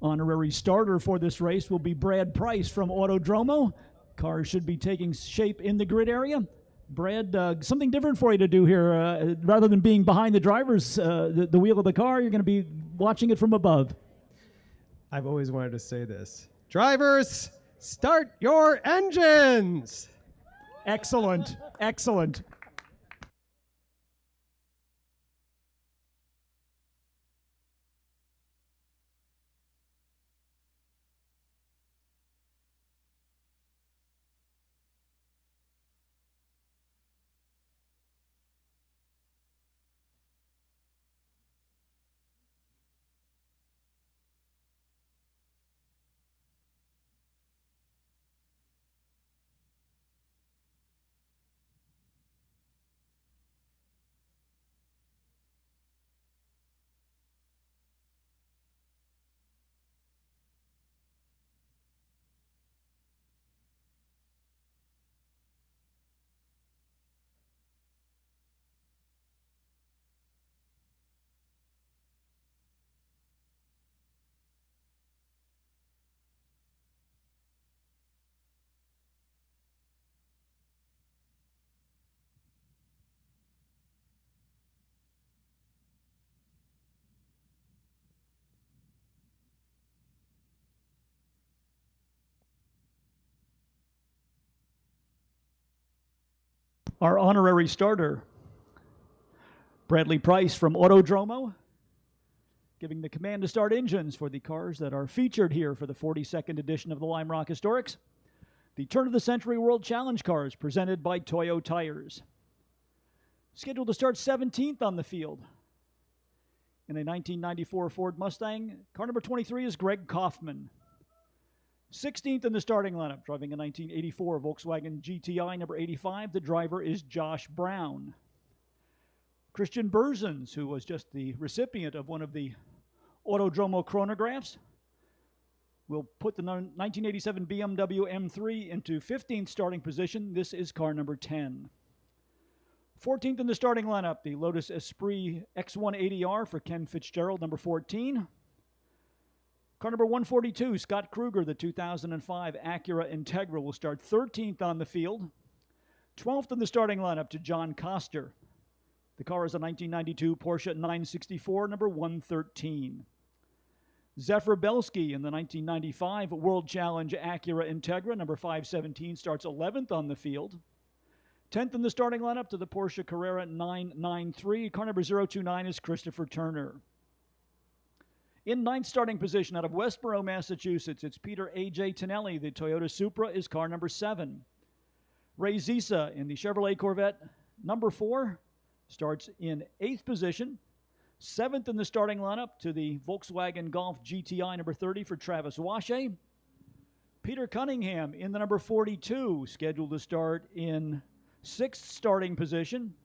Honorary starter for this race will be Brad Price from Autodromo. Cars should be taking shape in the grid area. Brad, something different for you to do here. Rather than being behind the driver's, the wheel of the car, you're going to be watching it from above. I've always wanted to say this. Drivers, start your engines! Excellent, excellent. Our honorary starter, Bradley Price from Autodromo, giving the command to start engines for the cars that are featured here for the 42nd edition of the Lime Rock Historics. The Turn of the Century World Challenge cars presented by Toyo Tires. Scheduled to start 17th on the field. In a 1994 Ford Mustang, car number 23 is Greg Kaufman. 16th in the starting lineup, driving a 1984 Volkswagen GTI number 85. The driver is Josh Brown. Christian Berzens, who was just the recipient of one of the Autodromo chronographs, will put the 1987 BMW M3 into 15th starting position. This is car number 10. 14th in the starting lineup, the Lotus Esprit X180R for Ken Fitzgerald, number 14. Car number 142, Scott Kruger, the 2005 Acura Integra, will start 13th on the field. 12th in the starting lineup to John Coster. The car is a 1992 Porsche 964, number 113. Zephyr Belsky in the 1995 World Challenge Acura Integra, number 517, starts 11th on the field. 10th in the starting lineup to the Porsche Carrera 993. Car number 029 is Christopher Turner. In ninth starting position out of Westboro, Massachusetts, it's Peter A.J. Tonelli. The Toyota Supra is car number 7. Ray Zisa in the Chevrolet Corvette number 4 starts in 8th position. 7th in the starting lineup to the Volkswagen Golf GTI number 30 for Travis Washe. Peter Cunningham in the number 42, scheduled to start in 6th starting position.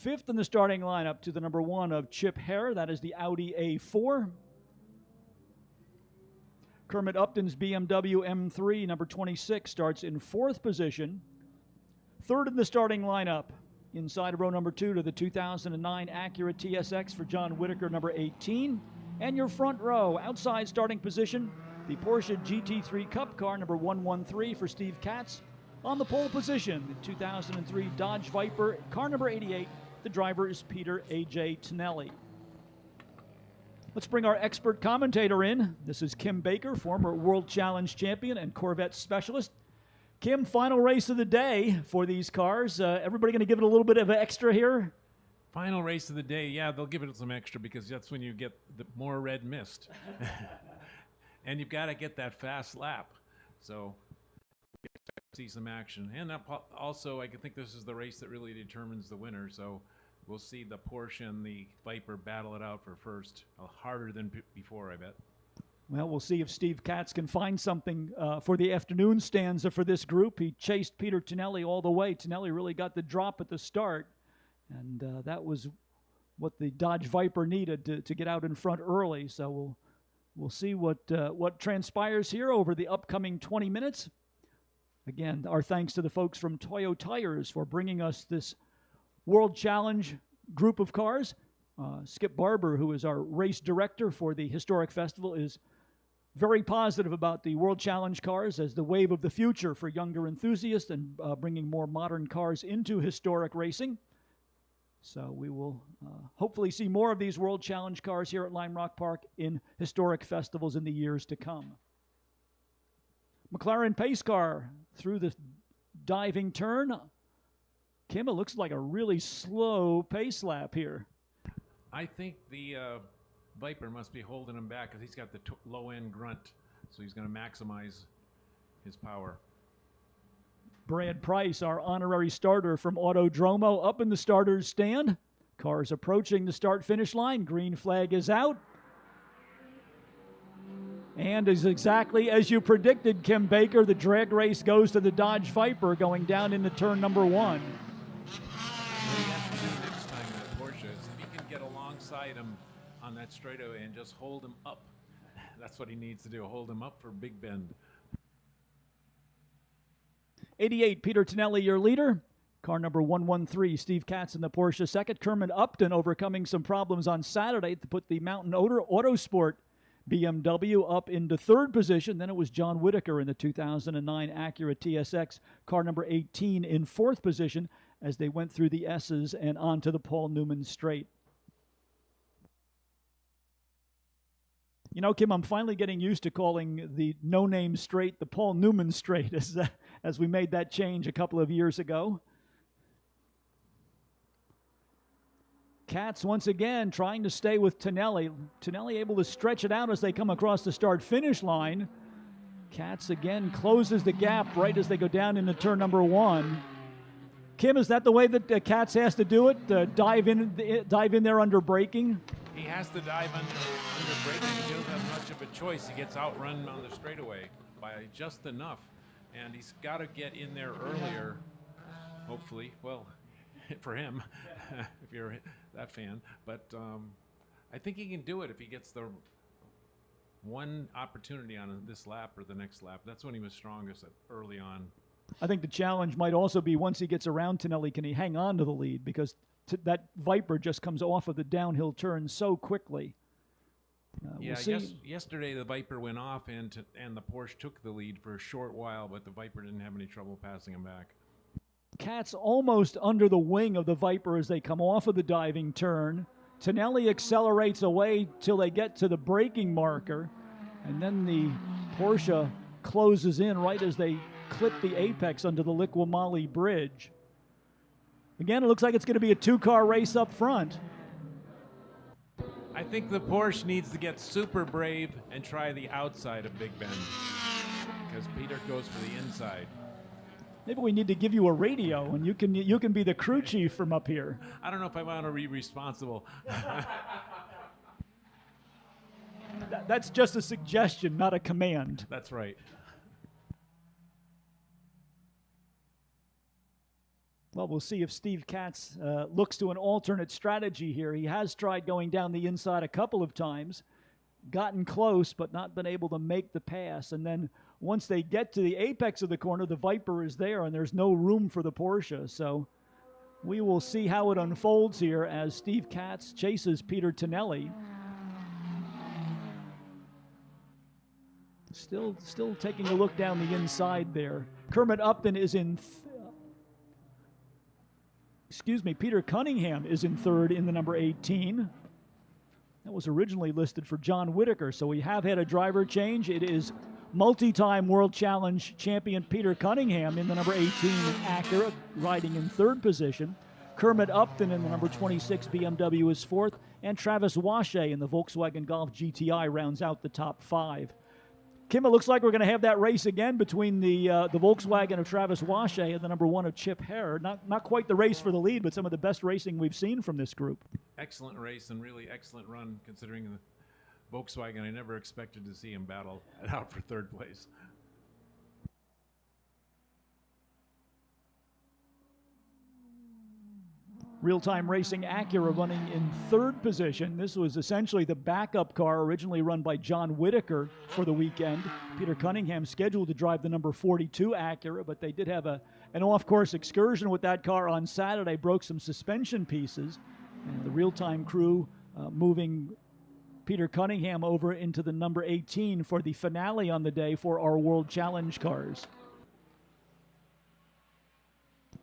5th in the starting lineup to the number 1 of Chip Hare, that is the Audi A4. Kermit Upton's BMW M3 number 26 starts in 4th position. 3rd in the starting lineup, inside of row number 2 to the 2009 Acura TSX for John Whitaker, number 18. And your front row, outside starting position, the Porsche GT3 Cup car, number 113 for Steve Katz. On the pole position, the 2003 Dodge Viper, car number 88. The driver is Peter A.J. Tonelli. Let's bring our expert commentator in. This is Kim Baker, former World Challenge champion and Corvette specialist. Kim, final race of the day for these cars. Everybody going to give it a little bit of extra here? Final race of the day, yeah, they'll give it some extra because that's when you get the more red mist. And you've got to get that fast lap. So you expect to see some action. And also, I think this is the race that really determines the winner. So we'll see the Porsche and the Viper battle it out for first. Harder than before, I bet. Well, we'll see if Steve Katz can find something for the afternoon stanza for this group. He chased Peter Tonelli all the way. Tonelli really got the drop at the start, and that was what the Dodge Viper needed to get out in front early. So we'll see what transpires here over the upcoming 20 minutes. Again, our thanks to the folks from Toyo Tires for bringing us this World Challenge group of cars. Skip Barber, who is our race director for the Historic Festival, is very positive about the World Challenge cars as the wave of the future for younger enthusiasts and bringing more modern cars into historic racing. So we will hopefully see more of these World Challenge cars here at Lime Rock Park in historic festivals in the years to come. McLaren pace car through the diving turn. Kim, it looks like a really slow pace lap here. I think the Viper must be holding him back because he's got the low-end grunt, so he's going to maximize his power. Brad Price, our honorary starter from Autodromo, up in the starter's stand. Cars approaching the start-finish line. Green flag is out. And is exactly as you predicted, Kim Baker, the drag race goes to the Dodge Viper going down into turn number 1. Him on that straightaway and just hold him up. That's what he needs to do, hold him up for Big Bend. 88, Peter Tonelli, your leader. Car number 113, Steve Katz in the Porsche second. Kermit Upton overcoming some problems on Saturday to put the Mountain Autosport BMW up into 3rd position. Then it was John Whitaker in the 2009 Acura TSX, car number 18 in 4th position as they went through the S's and onto the Paul Newman straight. You know, Kim, I'm finally getting used to calling the no-name straight the Paul Newman straight as we made that change a couple of years ago. Katz once again trying to stay with Tonelli. Tonelli able to stretch it out as they come across the start-finish line. Katz again closes the gap right as they go down into turn number 1. Kim, is that the way that Katz has to do it? Dive in there under braking? He has to dive under braking. He doesn't have much of a choice. He gets outrun on the straightaway by just enough. And he's got to get in there earlier, hopefully. Well, for him, if you're that fan. But I think he can do it if he gets the one opportunity on this lap or the next lap. That's when he was strongest early on. I think the challenge might also be once he gets around Tonelli, can he hang on to the lead? Because that Viper just comes off of the downhill turn so quickly. Yeah, yesterday the Viper went off and the Porsche took the lead for a short while, but the Viper didn't have any trouble passing him back. Katz almost under the wing of the Viper as they come off of the diving turn. Tonelli accelerates away till they get to the braking marker, and then the Porsche closes in right as they clip the apex under the Liqui Bridge. Again, it looks like it's going to be a 2-car race up front. I think the Porsche needs to get super brave and try the outside of Big Bend, because Peter goes for the inside. Maybe we need to give you a radio, and you can be the crew chief from up here. I don't know if I want to be responsible. That's just a suggestion, not a command. That's right. Well, we'll see if Steve Katz looks to an alternate strategy here. He has tried going down the inside a couple of times, gotten close, but not been able to make the pass. And then once they get to the apex of the corner, the Viper is there, and there's no room for the Porsche. So we will see how it unfolds here as Steve Katz chases Peter Tonelli. Still taking a look down the inside there. Kermit Upton is in... Peter Cunningham is in third in the number 18. That was originally listed for John Whitaker, so we have had a driver change. It is multi-time World Challenge champion Peter Cunningham in the number 18 Acura, riding in third position. Kermit Upton in the number 26 BMW is fourth, and Travis Washay in the Volkswagen Golf GTI rounds out the top five. Kim, it looks like we're going to have that race again between the Volkswagen of Travis Washay and the number one of Chip Hare. Not quite the race for the lead, but some of the best racing we've seen from this group. Excellent race and really excellent run considering the Volkswagen. I never expected to see him battle it out for third place. Real-time Racing Acura running in third position. This was essentially the backup car originally run by John Whitaker for the weekend. Peter Cunningham scheduled to drive the number 42 Acura, but they did have an off-course excursion with that car on Saturday, broke some suspension pieces, and the real-time crew moving Peter Cunningham over into the number 18 for the finale on the day for our World Challenge cars.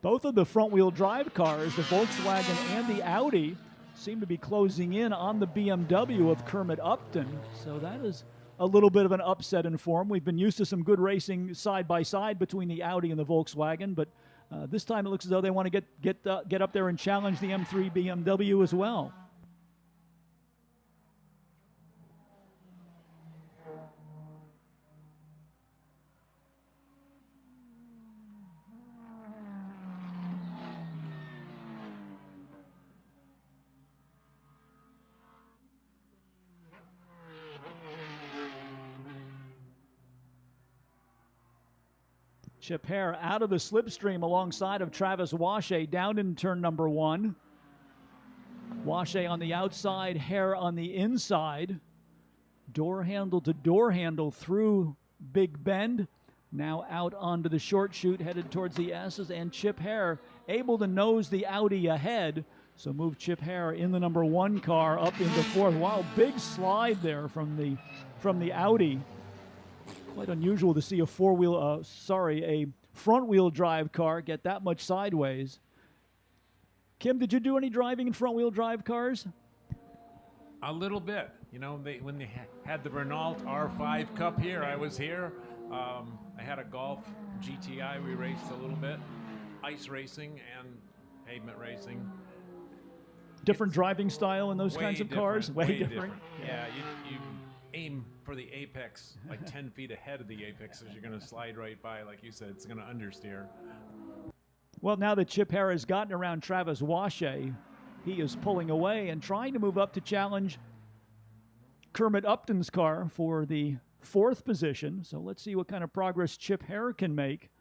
Both of the front-wheel drive cars, the Volkswagen and the Audi, seem to be closing in on the BMW of Kermit Upton. So that is a little bit of an upset in form. We've been used to some good racing side by side between the Audi and the Volkswagen, but this time it looks as though they want to get up there and challenge the M3 BMW as well. Chip Hare out of the slipstream alongside of Travis Washay down in turn number one. Washay on the outside, Hare on the inside. Door handle to door handle through Big Bend. Now out onto the short chute headed towards the S's, and Chip Hare able to nose the Audi ahead. So move Chip Hare in the number one car up into fourth. Wow, big slide there from the Audi. Quite unusual to see a front-wheel drive car get that much sideways. Kim, did you do any driving in front-wheel drive cars? A little bit. You know, when they had the Renault R5 Cup here, I was here. I had a Golf GTI. We raced a little bit. Ice racing and pavement racing. Different driving style in those kinds of cars? Way different. Yeah, you aim for the apex, like 10 feet ahead of the apex, as you're going to slide right by. Like you said, it's going to understeer. Well, now that Chip Hare has gotten around Travis Washay, he is pulling away and trying to move up to challenge Kermit Upton's car for the fourth position. So let's see what kind of progress Chip Hare can make.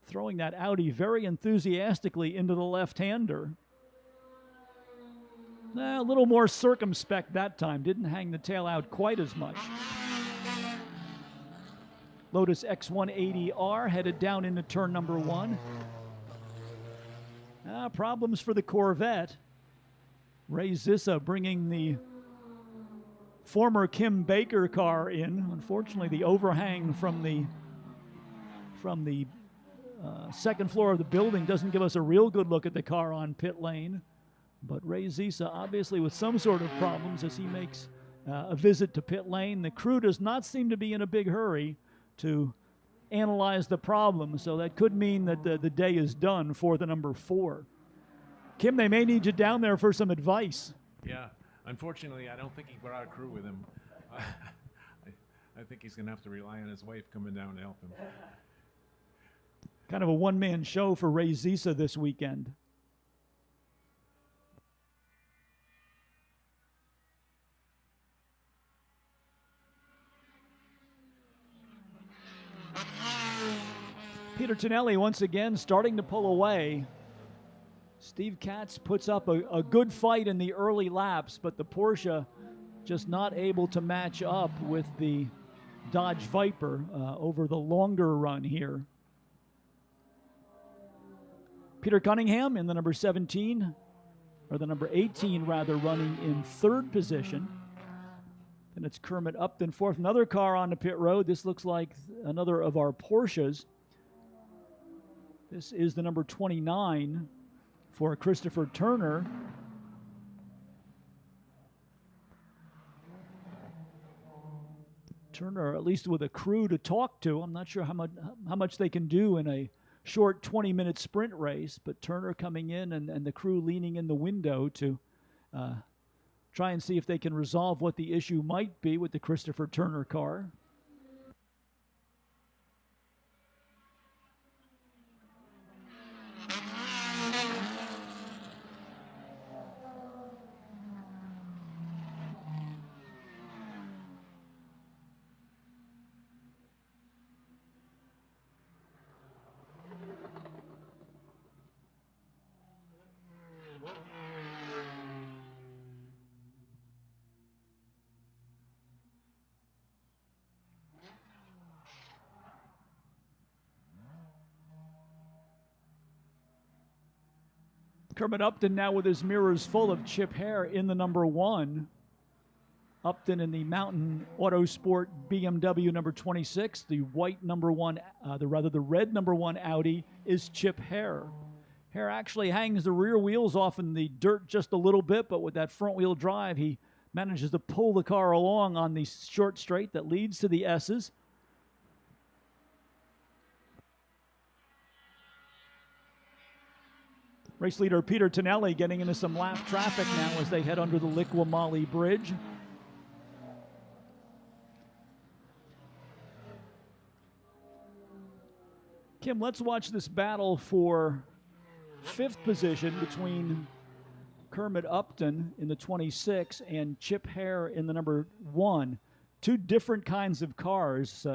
Throwing that Audi very enthusiastically into the left-hander. A little more circumspect that time. Didn't hang the tail out quite as much. Lotus X180R headed down into turn number one. Problems for the Corvette. Ray Zissa bringing the former Kim Baker car in. Unfortunately, the overhang from the second floor of the building doesn't give us a real good look at the car on pit lane. But Ray Zissa obviously with some sort of problems as he makes a visit to pit lane. The crew does not seem to be in a big hurry to analyze the problem, so that could mean that the day is done for the number four. Kim, they may need you down there for some advice. Yeah, Unfortunately, I don't think he brought a crew with him. I think he's going to have to rely on his wife coming down to help him. Kind of a one-man show for Ray Zisa this weekend. Peter Tonelli once again starting to pull away. Steve Katz puts up a good fight in the early laps, but the Porsche just not able to match up with the Dodge Viper over the longer run here. Peter Cunningham in the number 17, or the number 18 rather, running in third position. Then it's Kermit Upton fourth. Another car on the pit road. This looks like another of our Porsches. This is the number 29 for Christopher Turner. Turner, at least with a crew to talk to. I'm not sure how much they can do in a short 20-minute sprint race, but Turner coming in and the crew leaning in the window to try and see if they can resolve what the issue might be with the Christopher Turner car. Kermit Upton now with his mirrors full of Chip Hare in the number 1. Upton in the Mountain Autosport BMW number 26. The white number 1, the red number 1 Audi is Chip Hare. Hare actually hangs the rear wheels off in the dirt just a little bit, but with that front wheel drive, he manages to pull the car along on the short straight that leads to the S's. Race leader Peter Tonelli getting into some lap traffic now as they head under the Liqui-Moly Bridge. Kim, let's watch this battle for 5th position between Kermit Upton in the 26 and Chip Hare in the number 1. Two different kinds of cars.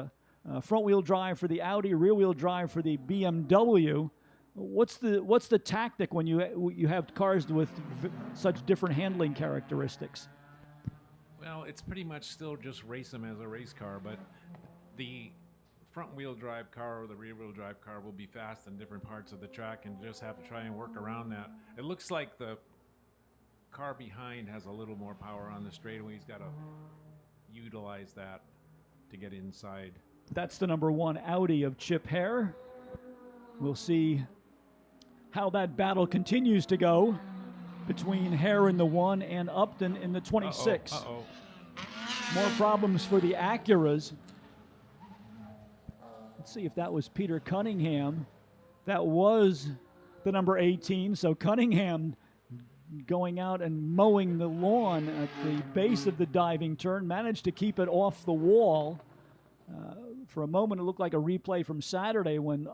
Front-wheel drive for the Audi, rear-wheel drive for the BMW. What's the tactic when you have cars with such different handling characteristics? Well, it's pretty much still just race them as a race car, but the front-wheel drive car or the rear-wheel drive car will be fast in different parts of the track, and just have to try and work around that. It looks like the car behind has a little more power on the straightaway. He's got to utilize that to get inside. That's the number 1 Audi of Chip Hare. We'll see how that battle continues to go between Hare in the 1 and Upton in the 26. More problems for the Acuras. Let's see if that was Peter Cunningham. That was the number 18. So Cunningham going out and mowing the lawn at the base of the diving turn, managed to keep it off the wall. For a moment, it looked like a replay from Saturday when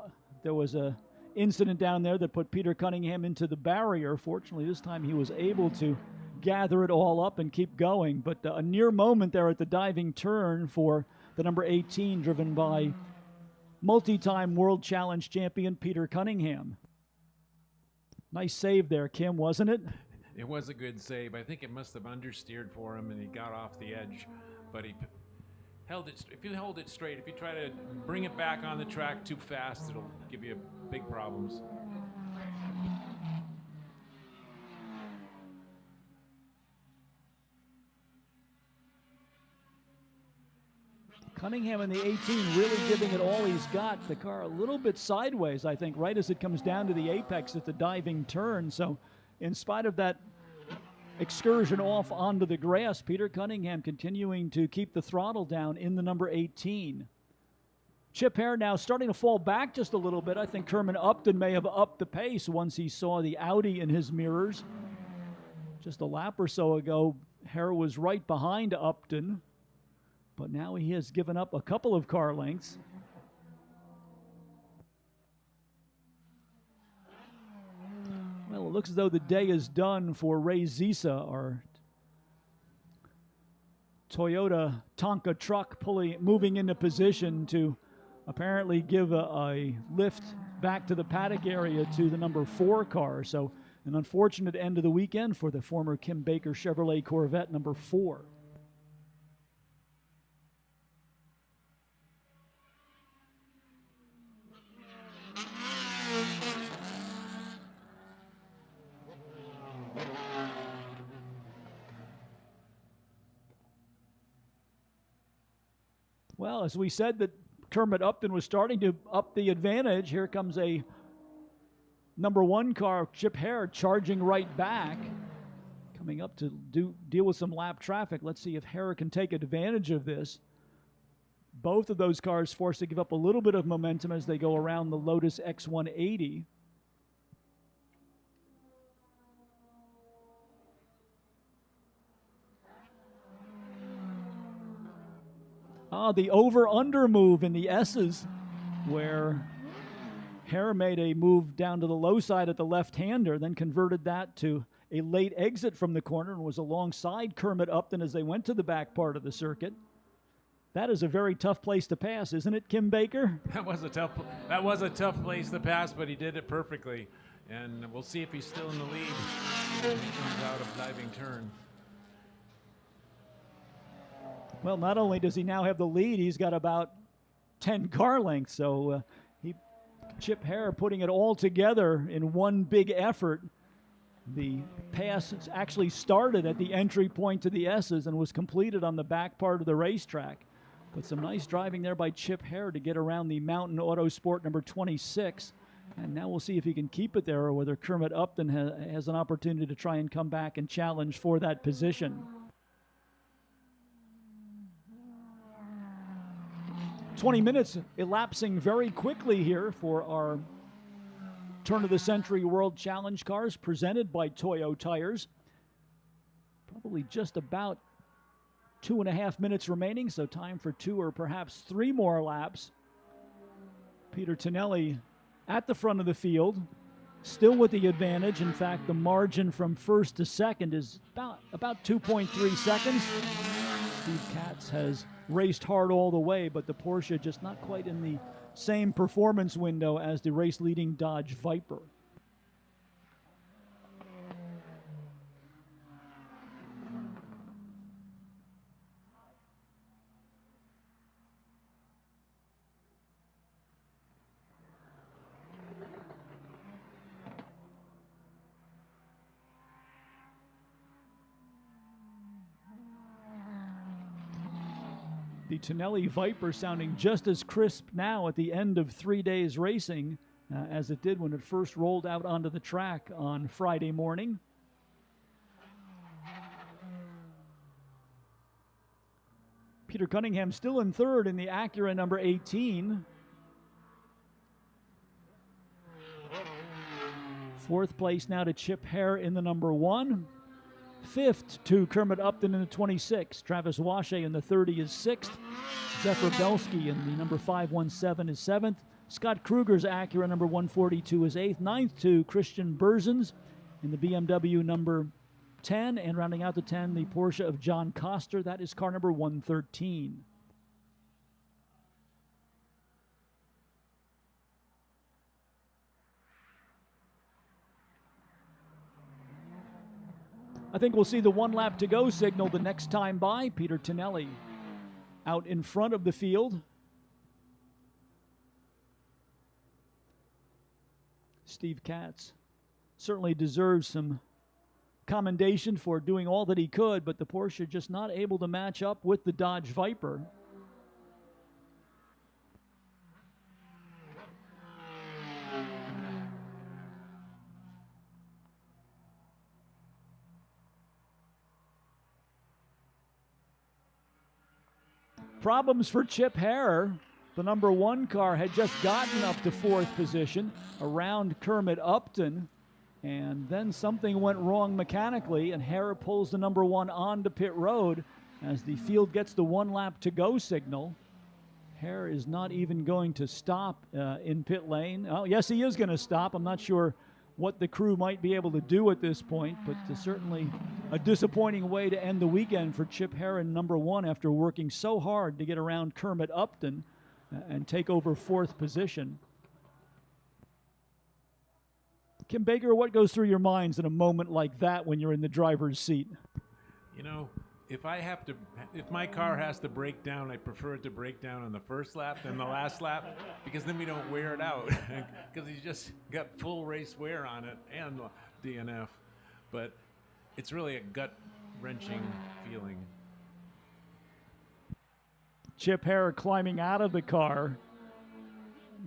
there was a incident down there that put Peter Cunningham into the barrier. Fortunately, this time he was able to gather it all up and keep going. But a near moment there at the diving turn for the number 18, driven by multi-time World Challenge champion Peter Cunningham. Nice save there, Kim, wasn't it? It was a good save. I think it must have understeered for him and he got off the edge, but he held it. If you hold it straight, if you try to bring it back on the track too fast, it'll give you big problems. Cunningham in the 18 really giving it all he's got. The car a little bit sideways, I think, right as it comes down to the apex at the diving turn. So in spite of that excursion off onto the grass, Peter Cunningham continuing to keep the throttle down in the number 18. Chip Hare now starting to fall back just a little bit. I think Kermit Upton may have upped the pace once he saw the Audi in his mirrors. Just a lap or so ago, Hare was right behind Upton, but now he has given up a couple of car lengths. Well, it looks as though the day is done for Ray Zisa, our Toyota Tonka truck moving into position to apparently give a lift back to the paddock area to the number 4 car. So an unfortunate end of the weekend for the former Kim Baker Chevrolet Corvette number 4. Well, as we said that Kermit Upton was starting to up the advantage, here comes a number 1 car, Chip Hare, charging right back, coming up to deal with some lap traffic. Let's see if Hare can take advantage of this. Both of those cars forced to give up a little bit of momentum as they go around the Lotus X180. The over-under move in the S's, where Hare made a move down to the low side at the left-hander, then converted that to a late exit from the corner and was alongside Kermit Upton as they went to the back part of the circuit. That is a very tough place to pass, isn't it, Kim Baker? That was a tough place to pass, but he did it perfectly. And we'll see if he's still in the lead when he comes out of diving turn. Well, not only does he now have the lead, he's got about 10 car lengths. So Chip Hare putting it all together in one big effort. The pass actually started at the entry point to the S's and was completed on the back part of the racetrack. But some nice driving there by Chip Hare to get around the Mountain Autosport number 26. And now we'll see if he can keep it there or whether Kermit Upton has an opportunity to try and come back and challenge for that position. 20 minutes elapsing very quickly here for our Turn of the Century World Challenge cars presented by Toyo Tires. Probably just about 2.5 minutes remaining, so time for 2 or perhaps 3 more laps. Peter Tonelli at the front of the field, still with the advantage. In fact, the margin from first to second is about 2.3 seconds. Steve Katz has raced hard all the way, but the Porsche just not quite in the same performance window as the race-leading Dodge Viper. The Tonelli Viper sounding just as crisp now at the end of 3 days racing as it did when it first rolled out onto the track on Friday morning. Peter Cunningham still in third in the Acura number 18. Fourth place now to Chip Hare in the number 1. Fifth to Kermit Upton in the 26. Travis Washe in the 30 is 6th. Zephyr Belsky in the number 517 is 7th. Scott Kruger's Acura number 142 is 8th. 9th to Christian Berzens in the BMW number 10. And rounding out the 10, the Porsche of John Koster. That is car number 113. I think we'll see the 1 lap to go signal the next time by. Peter Tonelli out in front of the field. Steve Katz certainly deserves some commendation for doing all that he could, but the Porsche just not able to match up with the Dodge Viper. Problems for Chip Hare. The number 1 car had just gotten up to 4th position around Kermit Upton. And then something went wrong mechanically, and Hare pulls the number 1 onto pit road as the field gets the 1 lap to go signal. Hare is not even going to stop in pit lane. Oh, yes, he is going to stop. I'm not sure what the crew might be able to do at this point, but certainly a disappointing way to end the weekend for Chip Hare in number 1 after working so hard to get around Kermit Upton and take over 4th position. Kim Baker, what goes through your minds in a moment like that when you're in the driver's seat? You know, if my car has to break down, I prefer it to break down on the first lap than the last lap, because then we don't wear it out, because you just got full race wear on it and DNF. But it's really a gut-wrenching feeling. Chip Hare climbing out of the car.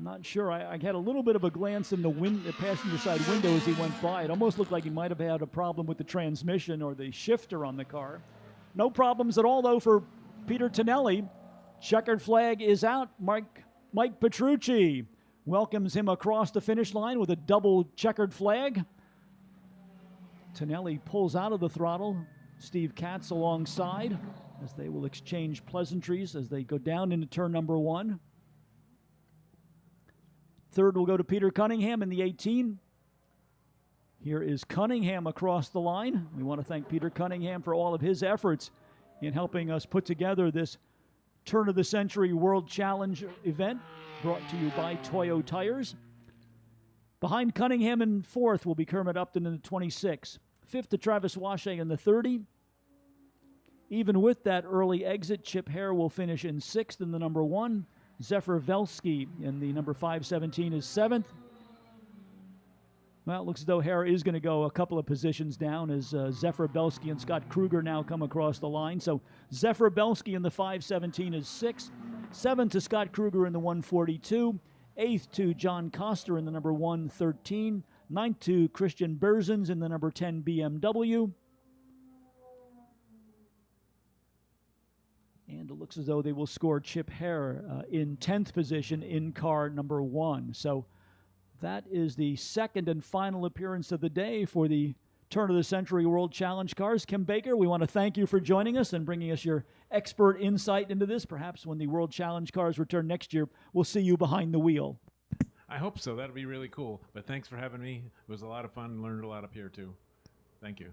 Not sure. I had a little bit of a glance in the passenger side window as he went by. It almost looked like he might have had a problem with the transmission or the shifter on the car. No problems at all, though, for Peter Tonelli. Checkered flag is out. Mike Petrucci welcomes him across the finish line with a double checkered flag. Tonelli pulls out of the throttle. Steve Katz alongside as they will exchange pleasantries as they go down into turn number 1. Third will go to Peter Cunningham in the 18. Here is Cunningham across the line. We want to thank Peter Cunningham for all of his efforts in helping us put together this Turn of the Century World Challenge event brought to you by Toyo Tires. Behind Cunningham in 4th will be Kermit Upton in the 26. 5th to Travis Washay in the 30. Even with that early exit, Chip Hare will finish in 6th in the number 1. Zephyr Velsky in the number 517 is 7th. Well, it looks as though Hare is going to go a couple of positions down as Zephyr Belsky and Scott Kruger now come across the line. So Zephyr Belsky in the 517 is 6th. 7th to Scott Kruger in the 142. 8th to John Coster in the number 113. 9th to Christian Berzins in the number 10 BMW. And it looks as though they will score Chip Hare in 10th position in car number 1. So that is the second and final appearance of the day for the Turn of the Century World Challenge cars. Kim Baker, we want to thank you for joining us and bringing us your expert insight into this. Perhaps when the World Challenge cars return next year, we'll see you behind the wheel. I hope so. That'd be really cool. But thanks for having me. It was a lot of fun. Learned a lot up here, too. Thank you.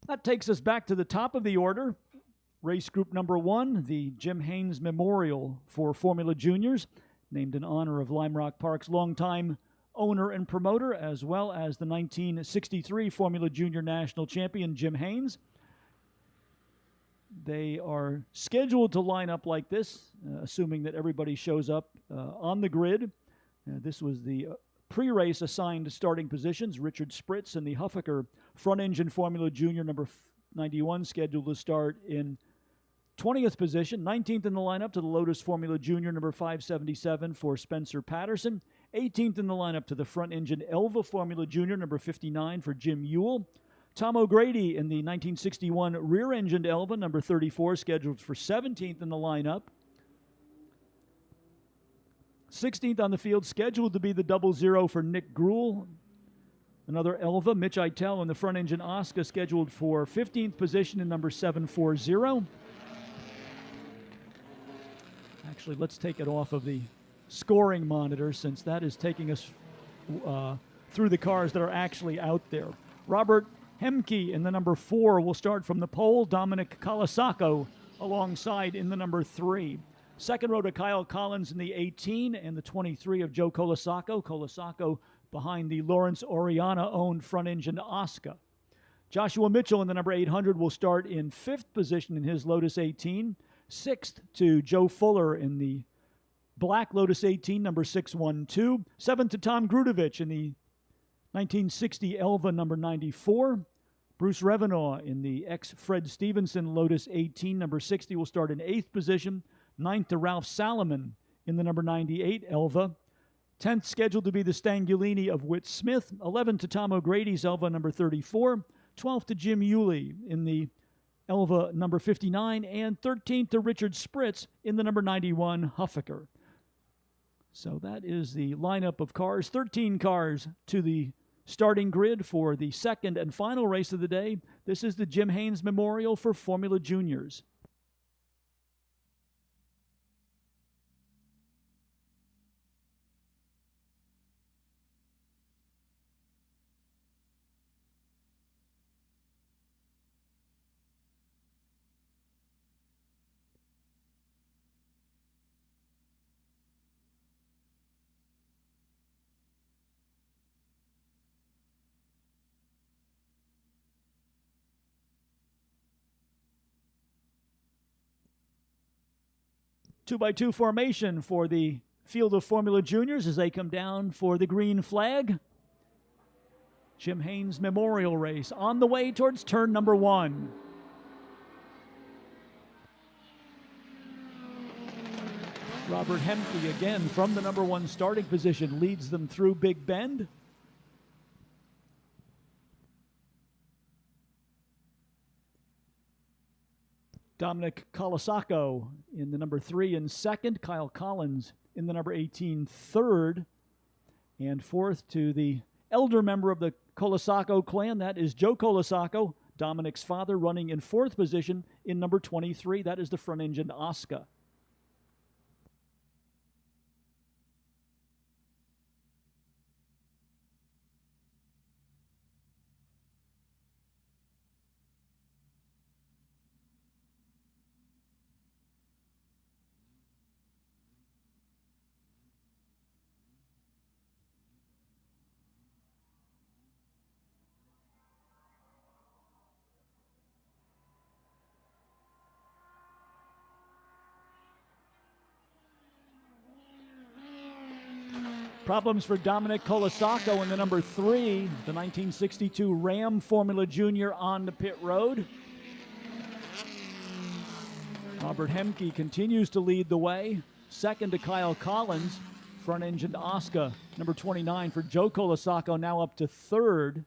That takes us back to the top of the order. Race group number 1, the Jim Haynes Memorial for Formula Juniors, named in honor of Lime Rock Park's longtime owner and promoter, as well as the 1963 Formula Junior National Champion, Jim Haynes. They are scheduled to line up like this, assuming that everybody shows up on the grid. This was the pre-race assigned starting positions. Richard Spritz in the Huffaker front-engine Formula Junior number 91, scheduled to start in 20th position. 19th in the lineup to the Lotus Formula Junior number 577 for Spencer Patterson. 18th in the lineup to the front-engine Elva Formula Junior number 59 for Jim Ewell. Tom O'Grady in the 1961 rear-engined Elva number 34, scheduled for 17th in the lineup. 16th on the field, scheduled to be the 00 for Nick Gruhl. Another Elva, Mitch Eitel in the front-engine Oscar, scheduled for 15th position in number 740. Actually, let's take it off of the scoring monitor, since that is taking us through the cars that are actually out there. Robert Hemke in the number 4 will start from the pole. Dominic Colasacco alongside in the number 3. Second row to Kyle Collins in the 18 and the 23 of Joe Colasacco. Colasacco behind the Lawrence Oriana-owned front-engine Oscar. Joshua Mitchell in the number 800 will start in 5th position in his Lotus 18. 6th to Joe Fuller in the black Lotus 18, number 612. 7th to Tom Grudovich in the 1960 Elva number 94. Bruce Revenaugh in the ex-Fred Stevenson Lotus 18, number 60, will start in 8th position. 9th to Ralph Salomon in the number 98 Elva. 10th scheduled to be the Stangulini of Whit Smith. 11th to Tom O'Grady's Elva number 34. 12th to Jim Yulee in the Elva number 59. And 13th to Richard Spritz in the number 91 Huffaker. So that is the lineup of cars. 13 cars to the starting grid for the second and final race of the day. This is the Jim Haynes Memorial for Formula Juniors. Two-by-two formation for the field of Formula Juniors as they come down for the green flag. Jim Haynes Memorial Race on the way towards turn number 1. Robert Hemke again from the number 1 starting position leads them through Big Bend. Dominic Colasacco in the number 3 in second. Kyle Collins in the number 18 third. And fourth to the elder member of the Colasacco clan, that is Joe Colasacco, Dominic's father, running in 4th position in number 23. That is the front-engine Oscar. Problems for Dominic Colasacco in the number 3, the 1962 Ram Formula Junior on the pit road. Robert Hemke continues to lead the way. Second to Kyle Collins, front-engined Oscar, number 29 for Joe Colasacco, now up to 3rd.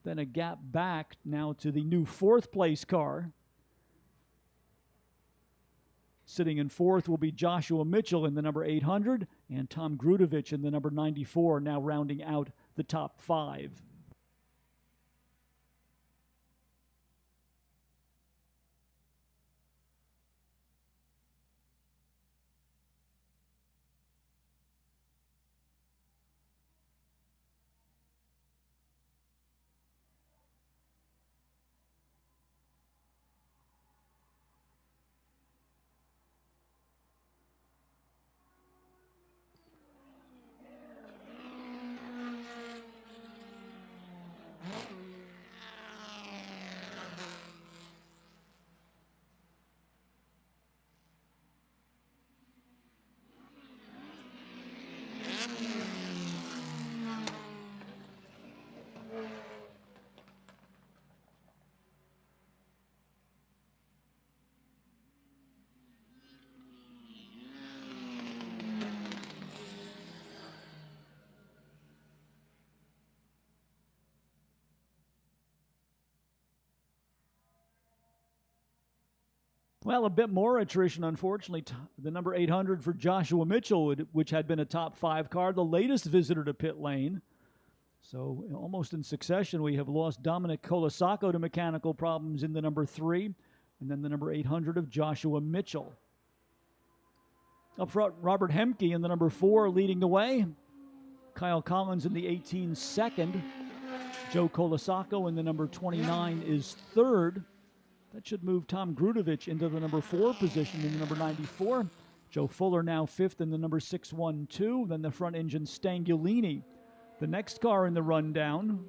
Then a gap back now to the new 4th place car. Sitting in 4th will be Joshua Mitchell in the number 800 and Tom Grudovich in the number 94, now rounding out the top 5. Well, a bit more attrition, unfortunately. The number 800 for Joshua Mitchell, which had been a top 5 car, the latest visitor to pit lane. So almost in succession, we have lost Dominic Colasaco to mechanical problems in the number 3, and then the number 800 of Joshua Mitchell. Up front, Robert Hemke in the number 4 leading the way. Kyle Collins in the 18 second. Joe Colasaco in the number 29 is third. That should move Tom Grudovich into the number 4 position in the number 94. Joe Fuller now 5th in the number 612. Then the front engine Stangulini. The next car in the rundown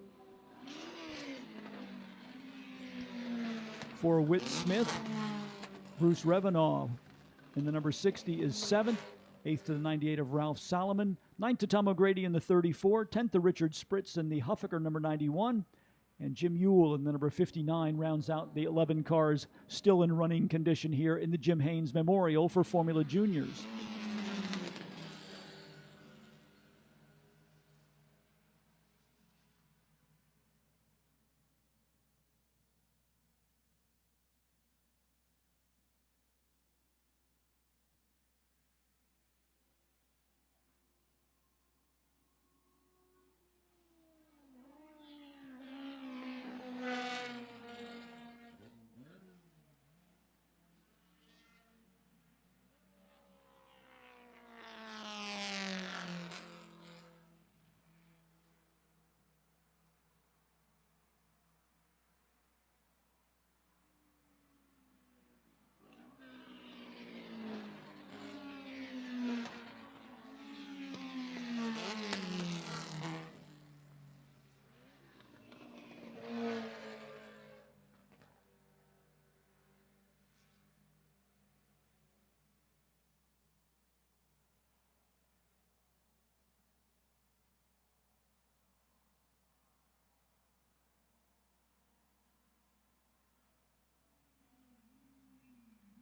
for Whit Smith, Bruce Revenaugh in the number 60 is 7th. 8th to the 98 of Ralph Solomon. 9th to Tom O'Grady in the 34. 10th to Richard Spritz in the Huffaker number 91. And Jim Ewell in the number 59 rounds out the 11 cars still in running condition here in the Jim Haynes Memorial for Formula Juniors.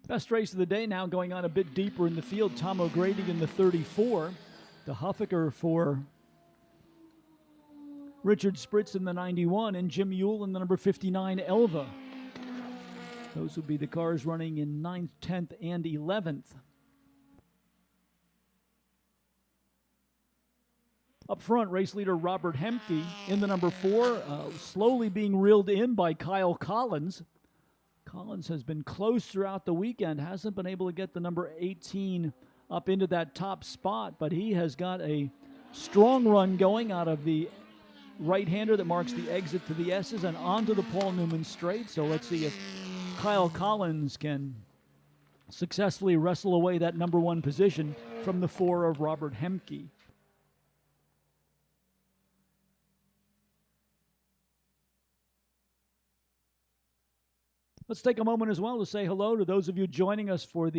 Best race of the day now going on a bit deeper in the field. Tom O'Grady in the 34. The Huffaker for Richard Spritz in the 91. And Jim Ewell in the number 59 Elva. Those would be the cars running in 9th, 10th, and 11th. Up front, race leader Robert Hemke in the number 4, slowly being reeled in by Kyle Collins. Collins has been close throughout the weekend, hasn't been able to get the number 18 up into that top spot, but he has got a strong run going out of the right-hander that marks the exit to the S's and onto the Paul Newman straight. So let's see if Kyle Collins can successfully wrestle away that number 1 position from the 4 of Robert Hemke. Let's take a moment as well to say hello to those of you joining us for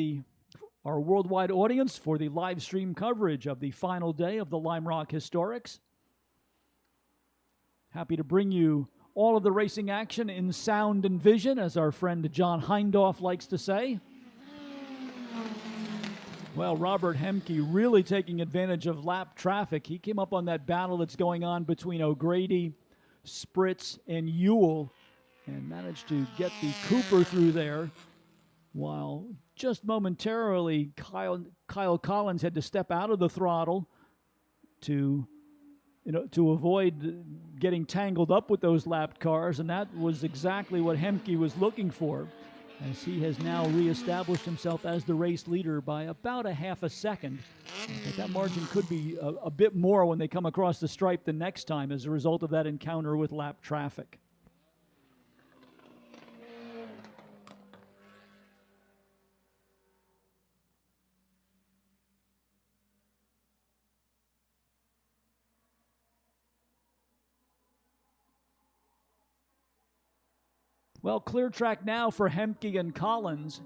our worldwide audience for the live stream coverage of the final day of the Lime Rock Historics. Happy to bring you all of the racing action in sound and vision, as our friend John Hindhoff likes to say. Well, Robert Hemke really taking advantage of lap traffic. He came up on that battle that's going on between O'Grady, Spritz, and Ewell, and managed to get the Cooper through there, while just momentarily Kyle Collins had to step out of the throttle to avoid getting tangled up with those lapped cars, and that was exactly what Hemke was looking for, as he has now reestablished himself as the race leader by about a half a second. But that margin could be a bit more when they come across the stripe the next time as a result of that encounter with lap traffic. Well, clear track now for Hemke and Collins.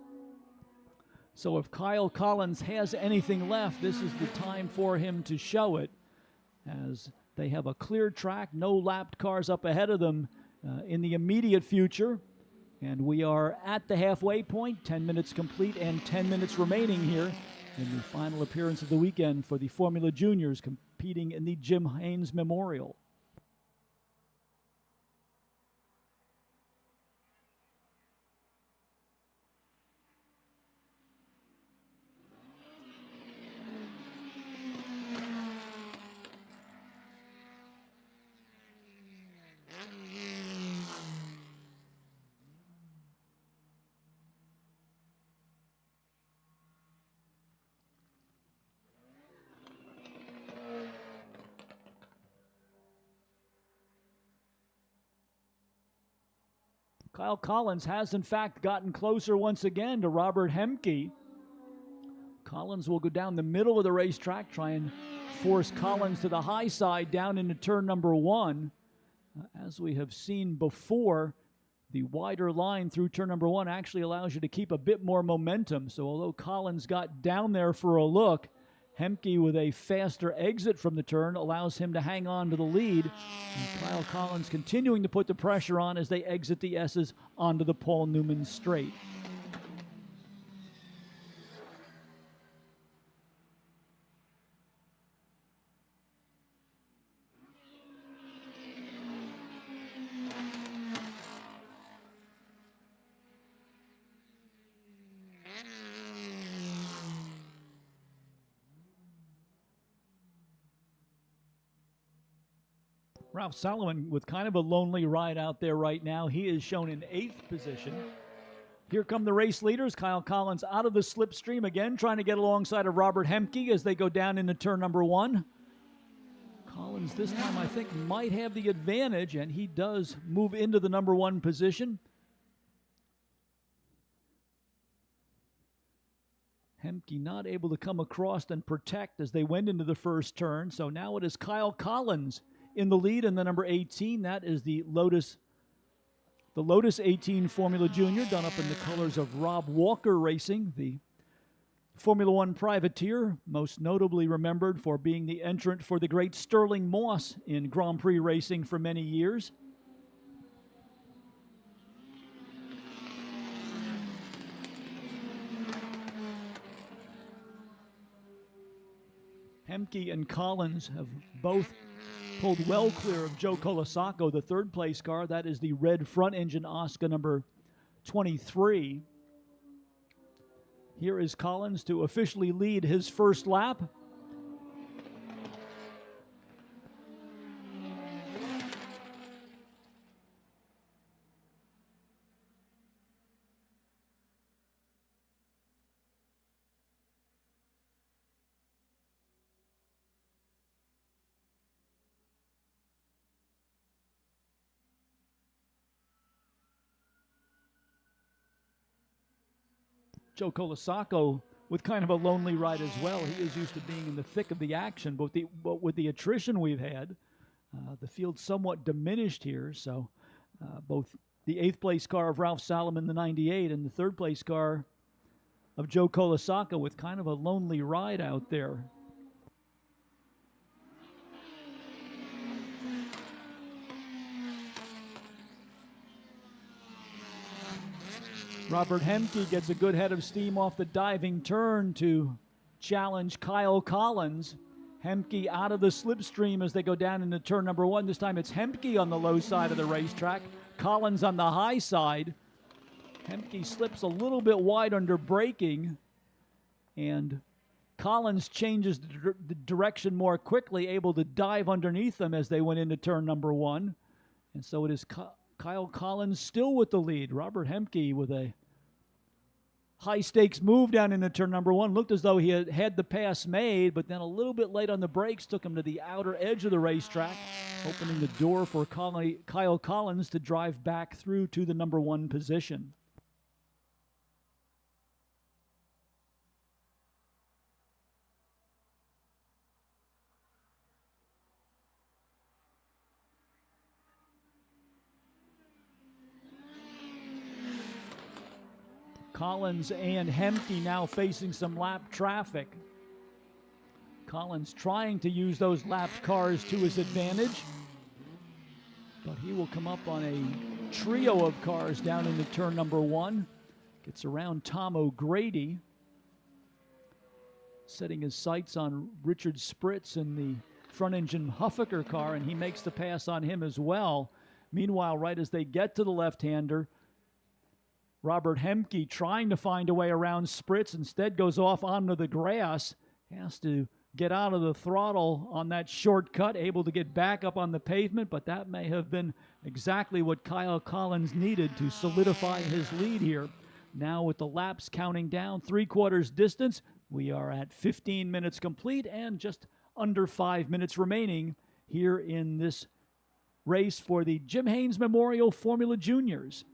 So if Kyle Collins has anything left, this is the time for him to show it, as they have a clear track, no lapped cars up ahead of them in the immediate future. And we are at the halfway point, 10 minutes complete and 10 minutes remaining here in the final appearance of the weekend for the Formula Juniors competing in the Jim Haynes Memorial. Kyle Collins has in fact gotten closer once again to Robert Hemke. Collins will go down the middle of the racetrack, try and force Collins to the high side down into turn number 1. As we have seen before, the wider line through turn number 1 actually allows you to keep a bit more momentum. So although Collins got down there for a look, Hemke with a faster exit from the turn allows him to hang on to the lead. And Kyle Collins continuing to put the pressure on as they exit the S's onto the Paul Newman straight. Ralph Solomon with kind of a lonely ride out there right now. He is shown in 8th position. Here come the race leaders. Kyle Collins out of the slipstream again, trying to get alongside of Robert Hemke as they go down into turn number 1. Collins this time I think might have the advantage, and he does move into the number 1 position. Hemke not able to come across and protect as they went into the first turn. So now it is Kyle Collins in the lead in the number 18. That is the Lotus 18 Formula Junior, done up in the colors of Rob Walker Racing, the Formula One privateer, most notably remembered for being the entrant for the great Sterling Moss in Grand Prix racing for many years. Hemke and Collins have both pulled well clear of Joe Colasaco, the 3rd place car. That is the red front engine Oscar number 23. Here is Collins to officially lead his first lap. Joe Colasaco with kind of a lonely ride as well. He is used to being in the thick of the action, but with the attrition we've had, the field somewhat diminished here. So both the 8th place car of Ralph Solomon, the 98, and the 3rd place car of Joe Colasaco with kind of a lonely ride out there. Robert Hemke gets a good head of steam off the diving turn to challenge Kyle Collins. Hemke out of the slipstream as they go down into turn number 1. This time it's Hemke on the low side of the racetrack, Collins on the high side. Hemke slips a little bit wide under braking, and Collins changes the direction more quickly, able to dive underneath them as they went into turn number 1. And so it is Kyle Collins still with the lead. Robert Hemke with a high-stakes move down into turn number 1. Looked as though he had the pass made, but then a little bit late on the brakes took him to the outer edge of the racetrack, opening the door for Kyle Collins to drive back through to the number 1 position. Collins and Hemke now facing some lap traffic. Collins trying to use those lapped cars to his advantage, but he will come up on a trio of cars down into turn number 1. Gets around Tom O'Grady, setting his sights on Richard Spritz in the front engine Huffaker car, and he makes the pass on him as well. Meanwhile, right as they get to the left-hander, Robert Hemke trying to find a way around Spritz, instead goes off onto the grass, has to get out of the throttle on that shortcut, able to get back up on the pavement, but that may have been exactly what Kyle Collins needed to solidify his lead here. Now with the laps counting down, 3/4 distance, we are at 15 minutes complete and just under 5 minutes remaining here in this race for the Jim Haynes Memorial Formula Juniors.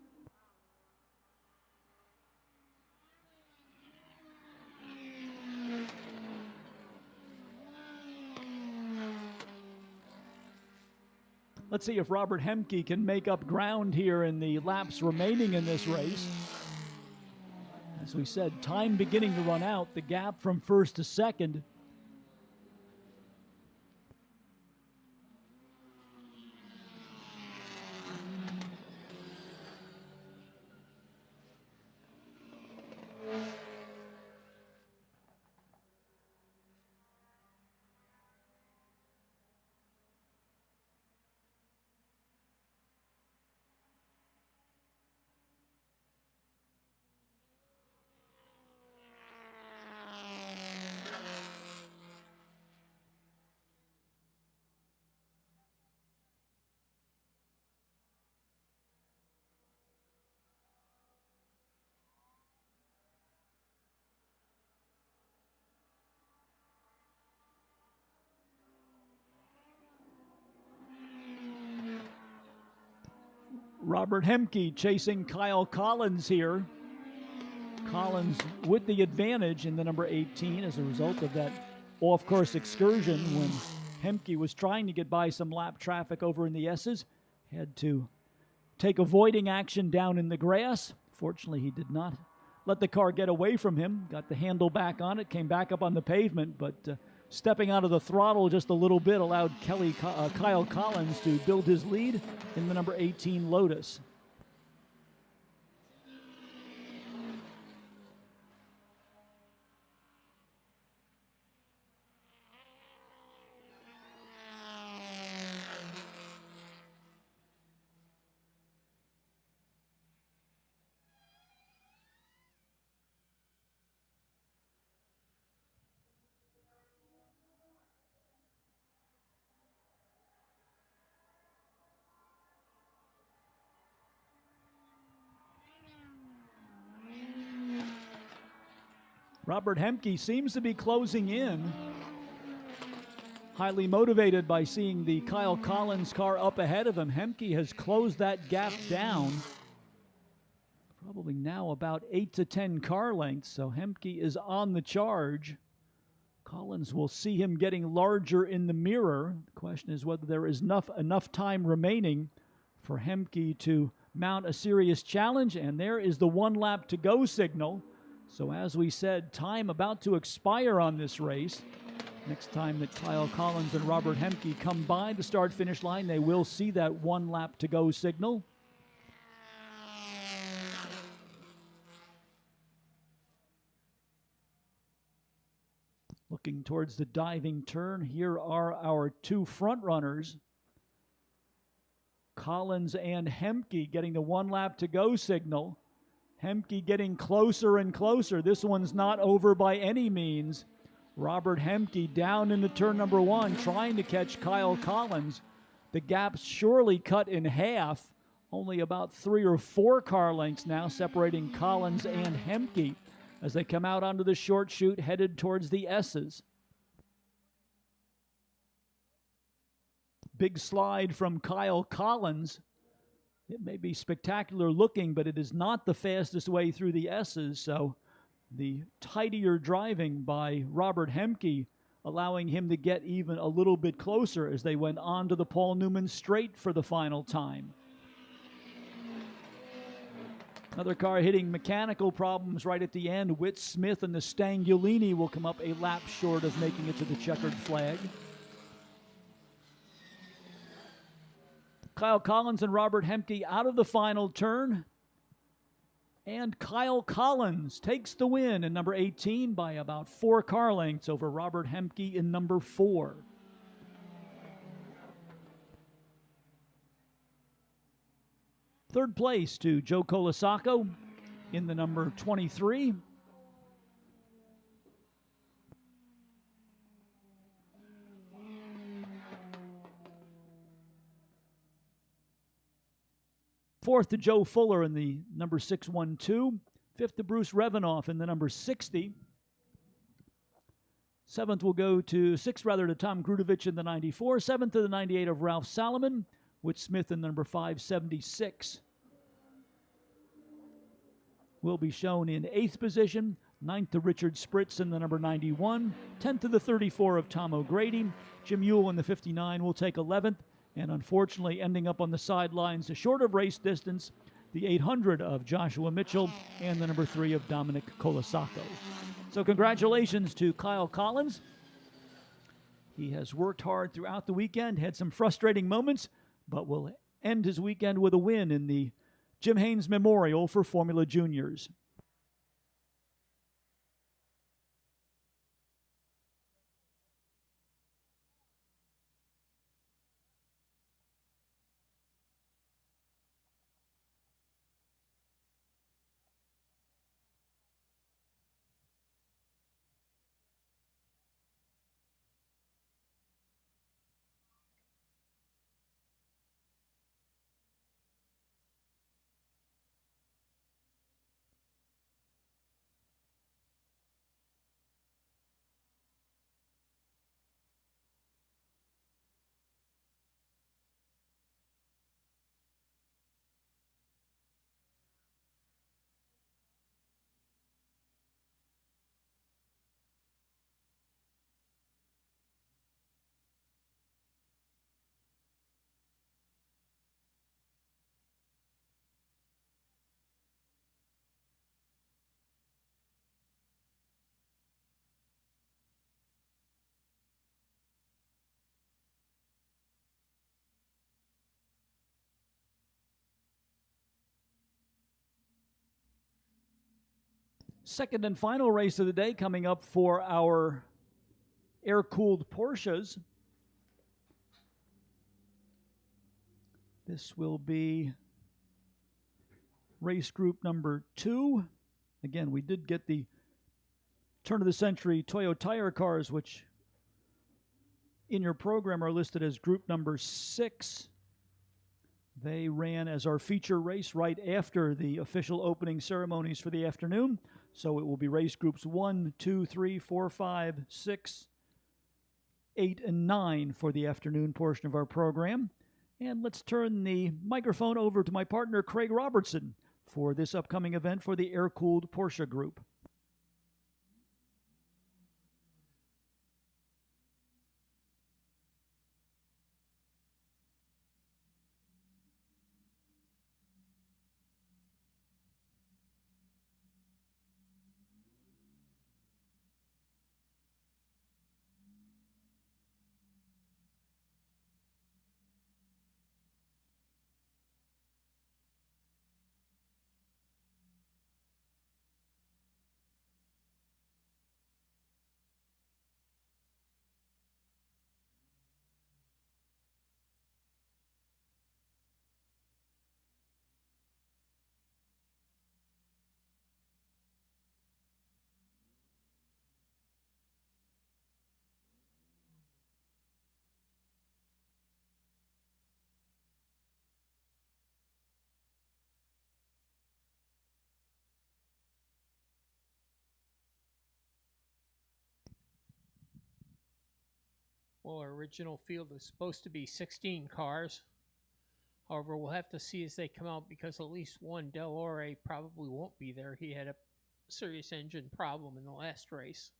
Let's see if Robert Hemke can make up ground here in the laps remaining in this race. As we said, time beginning to run out, the gap from first to second. Robert Hemke chasing Kyle Collins here. Collins with the advantage in the number 18 as a result of that off-course excursion when Hemke was trying to get by some lap traffic over in the S's. Had to take avoiding action down in the grass. Fortunately, he did not let the car get away from him. Got the handle back on it, came back up on the pavement, but stepping out of the throttle just a little bit allowed Kyle Collins to build his lead in the number 18 Lotus. Robert Hemke seems to be closing in. Highly motivated by seeing the Kyle Collins car up ahead of him. Hemke has closed that gap down. Probably now about 8 to 10 car lengths, so Hemke is on the charge. Collins will see him getting larger in the mirror. The question is whether there is enough time remaining for Hemke to mount a serious challenge, and there is the 1 lap to go signal. So as we said, time about to expire on this race. Next time that Kyle Collins and Robert Hemke come by the start-finish line, they will see that 1 lap to go signal. Looking towards the diving turn, here are our 2 front runners. Collins and Hemke getting the 1 lap to go signal. Hemke getting closer and closer. This one's not over by any means. Robert Hemke down into turn number 1, trying to catch Kyle Collins. The gap's surely cut in half. Only about 3 or 4 car lengths now separating Collins and Hemke as they come out onto the short chute headed towards the S's. Big slide from Kyle Collins. It may be spectacular looking, but it is not the fastest way through the S's, so the tidier driving by Robert Hemke allowing him to get even a little bit closer as they went on to the Paul Newman straight for the final time. Another car hitting mechanical problems right at the end. Whit Smith and the Stangulini will come up a lap short of making it to the checkered flag. Kyle Collins and Robert Hemke out of the final turn. And Kyle Collins takes the win in number 18 by about 4 car lengths over Robert Hemke in number 4. Third place to Joe Colasacco in the number 23. Fourth to Joe Fuller in the number 612. Fifth to Bruce Revenoff in the number 60. Sixth will go to Tom Grudovich in the 94. 7th to the 98 of Ralph Salomon. Whit Smith in the number 576. Will be shown in 8th position. 9th to Richard Spritz in the number 91. 10th to the 34 of Tom O'Grady. Jim Ewell in the 59 will take 11th. and unfortunately ending up on the sidelines, the short of race distance, the 800 of Joshua Mitchell and the number 3 of Dominic Colasaco. So congratulations to Kyle Collins. He has worked hard throughout the weekend, had some frustrating moments, but will end his weekend with a win in the Jim Haynes Memorial for Formula Juniors. Second and final race of the day coming up for our air-cooled Porsches. This will be race group number 2. Again, we did get the turn of the century Toyo Tire cars, which in your program are listed as group number 6. They ran as our feature race right after the official opening ceremonies for the afternoon. So it will be race groups 1, 2, 3, 4, 5, 6, 8, and 9 for the afternoon portion of our program. And let's turn the microphone over to my partner, Craig Robertson, for this upcoming event for the air-cooled Porsche group. Well, our original field is supposed to be 16 cars. However, we'll have to see as they come out because at least one Del Ore probably won't be there. He had a serious engine problem in the last race.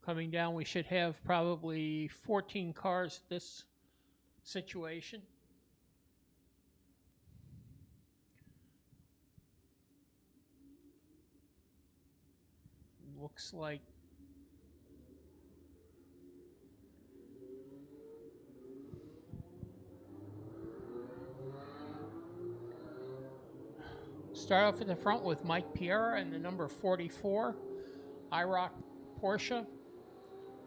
Coming down, we should have probably 14 cars at this situation. Looks like start off at the front with Mike Pierre and the number 44 IROC Porsche.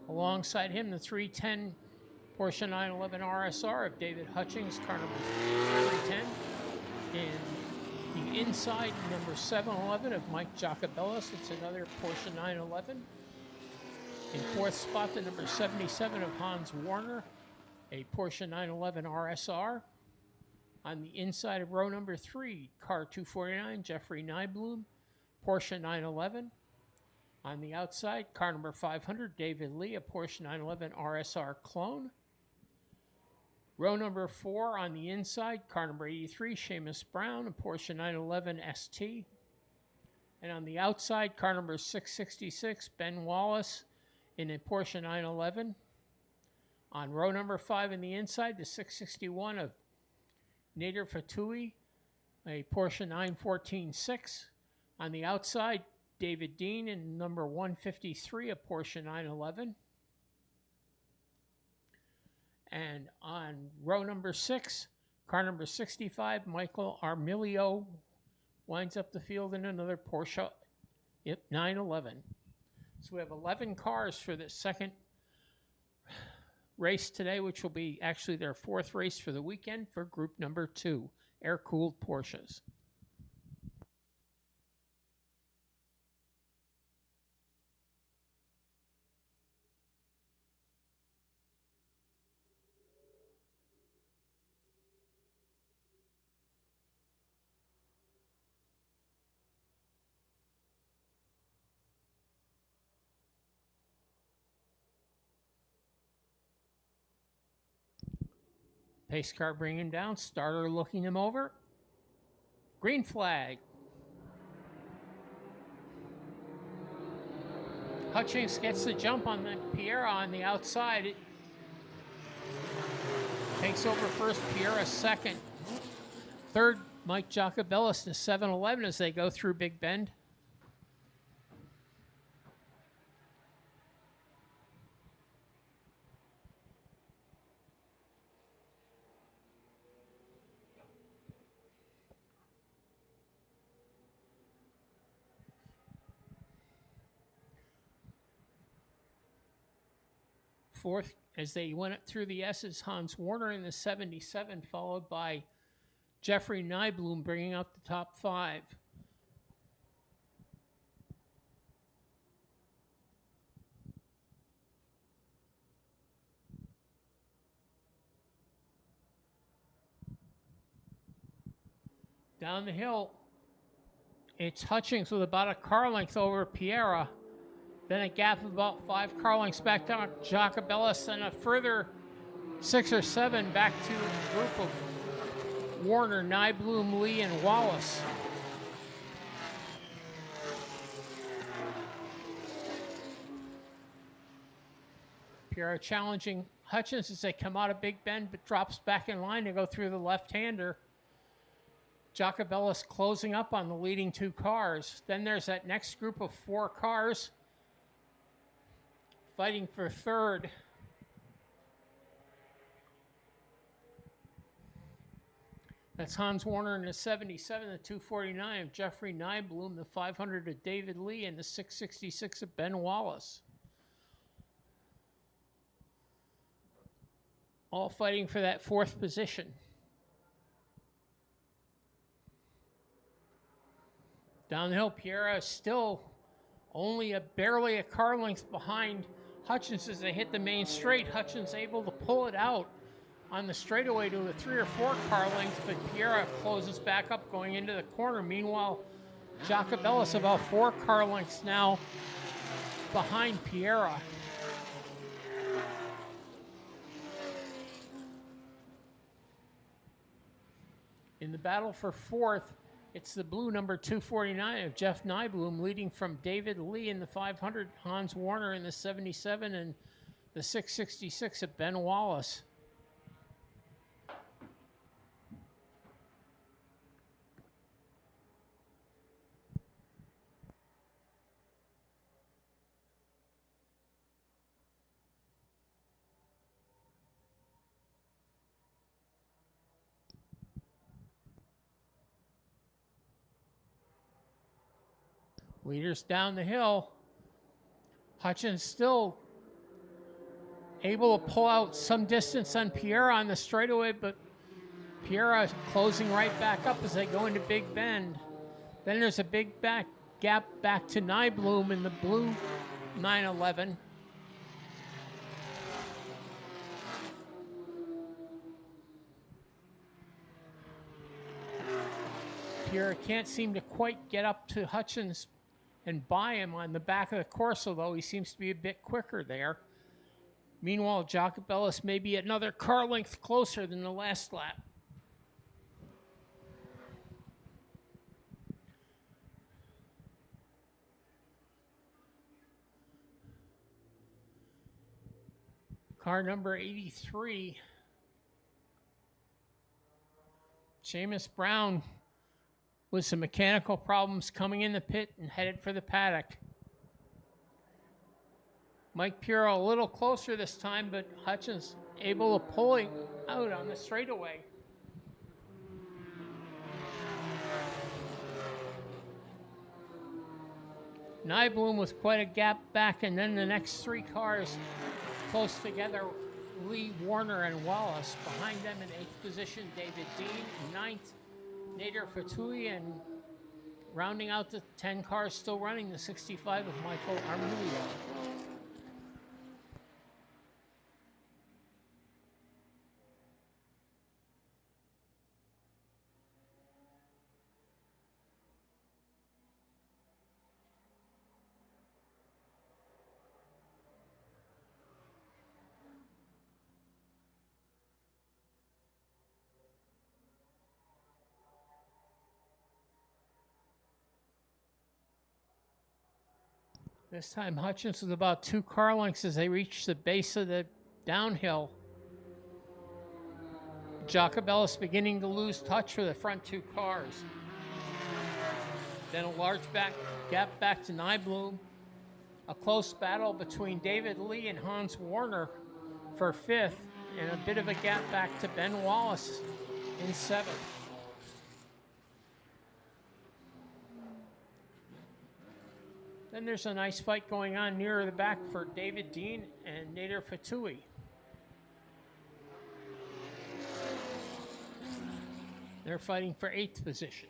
Alongside him, the 310 Porsche 911 RSR of David Hutchings, car number 310. In the inside, number 711 of Mike Jacobellis. It's another Porsche 911. In fourth spot, the number 77 of Hans Warner, a Porsche 911 RSR. On the inside of row number 3, car 249, Jeffrey Nybloom, Porsche 911. On the outside, car number 500, David Lee, a Porsche 911 RSR clone. Row number 4 on the inside, car number 83, Seamus Brown, a Porsche 911 ST. And on the outside, car number 666, Ben Wallace, in a Porsche 911. On row number 5 in the inside, the 661 of Nader Fatui, a Porsche 914-6. On the outside, David Dean in number 153, a Porsche 911. And on row number 6, car number 65, Michael Armilio, winds up the field in another Porsche 911. So we have 11 cars for the second race today, which will be actually their fourth race for the weekend for group number 2, air-cooled Porsches. Pace car bringing him down, starter looking him over. Green flag. Hutchings gets the jump on the Piera on the outside. It takes over first, Piera second. Third, Mike Jacobellis to 711 as they go through Big Bend. Fourth, as they went up through the S's, Hans Warner in the 77, followed by Jeffrey Nybloom bringing out the top 5. Down the hill, it's Hutchings with about a car length over Piera. Then a gap of about 5 car lengths back down Jacobellis, and a further 6 or 7 back to the group of Warner, Nybloom, Lee, and Wallace. Piera challenging Hutchins as they come out of Big Bend, but drops back in line to go through the left-hander. Jacobellis closing up on the leading 2 cars. Then there's that next group of 4 cars fighting for third. That's Hans Warner in the 77, the 249 of Jeffrey Nybloom, the 500 of David Lee, and the 666 of Ben Wallace. All fighting for that 4th position. Down the hill, Piera is still only barely a car length behind Hutchins as they hit the main straight. Hutchins able to pull it out on the straightaway to a 3 or 4 car length, but Piera closes back up going into the corner. Meanwhile, Jacobellis about 4 car lengths now behind Piera. In the battle for 4th, it's the blue number 249 of Jeff Nybloom leading from David Lee in the 500, Hans Warner in the 77, and the 666 of Ben Wallace. Leaders down the hill. Hutchins still able to pull out some distance on Piera on the straightaway, but Piera closing right back up as they go into Big Bend. Then there's a big gap back to Nybloom in the blue 911. Piera can't seem to quite get up to Hutchins and buy him on the back of the course, although he seems to be a bit quicker there. Meanwhile, Jacobellis may be another car length closer than the last lap. Car number 83, Seamus Brown, with some mechanical problems coming in the pit and headed for the paddock. Mike Piera a little closer this time, but Hutchins able to pull him out on the straightaway. Nybloom with quite a gap back, and then the next three cars close together, Lee, Warner, and Wallace. Behind them in 8th position, David Dean. In 9th, Nader Fatui, and rounding out the 10 cars still running, the 65 of Michael Armulio. This time Hutchins was about 2 car lengths as they reached the base of the downhill. Jacobellis beginning to lose touch with the front 2 cars. Then a large gap back to Nybloom. A close battle between David Lee and Hans Warner for 5th, and a bit of a gap back to Ben Wallace in 7th. Then there's a nice fight going on nearer the back for David Dean and Nader Fatui. They're fighting for 8th position.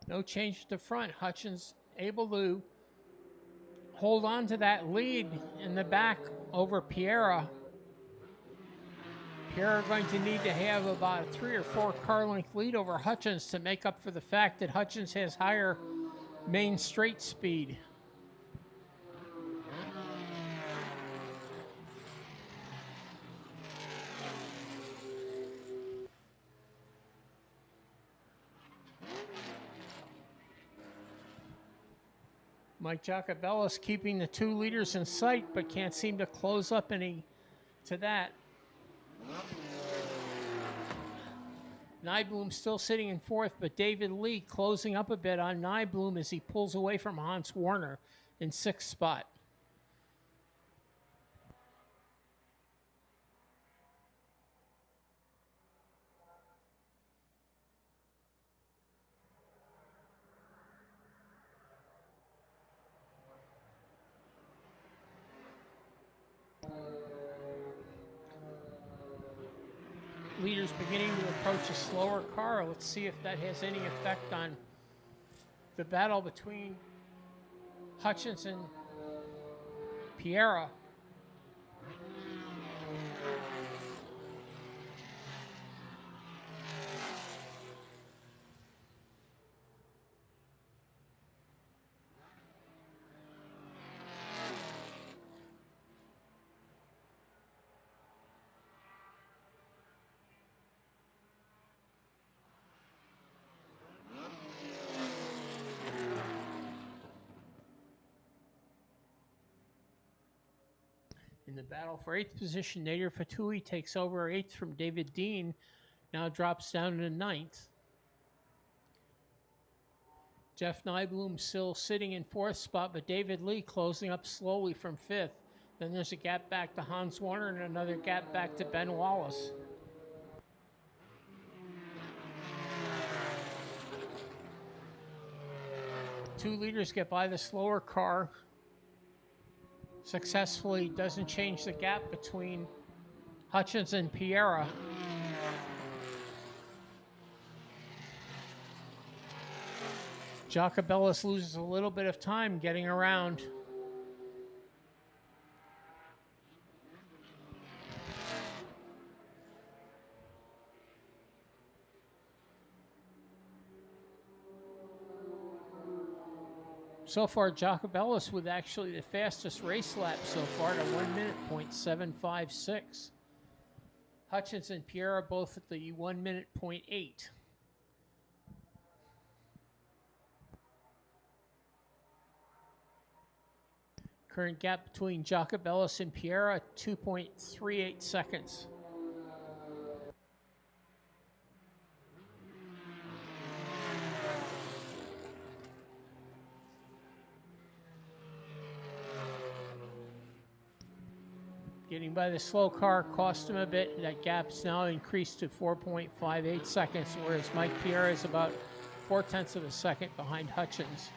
No change to front. Hutchins able to hold on to that lead in the back over Piera. Piera going to need to have about a 3 or 4 car length lead over Hutchins to make up for the fact that Hutchins has higher main straight speed. Mike Jacobellis keeping the 2 leaders in sight, but can't seem to close up any to that. Nybloom still sitting in 4th, but David Lee closing up a bit on Nybloom as he pulls away from Hans Warner in 6th spot. Leaders beginning to approach a slower car. Let's see if that has any effect on the battle between Hutchins and Piera. In the battle for 8th position, Nader Fatui takes over 8th from David Dean, now drops down to 9th. Jeff Nyblum still sitting in 4th spot, but David Lee closing up slowly from 5th. Then there's a gap back to Hans Warner and another gap back to Ben Wallace. Two leaders get by the slower car. Successfully doesn't change the gap between Hutchins and Piera. Jacobellis loses a little bit of time getting around. So far, Jacobellis with actually the fastest race lap so far to 1 minute .756. Hutchins and Piera both at the 1 minute .8. Current gap between Jacobellis and Piera, 2.38 seconds. Getting by the slow car cost him a bit. That gap's now increased to 4.58 seconds, whereas Mike Piera is about 0.4 of a second behind Hutchins.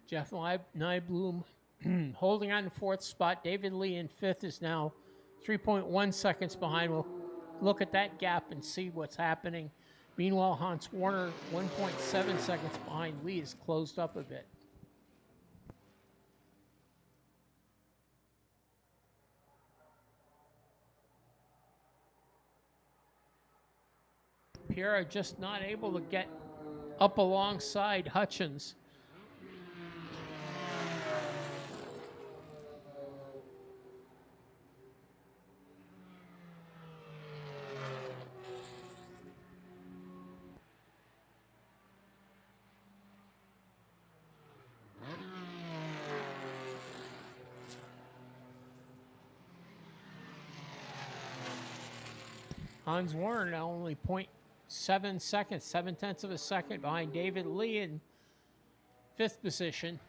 Jeff Nyblum holding on in 4th spot. David Lee in 5th is now 3.1 seconds behind. We'll look at that gap and see what's happening. Meanwhile, Hans Warner, 1.7 seconds behind Lee, is closed up a bit. Piera just not able to get up alongside Hutchins. Hans Warner now only 0.7 seconds, 0.7 of a second behind David Lee in 5th position.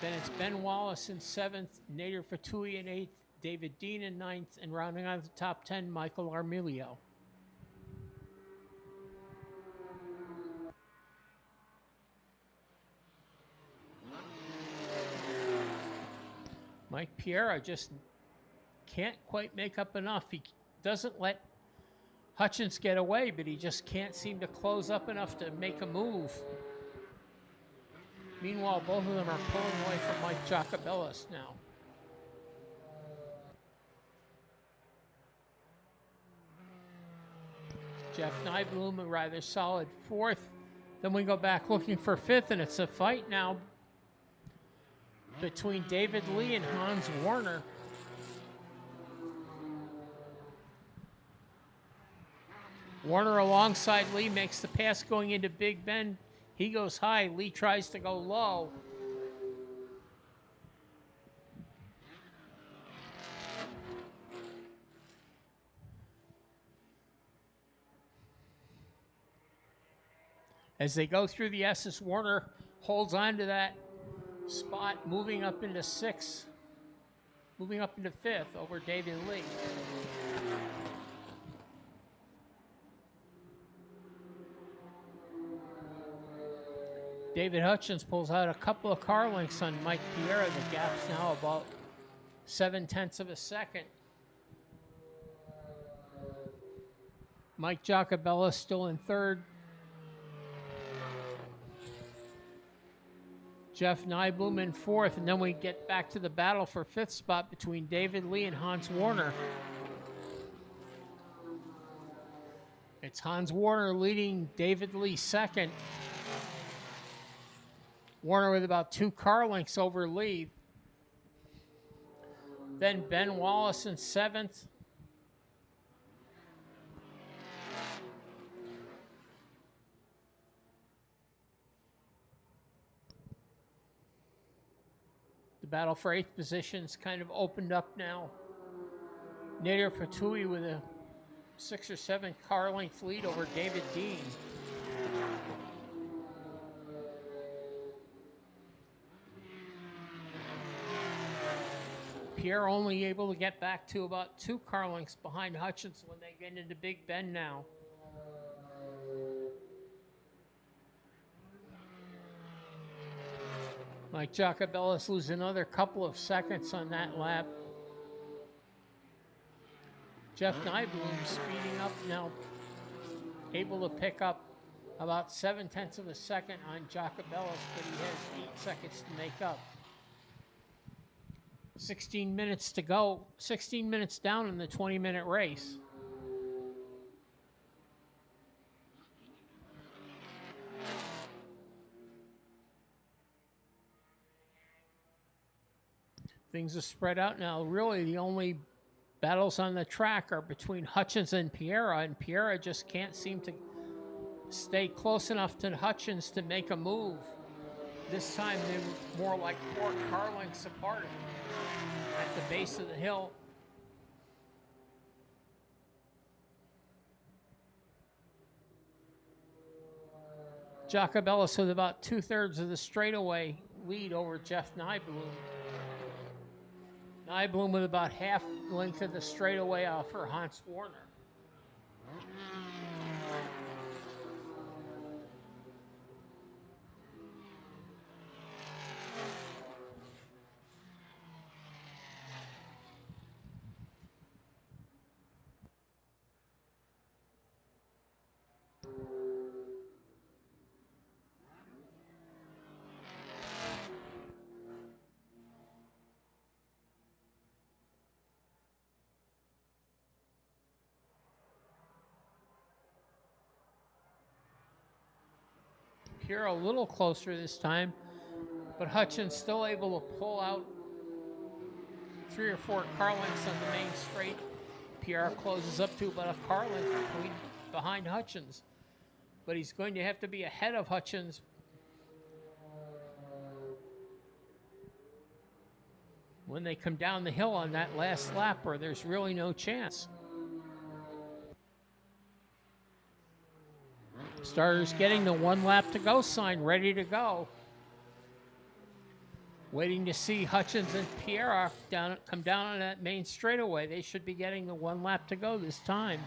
Then it's Ben Wallace in 7th, Nader Fatui in 8th, David Dean in 9th, and rounding out the top 10, Michael Armilio. Mike Piera just can't quite make up enough. He doesn't let Hutchins get away, but he just can't seem to close up enough to make a move. Meanwhile, both of them are pulling away from Mike Jacobellis now. Jeff Nyblum, a rather solid 4th. Then we go back looking for 5th, and it's a fight now between David Lee and Hans Warner. Warner alongside Lee makes the pass going into Big Bend. He goes high. Lee tries to go low. As they go through the S's, Warner holds on to that spot, moving up into 6th, moving up into 5th over David Lee. David Hutchins pulls out a couple of car lengths on Mike Piera. The gap's now about 0.7 of a second. Mike Jacobellis still in 3rd. Jeff Nyblum in 4th, and then we get back to the battle for 5th spot between David Lee and Hans Warner. It's Hans Warner leading David Lee 2nd. Warner with about 2 car lengths over Lee. Then Ben Wallace in 7th. The battle for 8th position's kind of opened up now. Nader Fatui with a 6 or 7 car length lead over David Dean. Pierre only able to get back to about 2 car lengths behind Hutchins when they get into Big Bend now. Mike Jacobellis lose another couple of seconds on that lap. Jeff Nybloom speeding up now, able to pick up about 7/10 of a second on Jacobellis, but he has 8 seconds to make up. 16 minutes to go, 16 minutes down in the 20-minute race. Things are spread out now. Really, the only battles on the track are between Hutchins and Piera, and Piera just can't seem to stay close enough to Hutchins to make a move. This time they're more like 4 car lengths apart at the base of the hill. Jacobellis with about 2/3 of the straightaway lead over Jeff Nybloom. Nybloom with about half length of the straightaway off for Hans Warner. Here a little closer this time, but Hutchins still able to pull out 3 or 4 car lengths on the main straight. Pierre closes up to about a car length behind Hutchins, but he's going to have to be ahead of Hutchins when they come down the hill on that last lap, or there's really no chance. Starters getting the 1 lap to go sign, ready to go. Waiting to see Hutchins and Pierre come down on that main straightaway. They should be getting the 1 lap to go this time.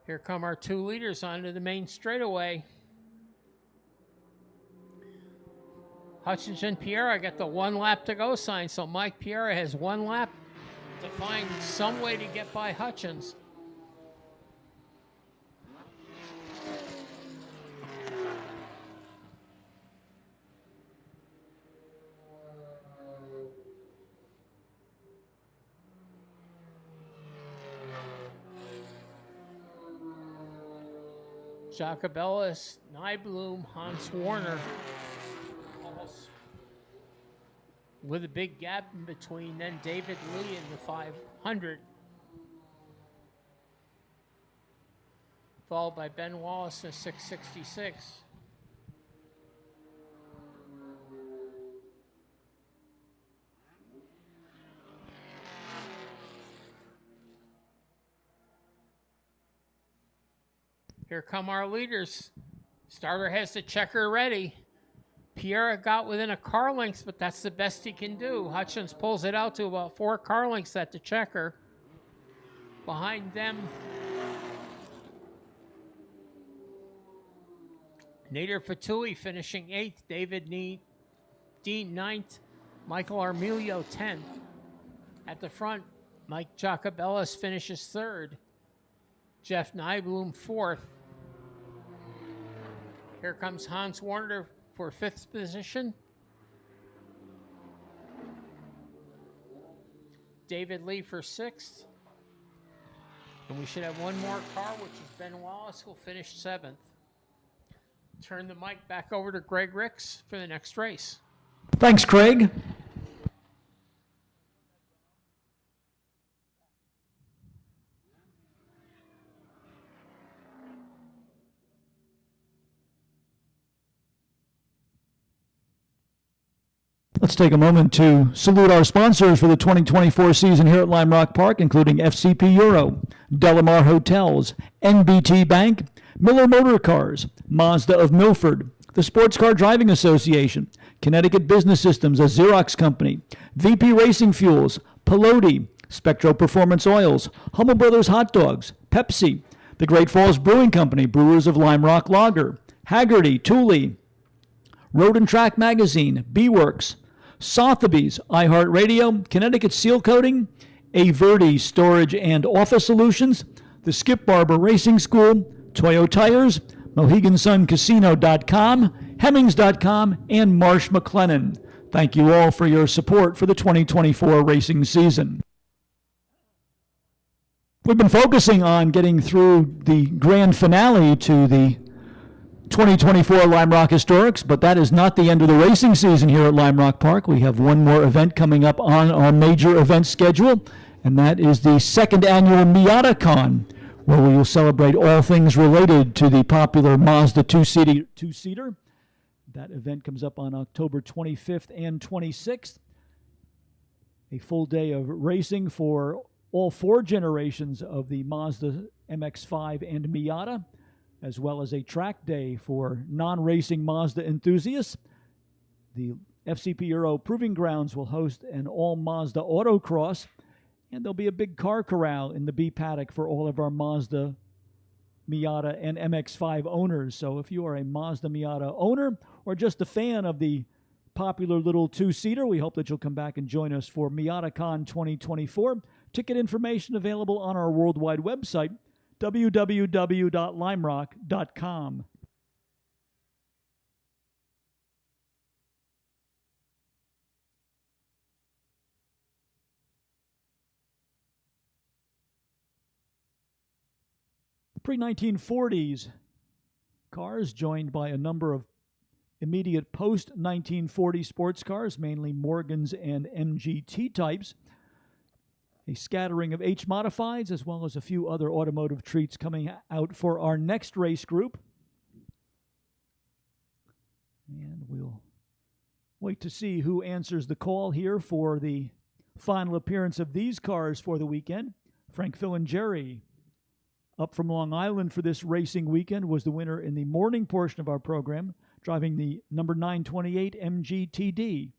Here come our 2 leaders onto the main straightaway. Hutchins and Piera got the 1 lap to go sign, so Mike Piera has 1 lap to find some way to get by Hutchins. Jacobellis, Nybloom, Hans Warner, almost with a big gap in between. Then David Lee in the 500, followed by Ben Wallace in 666. Here come our leaders. Starter has the checker ready. Pierre got within a car length, but that's the best he can do. Hutchins pulls it out to about 4 car lengths at the checker. Behind them, Nader Fatui finishing 8th, David Dean 9th, Michael Armilio 10th. At the front, Mike Jacobellis finishes 3rd, Jeff Nybloom 4th. Here comes Hans Warner for 5th position. David Lee for 6th. And we should have 1 more car, which is Ben Wallace, who'll finish 7th. Turn the mic back over to Greg Ricks for the next race. Thanks, Craig. Let's take a moment to salute our sponsors for the 2024 season here at Lime Rock Park, including FCP Euro, Delamar Hotels, NBT Bank, Miller Motor Cars, Mazda of Milford, the Sports Car Driving Association, Connecticut Business Systems, a Xerox company, VP Racing Fuels, Pelote, Spectro Performance Oils, Hummel Brothers Hot Dogs, Pepsi, the Great Falls Brewing Company, Brewers of Lime Rock Lager, Haggerty, Thule, Road and Track Magazine, B-Works, Sotheby's, iHeartRadio, Connecticut Seal Coating, Averdi Storage and Office Solutions, the Skip Barber Racing School, Toyo Tires, MoheganSunCasino.com, Hemmings.com, and Marsh McLennan. Thank you all for your support for the 2024 racing season. We've been focusing on getting through the grand finale to the 2024 Lime Rock Historics, but that is not the end of the racing season here at Lime Rock Park. We have one more event coming up on our major event schedule, and that is the second annual MiataCon, where we will celebrate all things related to the popular Mazda two-seater. That event comes up on October 25th and 26th. A full day of racing for all four generations of the Mazda MX-5 and Miata, as well as a track day for non-racing Mazda enthusiasts. The FCP Euro Proving Grounds will host an all-Mazda autocross, and there'll be a big car corral in the B Paddock for all of our Mazda, Miata, and MX-5 owners. So if you are a Mazda Miata owner or just a fan of the popular little two-seater, we hope that you'll come back and join us for MiataCon 2024. Ticket information available on our worldwide website, www.limerock.com. Pre-1940s cars, joined by a number of immediate post-1940 sports cars, mainly Morgans and MGT types. A scattering of H-Modifieds, as well as a few other automotive treats coming out for our next race group. And we'll wait to see who answers the call here for the final appearance of these cars for the weekend. Frank Filingeri, up from Long Island for this racing weekend, was the winner in the morning portion of our program, driving the number 928 MGTD.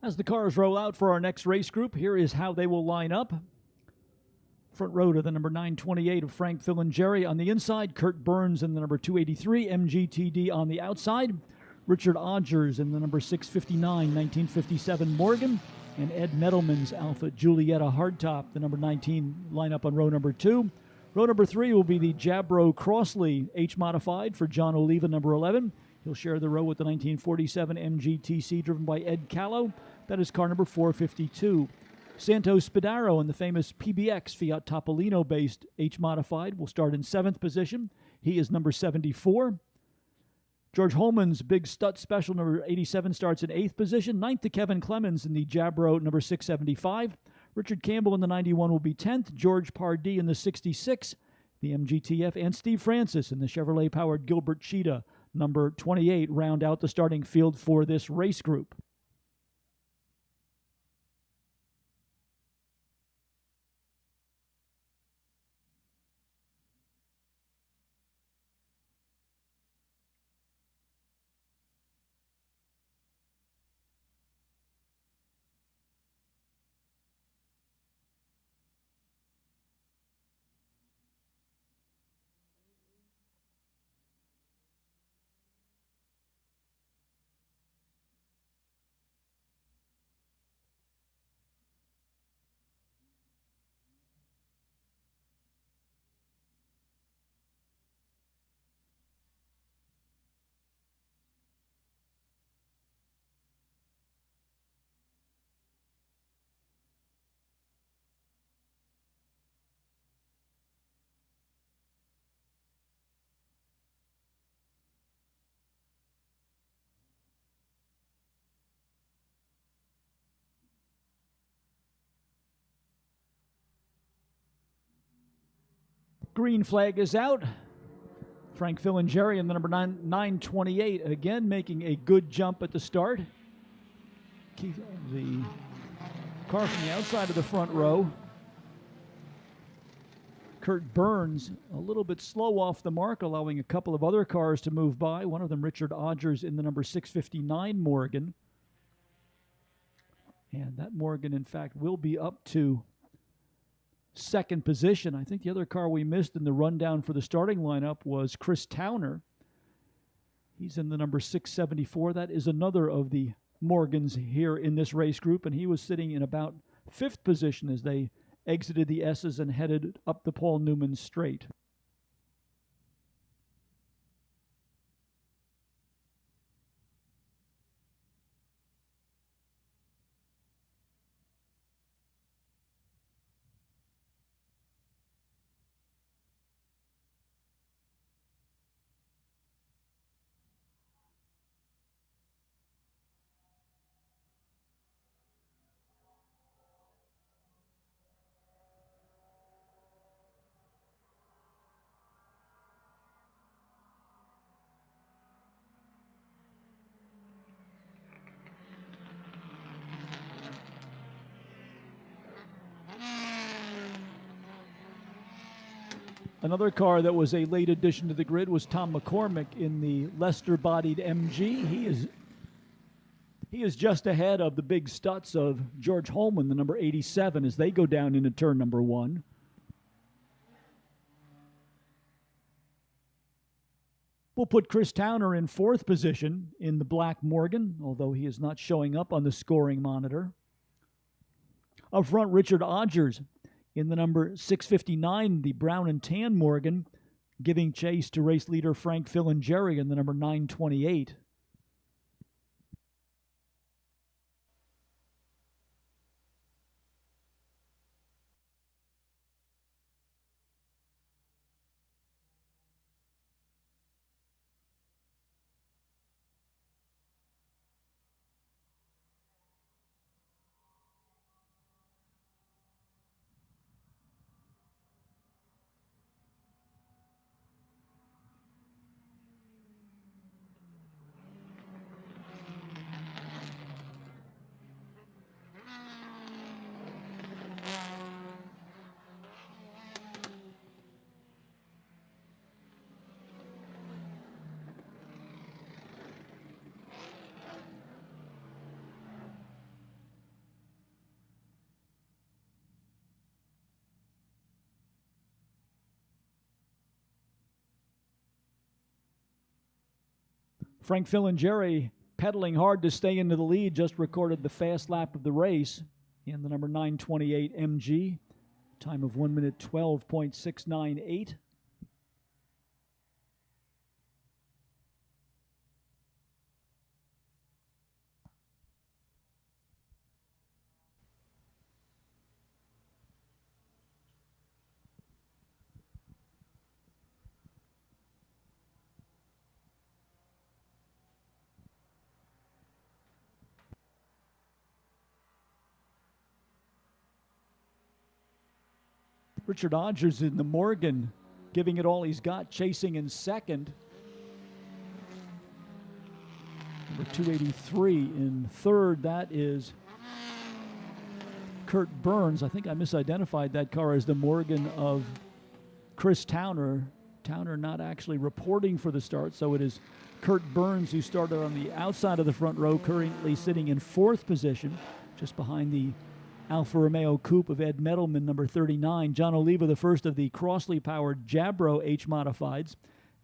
As the cars roll out for our next race group, here is how they will line up. Front row to the number 928 of Frank Filingeri. On the inside, Kurt Burns in the number 283 MGTD on the outside. Richard Odgers in the number 659 1957 Morgan. And Ed Nettleman's Alpha Julietta Hardtop, the number 19 lineup on row number 2. Row number 3 will be the Jabro Crossley H-Modified for John Oliva, number 11. He'll share the row with the 1947 MGTC driven by Ed Callow. That is car number 452. Santos Spadaro in the famous PBX Fiat Topolino-based H-Modified will start in 7th position. He is number 74. George Holman's Big Stut Special number 87 starts in 8th position. 9th to Kevin Clemens in the Jabro number 675. Richard Campbell in the 91 will be 10th. George Pardee in the 66, the MGTF, and Steve Francis in the Chevrolet-powered Gilbert Cheetah, number 28, round out the starting field for this race group. Green flag is out. Frank Filingeri in the number 928 again making a good jump at the start. The car from the outside of the front row. Kurt Burns a little bit slow off the mark, allowing a couple of other cars to move by. One of them Richard Odgers in the number 659 Morgan. And that Morgan, in fact, will be up to second position. I think the other car we missed in the rundown for the starting lineup was Chris Towner. He's in the number 674. That is another of the Morgans here in this race group, and he was sitting in about fifth position as they exited the S's and headed up the Paul Newman straight. Another car that was a late addition to the grid was Tom McCormick in the Lester-bodied MG. He is just ahead of the big Stutz of George Holman, the number 87, as they go down into turn number 1. We'll put Chris Towner in fourth position in the black Morgan, although he is not showing up on the scoring monitor. Up front, Richard Odgers in the number 659, the brown and tan Morgan, giving chase to race leader Frank Filingeri in the number 928. Frank Filingeri, pedaling hard to stay into the lead, just recorded the fast lap of the race in the number 928 MG. Time of 1 minute 12.698. Richard Odgers in the Morgan, giving it all he's got, chasing in second. Number 283 in third. That is Kurt Burns. I think I misidentified that car as the Morgan of Chris Towner. Towner not actually reporting for the start, so it is Kurt Burns who started on the outside of the front row, currently sitting in fourth position, just behind the Alfa Romeo Coupe of Ed Metalman, number 39. John Oliva, the first of the Crossley-powered Jabro H-Modifieds,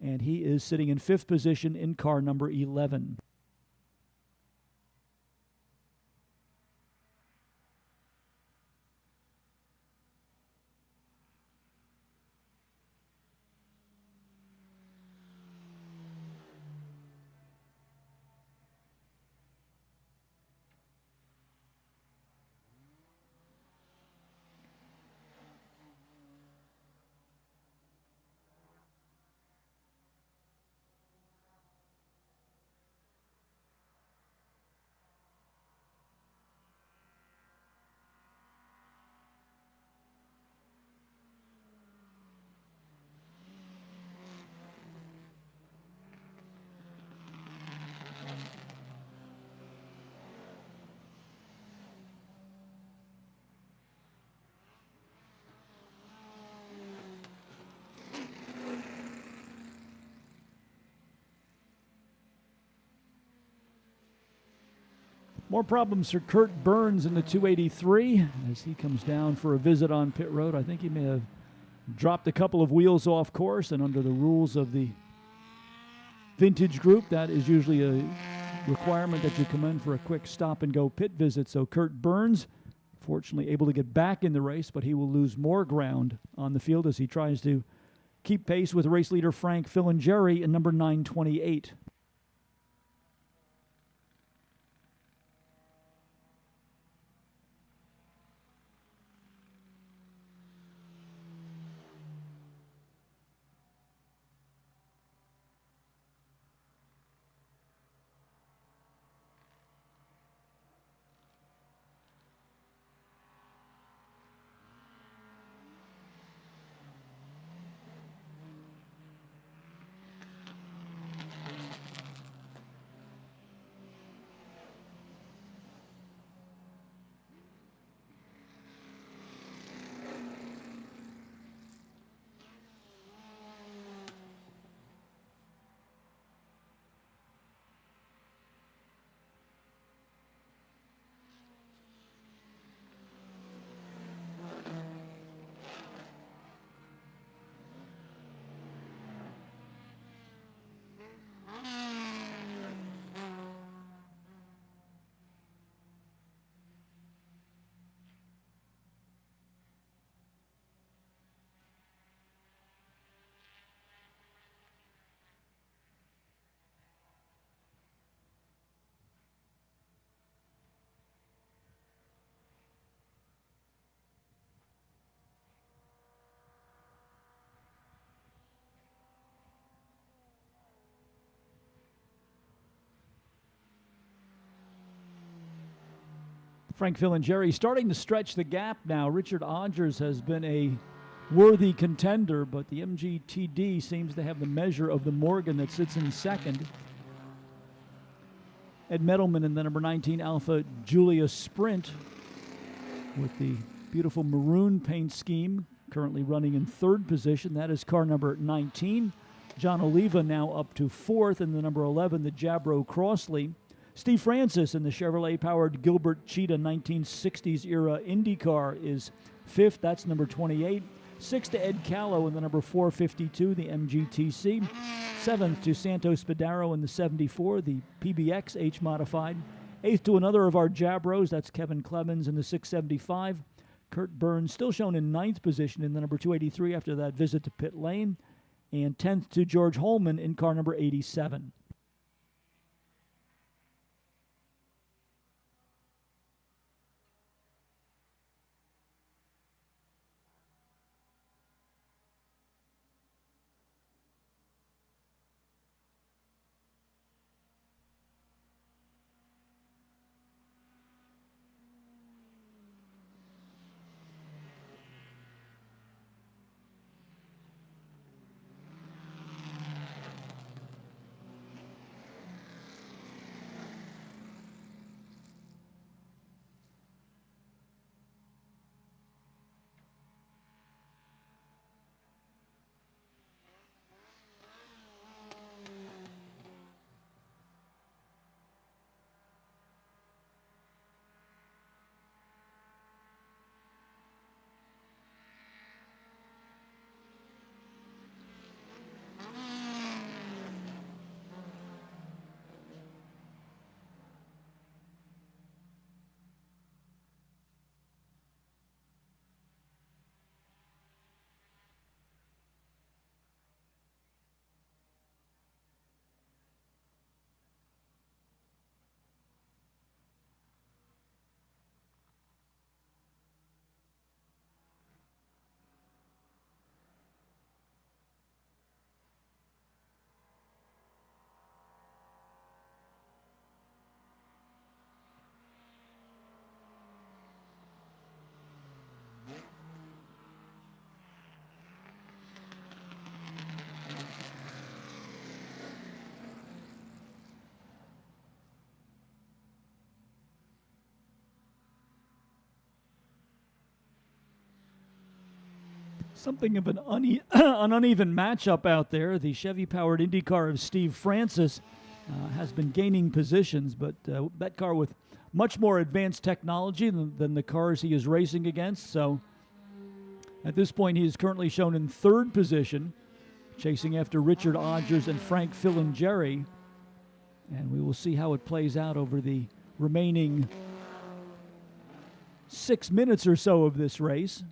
and he is sitting in fifth position in car number 11. More problems for Kurt Burns in the 283 as he comes down for a visit on pit road. I think he may have dropped a couple of wheels off course, and under the rules of the vintage group, that is usually a requirement that you come in for a quick stop-and-go pit visit. So Kurt Burns, fortunately able to get back in the race, but he will lose more ground on the field as he tries to keep pace with race leader Frank Filingeri in number 928. Frank Filingeri starting to stretch the gap now. Richard Odgers has been a worthy contender, but the MGTD seems to have the measure of the Morgan that sits in second. Ed Metalman in the number 19 Alpha Julia Sprint with the beautiful maroon paint scheme, currently running in third position. That is car number 19. John Oliva now up to fourth in the number 11, the Jabro Crossley. Steve Francis in the Chevrolet-powered Gilbert Cheetah 1960s-era IndyCar is fifth. That's number 28. Sixth to Ed Callow in the number 452, the MGTC. Seventh to Santos Spadaro in the 74, the PBX H-Modified. Eighth to another of our Jabros, that's Kevin Clemens in the 675. Kurt Burns still shown in ninth position in the number 283 after that visit to pit lane. And 10th to George Holman in car number 87. Something of an an uneven matchup out there. The Chevy-powered Indy car of Steve Francis has been gaining positions, but that car with much more advanced technology than the cars he is racing against. So at this point, he is currently shown in third position, chasing after Richard Odgers and Frank Filingeri. And we will see how it plays out over the remaining 6 minutes or so of this race.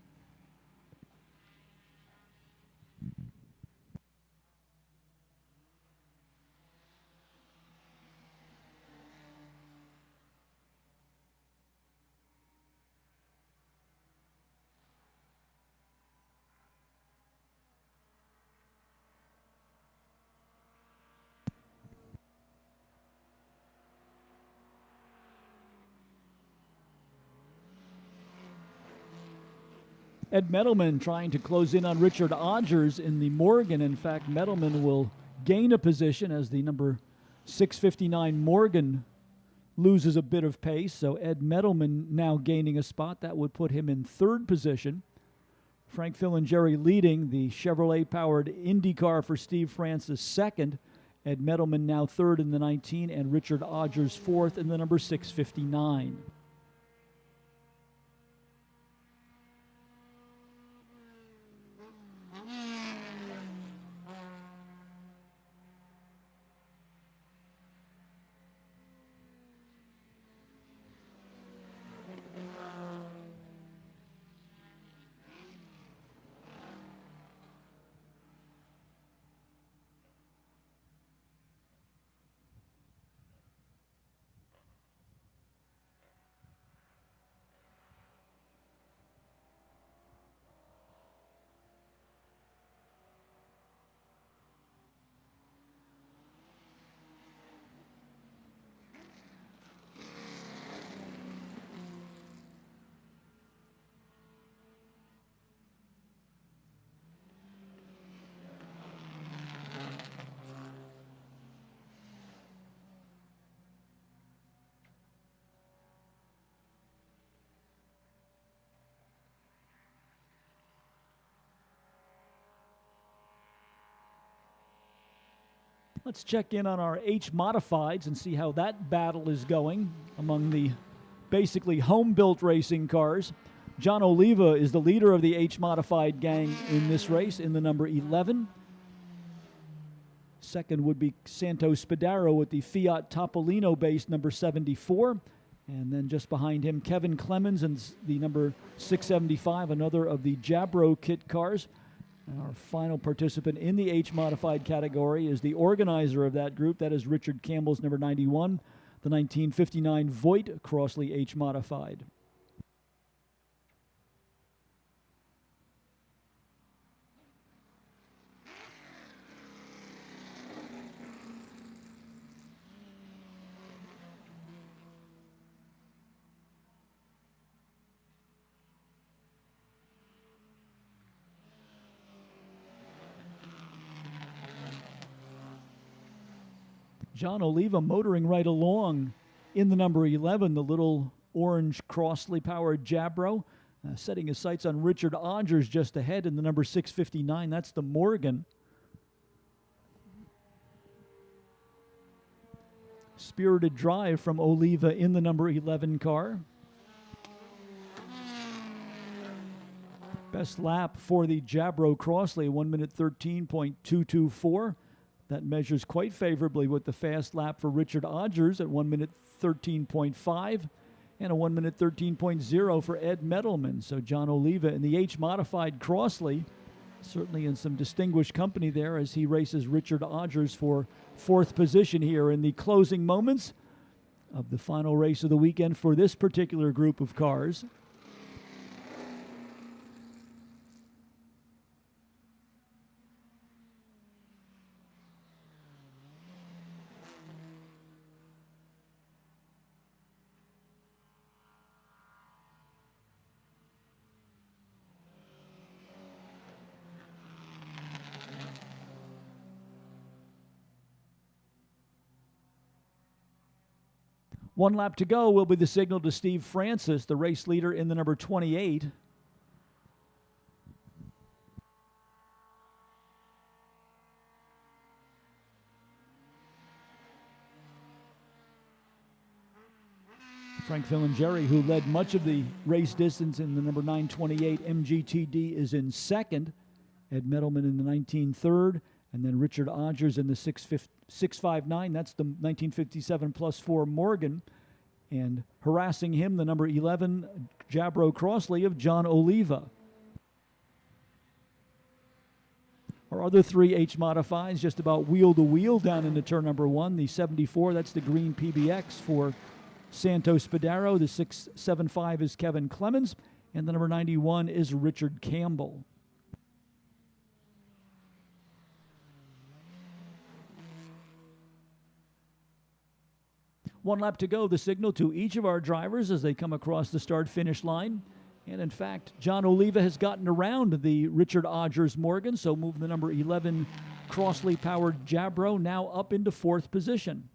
Ed Mettleman trying to close in on Richard Odgers in the Morgan. In fact, Mettleman will gain a position as the number 659 Morgan loses a bit of pace. So Ed Mettleman now gaining a spot. That would put him in third position. Frank Filingeri leading the Chevrolet-powered Indy car for Steve Francis second. Ed Mettleman now third in the 19, and Richard Odgers fourth in the number 659. Let's check in on our H-Modifieds and see how that battle is going among the basically home-built racing cars. John Oliva is the leader of the H-Modified gang in this race in the number 11. Second would be Santos Spadaro with the Fiat Topolino-based number 74. And then just behind him, Kevin Clemens and the number 675, another of the Jabro kit cars. And our final participant in the H-Modified category is the organizer of that group. That is Richard Campbell's number 91, the 1959 Voigt Crossley H-Modified. John Oliva motoring right along in the number 11, the little orange Crossley-powered Jabro, setting his sights on Richard Odgers just ahead in the number 659. That's the Morgan. Spirited drive from Oliva in the number 11 car. Best lap for the Jabro Crossley, 1 minute 13.224. That measures quite favorably with the fast lap for Richard Odgers at 1 minute 13.5 and a 1 minute 13.0 for Ed Mettleman. So John Oliva in the H-Modified Crossley, certainly in some distinguished company there as he races Richard Odgers for fourth position here in the closing moments of the final race of the weekend for this particular group of cars. One lap to go will be the signal to Steve Francis, the race leader in the number 28. Frank Filingeri, who led much of the race distance in the number 928 MGTD, is in second. Ed Medelman in the 19-3rd, and then Richard Odgers in the 659. That's the 1957 plus 4 Morgan. And harassing him, the number 11 Jabro Crossley of John Oliva. Our other 3 H-Modifieds just about wheel to wheel down into turn number 1. The 74, that's the green PBX for Santos Spadaro. The 675 is Kevin Clemens. And the number 91 is Richard Campbell. One lap to go, the signal to each of our drivers as they come across the start-finish line. And in fact, John Oliva has gotten around the Richard Odgers Morgan, so moving the number 11 Crossley-powered Jabro now up into 4th position.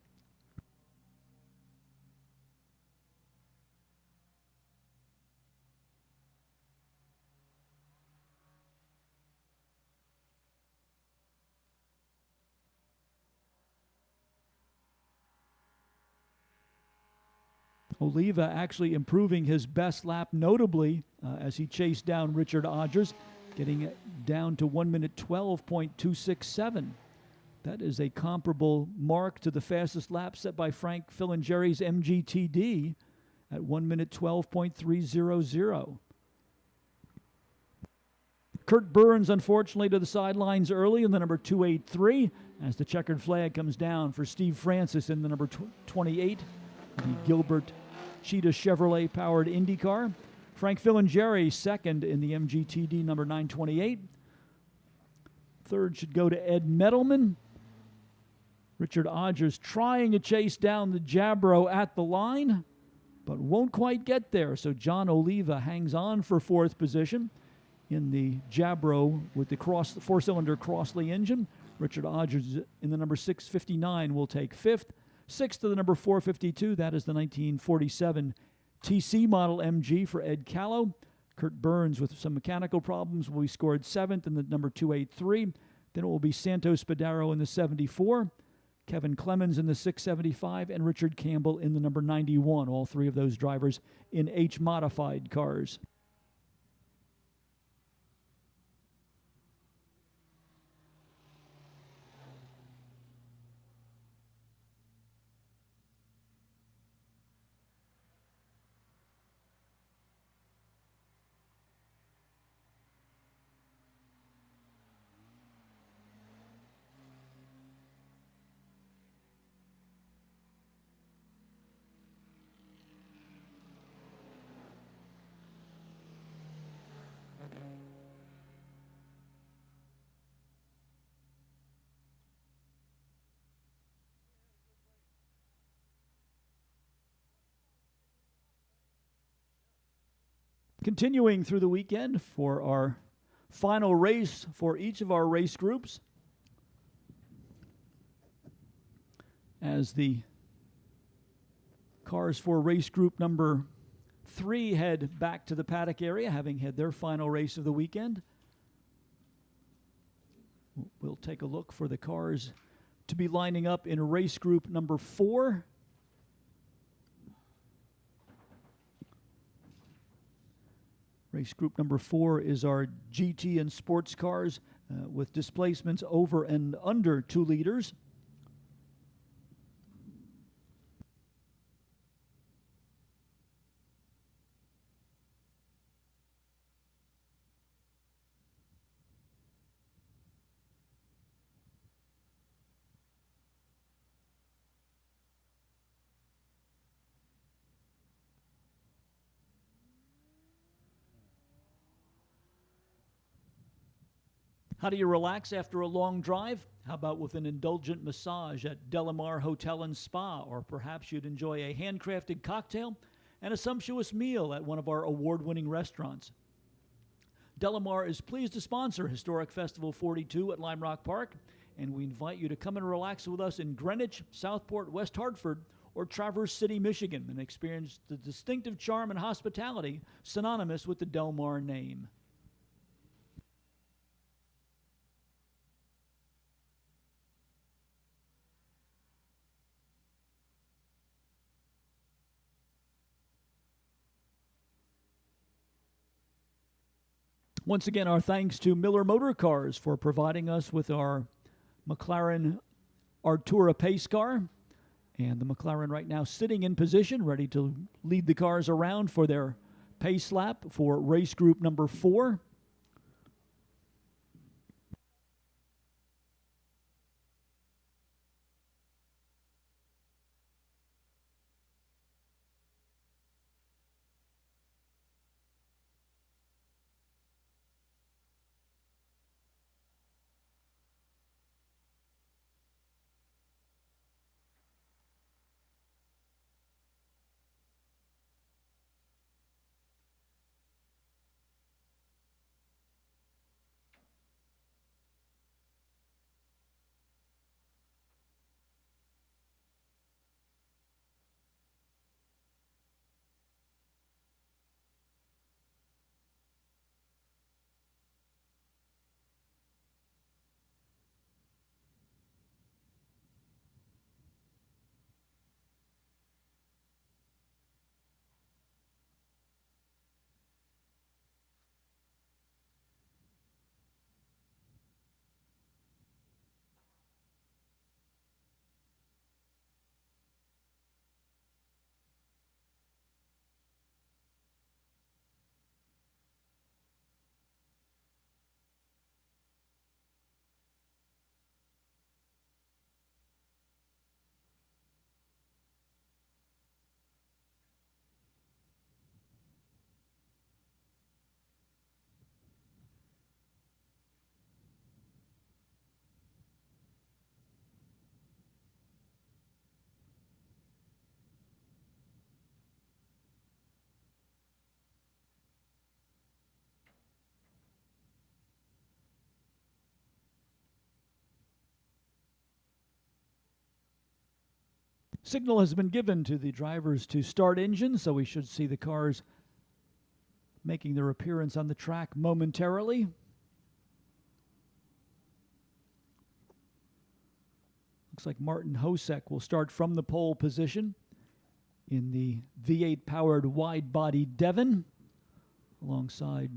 Oliva actually improving his best lap notably as he chased down Richard Odgers, getting it down to 1 minute 12.267. That is a comparable mark to the fastest lap set by Frank Filingeri's MGTD at 1 minute 12.300. Kurt Burns, unfortunately, to the sidelines early in the number 283 as the checkered flag comes down for Steve Francis in the number 28, the Gilbert Cheetah Chevrolet-powered IndyCar. Frank Filingeri second in the MGTD number 928. Third should go to Ed Medelman. Richard Odgers trying to chase down the Jabro at the line, but won't quite get there. So John Oliva hangs on for 4th position in the Jabro with the 4-cylinder Crossley engine. Richard Odgers in the number 659 will take 5th. 6th to the number 452, that is the 1947 TC model MG for Ed Callow. Kurt Burns with some mechanical problems will be scored 7th in the number 283. Then it will be Santos Spadaro in the 74, Kevin Clemens in the 675, and Richard Campbell in the number 91. All 3 of those drivers in H-Modified cars. Continuing through the weekend for our final race for each of our race groups, as the cars for race group number 3 head back to the Paddock area, having had their final race of the weekend. We'll take a look for the cars to be lining up in race group number 4. Race group number 4 is our GT and sports cars with displacements over and under 2 liters. How do you relax after a long drive? How about with an indulgent massage at Delamar Hotel and Spa? Or perhaps you'd enjoy a handcrafted cocktail and a sumptuous meal at one of our award-winning restaurants. Delamar is pleased to sponsor Historic Festival 42 at Lime Rock Park, and we invite you to come and relax with us in Greenwich, Southport, West Hartford, or Traverse City, Michigan, and experience the distinctive charm and hospitality synonymous with the Del Mar name. Once again, our thanks to Miller Motor Cars for providing us with our McLaren Artura pace car. And the McLaren right now sitting in position, ready to lead the cars around for their pace lap for race group number 4. Signal has been given to the drivers to start engines, so we should see the cars making their appearance on the track momentarily. Looks like Martin Hosek will start from the pole position in the V8-powered wide-body Devon. Alongside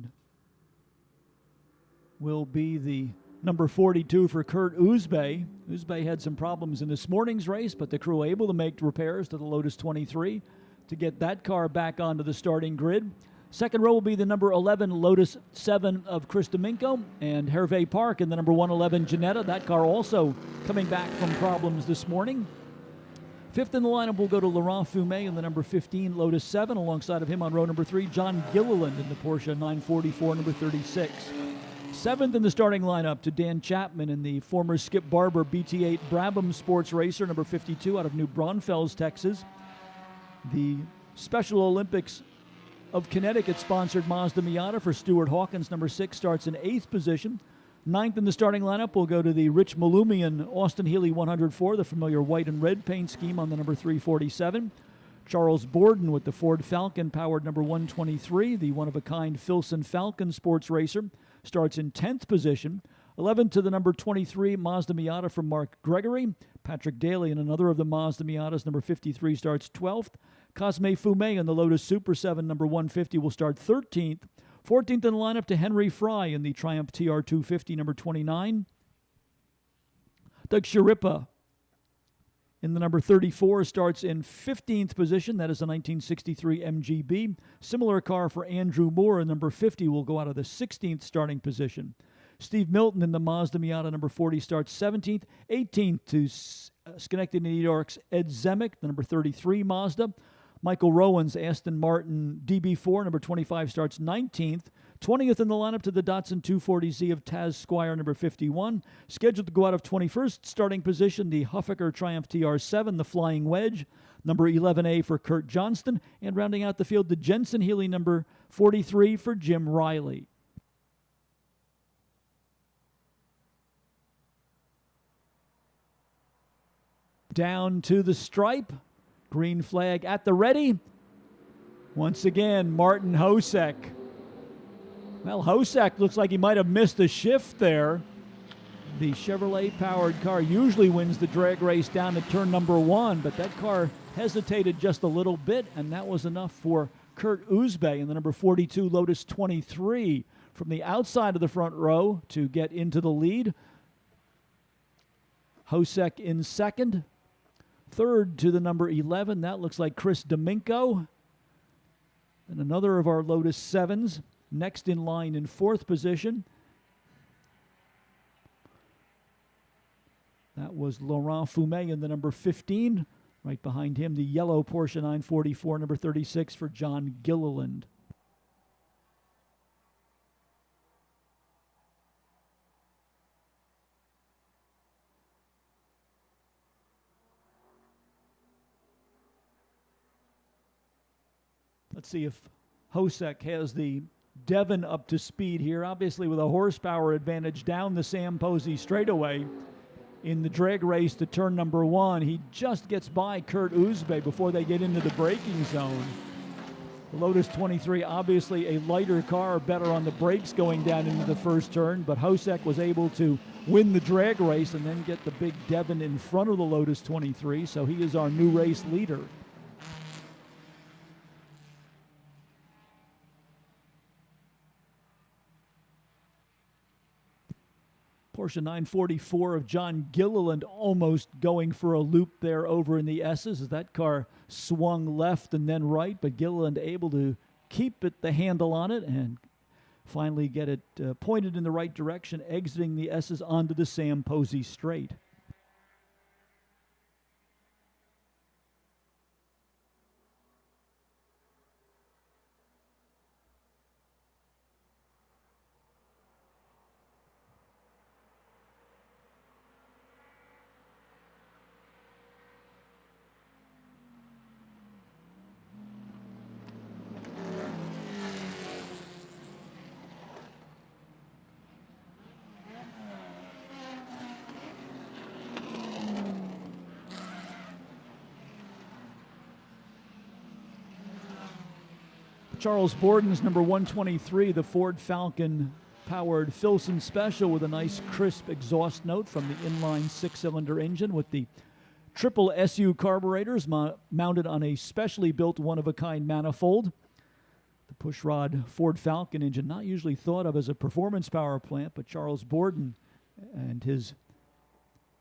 will be the number 42 for Kurt Uzbey. Uzbey had some problems in this morning's race, but the crew were able to make repairs to the Lotus 23 to get that car back onto the starting grid. Second row will be the number 11 Lotus 7 of Chris Domingo and Hervé Park in the number 111 Janetta. That car also coming back from problems this morning. Fifth in the lineup will go to Laurent Fumé in the number 15 Lotus 7. Alongside of him on row number 3, John Gilliland in the Porsche 944 number 36. Seventh in the starting lineup to Dan Chapman in the former Skip Barber BT8 Brabham Sports Racer, number 52, out of New Braunfels, Texas. The Special Olympics of Connecticut sponsored Mazda Miata for Stuart Hawkins, number 6, starts in 8th position. Ninth in the starting lineup will go to the Rich Malumian Austin Healey 104, the familiar white and red paint scheme on the number 347. Charles Borden with the Ford Falcon powered number 123, the one-of-a-kind Filson Falcon Sports Racer, starts in 10th position. 11th to the number 23 Mazda Miata from Mark Gregory. Patrick Daly in another of the Mazda Miatas, number 53, starts 12th. Cosme Fumé in the Lotus Super 7, number 150, will start 13th. 14th in the lineup to Henry Fry in the Triumph TR250, number 29. Doug Sharippa in the number 34 starts in 15th position. That is a 1963 MGB. Similar car for Andrew Moore in number 50 will go out of the 16th starting position. Steve Milton in the Mazda Miata number 40 starts 17th. 18th to Schenectady, New York's Ed Zemek, the number 33 Mazda. Michael Rowan's Aston Martin DB4 number 25 starts 19th. 20th in the lineup to the Datsun 240Z of Taz Squire, number 51. Scheduled to go out of 21st starting position, the Huffaker Triumph TR7, the Flying Wedge, number 11A for Kurt Johnston. And rounding out the field, the Jensen Healy, number 43 for Jim Riley. Down to the stripe. Green flag at the ready. Once again, Martin Hosek. Well, Hosek looks like he might have missed a shift there. The Chevrolet-powered car usually wins the drag race down to turn number 1, but that car hesitated just a little bit, and that was enough for Kurt Uzbey in the number 42 Lotus 23 from the outside of the front row to get into the lead. Hosek in second. Third to the number 11, that looks like Chris Domingo. And another of our Lotus 7s, next in line in fourth position. That was Laurent Fumé in the number 15. Right behind him, the yellow Porsche 944, number 36 for John Gilliland. Let's see if Hosek has the Devon up to speed here, obviously with a horsepower advantage down the Sam Posey straightaway. In the drag race to turn number 1, he just gets by Kurt Uzbe before they get into the braking zone. The Lotus 23, obviously a lighter car, better on the brakes going down into the first turn, but Hosek was able to win the drag race and then get the big Devon in front of the Lotus 23, so he is our new race leader. Porsche 944 of John Gilliland almost going for a loop there over in the S's as that car swung left and then right, but Gilliland able to keep the handle on it and finally get it pointed in the right direction, exiting the S's onto the Sam Posey straight. Charles Borden's number 123, the Ford Falcon powered Filson Special with a nice crisp exhaust note from the inline 6-cylinder engine with the triple SU carburetors mounted on a specially built one-of-a-kind manifold. The pushrod Ford Falcon engine, not usually thought of as a performance power plant, but Charles Borden and his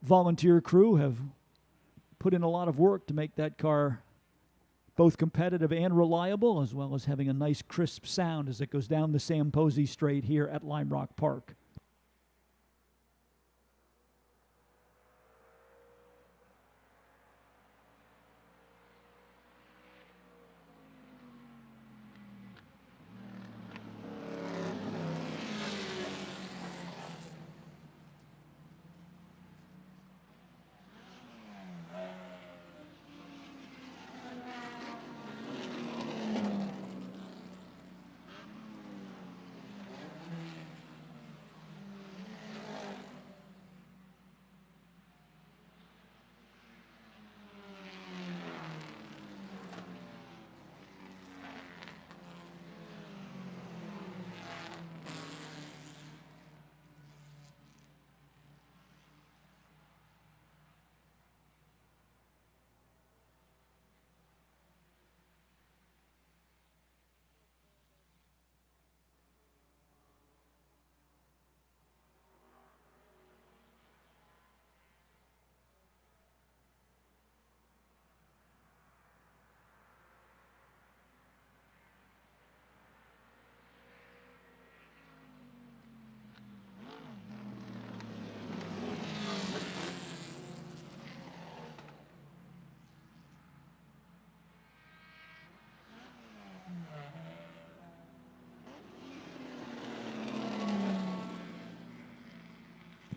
volunteer crew have put in a lot of work to make that car both competitive and reliable, as well as having a nice crisp sound as it goes down the Sam Posey straight here at Lime Rock Park.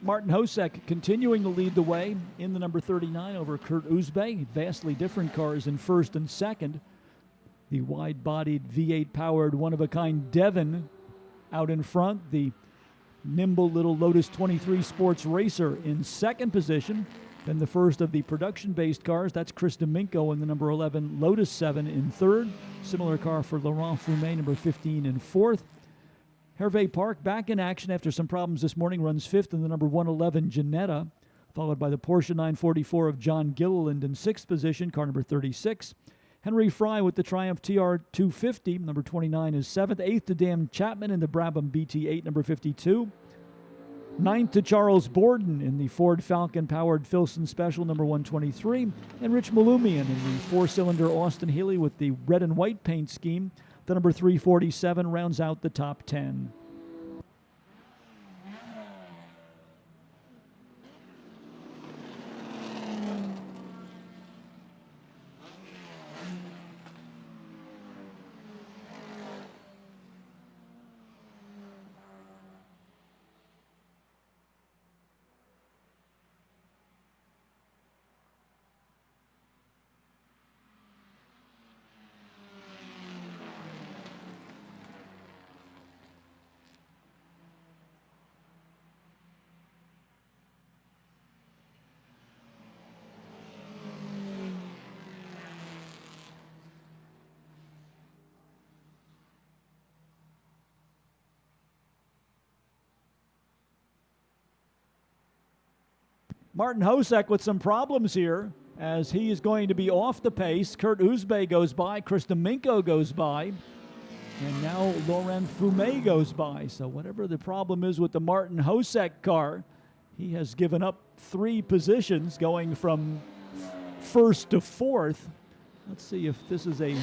Martin Hosek continuing to lead the way in the number 39 over Kurt Uzbe. Vastly different cars in first and second. The wide-bodied V8-powered one-of-a-kind Devon out in front. The nimble little Lotus 23 Sports Racer in second position. Then the first of the production-based cars, that's Chris Domingo in the number 11 Lotus 7 in third. Similar car for Laurent Fumé, number 15 in fourth. Hervé Park back in action after some problems this morning, runs fifth in the number 111 Ginetta, followed by the Porsche 944 of John Gilliland in sixth position, car number 36. Henry Fry with the Triumph TR 250, number 29 is 7th. 8th to Dan Chapman in the Brabham BT8, number 52. 9th to Charles Borden in the Ford Falcon-powered Filson Special, number 123. And Rich Malumian in the four-cylinder Austin Healey with the red and white paint scheme. The number 347 rounds out the top 10. Martin Hosek with some problems here as he is going to be off the pace. Kurt Uzbe goes by, Chris Domingo goes by, and now Laurent Fumet goes by. So whatever the problem is with the Martin Hosek car, he has given up 3 positions going from first to fourth. Let's see if this is a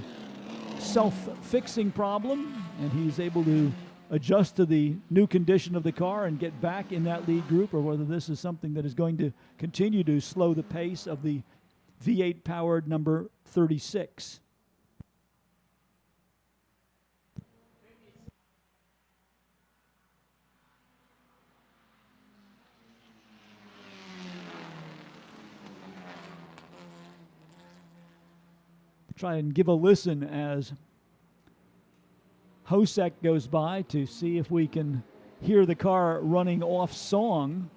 self-fixing problem and he's able to adjust to the new condition of the car and get back in that lead group, or whether this is something that is going to continue to slow the pace of the V8 powered number 36. Try and give a listen as Hosek goes by to see if we can hear the car running off song.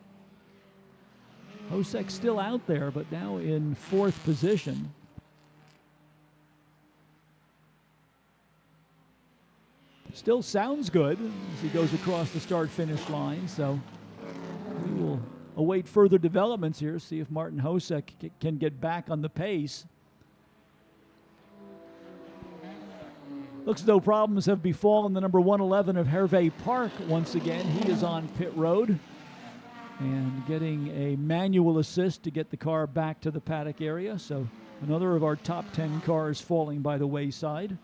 Hosek still out there, but now in 4th position. Still sounds good as he goes across the start-finish line, so we will await further developments here, see if Martin Hosek can get back on the pace. Looks as though problems have befallen the number 111 of Hervé Park once again. He is on pit road and getting a manual assist to get the car back to the paddock area. So another of our top 10 cars falling by the wayside.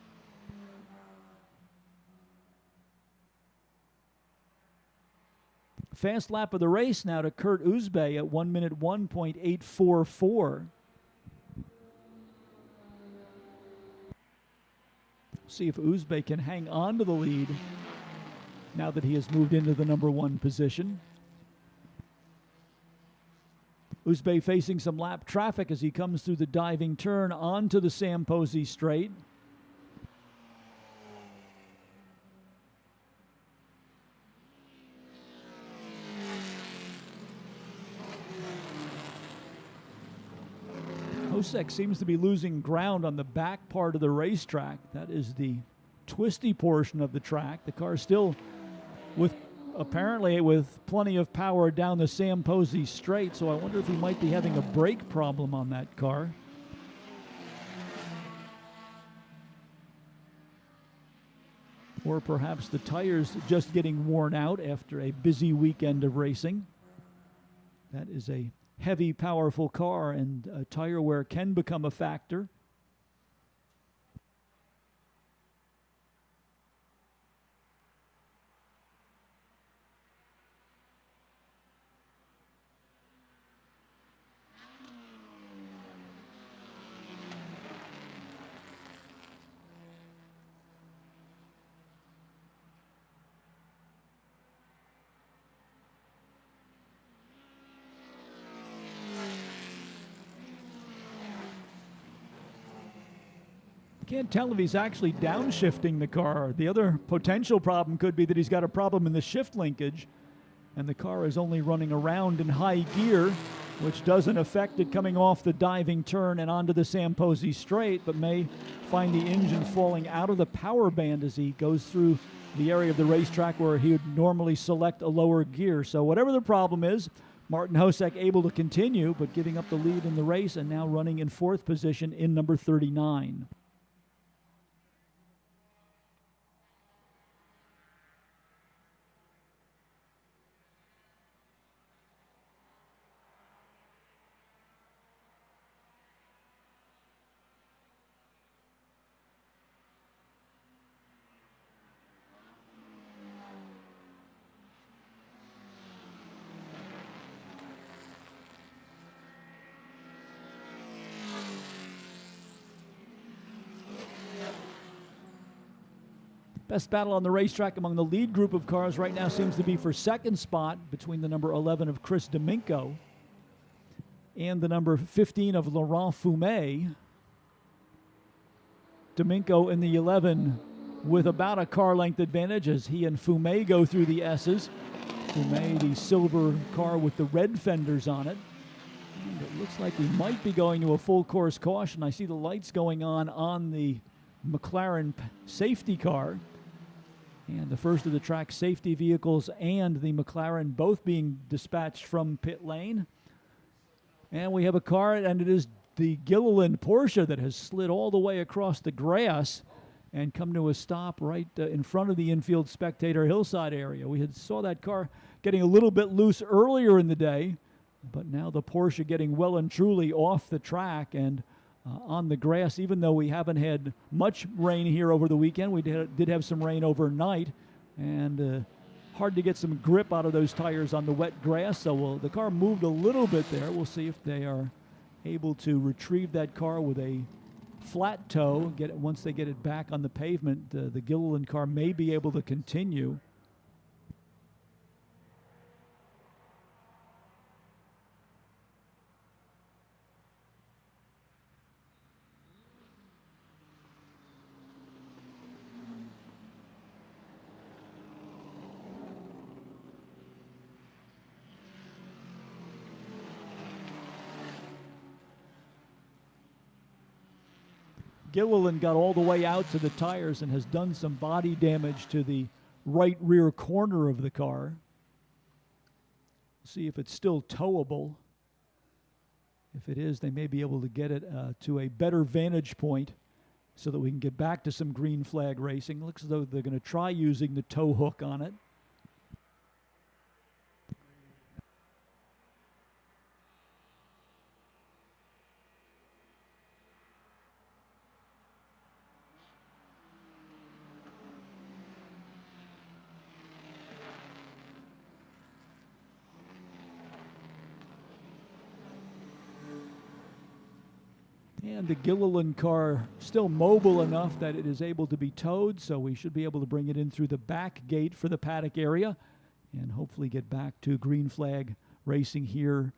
Fast lap of the race now to Kurt Uzbe at 1 minute 1.844. See if Uzbe can hang on to the lead now that he has moved into the number 1 position. Uzbe facing some lap traffic as he comes through the diving turn onto the Sam Posey straight. Hosek seems to be losing ground on the back part of the racetrack. That is the twisty portion of the track. The car still apparently with plenty of power down the Sam Posey straight, so I wonder if he might be having a brake problem on that car. Or perhaps the tires just getting worn out after a busy weekend of racing. That is a heavy, powerful car, and tire wear can become a factor. Can't tell if he's actually downshifting the car. The other potential problem could be that he's got a problem in the shift linkage and the car is only running around in high gear, which doesn't affect it coming off the diving turn and onto the Sam Posey straight, but may find the engine falling out of the power band as he goes through the area of the racetrack where he would normally select a lower gear. So whatever the problem is, Martin Hosek able to continue, but giving up the lead in the race and now running in 4th position in number 39. Best battle on the racetrack among the lead group of cars right now seems to be for second spot between the number 11 of Chris Domingo and the number 15 of Laurent Fumé. Domingo in the 11 with about a car length advantage as he and Fumé go through the S's. Fumé, the silver car with the red fenders on it. And it looks like we might be going to a full course caution. I see the lights going on the McLaren safety car. And the first of the track safety vehicles and the McLaren both being dispatched from pit lane. And we have a car, and it is the Gilliland Porsche that has slid all the way across the grass and come to a stop right in front of the infield spectator hillside area. We had saw that car getting a little bit loose earlier in the day, but now the Porsche getting well and truly off the track and on the grass. Even though we haven't had much rain here over the weekend, we did have some rain overnight, and hard to get some grip out of those tires on the wet grass. So the car moved a little bit there. We'll see if they are able to retrieve that car with a flat toe. Once they get it back on the pavement, the Gilliland car may be able to continue. Gilliland got all the way out to the tires and has done some body damage to the right rear corner of the car. See if it's still towable. If it is, they may be able to get it to a better vantage point so that we can get back to some green flag racing. Looks as though they're going to try using the tow hook on it. And the Gilliland car still mobile enough that it is able to be towed, so we should be able to bring it in through the back gate for the paddock area and hopefully get back to green flag racing here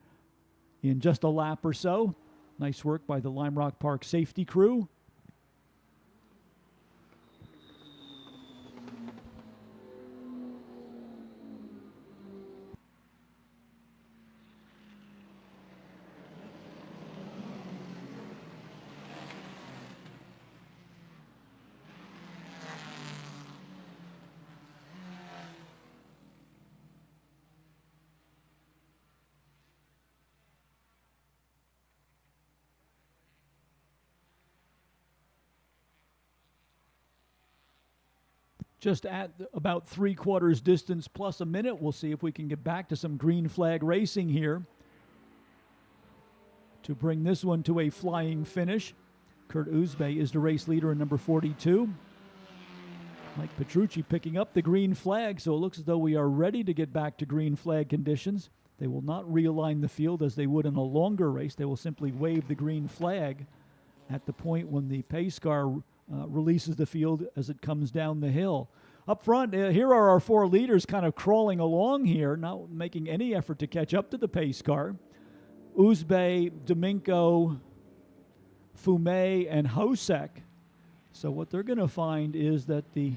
in just a lap or so. Nice work by the Lime Rock Park safety crew. Just at about 3/4 distance plus a minute. We'll see if we can get back to some green flag racing here to bring this one to a flying finish. Kurt Uzbe is the race leader in number 42. Mike Petrucci picking up the green flag, so it looks as though we are ready to get back to green flag conditions. They will not realign the field as they would in a longer race. They will simply wave the green flag at the point when the pace car releases the field as it comes down the hill. Up front, here are our four leaders kind of crawling along here, not making any effort to catch up to the pace car. Uzbe, Domingo, Fumé, and Hosek. So what they're going to find is that the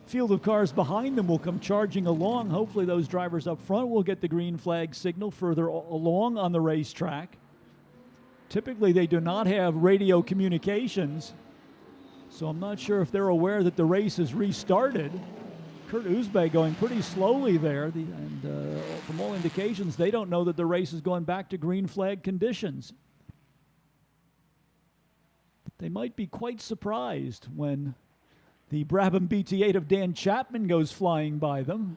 field of cars behind them will come charging along. Hopefully those drivers up front will get the green flag signal further along on the racetrack. Typically they do not have radio communications, so I'm not sure if they're aware that the race has restarted. Kurt Uzbe going pretty slowly there, and from all indications, they don't know that the race is going back to green flag conditions. They might be quite surprised when the Brabham BT8 of Dan Chapman goes flying by them.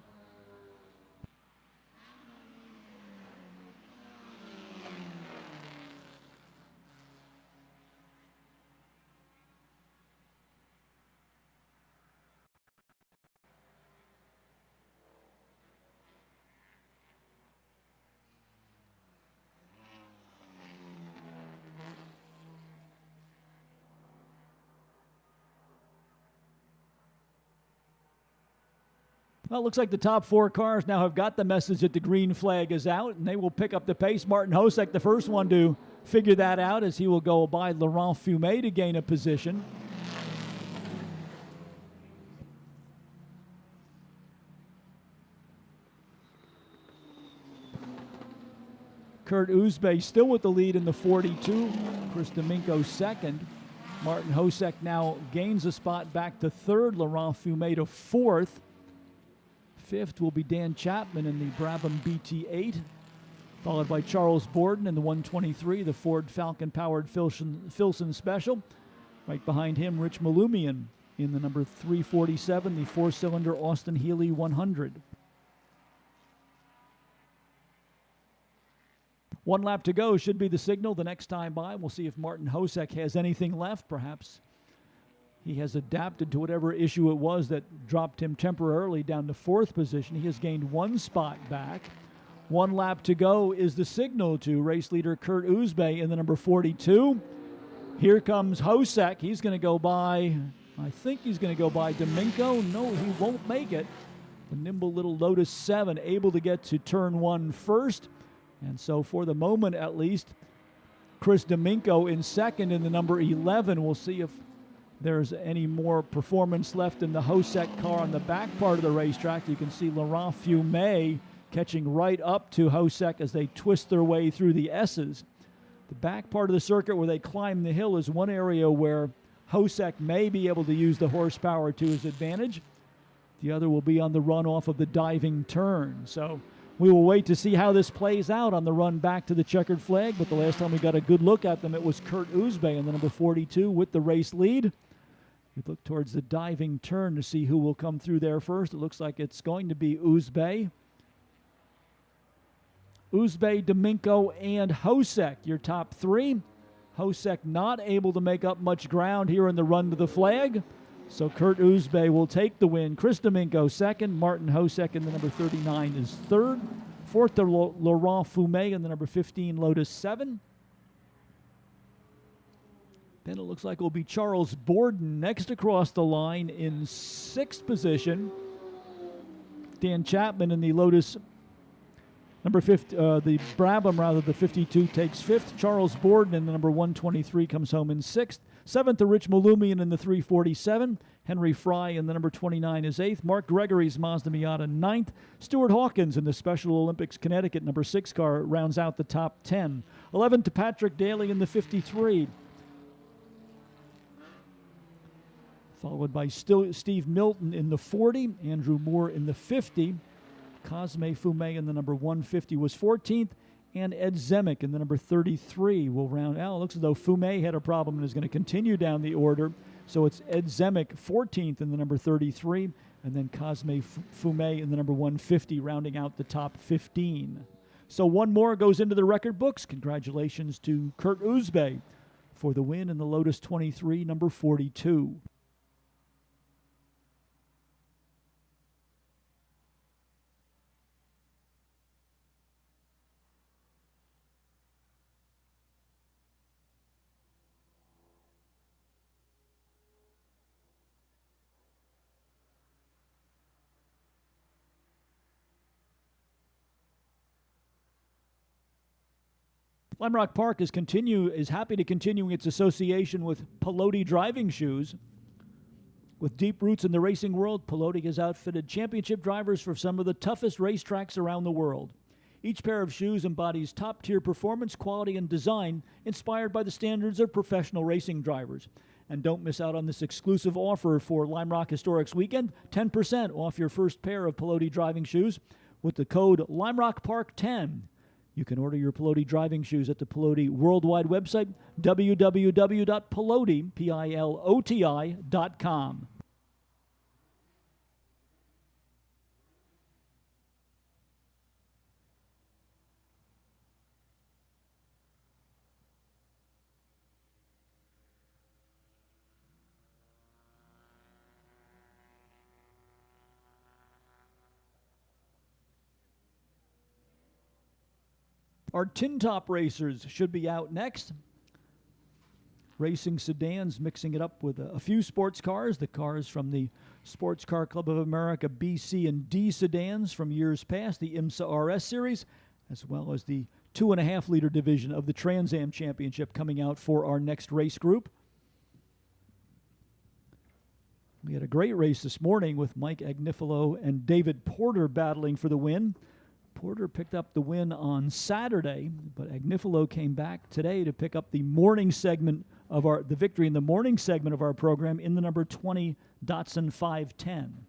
Well, it looks like the top 4 cars now have got the message that the green flag is out, and they will pick up the pace. Martin Hosek, the first one to figure that out, as he will go by Laurent Fumé to gain a position. Kurt Uzbe still with the lead in the 42. Chris Domingo second. Martin Hosek now gains a spot back to third. Laurent Fumé to fourth. Fifth will be Dan Chapman in the Brabham BT8, followed by Charles Borden in the 123, the Ford Falcon-powered Filson Special. Right behind him, Rich Malumian in the number 347, the 4-cylinder Austin Healey 100. 1 lap to go should be the signal the next time by. We'll see if Martin Hosek has anything left. Perhaps he has adapted to whatever issue it was that dropped him temporarily down to 4th position. He has gained 1 spot back. 1 lap to go is the signal to race leader Kurt Uzbe in the number 42. Here comes Hosek. He's going to go by, I think he's going to go by Domingo. No, he won't make it. The nimble little Lotus 7 able to get to turn 1 first. And so for the moment, at least, Chris Domingo in second in the number 11. We'll see if there's any more performance left in the Hosek car on the back part of the racetrack. You can see Laurent Fumé catching right up to Hosek as they twist their way through the S's. The back part of the circuit where they climb the hill is one area where Hosek may be able to use the horsepower to his advantage. The other will be on the run off of the diving turn. So we will wait to see how this plays out on the run back to the checkered flag, but the last time we got a good look at them, it was Kurt Uzbe in the number 42 with the race lead. We look towards the diving turn to see who will come through there first. It looks like it's going to be Uzbe. Uzbe, Domingo, and Hosek, your top 3. Hosek not able to make up much ground here in the run to the flag. So Kurt Uzbe will take the win. Chris Domingo second. Martin Hosek in the number 39 is third. Fourth to Laurent Fumé in the number 15 Lotus 7. Then it looks like it will be Charles Borden next across the line in 6th position. Dan Chapman in the Lotus number 50, the Brabham rather, the 52 takes 5th. Charles Borden in the number 123 comes home in 6th. 7th to Rich Malumian in the 347. Henry Fry in the number 29 is 8th. Mark Gregory's Mazda Miata 9th. Stuart Hawkins in the Special Olympics Connecticut number 6 car rounds out the top 10. 11th to Patrick Daly in the 53. Followed by Steve Milton in the 40. Andrew Moore in the 50. Cosme Fumé in the number 150 was 14th. And Ed Zemek in the number 33 will round out. It looks as though Fumé had a problem and is going to continue down the order. So it's Ed Zemek 14th in the number 33, and then Cosme Fumé in the number 150, rounding out the top 15. So one more goes into the record books. Congratulations to Kurt Uzbe for the win in the Lotus 23, number 42. Lime Rock Park is happy to continue its association with Pelote driving shoes. With deep roots in the racing world, Pelote has outfitted championship drivers for some of the toughest racetracks around the world. Each pair of shoes embodies top-tier performance, quality, and design inspired by the standards of professional racing drivers. And don't miss out on this exclusive offer for Lime Rock Historics Weekend, 10% off your first pair of Pelote driving shoes with the code LimeRockPark10. You can order your Pelote driving shoes at the Pelote worldwide website, www.peloti.com. Our tin top racers should be out next. racing sedans, mixing it up with a few sports cars, the cars from the Sports Car Club of America B, C, and D sedans from years past, the IMSA RS series, as well as the 2.5-liter division of the Trans Am Championship coming out for our next race group. We had a great race this morning with Mike Agnifilo and David Porter battling for the win. Porter picked up the win on Saturday, but Agnifilo came back today to pick up the morning segment of the victory in the morning segment of our program in the number 20 Datsun 510.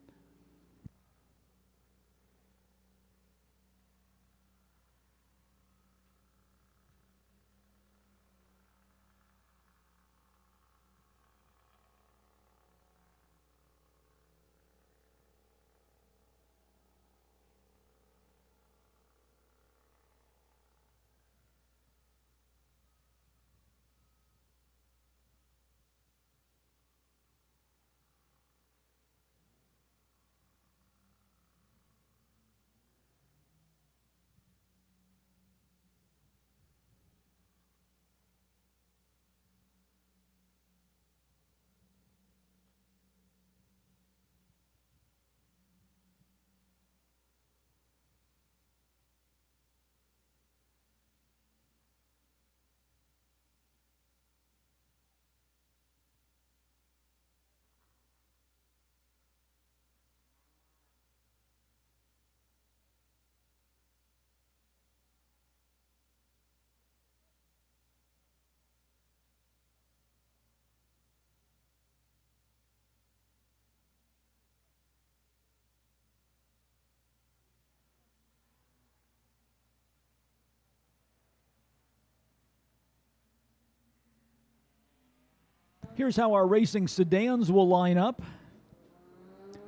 Here's how our racing sedans will line up.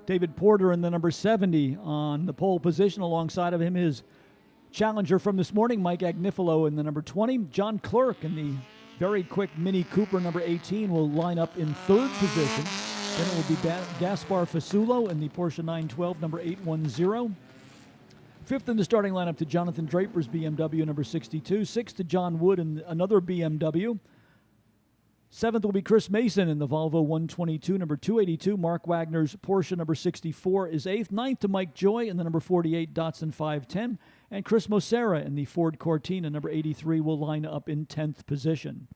David Porter in the number 70 on the pole position. Alongside of him, his challenger from this morning, Mike Agnifilo, in the number 20. John Clerk in the very quick Mini Cooper number 18 will line up in third position. Then it will be Gaspar Fasulo in the Porsche 912 number 810. Fifth in the starting lineup to Jonathan Draper's BMW number 62. Sixth to John Wood in another BMW. Seventh will be Chris Mason in the Volvo 122, number 282. Mark Wagner's Porsche number 64 is eighth. Ninth to Mike Joy in the number 48 Datsun 510. And Chris Mosera in the Ford Cortina number 83 will line up in 10th position.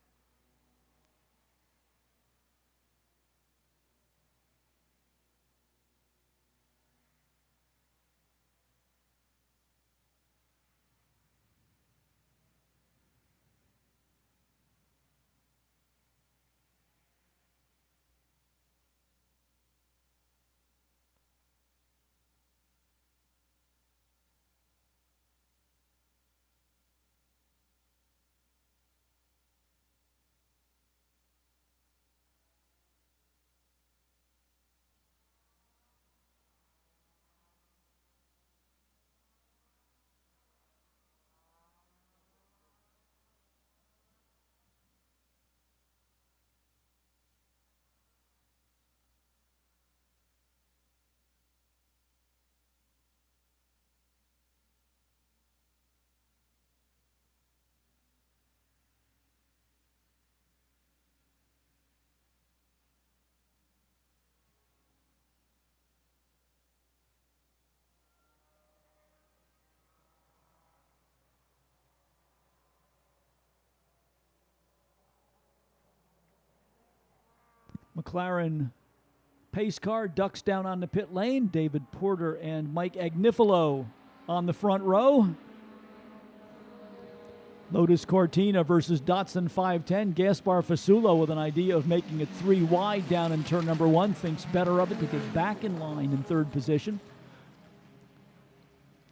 McLaren pace car ducks down on the pit lane. David Porter and Mike Agnifilo on the front row. Lotus Cortina versus Datsun 510. Gaspar Fasulo with an idea of making it 3 wide down in turn number 1. Thinks better of it to get back in line in third position.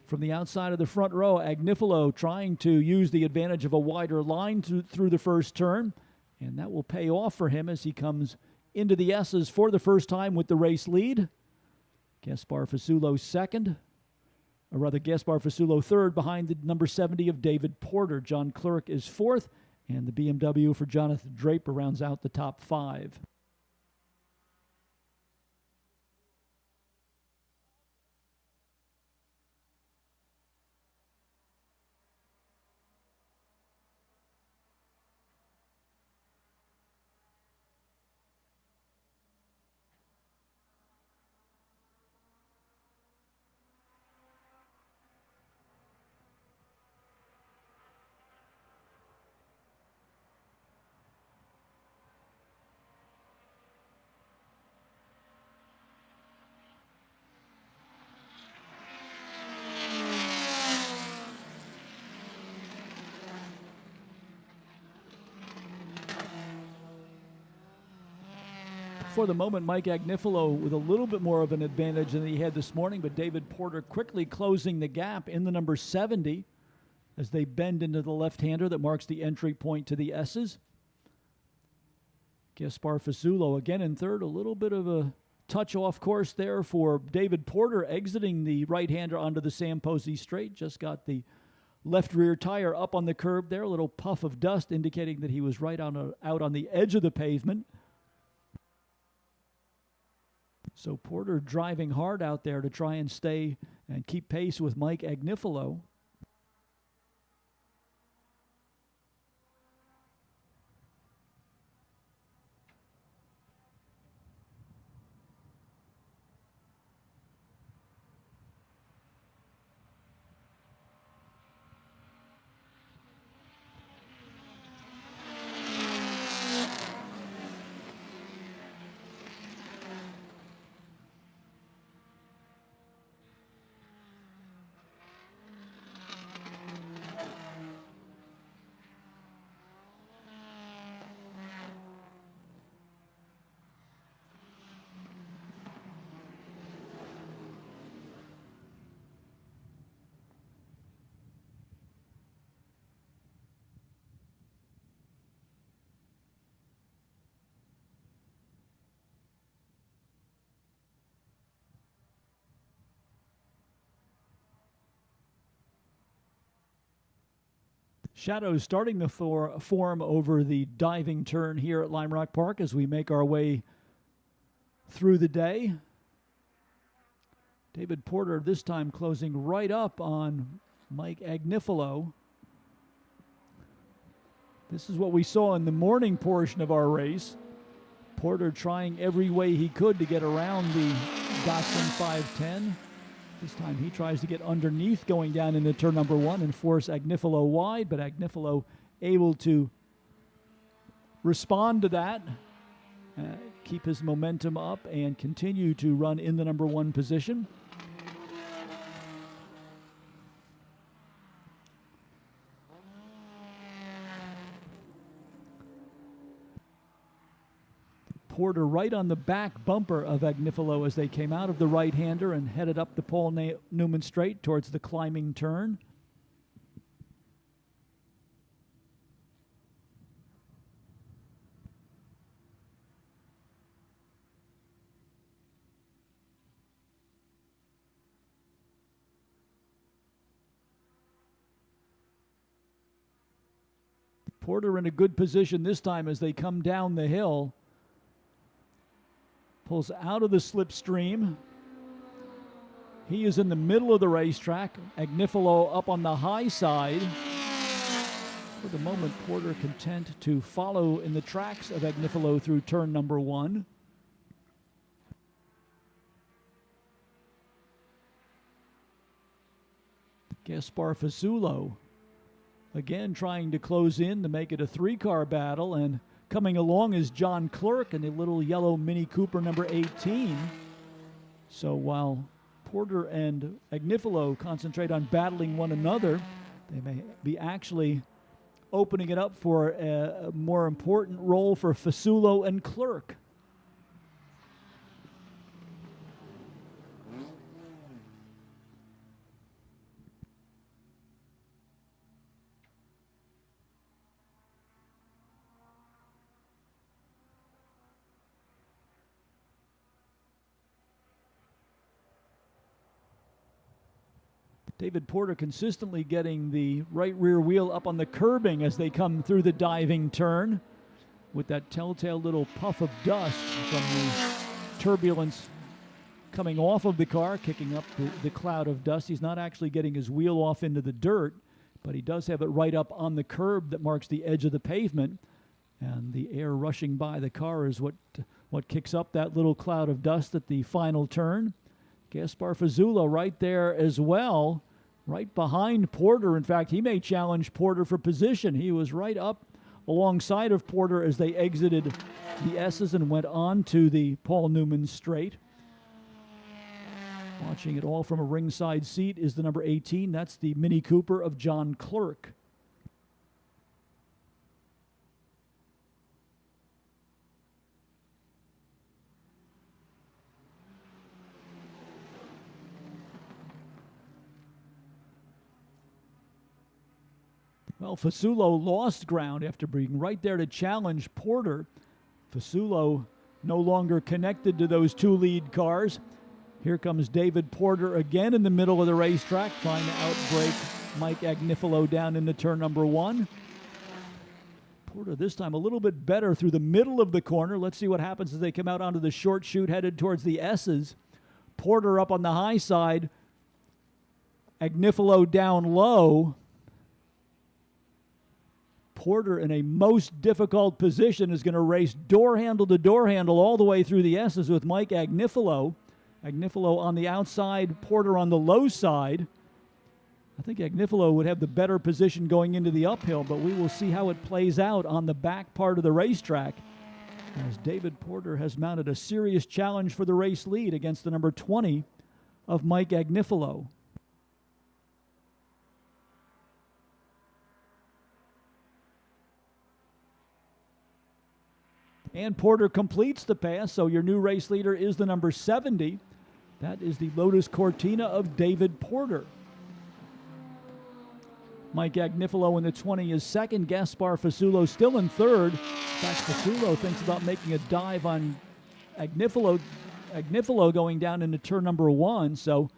From the outside of the front row, Agnifilo trying to use the advantage of a wider line through the first turn. And that will pay off for him as he comes into the S's for the first time with the race lead. Gaspar Fasulo second, or rather Gaspar Fasulo third behind the number 70 of David Porter. John Clerk is fourth, and the BMW for Jonathan Draper rounds out the top 5. For the moment, Mike Agnifilo with a little bit more of an advantage than he had this morning, but David Porter quickly closing the gap in the number 70 as they bend into the left-hander that marks the entry point to the S's. Gaspar Fasulo again in third, a little bit of a touch off course there for David Porter, exiting the right-hander onto the Sam Posey straight. Just got the left rear tire up on the curb there, a little puff of dust indicating that he was right out on the edge of the pavement. So Porter driving hard out there to try and stay and keep pace with Mike Agnifilo. Shadows starting to form over the diving turn here at Lime Rock Park as we make our way through the day. David Porter this time closing right up on Mike Agnifilo. This is what we saw in the morning portion of our race. Porter trying every way he could to get around the Datsun 510. This time he tries to get underneath going down into turn number one and force Agnifilo wide, but Agnifilo able to respond to that, keep his momentum up, and continue to run in the number one position. Porter right on the back bumper of Agnifilo as they came out of the right-hander and headed up the Paul Newman straight towards the climbing turn. Porter in a good position this time as they come down the hill. Pulls out of the slipstream. He is in the middle of the racetrack. Agnifilo up on the high side. For the moment, Porter content to follow in the tracks of Agnifilo through turn number one. Gaspar Fasulo again trying to close in to make it a three-car battle, and coming along is John Clerk in the little yellow Mini Cooper number 18. So while Porter and Agnifilo concentrate on battling one another, they may be actually opening it up for a more important role for Fasulo and Clerk. David Porter consistently getting the right rear wheel up on the curbing as they come through the diving turn with that telltale little puff of dust from the turbulence coming off of the car, kicking up the cloud of dust. He's not actually getting his wheel off into the dirt, but he does have it right up on the curb that marks the edge of the pavement, and the air rushing by the car is what kicks up that little cloud of dust at the final turn. Gaspar Fasulo right there as well, right behind Porter. In fact, he may challenge Porter for position. He was right up alongside of Porter as they exited the S's and went on to the Paul Newman straight. Watching it all from a ringside seat is the number 18. That's the Mini Cooper of John Clerk. Well, Fasulo lost ground after being right there to challenge Porter. Fasulo no longer connected to those two lead cars. Here comes David Porter again in the middle of the racetrack, trying to outbrake Mike Agnifilo down into turn number 1. Porter this time a little bit better through the middle of the corner. Let's see what happens as they come out onto the short chute headed towards the S's. Porter up on the high side. Agnifilo down low. Porter in a most difficult position is going to race door handle to door handle all the way through the S's with Mike Agnifilo. Agnifilo on the outside, Porter on the low side. I think Agnifilo would have the better position going into the uphill, but we will see how it plays out on the back part of the racetrack as David Porter has mounted a serious challenge for the race lead against the number 20 of Mike Agnifilo. And Porter completes the pass, so your new race leader is the number 70. That is the Lotus Cortina of David Porter. Mike Agnifilo in the 20 is second. Gaspar Fasulo still in third. In fact, Fasulo thinks about making a dive on Agnifilo going down into turn number 1. So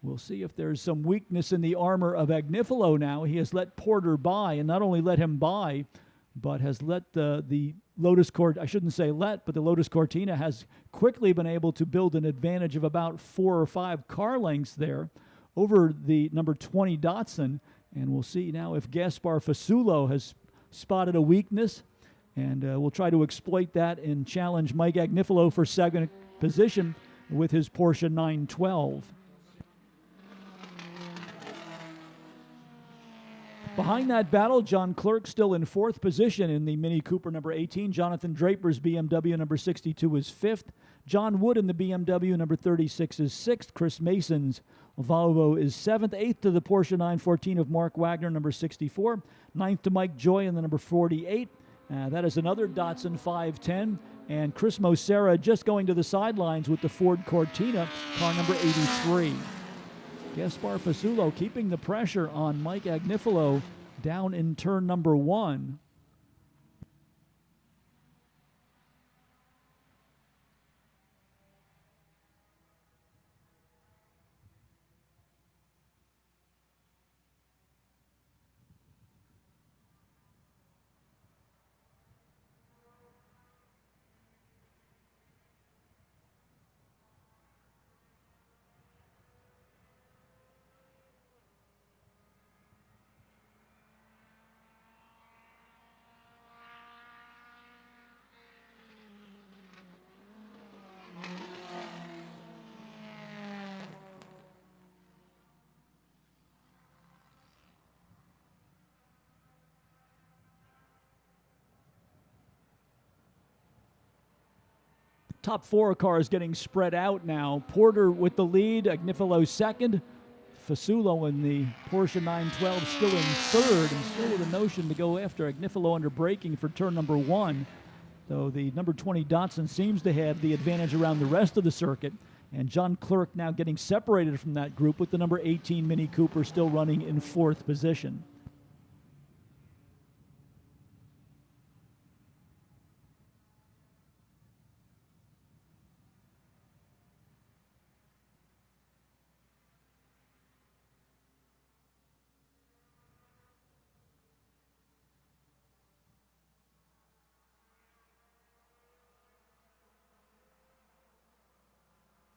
we'll see if there's some weakness in the armor of Agnifilo now. He has let Porter by, and not only let him by, but has let the Lotus Cortina, I shouldn't say let, but the Lotus Cortina has quickly been able to build an advantage of about 4 or 5 car lengths there over the number 20 Datsun. And we'll see now if Gaspar Fasulo has spotted a weakness, and we'll try to exploit that and challenge Mike Agnifilo for second position with his Porsche 912. Behind that battle, John Clerk still in 4th position in the Mini Cooper number 18. Jonathan Draper's BMW number 62 is 5th. John Wood in the BMW number 36 is 6th. Chris Mason's Volvo is 7th. 8th to the Porsche 914 of Mark Wagner, number 64. 9th to Mike Joy in the number 48. That is another Datsun 510. And Chris Mosera just going to the sidelines with the Ford Cortina, car number 83. Gaspar Fasulo keeping the pressure on Mike Agnifilo down in turn number 1. Top 4 cars getting spread out now. Porter with the lead, Agnifilo second. Fasulo in the Porsche 912 still in third, and still with a notion to go after Agnifilo under braking for turn number 1. Though the number 20 Datsun seems to have the advantage around the rest of the circuit. And John Clerk now getting separated from that group with the number 18 Mini Cooper still running in 4th position.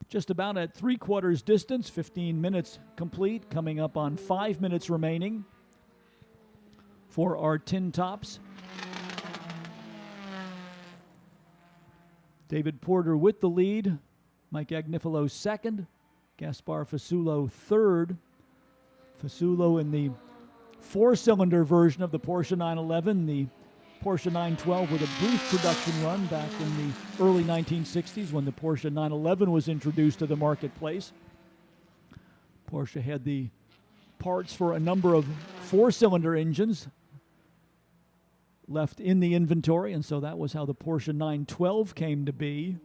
Just about at 3/4 distance, 15 minutes complete, coming up on 5 minutes remaining for our tin tops. David Porter with the lead, Mike Agnifilo second, Gaspar Fasulo third. Fasulo in the 4-cylinder version of the Porsche 911, the Porsche 912 with a brief production run back in the early 1960s when the Porsche 911 was introduced to the marketplace. Porsche had the parts for a number of 4-cylinder engines left in the inventory, and so that was how the Porsche 912 came to be.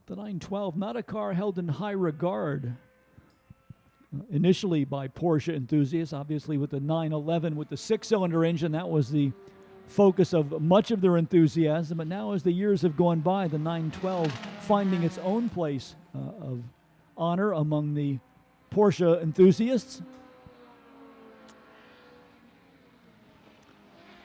The 912, not a car held in high regard initially by Porsche enthusiasts. Obviously with the 911 with the 6-cylinder engine, that was the focus of much of their enthusiasm. But now as the years have gone by, the 912 finding its own place of honor among the Porsche enthusiasts.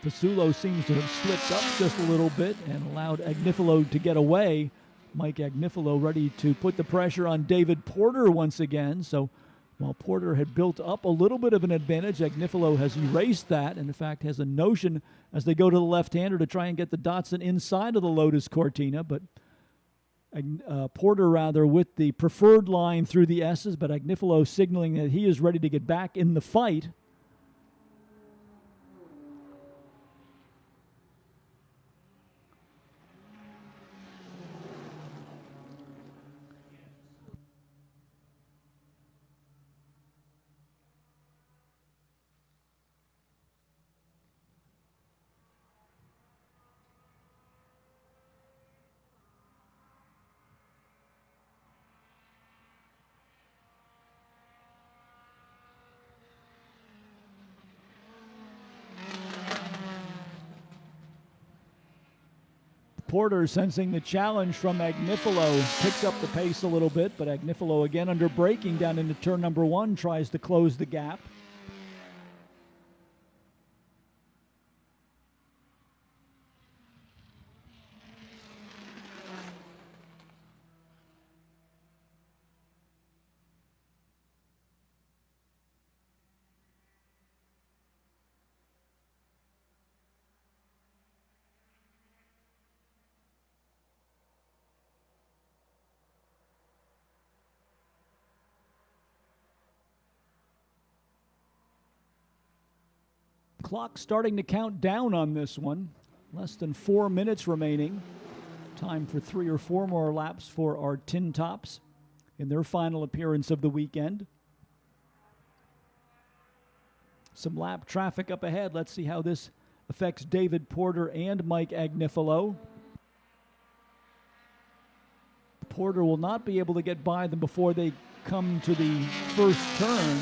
Fasullo seems to have slipped up just a little bit and allowed Agnifilo to get away. Mike Agnifilo ready to put the pressure on David Porter once again. So while Porter had built up a little bit of an advantage, Agnifilo has erased that and in fact has a notion as they go to the left-hander to try and get the Datsun inside of the Lotus Cortina. But Porter rather with the preferred line through the S's, but Agnifilo signaling that he is ready to get back in the fight. Porter sensing the challenge from Agnifilo, picks up the pace a little bit, but Agnifilo again under braking down into turn number 1, tries to close the gap. Clock starting to count down on this one. Less than 4 minutes remaining. Time for 3 or 4 more laps for our Tin Tops in their final appearance of the weekend. Some lap traffic up ahead. Let's see how this affects David Porter and Mike Agnifilo. Porter will not be able to get by them before they come to the first turn.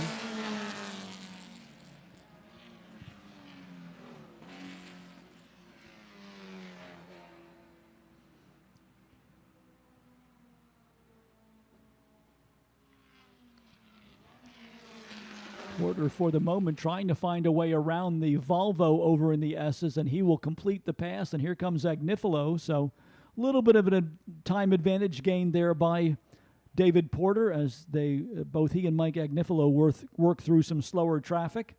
Porter for the moment trying to find a way around the Volvo over in the S's, and he will complete the pass. And here comes Agnifilo, so a little bit of a time advantage gained there by David Porter as they both he and Mike Agnifilo work through some slower traffic.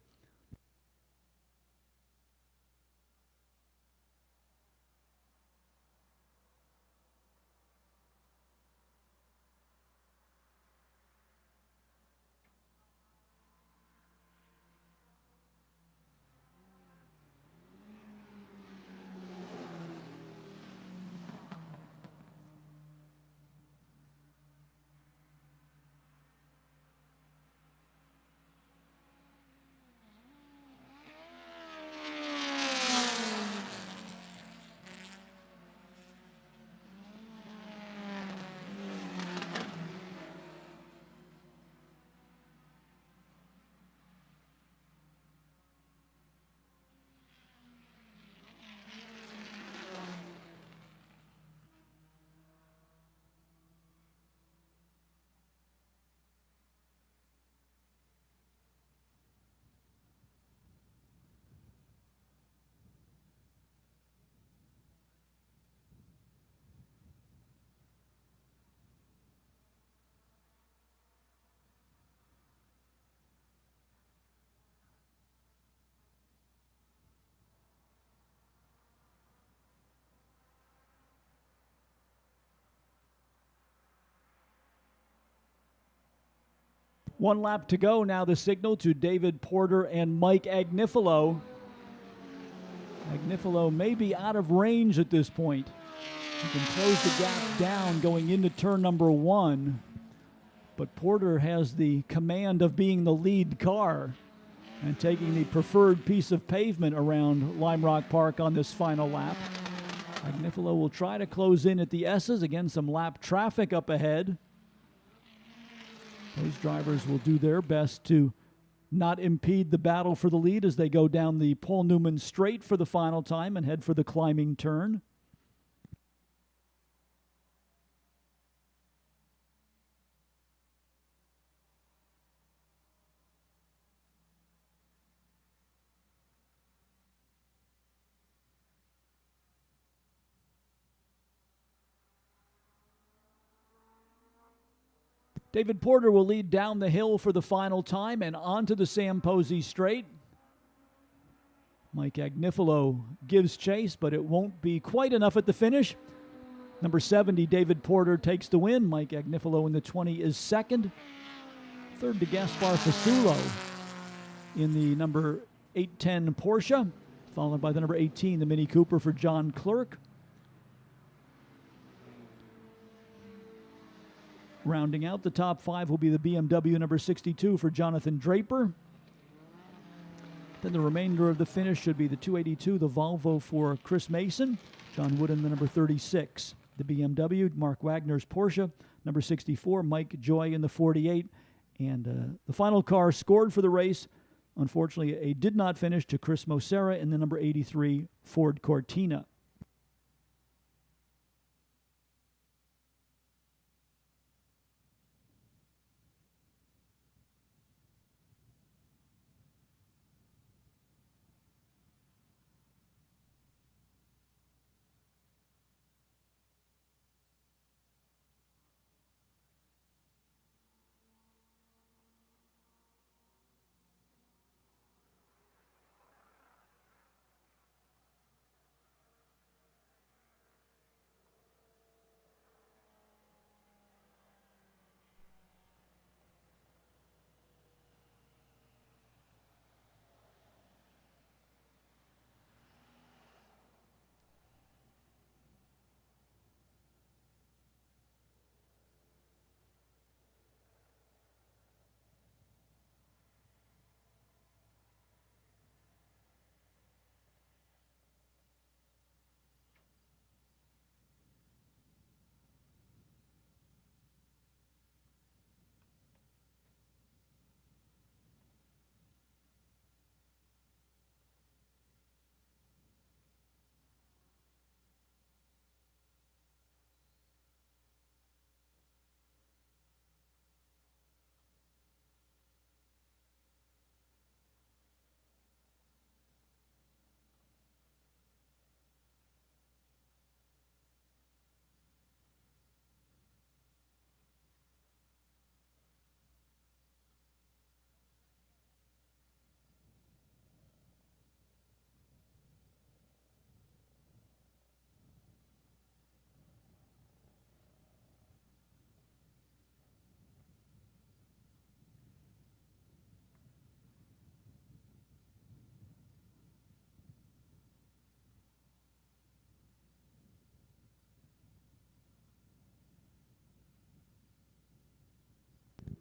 One lap to go. Now the signal to David Porter and Mike Agnifilo. Agnifilo may be out of range at this point. He can close the gap down going into turn number 1. But Porter has the command of being the lead car and taking the preferred piece of pavement around Lime Rock Park on this final lap. Agnifilo will try to close in at the S's. Again, some lap traffic up ahead. Those drivers will do their best to not impede the battle for the lead as they go down the Paul Newman straight for the final time and head for the climbing turn. David Porter will lead down the hill for the final time and onto the Sam Posey straight. Mike Agnifilo gives chase, but it won't be quite enough at the finish. Number 70, David Porter, takes the win. Mike Agnifilo in the 20 is second. Third to Gaspar Fasulo in the number 810 Porsche, followed by the number 18, the Mini Cooper for John Clerk. Rounding out the top five will be the BMW number 62 for Jonathan Draper. Then the remainder of the finish should be the 282, the Volvo for Chris Mason, John Wooden, the number 36, the BMW, Mark Wagner's Porsche, number 64, Mike Joy in the 48. And the final car scored for the race, unfortunately, a did not finish to Chris Mosera in the number 83 Ford Cortina.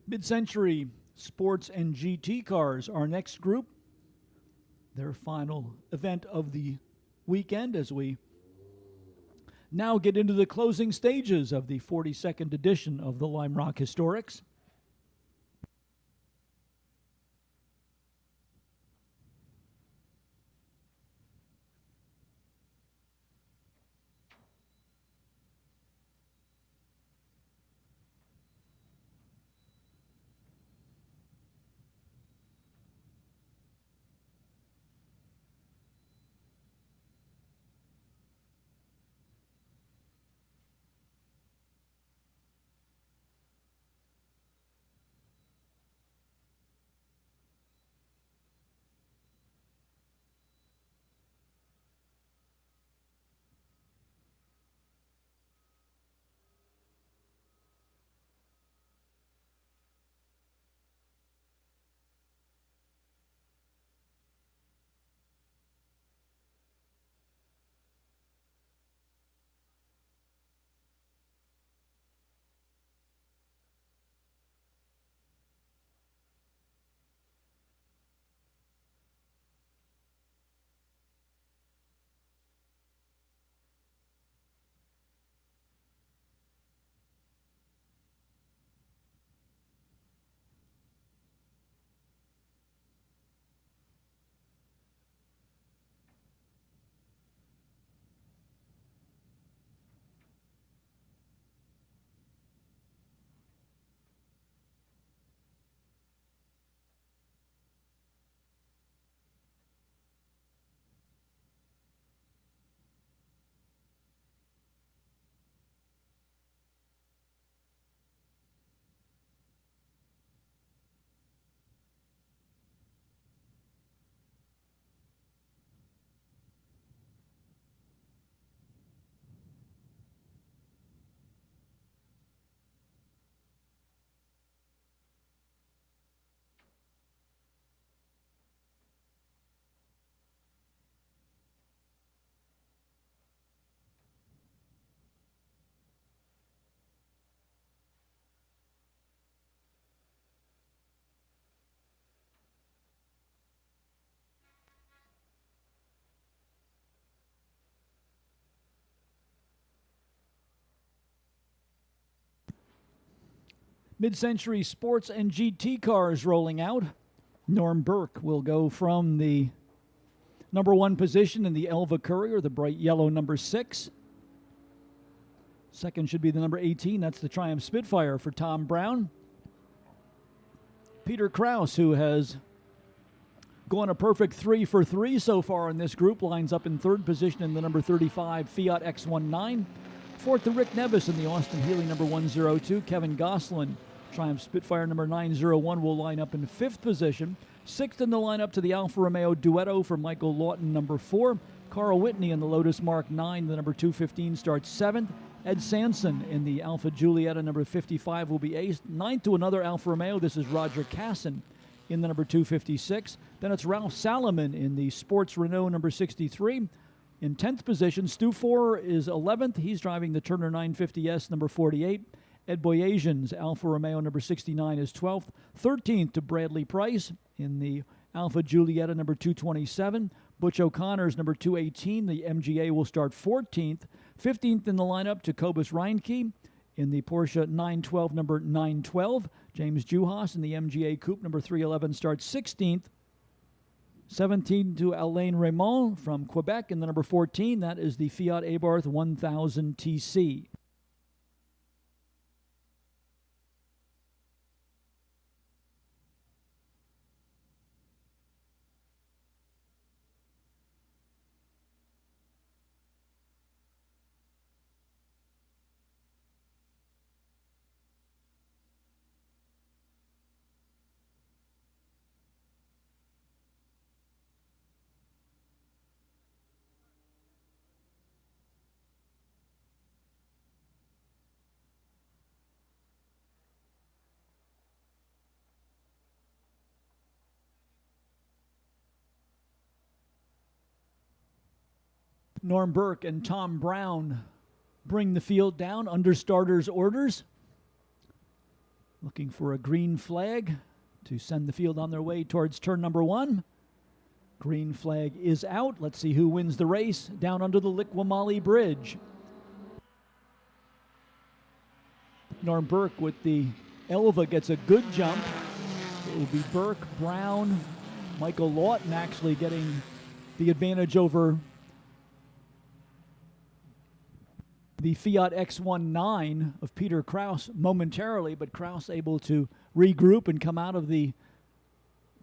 Midcentury Sports and GT Cars, our next group. Their final event of the weekend as we now get into the closing stages of the 42nd edition of the Lime Rock Historics. Mid-Century Sports and GT cars rolling out. Norm Burke will go from the number 1 position in the Elva Courier, the bright yellow number 6. Second should be the number 18. That's the Triumph Spitfire for Tom Brown. Peter Kraus, who has gone a perfect 3 for 3 so far in this group, lines up in 3rd position in the number 35 Fiat X19. 4th to Rick Nevis in the Austin Healey number 102. Kevin Goslin, Triumph Spitfire number 901, will line up in 5th position. 6th in the lineup to the Alfa Romeo Duetto for Michael Lawton, number 4. Carl Whitney in the Lotus Mark 9, the number 215, starts 7th. Ed Sanson in the Alfa Giulietta number 55 will be 8th. 9th to another Alfa Romeo. This is Roger Casson in the number 256. Then it's Ralph Salomon in the Sports Renault number 63. In 10th position, Stu Forer is 11th. He's driving the Turner 950S number 48. Ed Boyajian's Alfa Romeo number 69 is 12th. 13th to Bradley Price in the Alfa Giulietta number 227. Butch O'Connor's number 218. The MGA will start 14th. 15th in the lineup to Cobus Reinke in the Porsche 912 number 912. James Juhas in the MGA Coupe number 311 starts 16th. 17th to Alain Raymond from Quebec in the number 14. That is the Fiat Abarth 1000 TC. Norm Burke and Tom Brown bring the field down under starters' orders. Looking for a green flag to send the field on their way towards turn number 1. Green flag is out. Let's see who wins the race down under the Liqui Bridge. Norm Burke with the Elva gets a good jump. It will be Burke, Brown, Michael Lawton actually getting the advantage over the Fiat X19 of Peter Kraus momentarily, but Kraus able to regroup and come out of the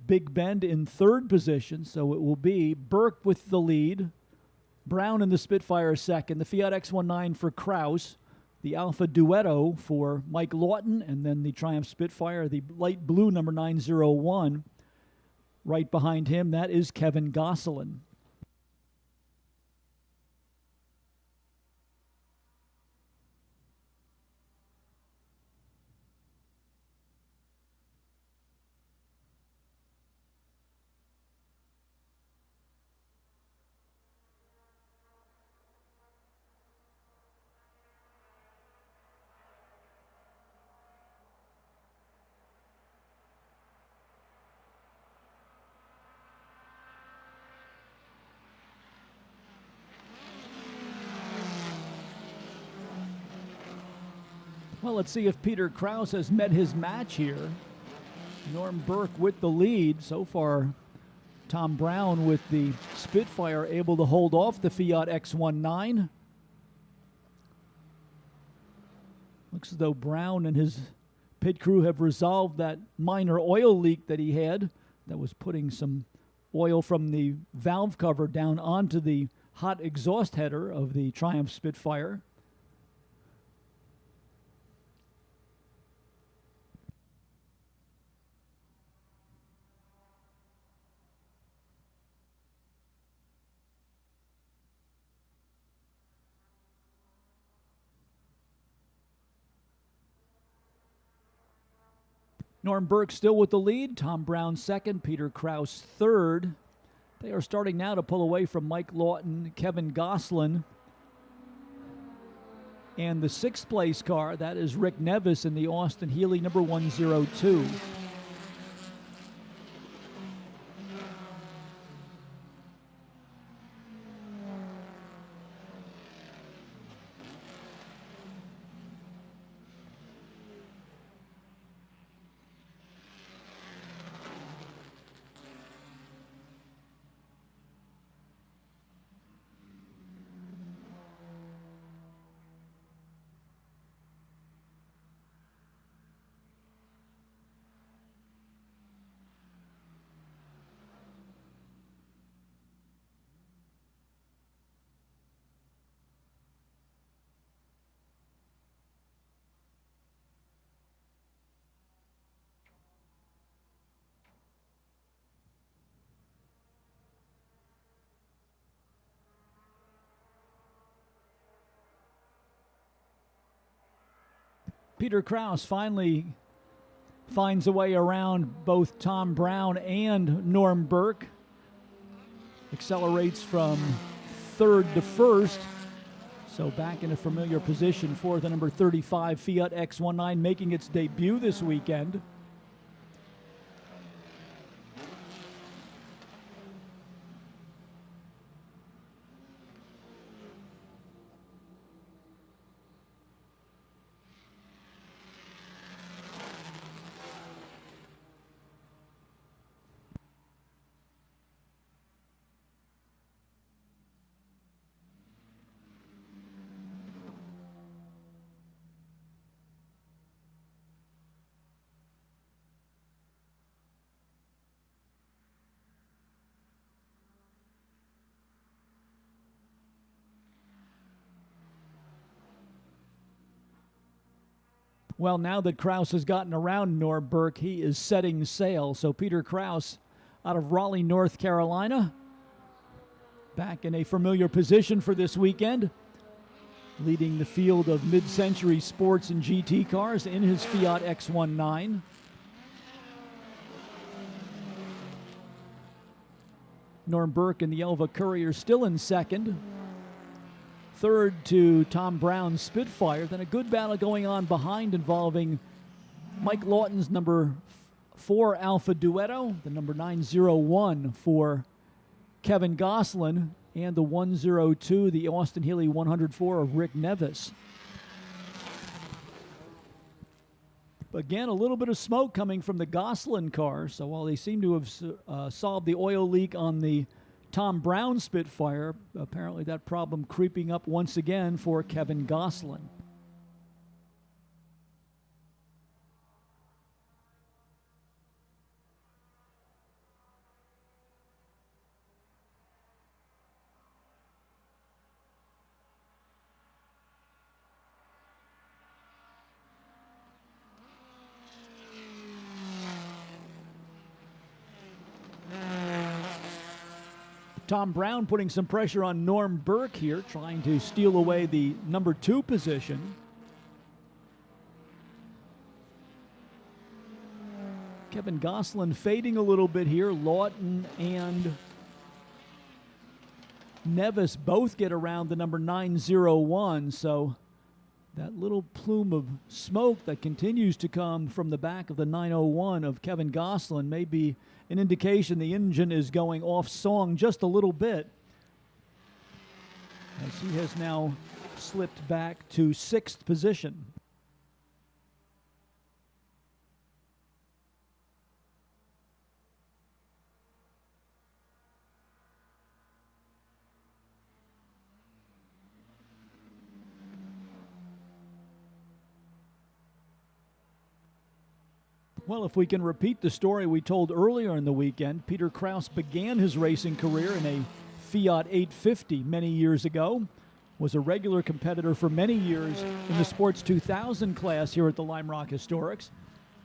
big bend in 3rd position. So it will be Burke with the lead, Brown in the Spitfire 2nd, the Fiat X19 for Kraus, the Alfa Duetto for Mike Lawton, and then the Triumph Spitfire, the light blue number 901. Right behind him, that is Kevin Goslin. Well, let's see if Peter Kraus has met his match here. Norm Burke with the lead. So far, Tom Brown with the Spitfire able to hold off the Fiat X19. Looks as though Brown and his pit crew have resolved that minor oil leak that he had that was putting some oil from the valve cover down onto the hot exhaust header of the Triumph Spitfire. Norm Burke still with the lead. Tom Brown 2nd. Peter Kraus 3rd. They are starting now to pull away from Mike Lawton, Kevin Goslin. And the 6th place car, that is Rick Nevis in the Austin Healey number 102. Peter Kraus finally finds a way around both Tom Brown and Norm Burke. Accelerates from third to first. So back in a familiar position for the number 35 Fiat X19 making its debut this weekend. Well, now that Kraus has gotten around Norm Burke, he is setting sail. So Peter Kraus out of Raleigh, North Carolina, back in a familiar position for this weekend, leading the field of mid-century sports and GT cars in his Fiat X19. Norm Burke and the Elva Courier still in second. Third to Tom Brown's Spitfire. Then a good battle going on behind involving Mike Lawton's number 4 Alfa Duetto, the number 901 for Kevin Goslin, and the 102, the Austin Healey 104 of Rick Nevis. Again, a little bit of smoke coming from the Goslin car. So while they seem to have solved the oil leak on the Tom Brown Spitfire, apparently that problem creeping up once again for Kevin Goslin. Tom Brown putting some pressure on Norm Burke here, trying to steal away the number 2 position. Kevin Goslin fading a little bit here. Lawton and Nevis both get around the number 901, so that little plume of smoke that continues to come from the back of the 901 of Kevin Goslin may be an indication the engine is going off song just a little bit, as he has now slipped back to 6th position. Well, if we can repeat the story we told earlier in the weekend, Peter Kraus began his racing career in a Fiat 850 many years ago, was a regular competitor for many years in the Sports 2000 class here at the Lime Rock Historics,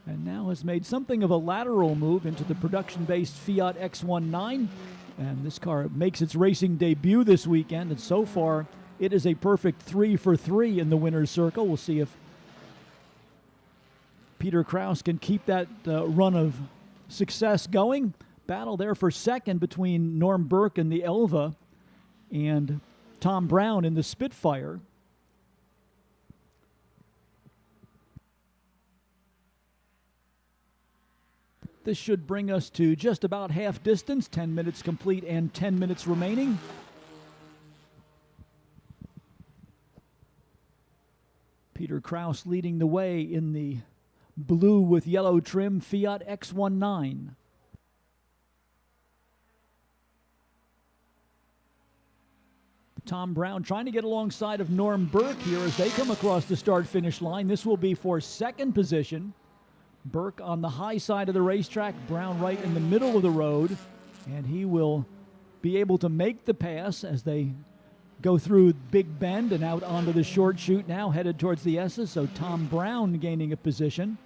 and now has made something of a lateral move into the production-based Fiat X19, and this car makes its racing debut this weekend, and so far it is a perfect 3 for 3 in the winner's circle. We'll see if Peter Kraus can keep that run of success going. Battle there for second between Norm Burke and the Elva and Tom Brown in the Spitfire. This should bring us to just about half distance, 10 minutes complete and 10 minutes remaining. Peter Kraus leading the way in the blue with yellow trim Fiat X19. Tom Brown trying to get alongside of Norm Burke here as they come across the start-finish line. This will be for second position. Burke on the high side of the racetrack, Brown right in the middle of the road, and he will be able to make the pass as they go through Big Bend and out onto the short chute now, headed towards the S's, so Tom Brown gaining a position.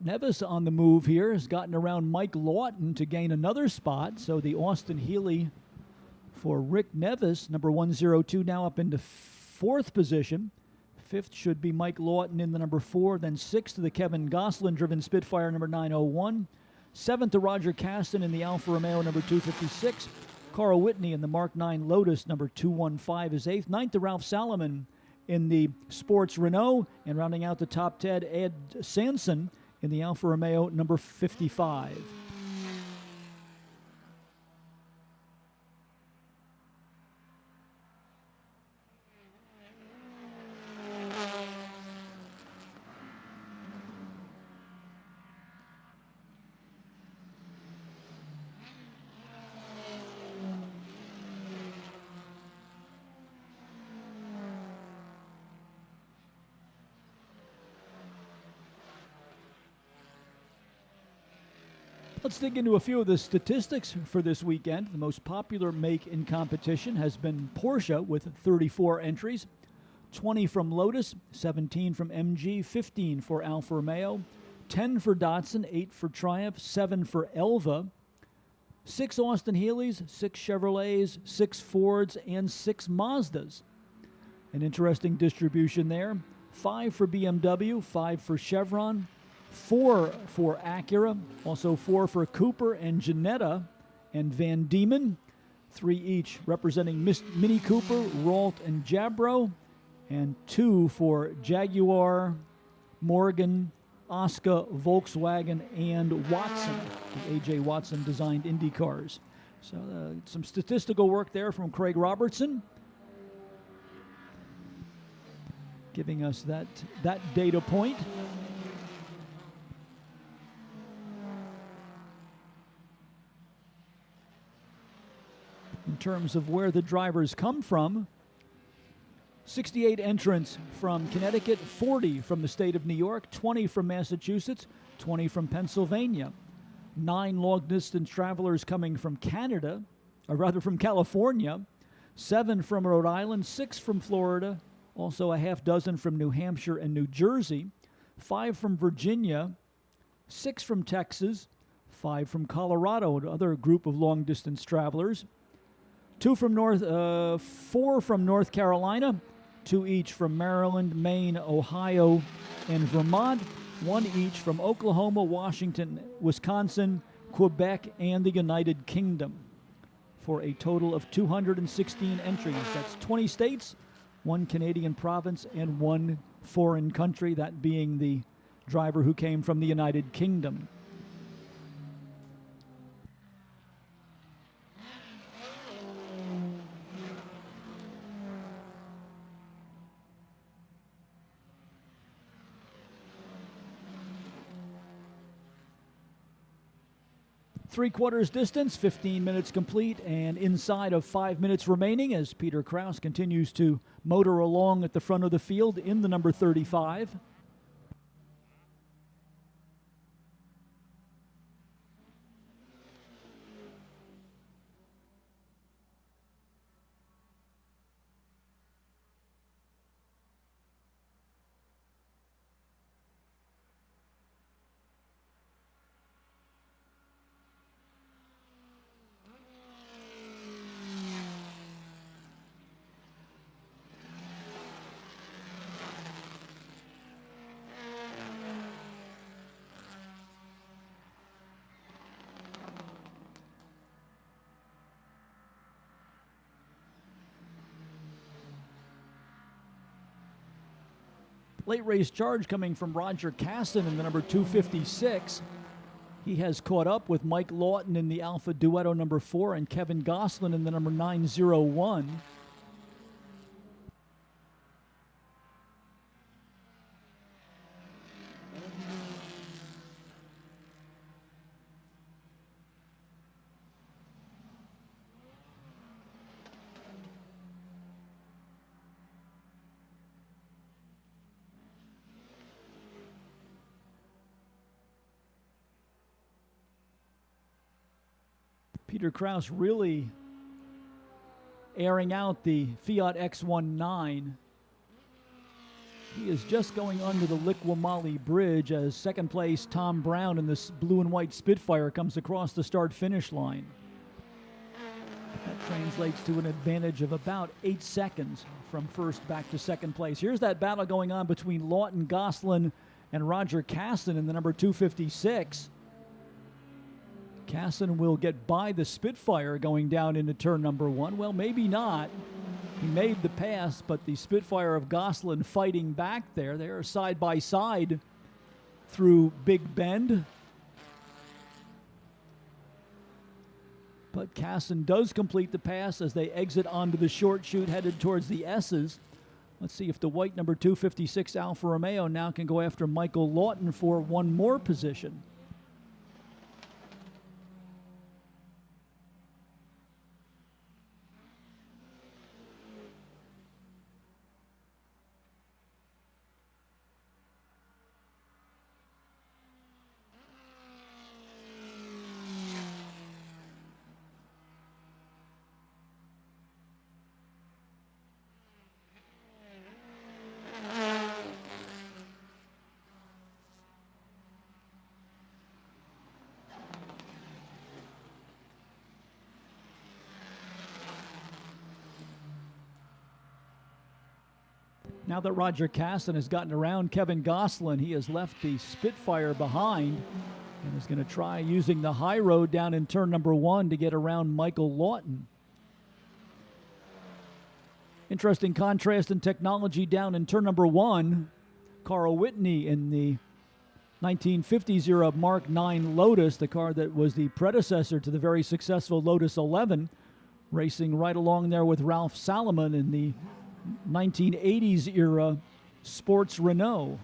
Nevis on the move here has gotten around Mike Lawton to gain another spot. So the Austin Healey for Rick Nevis, number 102, now up into fourth position. Fifth should be Mike Lawton in the number 4. Then sixth to the Kevin Goslin-driven Spitfire, number 901. Seventh to Roger Caston in the Alfa Romeo, number 256. Carl Whitney in the Mark 9 Lotus, number 215 is eighth. Ninth to Ralph Salomon in the Sports Renault. And rounding out the top 10, Ed Sanson in the Alfa Romeo, number 55. Let's dig into a few of the statistics for this weekend. The most popular make in competition has been Porsche with 34 entries, 20 from Lotus, 17 from MG, 15 for Alfa Romeo, 10 for Datsun, 8 for Triumph, 7 for Elva, 6 Austin Healey's, 6 Chevrolets, 6 Fords, and 6 Mazdas. An interesting distribution there. 5 for BMW, 5 for Chevron, 4 for Acura, also 4 for Cooper and Ginetta and Van Diemen, 3 each representing Mini Cooper, Ralt, and Jabro, and 2 for Jaguar, Morgan, Oscar, Volkswagen, and Watson, the A.J. Watson designed Indy cars. So some statistical work there from Craig Robertson, giving us that data point. In terms of where the drivers come from, 68 entrants from Connecticut, 40 from the state of New York, 20 from Massachusetts, 20 from Pennsylvania. 9 long-distance travelers coming from Canada, or rather from California, 7 from Rhode Island, 6 from Florida, also a half dozen from New Hampshire and New Jersey, 5 from Virginia, 6 from Texas, 5 from Colorado, another group of long-distance travelers, 4 from North Carolina, 2 each from Maryland, Maine, Ohio, and Vermont, 1 each from Oklahoma, Washington, Wisconsin, Quebec, and the United Kingdom, for a total of 216 entries. That's 20 states, 1 Canadian province, and 1 foreign country, that being the driver who came from the United Kingdom. Three-quarters distance, 15 minutes complete, and inside of 5 minutes remaining as Peter Kraus continues to motor along at the front of the field in the number 35. Late race charge coming from Roger Caston in the number 256. He has caught up with Mike Lawton in the Alfa Duetto number 4 and Kevin Goslin in the number 901. Peter Kraus really airing out the Fiat X19 He is just going under the Lakeville Bridge as second place Tom Brown in this blue and white Spitfire comes across the start-finish line. That translates to an advantage of about 8 seconds from first back to second place. Here's that battle going on between Lawton, Gosselin, and Roger Casson in the number 256. Casson will get by the Spitfire going down into turn number 1. Well, maybe not. He made the pass, but the Spitfire of Gosselin fighting back there. They are side by side through Big Bend. But Casson does complete the pass as they exit onto the short chute headed towards the S's. Let's see if the white number 256 Alfa Romeo now can go after Michael Lawton for one more position. Now that Roger Casson has gotten around Kevin Gosselin, he has left the Spitfire behind and is going to try using the high road down in turn number 1 to get around Michael Lawton. Interesting contrast in technology down in turn number 1. Carl Whitney in the 1950s era Mark 9 Lotus, the car that was the predecessor to the very successful Lotus 11, racing right along there with Ralph Salomon in the 1980s era sports Renault.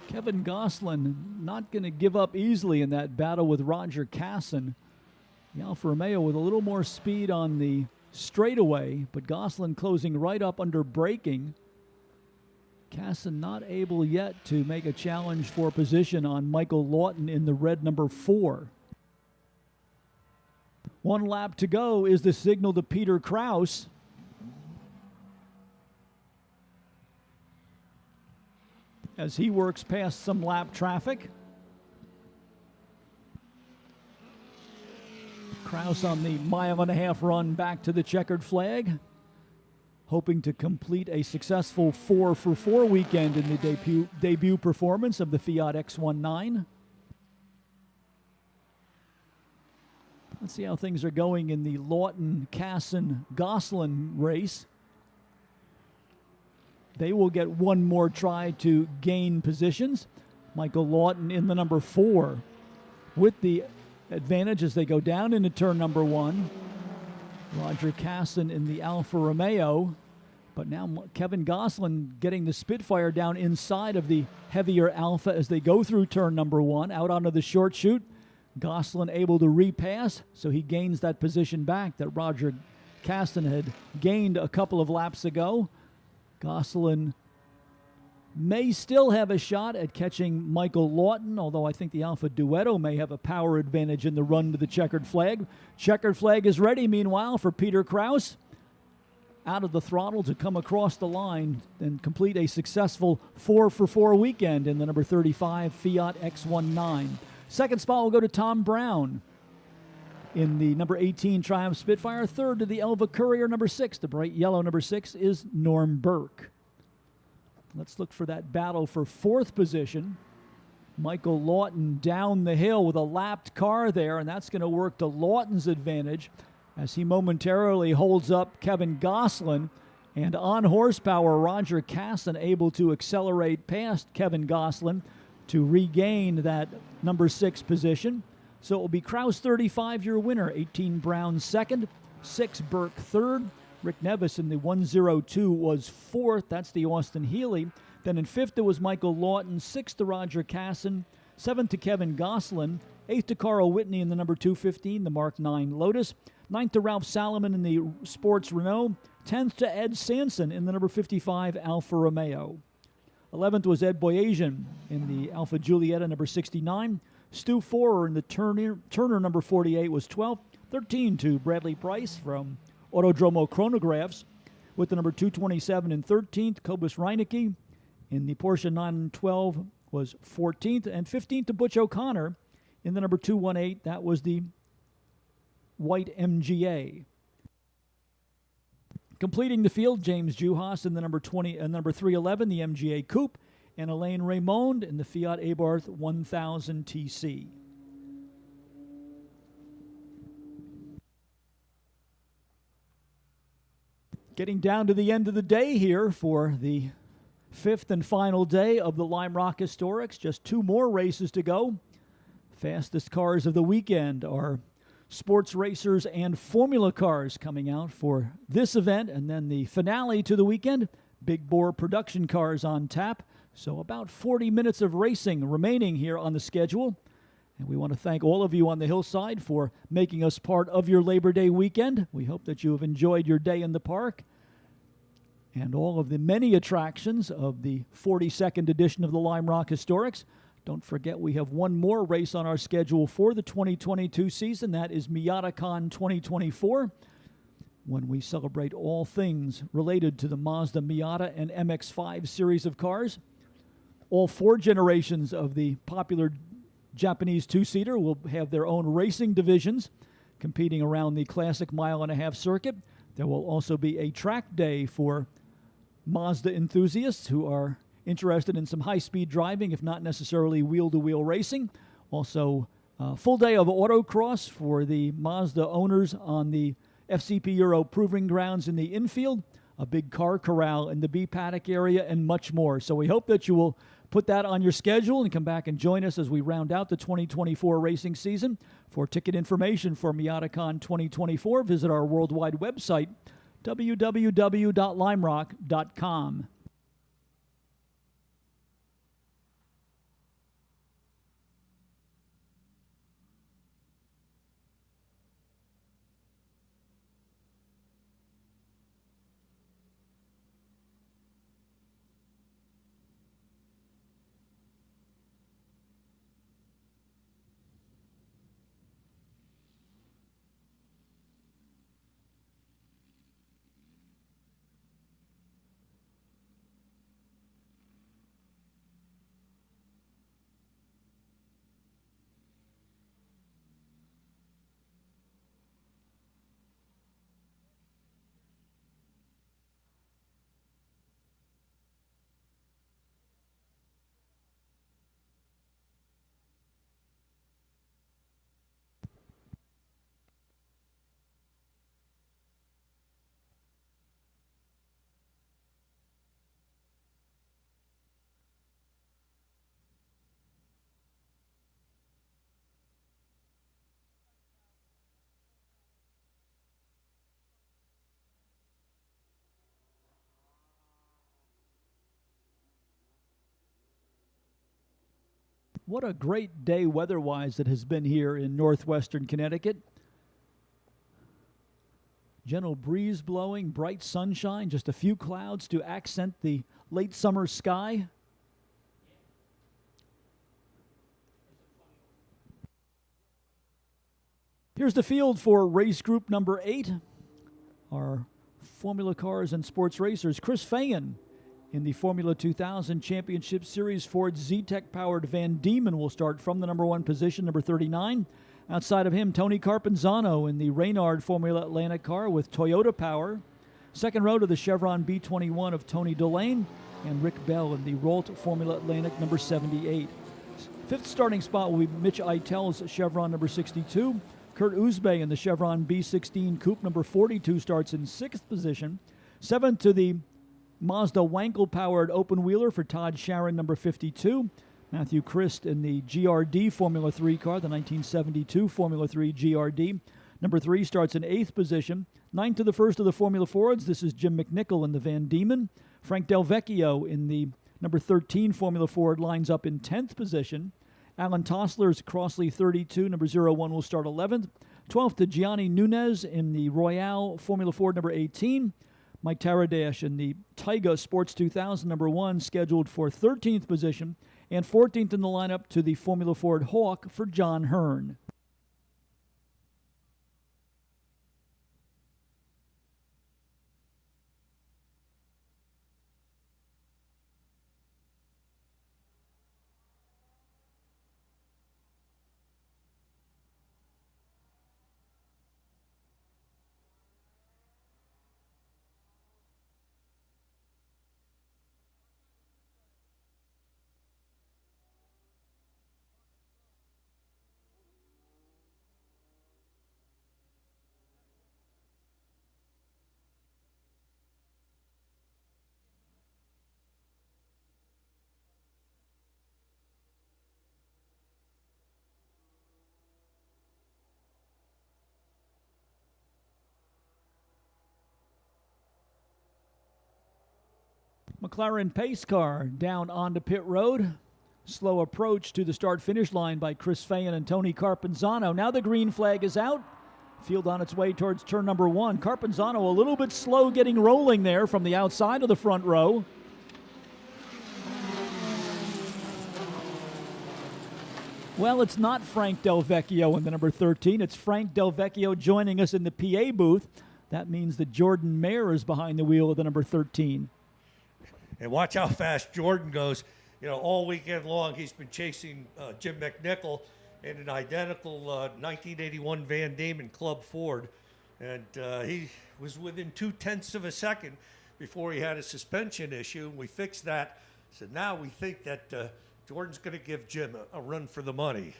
Kevin Gosselin not going to give up easily in that battle with Roger Casson. The Alfa Romeo with a little more speed on the straightaway, but Gosselin closing right up under braking. Casson not able yet to make a challenge for position on Michael Lawton in the red number 4. 1 lap to go is the signal to Peter Kraus. As he works past some lap traffic. Kraus on the 1.5 mile run back to the checkered flag, hoping to complete a successful 4-for-4 weekend in the debut performance of the Fiat X19. Let's see how things are going in the Lawton-Casson-Gosselin race. They will get one more try to gain positions. Michael Lawton in the number 4 with the advantage as they go down into turn number 1. Roger Casson in the Alfa Romeo. But now Kevin Gosselin getting the Spitfire down inside of the heavier Alfa as they go through turn number 1, out onto the short chute. Gosselin able to repass, so he gains that position back that Roger Casson had gained a couple of laps ago. Gosselin may still have a shot at catching Michael Lawton, although I think the Alfa Duetto may have a power advantage in the run to the checkered flag. Checkered flag is ready, meanwhile, for Peter Kraus. Out of the throttle to come across the line and complete a successful 4-for-4 weekend in the number 35 Fiat X19. Second spot will go to Tom Brown in the number 18 Triumph Spitfire. Third to the Elva Courier, number 6. The bright yellow number 6 is Norm Burke. Let's look for that battle for 4th position. Michael Lawton down the hill with a lapped car there, and that's going to work to Lawton's advantage as he momentarily holds up Kevin Gosselin. And on horsepower, Roger Casson able to accelerate past Kevin Gosselin. to regain that number 6 position. So it will be Kraus 35 your winner, 18 Brown second, 6 Burke third. Rick Nevis in the 102 was fourth. That's the Austin Healey. Then in fifth it was Michael Lawton, sixth to Roger Casson, seventh to Kevin Goslin, eighth to Carl Whitney in the number 215, the Mark 9 Lotus, ninth to Ralph Salomon in the Sports Renault, 10th to Ed Sanson in the number 55 Alfa Romeo. 11th was Ed Boyajian in the Alfa Giulietta number 69. Stu Forer in the Turner number 48 was 12th. 13 to Bradley Price from Autodromo Chronographs with the number 227 and 13th. Cobus Reinecke in the Porsche 912 was 14th. And 15th to Butch O'Connor in the number 218. That was the white MGA. Completing the field, James Juhas in the number 311, the MGA Coupe, and Elaine Raymond in the Fiat Abarth 1000 TC. Getting down to the end of the day here for the 5th and final day of the Lime Rock Historics. Just 2 more races to go. Fastest cars of the weekend are sports racers and formula cars coming out for this event, and then the finale to the weekend, big bore production cars on tap. So about 40 minutes of racing remaining here on the schedule. And we want to thank all of you on the hillside for making us part of your Labor Day weekend. We hope that you have enjoyed your day in the park and all of the many attractions of the 42nd edition of the Lime Rock Historics. Don't forget, we have one more race on our schedule for the 2022 season. That is MiataCon 2024, when we celebrate all things related to the Mazda Miata and MX-5 series of cars. All 4 generations of the popular Japanese two-seater will have their own racing divisions competing around the classic 1.5-mile circuit. There will also be a track day for Mazda enthusiasts who are interested in some high-speed driving, if not necessarily wheel-to-wheel racing. Also, a full day of autocross for the Mazda owners on the FCP Euro Proving Grounds in the infield, a big car corral in the B Paddock area, and much more. So we hope that you will put that on your schedule and come back and join us as we round out the 2024 racing season. For ticket information for MiataCon 2024, visit our worldwide website, www.limerock.com. What a great day weather-wise it has been here in northwestern Connecticut. Gentle breeze blowing, bright sunshine, just a few clouds to accent the late summer sky. Here's the field for race group number 8. Our Formula Cars and Sports Racers. Chris Fagan in the Formula 2000 Championship Series Ford Z-Tech-powered Van Diemen will start from the number 1 position, number 39. Outside of him, Tony Carpenzano in the Reynard Formula Atlantic car with Toyota power. Second row to the Chevron B21 of Tony Delane, and Rick Bell in the Rolt Formula Atlantic number 78. Fifth starting spot will be Mitch Eitel's Chevron number 62. Kurt Uzbey in the Chevron B16 Coupe number 42 starts in 6th position. 7th to the Mazda Wankel-powered open-wheeler for Todd Sharon, number 52. Matthew Christ in the GRD Formula 3 car, the 1972 Formula 3 GRD. Number 3 starts in 8th position. 9th to the 1st of the Formula Fords. This is Jim McNichol in the Van Diemen. Frank Del Vecchio in the number 13 Formula Ford lines up in 10th position. Alan Tossler's Crossley 32, number 01, will start 11th. 12th to Gianni Nunez in the Royale Formula Ford number 18. Mike Taradash in the Taiga Sports 2000 number 1, scheduled for 13th position. And 14th in the lineup to the Formula Ford Hawk for John Hearn. McLaren pace car down onto pit road. Slow approach to the start-finish line by Chris Fayen and Tony Carpenzano. Now the green flag is out. Field on its way towards turn number 1. Carpenzano a little bit slow getting rolling there from the outside of the front row. Well, it's not Frank Del Vecchio in the number 13. It's Frank Del Vecchio joining us in the PA booth. That means that Jordan Mayer is behind the wheel of the number 13. And watch how fast Jordan goes. You know, all weekend long he's been chasing Jim McNichol in an identical 1981 Van Diemen Club Ford. And he was within 0.2 of a second before he had a suspension issue. And we fixed that. So now we think that Jordan's going to give Jim a run for the money.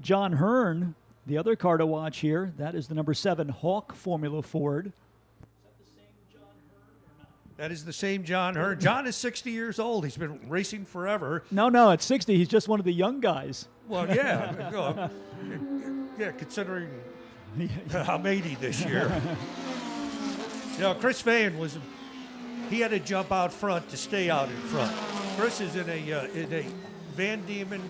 John Hearn, the other car to watch here, that is the number 7 Hawk Formula Ford. That is the same John Hearn. John is 60 years old. He's been racing forever. No, at 60, he's just one of the young guys. Well, yeah. Yeah, considering I'm 80 this year. You know, Chris Fayen he had to jump out front to stay out in front. Chris is in a Van Diemen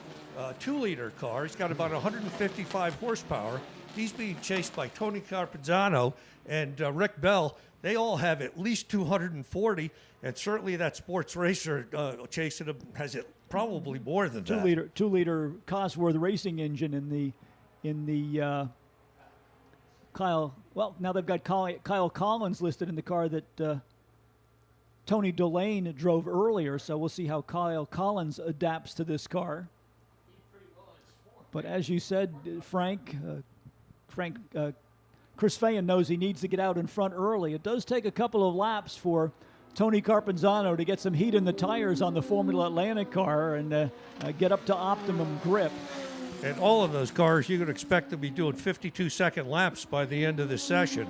2-liter car. He's got about 155 horsepower. He's being chased by Tony Carpenzano and Rick Bell. They all have at least 240, and certainly that sports racer chasing him has it probably more than that. 2-liter Cosworth racing engine in the Kyle. Well, now they've got Kyle Collins listed in the car that Tony Delane drove earlier, so we'll see how Kyle Collins adapts to this car. But as you said, Chris Fayen knows he needs to get out in front early. It does take a couple of laps for Tony Carpenzano to get some heat in the tires on the Formula Atlantic car and get up to optimum grip. And all of those cars, you could expect to be doing 52-second laps by the end of the session.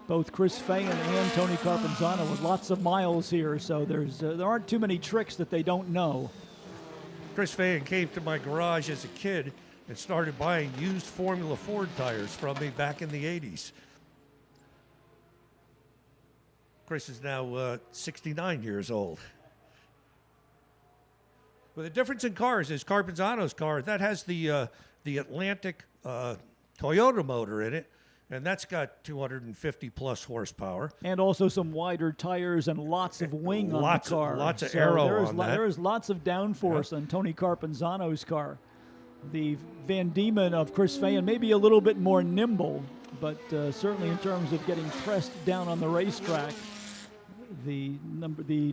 Both Chris Fayen and Tony Carpenzano with lots of miles here, so there aren't too many tricks that they don't know. Chris Fayen came to my garage as a kid and started buying used Formula Ford tires from me back in the 80s. Chris is now 69 years old. But the difference in cars is Carpenzano's car, that has the Atlantic Toyota motor in it, and that's got 250 plus horsepower. And also some wider tires and lots of wing on the car. Lots of aero on that. There is lots of downforce on Tony Carpenzano's car. The Van Diemen of Chris Fayen may be a little bit more nimble, but certainly in terms of getting pressed down on the racetrack, the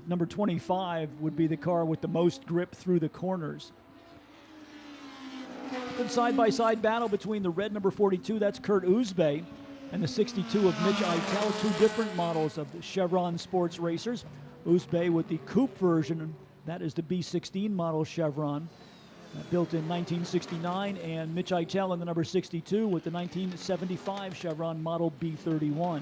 number 25 would be the car with the most grip through the corners. Good side-by-side battle between the red number 42, that's Kurt Uzbe, and the 62 of Mitch Eitel, two different models of the Chevron sports racers. Uzbe with the coupe version, that is the B16 model Chevron. Built in 1969, and Mitch Eitel in the number 62 with the 1975 Chevron Model B31.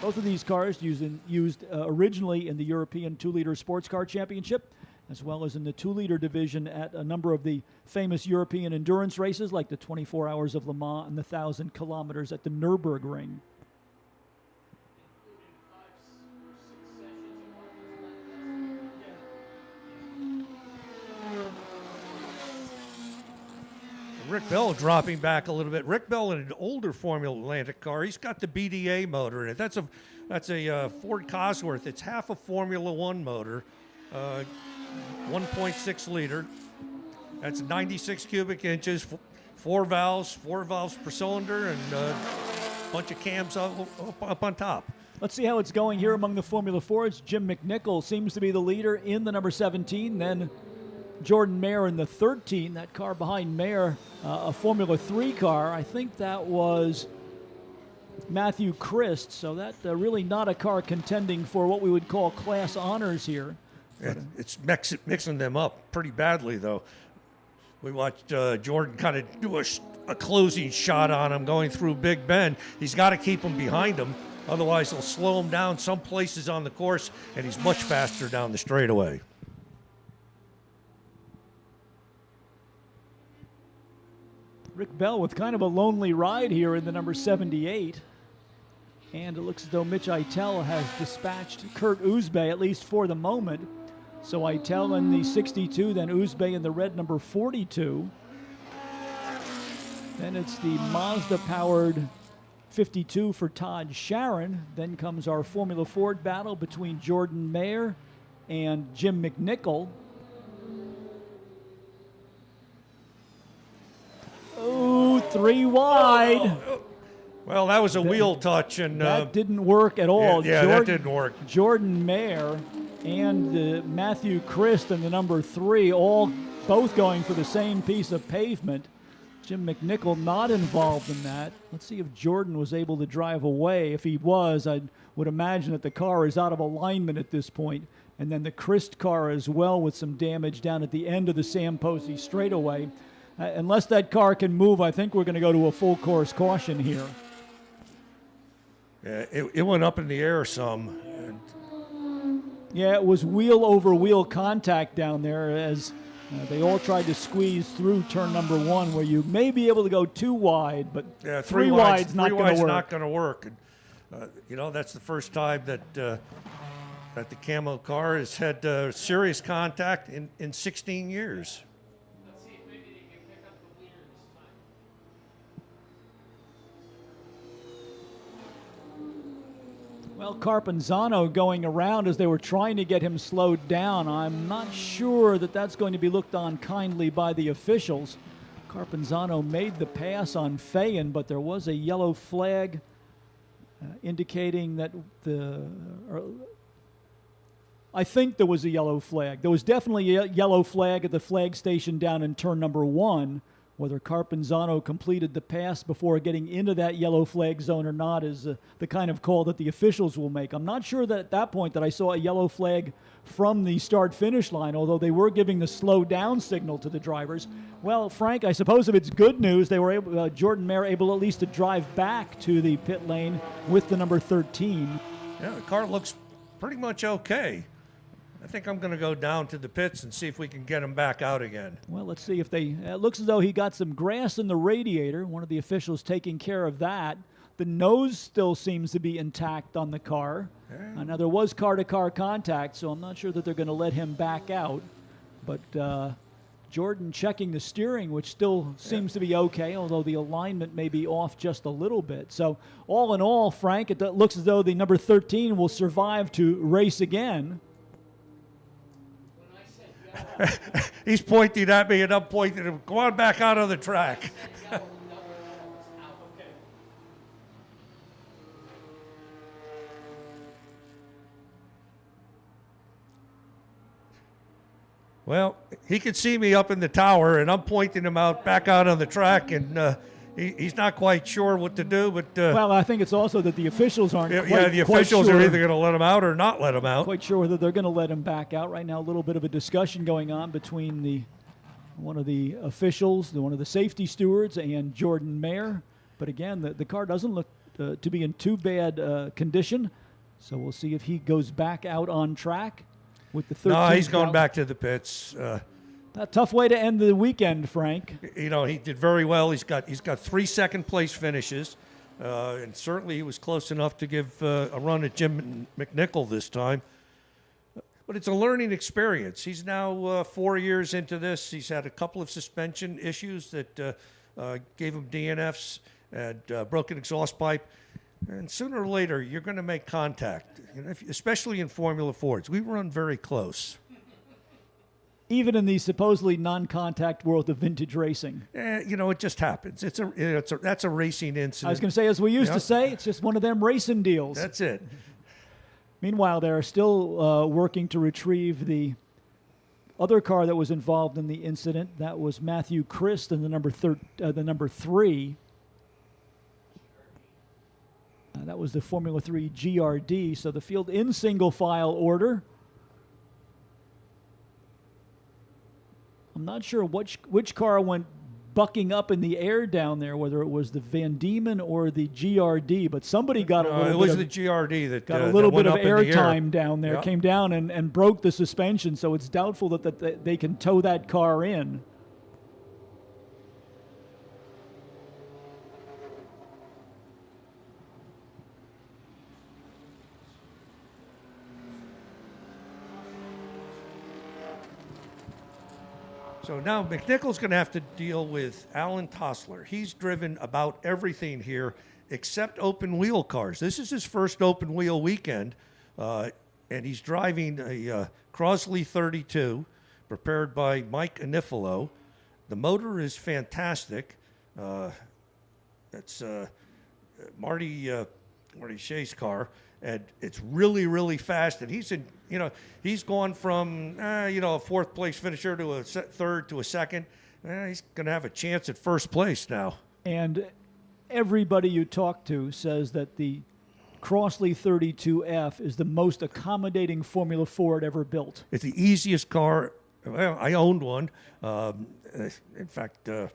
Both of these cars used originally in the European 2-liter Sports Car Championship, as well as in the 2-liter division at a number of the famous European endurance races like the 24 Hours of Le Mans and the 1,000 kilometers at the Nürburgring. Rick Bell dropping back a little bit. Rick Bell in an older Formula Atlantic car. He's got the BDA motor in it. That's a Ford Cosworth. It's half a Formula One motor, 1.6 liter. That's 96 cubic inches, four valves per cylinder, and a bunch of cams up on top. Let's see how it's going here among the Formula Fords. Jim McNichol seems to be the leader in the number 17. Then Jordan Mayer in the 13. That car behind Mayer, a Formula 3 car. I think that was Matthew Christ. So that really not a car contending for what we would call class honors here. It's mixing them up pretty badly, though. We watched Jordan kind of do a closing shot on him going through Big Bend. He's got to keep him behind him. Otherwise, he'll slow him down some places on the course, and he's much faster down the straightaway. Rick Bell with kind of a lonely ride here in the number 78. And it looks as though Mitch Eitel has dispatched Kurt Uzbe, at least for the moment. So Eitel in the 62, then Uzbe in the red number 42. Then it's the Mazda-powered 52 for Todd Sharon. Then comes our Formula Ford battle between Jordan Mayer and Jim McNichol. Oh, 3 wide. Well, that was a wheel touch, and that didn't work at all. Yeah, that didn't work. Jordan Mayer and Matthew Christ in the number 3, both going for the same piece of pavement. Jim McNichol not involved in that. Let's see if Jordan was able to drive away. If he was, I would imagine that the car is out of alignment at this point. And then the Christ car as well with some damage down at the end of the Sam Posey straightaway. Unless that car can move, I think we're going to go to a full course caution here. Yeah, it went up in the air some. Yeah, it was wheel-over-wheel contact down there as they all tried to squeeze through turn number 1, where you may be able to go 2 wide, but yeah, 3 wide's not going to work. Not going to work. And, that's the first time that the Camo car has had serious contact in 16 years. Well, Carpenzano going around as they were trying to get him slowed down. I'm not sure that that's going to be looked on kindly by the officials. Carpenzano made the pass on Fayen, but there was a yellow flag indicating that I think there was a yellow flag. There was definitely a yellow flag at the flag station down in turn number 1. Whether Carpenzano completed the pass before getting into that yellow flag zone or not is the kind of call that the officials will make. I'm not sure that at that point that I saw a yellow flag from the start-finish line, although they were giving the slow down signal to the drivers. Well, Frank, I suppose if it's good news, they were able, Jordan Mayer able at least to drive back to the pit lane with the number 13. Yeah, the car looks pretty much okay. I think I'm going to go down to the pits and see if we can get him back out again. Well, let's see if they... It looks as though he got some grass in the radiator. One of the officials taking care of that. The nose still seems to be intact on the car. Yeah. Now, there was car-to-car contact, so I'm not sure that they're going to let him back out. But Jordan checking the steering, which still seems to be okay, although the alignment may be off just a little bit. So all in all, Frank, it looks as though the number 13 will survive to race again. He's pointing at me, and I'm pointing at him. Go on back out on the track. Well, he could see me up in the tower, and I'm pointing him out back out on the track, and he's not quite sure what to do. But well, I think it's also that the officials aren't the officials are either going to let him out or not let him out. Quite sure whether they're going to let him back out right now. A little bit of a discussion going on between one of the officials, one of the safety stewards, and Jordan Mayer. But again, the car doesn't look to be in too bad condition. So we'll see if he goes back out on track with the 13th. No, he's going back to the pits. A tough way to end the weekend, Frank. You know, he did very well. He's got 3 second-place finishes, and certainly he was close enough to give a run at Jim McNichol this time. But it's a learning experience. He's now 4 years into this. He's had a couple of suspension issues that gave him DNFs and broken exhaust pipe. And sooner or later, you're going to make contact, you know, especially in Formula Fords. We run very close. Even in the supposedly non-contact world of vintage racing. You know, it just happens. That's a racing incident. I was going to say, as we used to say, it's just one of them racing deals. That's it. Meanwhile, they're still working to retrieve the other car that was involved in the incident. That was Matthew Christ in the number 3. That was the Formula 3 GRD. So the field in single file order. I'm not sure which car went bucking up in the air down there, whether it was the Van Diemen or the GRD, but somebody got a little bit of, the GRD that got a little bit of air time air. down there, Yep. Came down and broke the suspension, so it's doubtful that they can tow that car in. So now McNichol's going to have to deal with Alan Tossler. He's driven about everything here except open wheel cars. This is his first open wheel weekend, and he's driving a Crosley 32 prepared by Mike Anifalo. The motor is fantastic. That's Marty Shea's car, and it's really, really fast. And he's gone from a fourth place finisher to a third to a second. He's going to have a chance at first place now. And everybody you talk to says that the Crosley 32F is the most accommodating Formula Ford ever built. It's the easiest car. Well, I owned one. In fact, I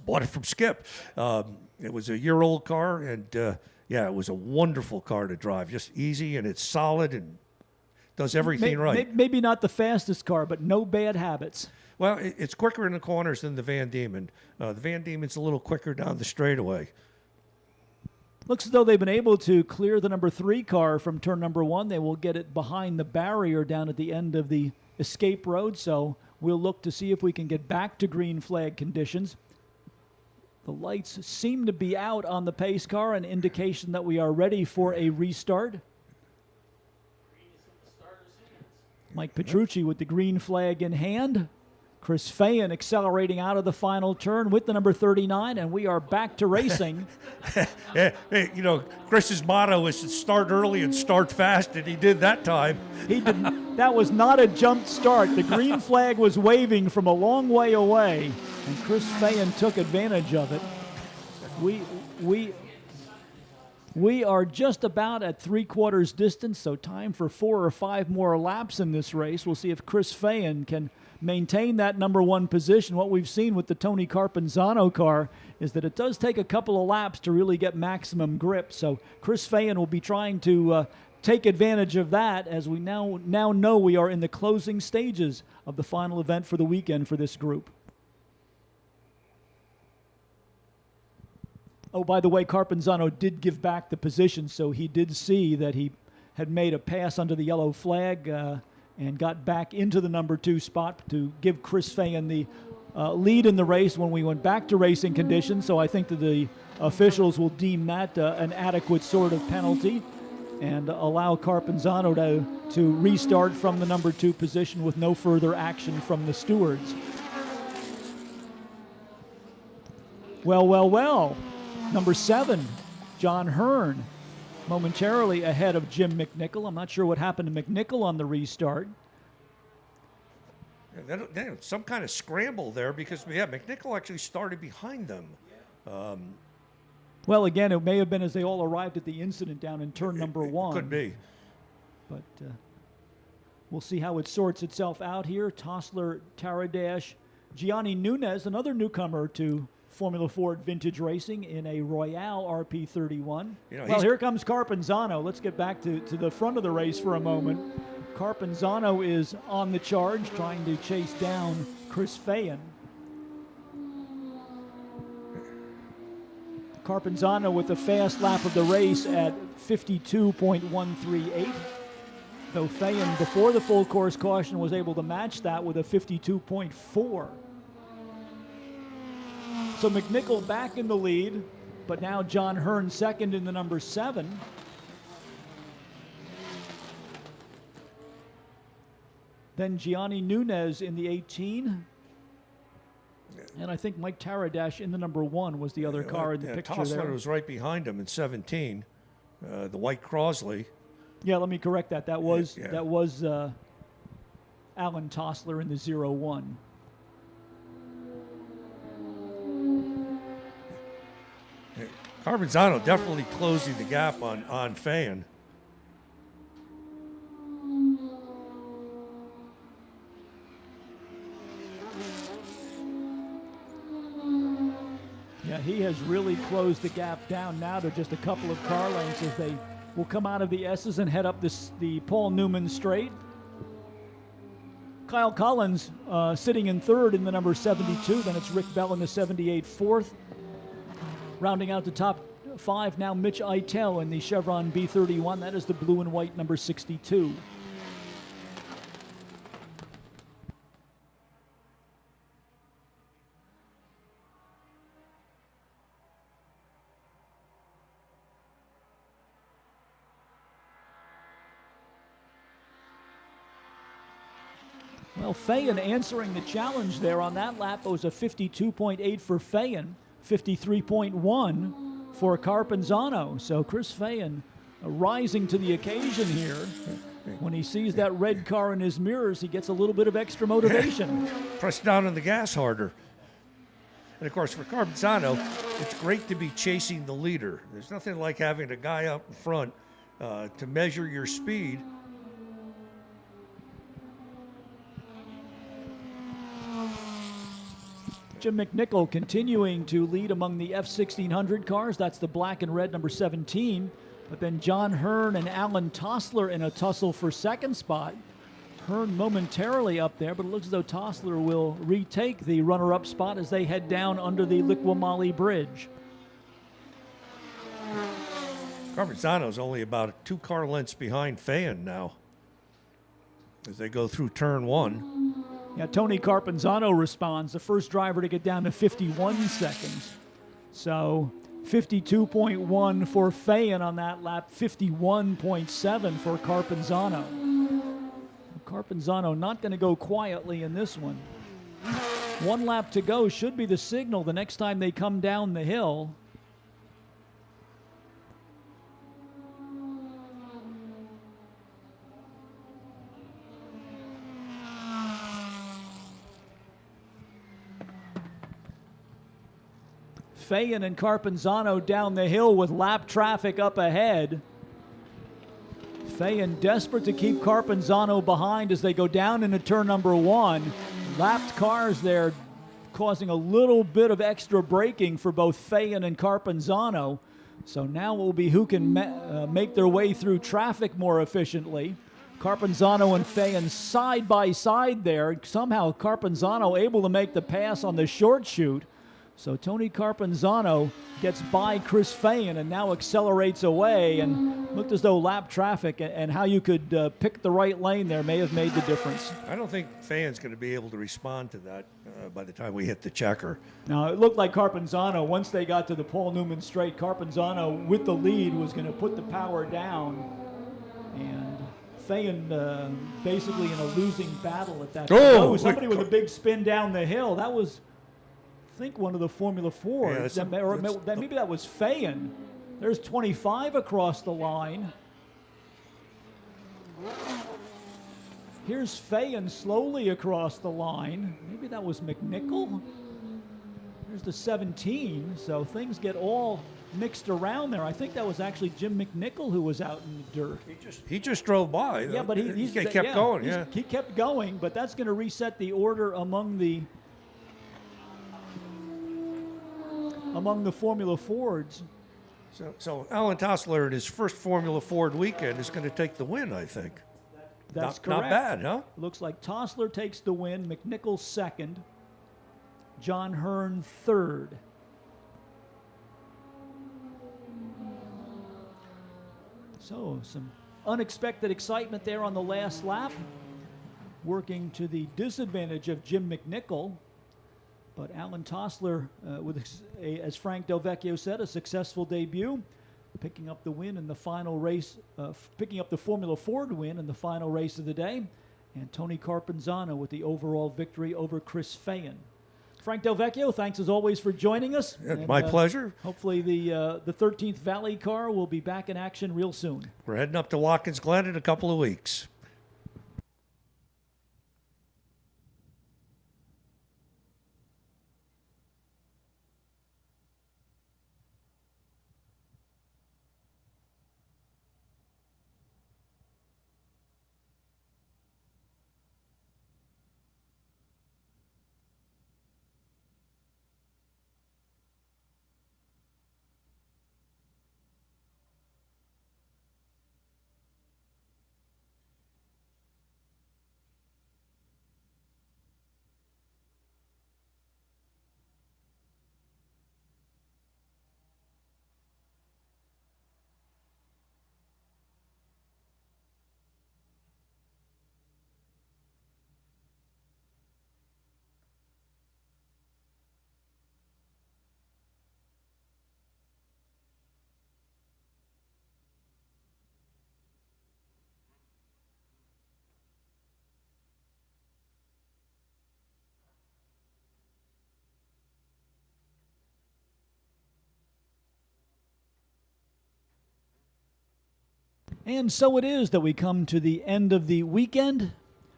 bought it from Skip. It was a year-old car, and it was a wonderful car to drive. Just easy, and it's solid and does everything right. Maybe not the fastest car, but no bad habits. Well, it's quicker in the corners than the Van Diemen. The Van Diemen's a little quicker down the straightaway. Looks as though they've been able to clear the number 3 car from turn number 1. They will get it behind the barrier down at the end of the escape road, so we'll look to see if we can get back to green flag conditions. The lights seem to be out on the pace car, an indication that we are ready for a restart. Mike Petrucci with the green flag in hand. Chris Fayen accelerating out of the final turn with the number 39, and we are back to racing. Hey, Chris's motto is to start early and start fast, and he did that time. He did. That was not a jump start. The green flag was waving from a long way away, and Chris Fayen took advantage of it. We are just about at 3/4 distance, so time for 4 or 5 more laps in this race. We'll see if Chris Fayen can maintain that number 1 position. What we've seen with the Tony Carpenzano car is that it does take a couple of laps to really get maximum grip. So Chris Fayen will be trying to take advantage of that, as we now know we are in the closing stages of the final event for the weekend for this group. Oh, by the way, Carpenzano did give back the position, so he did see that he had made a pass under the yellow flag and got back into the number 2 spot to give Chris Fayen the lead in the race when we went back to racing conditions. So I think that the officials will deem that an adequate sort of penalty and allow Carpenzano to restart from the number 2 position with no further action from the stewards. Well. Number 7, John Hearn, momentarily ahead of Jim McNichol. I'm not sure what happened to McNichol on the restart. Some kind of scramble there because, McNichol actually started behind them. Well, again, it may have been as they all arrived at the incident down in turn number 1. Could be. But we'll see how it sorts itself out here. Tossler, Taradash, Gianni Nunez, another newcomer to Formula Ford Vintage Racing in a Royale RP31. You know, Well, here comes Carpenzano. Let's get back to the front of the race for a moment. Carpenzano is on the charge, trying to chase down Chris Fayen. Carpenzano with the fast lap of the race at 52.138. Though Fayen, before the full course caution, was able to match that with a 52.4. So McNichol back in the lead, but now John Hearn second in the number 7. Then Gianni Nunez in the 18. And I think Mike Taradash in the number 1 was the other car in the picture Tossler there. was right behind him in 17. The white Crosley. Yeah, let me correct that. That was Alan Tossler in the 01. Carpenzano definitely closing the gap on Fayen. Yeah, he has really closed the gap down now to just a couple of car lengths as they will come out of the S's and head up the Paul Newman straight. Kyle Collins sitting in third in the number 72. Then it's Rick Bell in the 78 fourth. Rounding out the top 5 now, Mitch Eitel in the Chevron B31. That is the blue and white number 62. Well, Fayen answering the challenge there on that lap. It was a 52.8 for Fayen, 53.1 for Carpenzano. So Chris Fayen rising to the occasion here. When he sees that red car in his mirrors, he gets a little bit of extra motivation. Press down on the gas harder. And, of course, for Carpenzano, it's great to be chasing the leader. There's nothing like having a guy up in front to measure your speed. Jim McNichol continuing to lead among the F1600 cars. That's the black and red number 17. But then John Hearn and Alan Tossler in a tussle for second spot. Hearn momentarily up there, but it looks as though Tossler will retake the runner-up spot as they head down under the Liqui Bridge. Carpenzano's only about 2 car lengths behind Fayen now as they go through turn 1. Yeah, Tony Carpenzano responds, the first driver to get down to 51 seconds. So 52.1 for Fayen on that lap, 51.7 for Carpenzano. Carpenzano not going to go quietly in this one. 1 lap to go should be the signal the next time they come down the hill. Fayen and Carpenzano down the hill with lap traffic up ahead. Fayen desperate to keep Carpenzano behind as they go down into turn number 1. Lapped cars there causing a little bit of extra braking for both Fayen and Carpenzano. So now it will be who can make their way through traffic more efficiently. Carpenzano and Fayen side by side there. Somehow Carpenzano able to make the pass on the short chute. So Tony Carpenzano gets by Chris Fayen and now accelerates away, and looked as though lap traffic and how you could pick the right lane there may have made the difference. I don't think Fayen's going to be able to respond to that by the time we hit the checker. Now, it looked like Carpenzano, once they got to the Paul Newman straight, Carpenzano with the lead was going to put the power down, and Fayen basically in a losing battle at that point. Oh, somebody with a big spin down the hill. That was, I think, one of the Formula 4s. Yeah, maybe that was Fayen. There's 25 across the line. Here's Fayen slowly across the line. Maybe that was McNichol. There's the 17. So things get all mixed around there. I think that was actually Jim McNichol who was out in the dirt. He just drove by. Yeah, but he kept going. Yeah, he kept going, but that's going to reset the order among the among the Formula Fords. So Alan Tossler in his first Formula Ford weekend is going to take the win, I think. That's not correct. bad, huh? Looks like Tossler takes the win, McNichol second, John Hearn third. So some unexpected excitement there on the last lap, working to the disadvantage of Jim McNichol. But Alan Tossler, as Frank Del Vecchio said, a successful debut, picking up the win in the final race, picking up the Formula Ford win in the final race of the day, and Tony Carpenzano with the overall victory over Chris Fayen. Frank Del Vecchio, thanks as always for joining us. And, my pleasure. Hopefully the 13th Valley car will be back in action real soon. We're heading up to Watkins Glen in a couple of weeks. And so it is that we come to the end of the weekend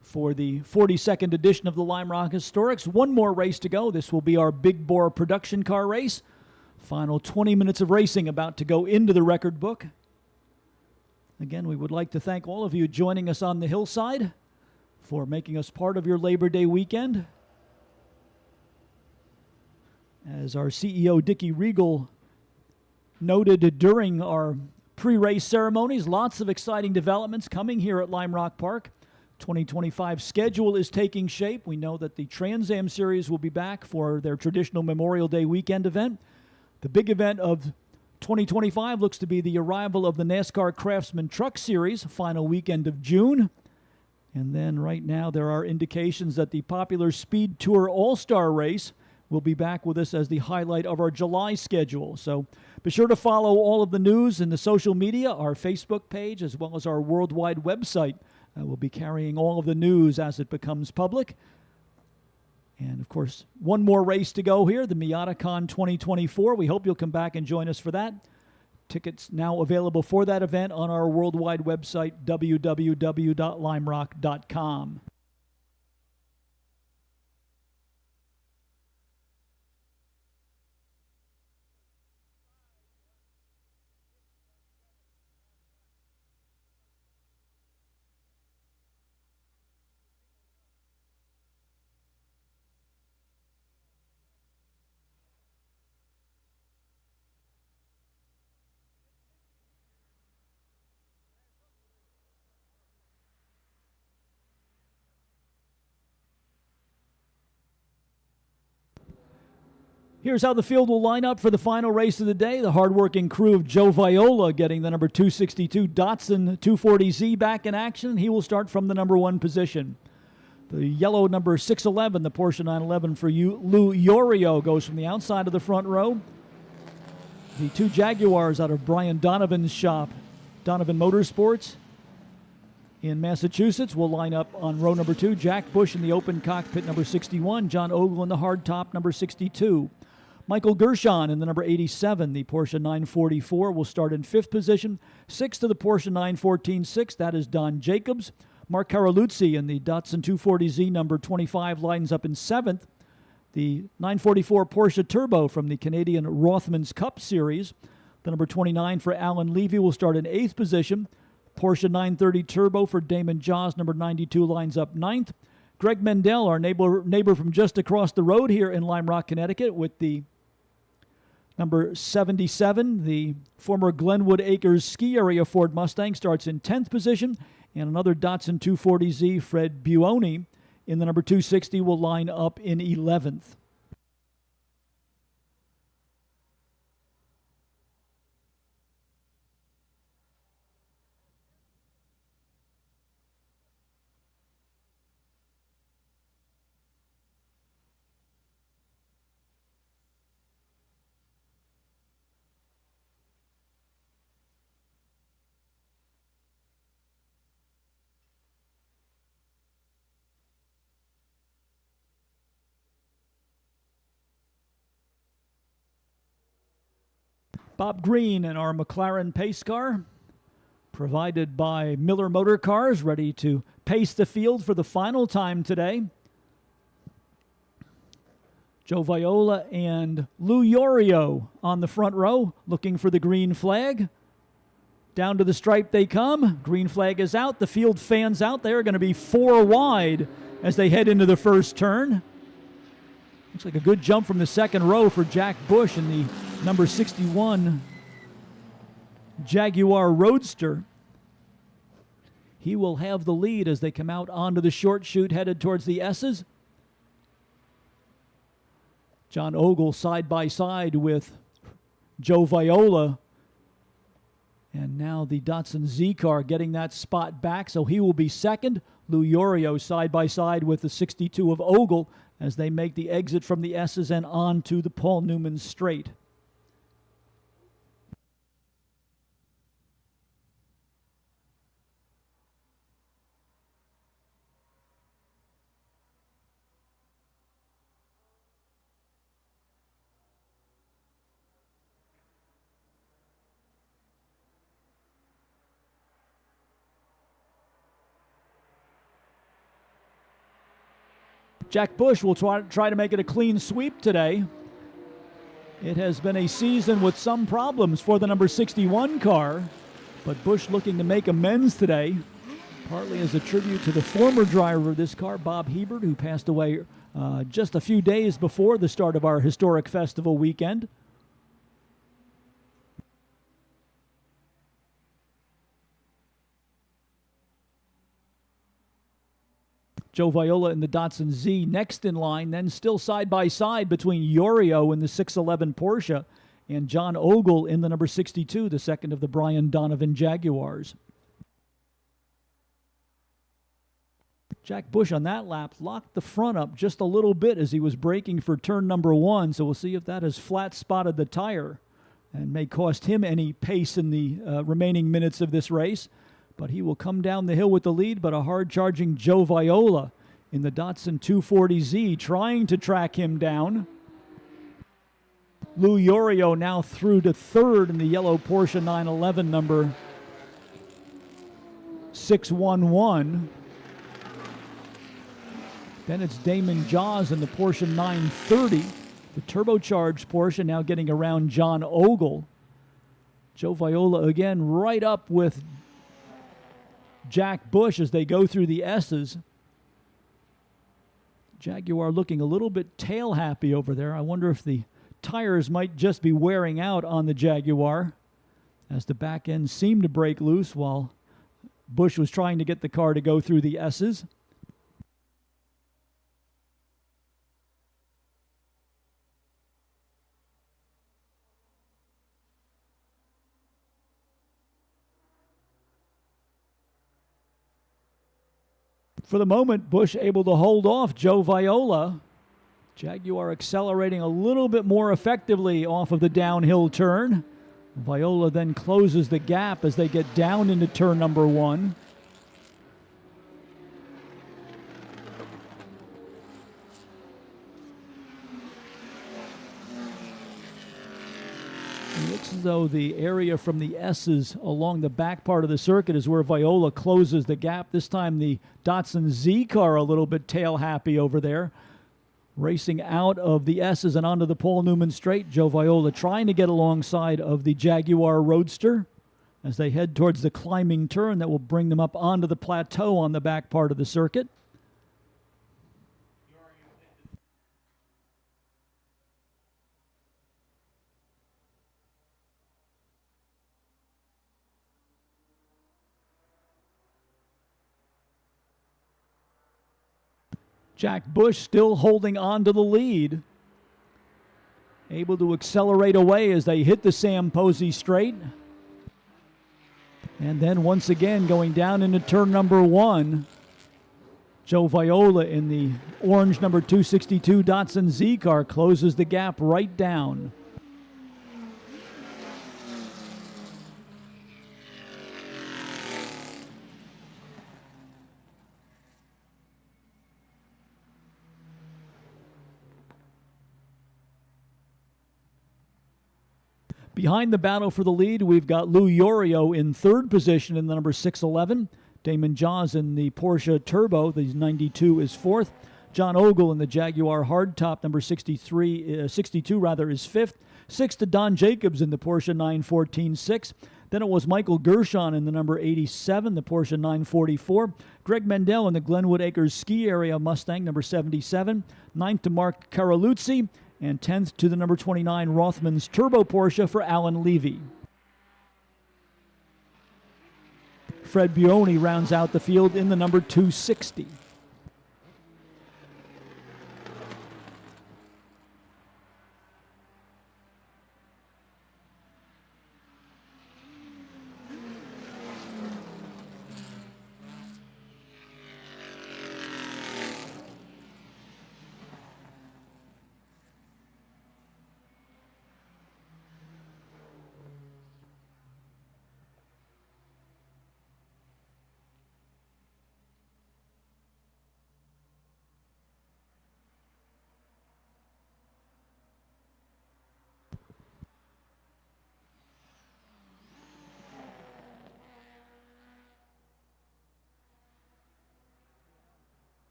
for the 42nd edition of the Lime Rock Historics. One more race to go. This will be our big bore production car race. Final 20 minutes of racing about to go into the record book. Again, we would like to thank all of you joining us on the hillside for making us part of your Labor Day weekend. As our CEO, Dickie Regal, noted during our pre-race ceremonies, lots of exciting developments coming here at Lime Rock Park. 2025 schedule is taking shape. We know that the Trans Am Series will be back for their traditional Memorial Day weekend event. The big event of 2025 looks to be the arrival of the NASCAR Craftsman Truck Series, final weekend of June. And then right now there are indications that the popular Speed Tour All-Star Race will be back with us as the highlight of our July schedule. So be sure to follow all of the news in the social media, our Facebook page, as well as our worldwide website. We'll be carrying all of the news as it becomes public. And, of course, one more race to go here, the MiataCon 2024. We hope you'll come back and join us for that. Tickets now available for that event on our worldwide website, www.limerock.com. Here's how the field will line up for the final race of the day. The hardworking crew of Joe Viola getting the number 262 Datsun 240Z back in action. He will start from the number 1 position. The yellow number 611, the Porsche 911 for Lou Iorio, goes from the outside of the front row. The 2 Jaguars out of Brian Donovan's shop, Donovan Motorsports in Massachusetts, will line up on row number 2. Jack Bush in the open cockpit, number 61. John Ogle in the hard top, number 62. Michael Gershon in the number 87, the Porsche 944, will start in 5th position. 6th to the Porsche 914-6, that is Don Jacobs. Mark Caroluzzi in the Datsun 240Z number 25 lines up in 7th. The 944 Porsche Turbo from the Canadian Rothmans Cup Series, the number 29 for Alan Levy, will start in 8th position. Porsche 930 Turbo for Damon Jaws, number 92, lines up 9th. Greg Mendel, our neighbor from just across the road here in Lime Rock, Connecticut, with the Number 77, the former Glenwood Acres Ski Area Ford Mustang, starts in 10th position. And another Datsun 240Z, Fred Buoni, in the number 260 will line up in 11th. Bob Green in our McLaren pace car, provided by Miller Motor Cars, ready to pace the field for the final time today. Joe Viola and Lou Yorio on the front row, looking for the green flag. Down to the stripe they come. Green flag is out. The field fans out. They are going to be 4 wide as they head into the first turn. Looks like a good jump from the second row for Jack Bush in the number 61 Jaguar Roadster. He will have the lead as they come out onto the short chute headed towards the S's. John Ogle side by side with Joe Viola. And now the Datsun Z car getting that spot back, so he will be second. Lou Yorio side by side with the 62 of Ogle as they make the exit from the S's and on to the Paul Newman straight. Jack Bush will try to make it a clean sweep today. It has been a season with some problems for the number 61 car, but Bush looking to make amends today, partly as a tribute to the former driver of this car, Bob Hebert, who passed away just a few days before the start of our historic festival weekend. Joe Viola in the Datsun Z next in line, then still side by side between Yorio in the 611 Porsche and John Ogle in the number 62, the second of the Brian Donovan Jaguars. Jack Bush on that lap locked the front up just a little bit as he was braking for turn number 1, so we'll see if that has flat spotted the tire and may cost him any pace in the remaining minutes of this race. But he will come down the hill with the lead, but a hard-charging Joe Viola in the Datsun 240Z trying to track him down. Lou Yorio now through to third in the yellow Porsche 911 number 611. Then it's Damon Jaws in the Porsche 930. The turbocharged Porsche now getting around John Ogle. Joe Viola again right up with Jack Bush as they go through the S's. Jaguar looking a little bit tail happy over there. I wonder if the tires might just be wearing out on the Jaguar as the back end seemed to break loose while Bush was trying to get the car to go through the S's. For the moment, Bush able to hold off Joe Viola. Jaguar accelerating a little bit more effectively off of the downhill turn. Viola then closes the gap as they get down into turn number 1. It looks as though the area from the S's along the back part of the circuit is where Viola closes the gap. This time the Datsun Z car a little bit tail happy over there. Racing out of the S's and onto the Paul Newman straight. Joe Viola trying to get alongside of the Jaguar Roadster as they head towards the climbing turn that will bring them up onto the plateau on the back part of the circuit. Jack Bush still holding on to the lead. Able to accelerate away as they hit the Sam Posey straight. And then once again going down into turn number 1. Joe Viola in the orange number 262 Datsun Z car closes the gap right down. Behind the battle for the lead, we've got Lou Yorio in third position in the number 611. Damon Jaws in the Porsche Turbo, the 92 is fourth. John Ogle in the Jaguar Hardtop, number 62 is fifth. Sixth to Don Jacobs in the Porsche 914-6. Then it was Michael Gershon in the number 87, the Porsche 944. Greg Mendel in the Glenwood Acres Ski Area Mustang, number 77. Ninth to Mark Caroluzzi. And 10th to the number 29 Rothmans Turbo Porsche for Alan Levy. Fred Buoni rounds out the field in the number 260.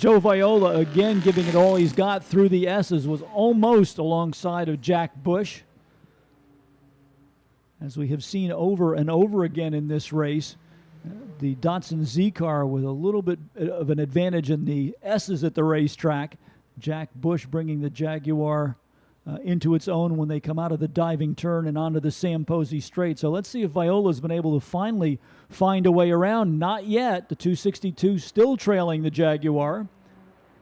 Joe Viola again giving it all he's got through the S's, was almost alongside of Jack Bush. As we have seen over and over again in this race, the Datsun Z car with a little bit of an advantage in the S's at the racetrack. Jack Bush bringing the Jaguar into its own when they come out of the diving turn and onto the Sam Posey straight. So let's see if Viola's been able to finally find a way around. Not yet. The 262 still trailing the Jaguar.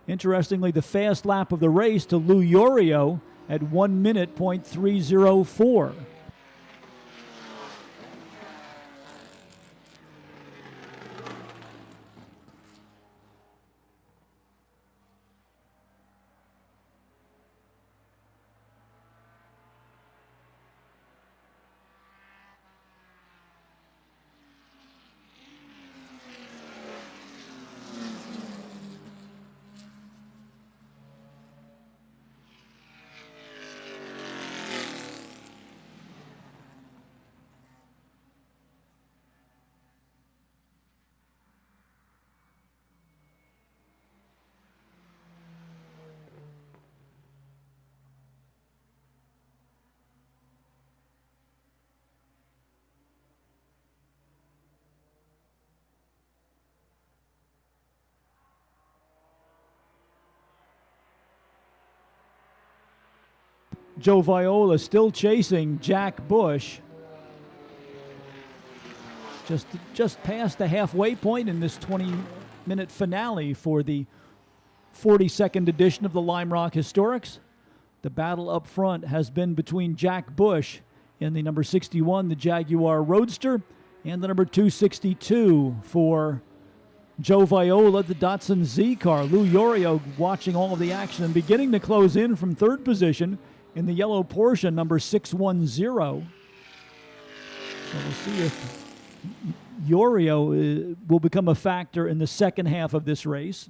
Interestingly, the fast lap of the race to Lou Yorio at 1 minute, .304. Joe Viola still chasing Jack Bush. Just past the halfway point in this 20-minute finale for the 42nd edition of the Lime Rock Historics. The battle up front has been between Jack Bush in the number 61, the Jaguar Roadster, and the number 262 for Joe Viola, the Datsun Z car. Lou Yorio watching all of the action and beginning to close in from third position in the yellow Porsche, number 610. So we'll see if Yorio will become a factor in the second half of this race.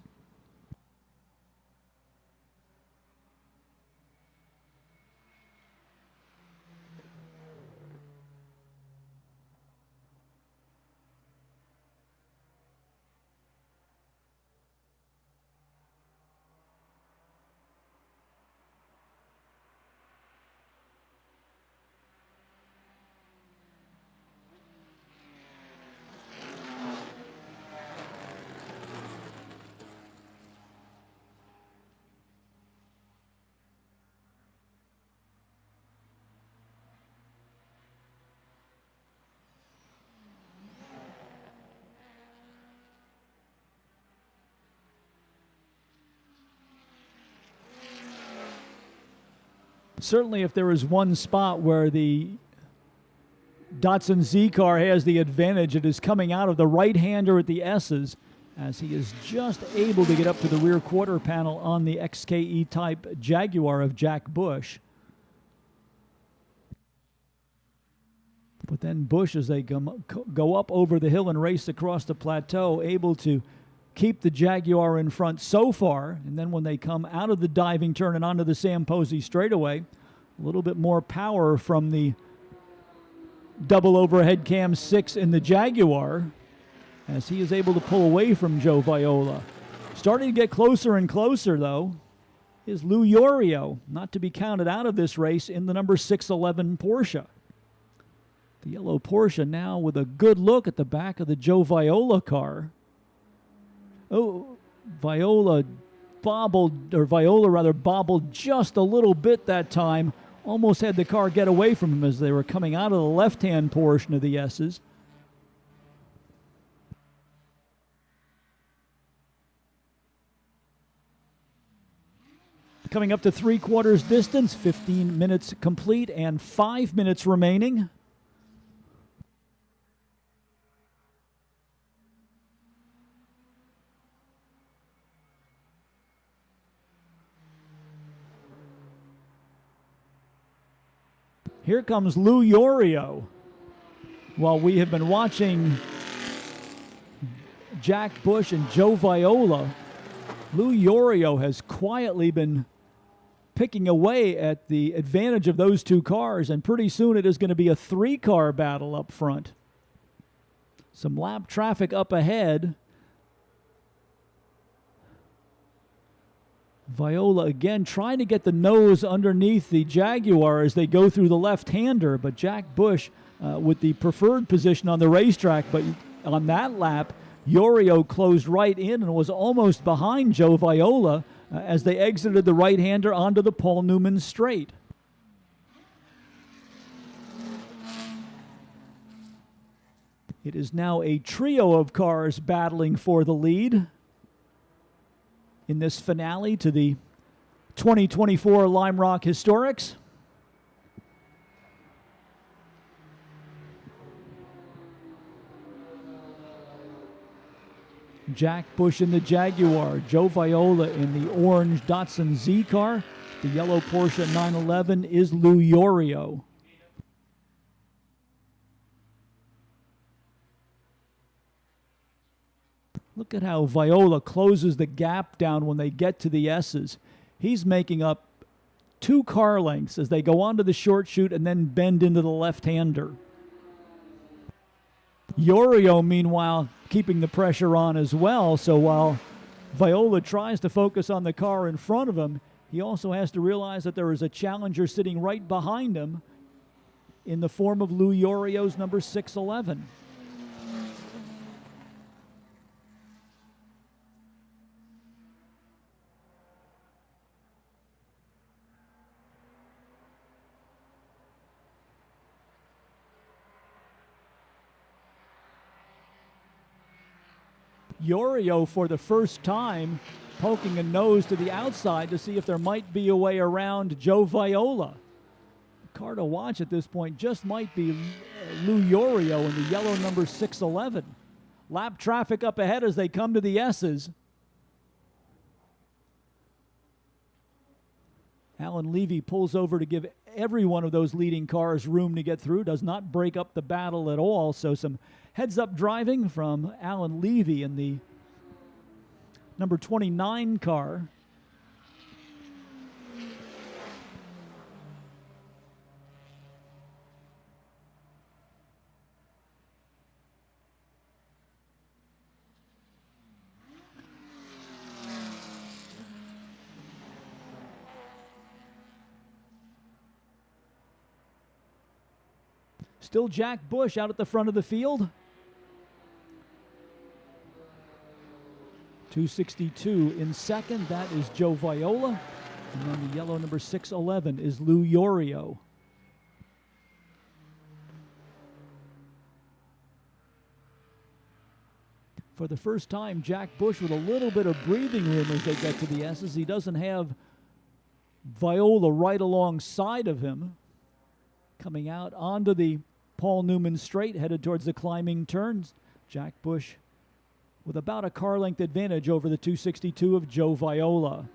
Certainly, if there is one spot where the Datsun Z car has the advantage, it is coming out of the right-hander at the S's, as he is just able to get up to the rear quarter panel on the XKE type Jaguar of Jack Bush. But then Bush, as they go up over the hill and race across the plateau, able to keep the Jaguar in front so far, and then when they come out of the diving turn and onto the Sam Posey straightaway, a little bit more power from the double overhead cam 6 in the Jaguar, as he is able to pull away from Joe Viola. Starting to get closer and closer, though, is Lou Yorio, not to be counted out of this race in the number 611 Porsche. The yellow Porsche now with a good look at the back of the Joe Viola car. Oh, Viola bobbled just a little bit that time. Almost had the car get away from him as they were coming out of the left-hand portion of the S's. Coming up to three-quarters distance, 15 minutes complete and 5 minutes remaining. Here comes Lou Yorio. While we have been watching Jack Bush and Joe Viola, Lou Yorio has quietly been picking away at the advantage of those two cars, and pretty soon it is going to be a three-car battle up front. Some lap traffic up ahead. Viola again trying to get the nose underneath the Jaguar as they go through the left-hander, but Jack Bush with the preferred position on the racetrack. But on that lap, Yorio closed right in and was almost behind Joe Viola as they exited the right-hander onto the Paul Newman straight. It is now a trio of cars battling for the lead in this finale to the 2024 Lime Rock Historics. Jack Bush in the Jaguar, Joe Viola in the orange Datsun Z car. The yellow Porsche 911 is Lou Yorio. Look at how Viola closes the gap down when they get to the S's. He's making up 2 car lengths as they go onto the short chute and then bend into the left-hander. Yorio, meanwhile, keeping the pressure on as well. So while Viola tries to focus on the car in front of him, he also has to realize that there is a challenger sitting right behind him in the form of Lou Yorio's number 611. Yorio, for the first time, poking a nose to the outside to see if there might be a way around Joe Viola. The car to watch at this point just might be Lou Yorio in the yellow number 611. Lap traffic up ahead as they come to the S's. Alan Levy pulls over to give every one of those leading cars room to get through, does not break up the battle at all. So some heads-up driving from Alan Levy in the number 29 car. Still Jack Bush out at the front of the field. 262 in second, that is Joe Viola. And then the yellow number 611 is Lou Yorio. For the first time, Jack Bush with a little bit of breathing room as they get to the S's. He doesn't have Viola right alongside of him. Coming out onto the Paul Newman straight, headed towards the climbing turns. Jack Bush with about a car length advantage over the 262 of Joe Viola.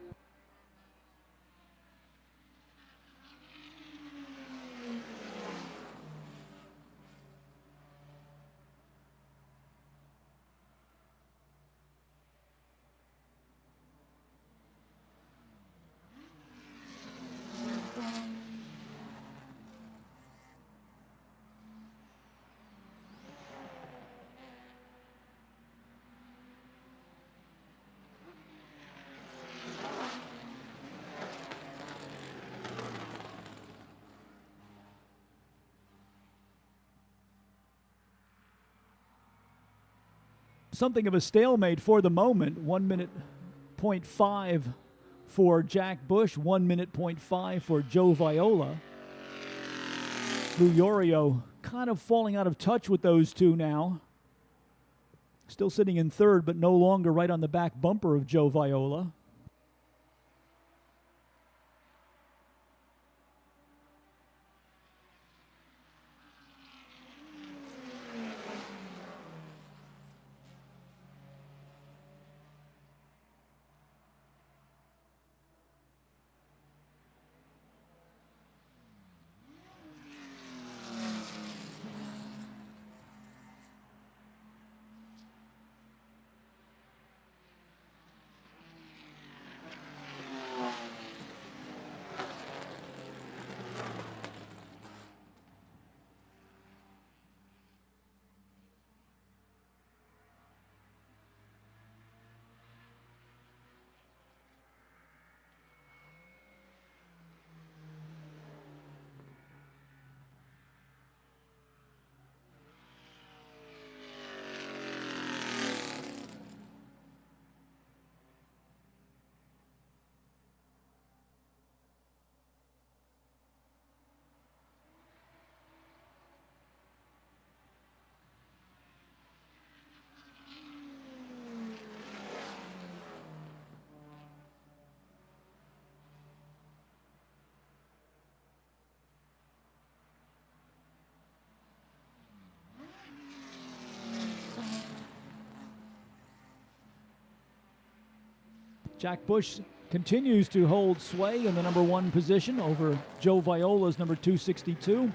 Something of a stalemate for the moment. 1 minute, 0.5 for Jack Bush, 1 minute, 0.5 for Joe Viola. Lou Yorio kind of falling out of touch with those two now. Still sitting in third, but no longer right on the back bumper of Joe Viola. Jack Bush continues to hold sway in the number 1 position over Joe Viola's number 262.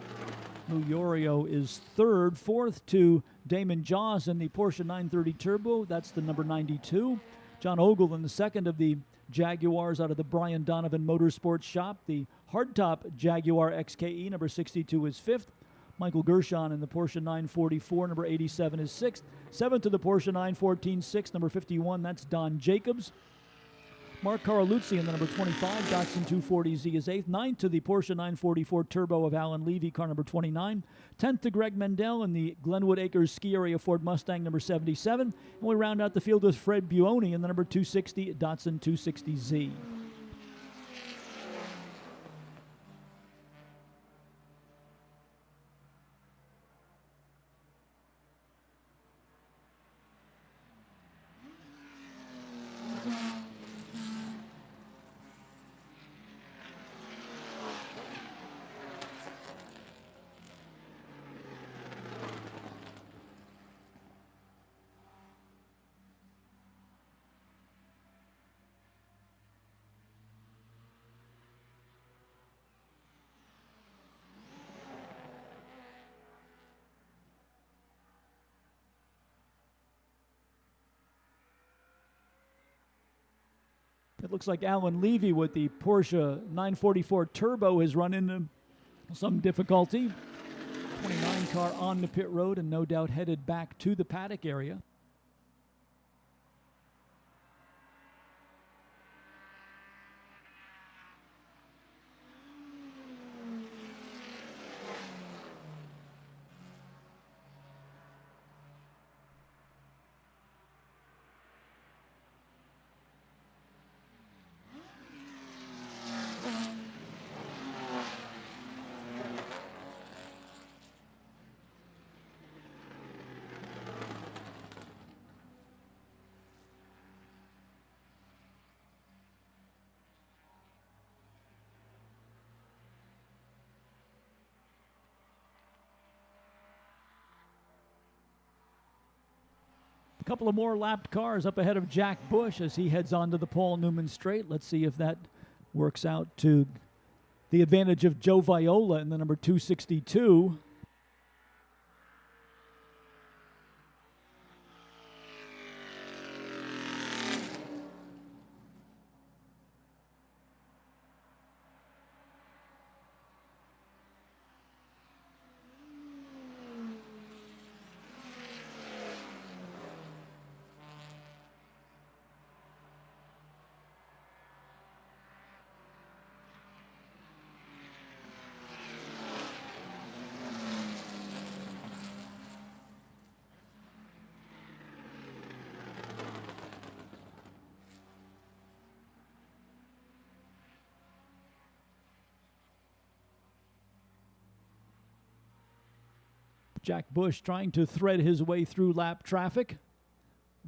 Lou Yorio is third, fourth to Damon Jaws in the Porsche 930 Turbo. That's the number 92. John Ogle in the second of the Jaguars out of the Brian Donovan Motorsports shop. The hardtop Jaguar XKE, number 62, is fifth. Michael Gershon in the Porsche 944, number 87, is sixth. Seventh to the Porsche 914, sixth, number 51, that's Don Jacobs. Mark Caroluzzi in the number 25 Datsun 240Z is 8th. 9th to the Porsche 944 Turbo of Alan Levy, car number 29. 10th to Greg Mendel in the Glenwood Acres Ski Area Ford Mustang number 77. And we round out the field with Fred Buoni in the number 260 Datsun 260Z. It looks like Alan Levy with the Porsche 944 Turbo has run into some difficulty. 29 car on the pit road and no doubt headed back to the paddock area. A couple of more lapped cars up ahead of Jack Bush as he heads onto the Paul Newman Straight. Let's see if that works out to the advantage of Joe Viola in the number 262. Jack Bush trying to thread his way through lap traffic.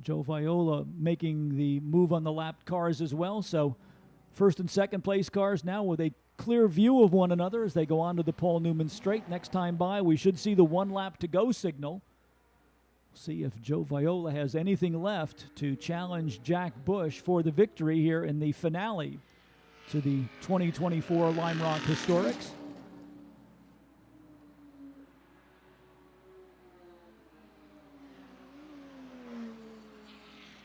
Joe Viola making the move on the lapped cars as well. So first and second place cars now with a clear view of one another as they go on to the Paul Newman Straight. Next time by, we should see the 1 lap to go signal. See if Joe Viola has anything left to challenge Jack Bush for the victory here in the finale to the 2024 Lime Rock Historics.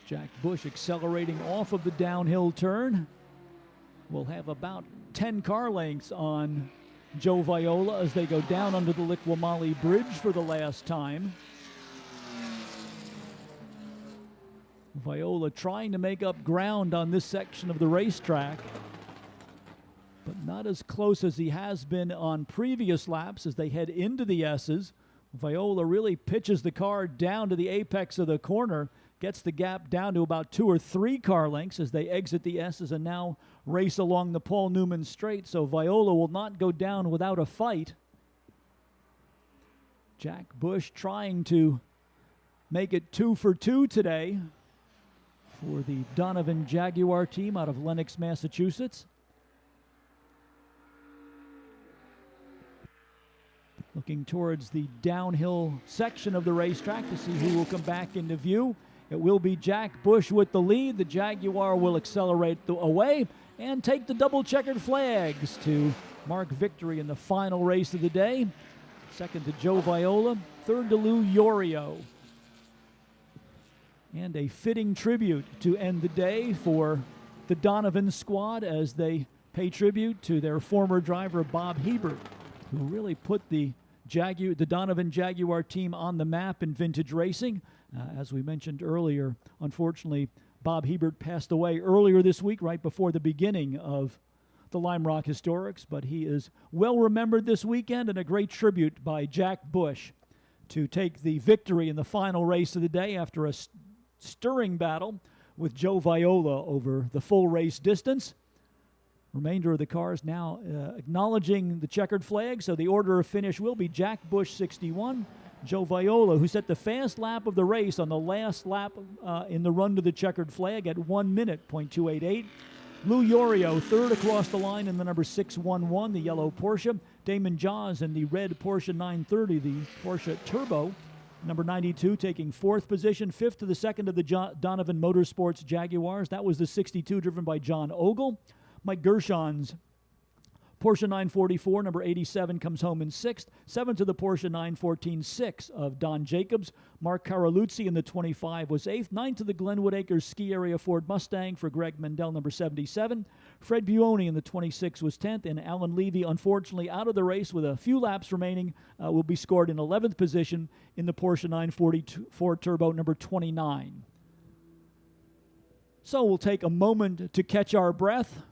Jack Bush accelerating off of the downhill turn. We'll have about 10 car lengths on Joe Viola as they go down under the Liqui Bridge for the last time. Viola trying to make up ground on this section of the racetrack, but not as close as he has been on previous laps as they head into the S's. Viola really pitches the car down to the apex of the corner, gets the gap down to about 2 or 3 car lengths as they exit the S's and now race along the Paul Newman Straight. So Viola will not go down without a fight. Jack Bush trying to make it 2 for 2 today for the Donovan Jaguar team out of Lenox, Massachusetts. Looking towards the downhill section of the racetrack to see who will come back into view. It will be Jack Bush with the lead. The Jaguar will accelerate away and take the double checkered flags to mark victory in the final race of the day. Second to Joe Viola, third to Lou Yorio. And a fitting tribute to end the day for the Donovan squad as they pay tribute to their former driver Bob Hebert, who really put the Donovan Jaguar team on the map in vintage racing. As we mentioned earlier, unfortunately, Bob Hebert passed away earlier this week, right before the beginning of the Lime Rock Historics, but he is well remembered this weekend, and a great tribute by Jack Bush to take the victory in the final race of the day after a stirring battle with Joe Viola over the full race distance. Remainder of the cars now acknowledging the checkered flag, so the order of finish will be Jack Bush 61, Joe Viola, who set the fast lap of the race on the last lap in the run to the checkered flag at 1 minute, .288. Lou Yorio, third across the line in the number 611, the yellow Porsche. Damon Jaws in the red Porsche 930, the Porsche Turbo. Number 92 taking fourth position, fifth to the second of the Donovan Motorsports Jaguars. That was the 62 driven by John Ogle. Mike Gershon's Porsche 944, number 87, comes home in 6th. 7th to the Porsche 914-6 of Don Jacobs. Mark Caroluzzi in the 25 was 8th. 9th to the Glenwood Acres Ski Area Ford Mustang for Greg Mendel, number 77. Fred Buoni in the 26 was 10th, and Alan Levy, unfortunately out of the race with a few laps remaining, will be scored in 11th position in the Porsche 944 Turbo, number 29. So we'll take a moment to catch our breath.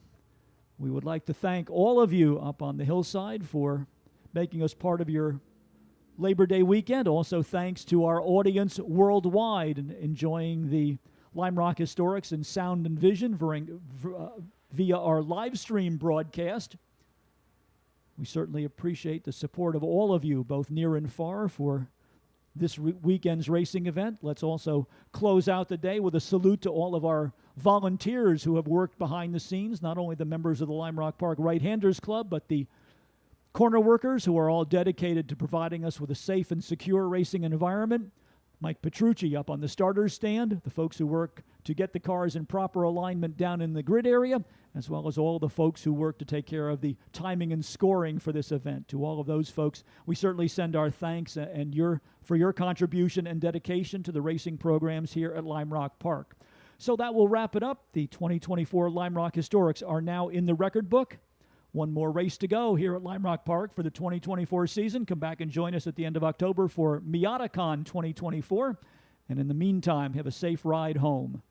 We would like to thank all of you up on the hillside for making us part of your Labor Day weekend. Also, thanks to our audience worldwide and enjoying the Lime Rock Historics in sound and vision via our live stream broadcast. We certainly appreciate the support of all of you, both near and far, for this weekend's racing event. Let's also close out the day with a salute to all of our volunteers who have worked behind the scenes, not only the members of the Lime Rock Park Right-Handers Club, but the corner workers who are all dedicated to providing us with a safe and secure racing environment. Mike Petrucci up on the starter's stand, the folks who work to get the cars in proper alignment down in the grid area, as well as all the folks who work to take care of the timing and scoring for this event. To all of those folks, we certainly send our thanks for your contribution and dedication to the racing programs here at Lime Rock Park. So that will wrap it up. The 2024 Lime Rock Historics are now in the record book. One more race to go here at Lime Rock Park for the 2024 season. Come back and join us at the end of October for MiataCon 2024. And in the meantime, have a safe ride home.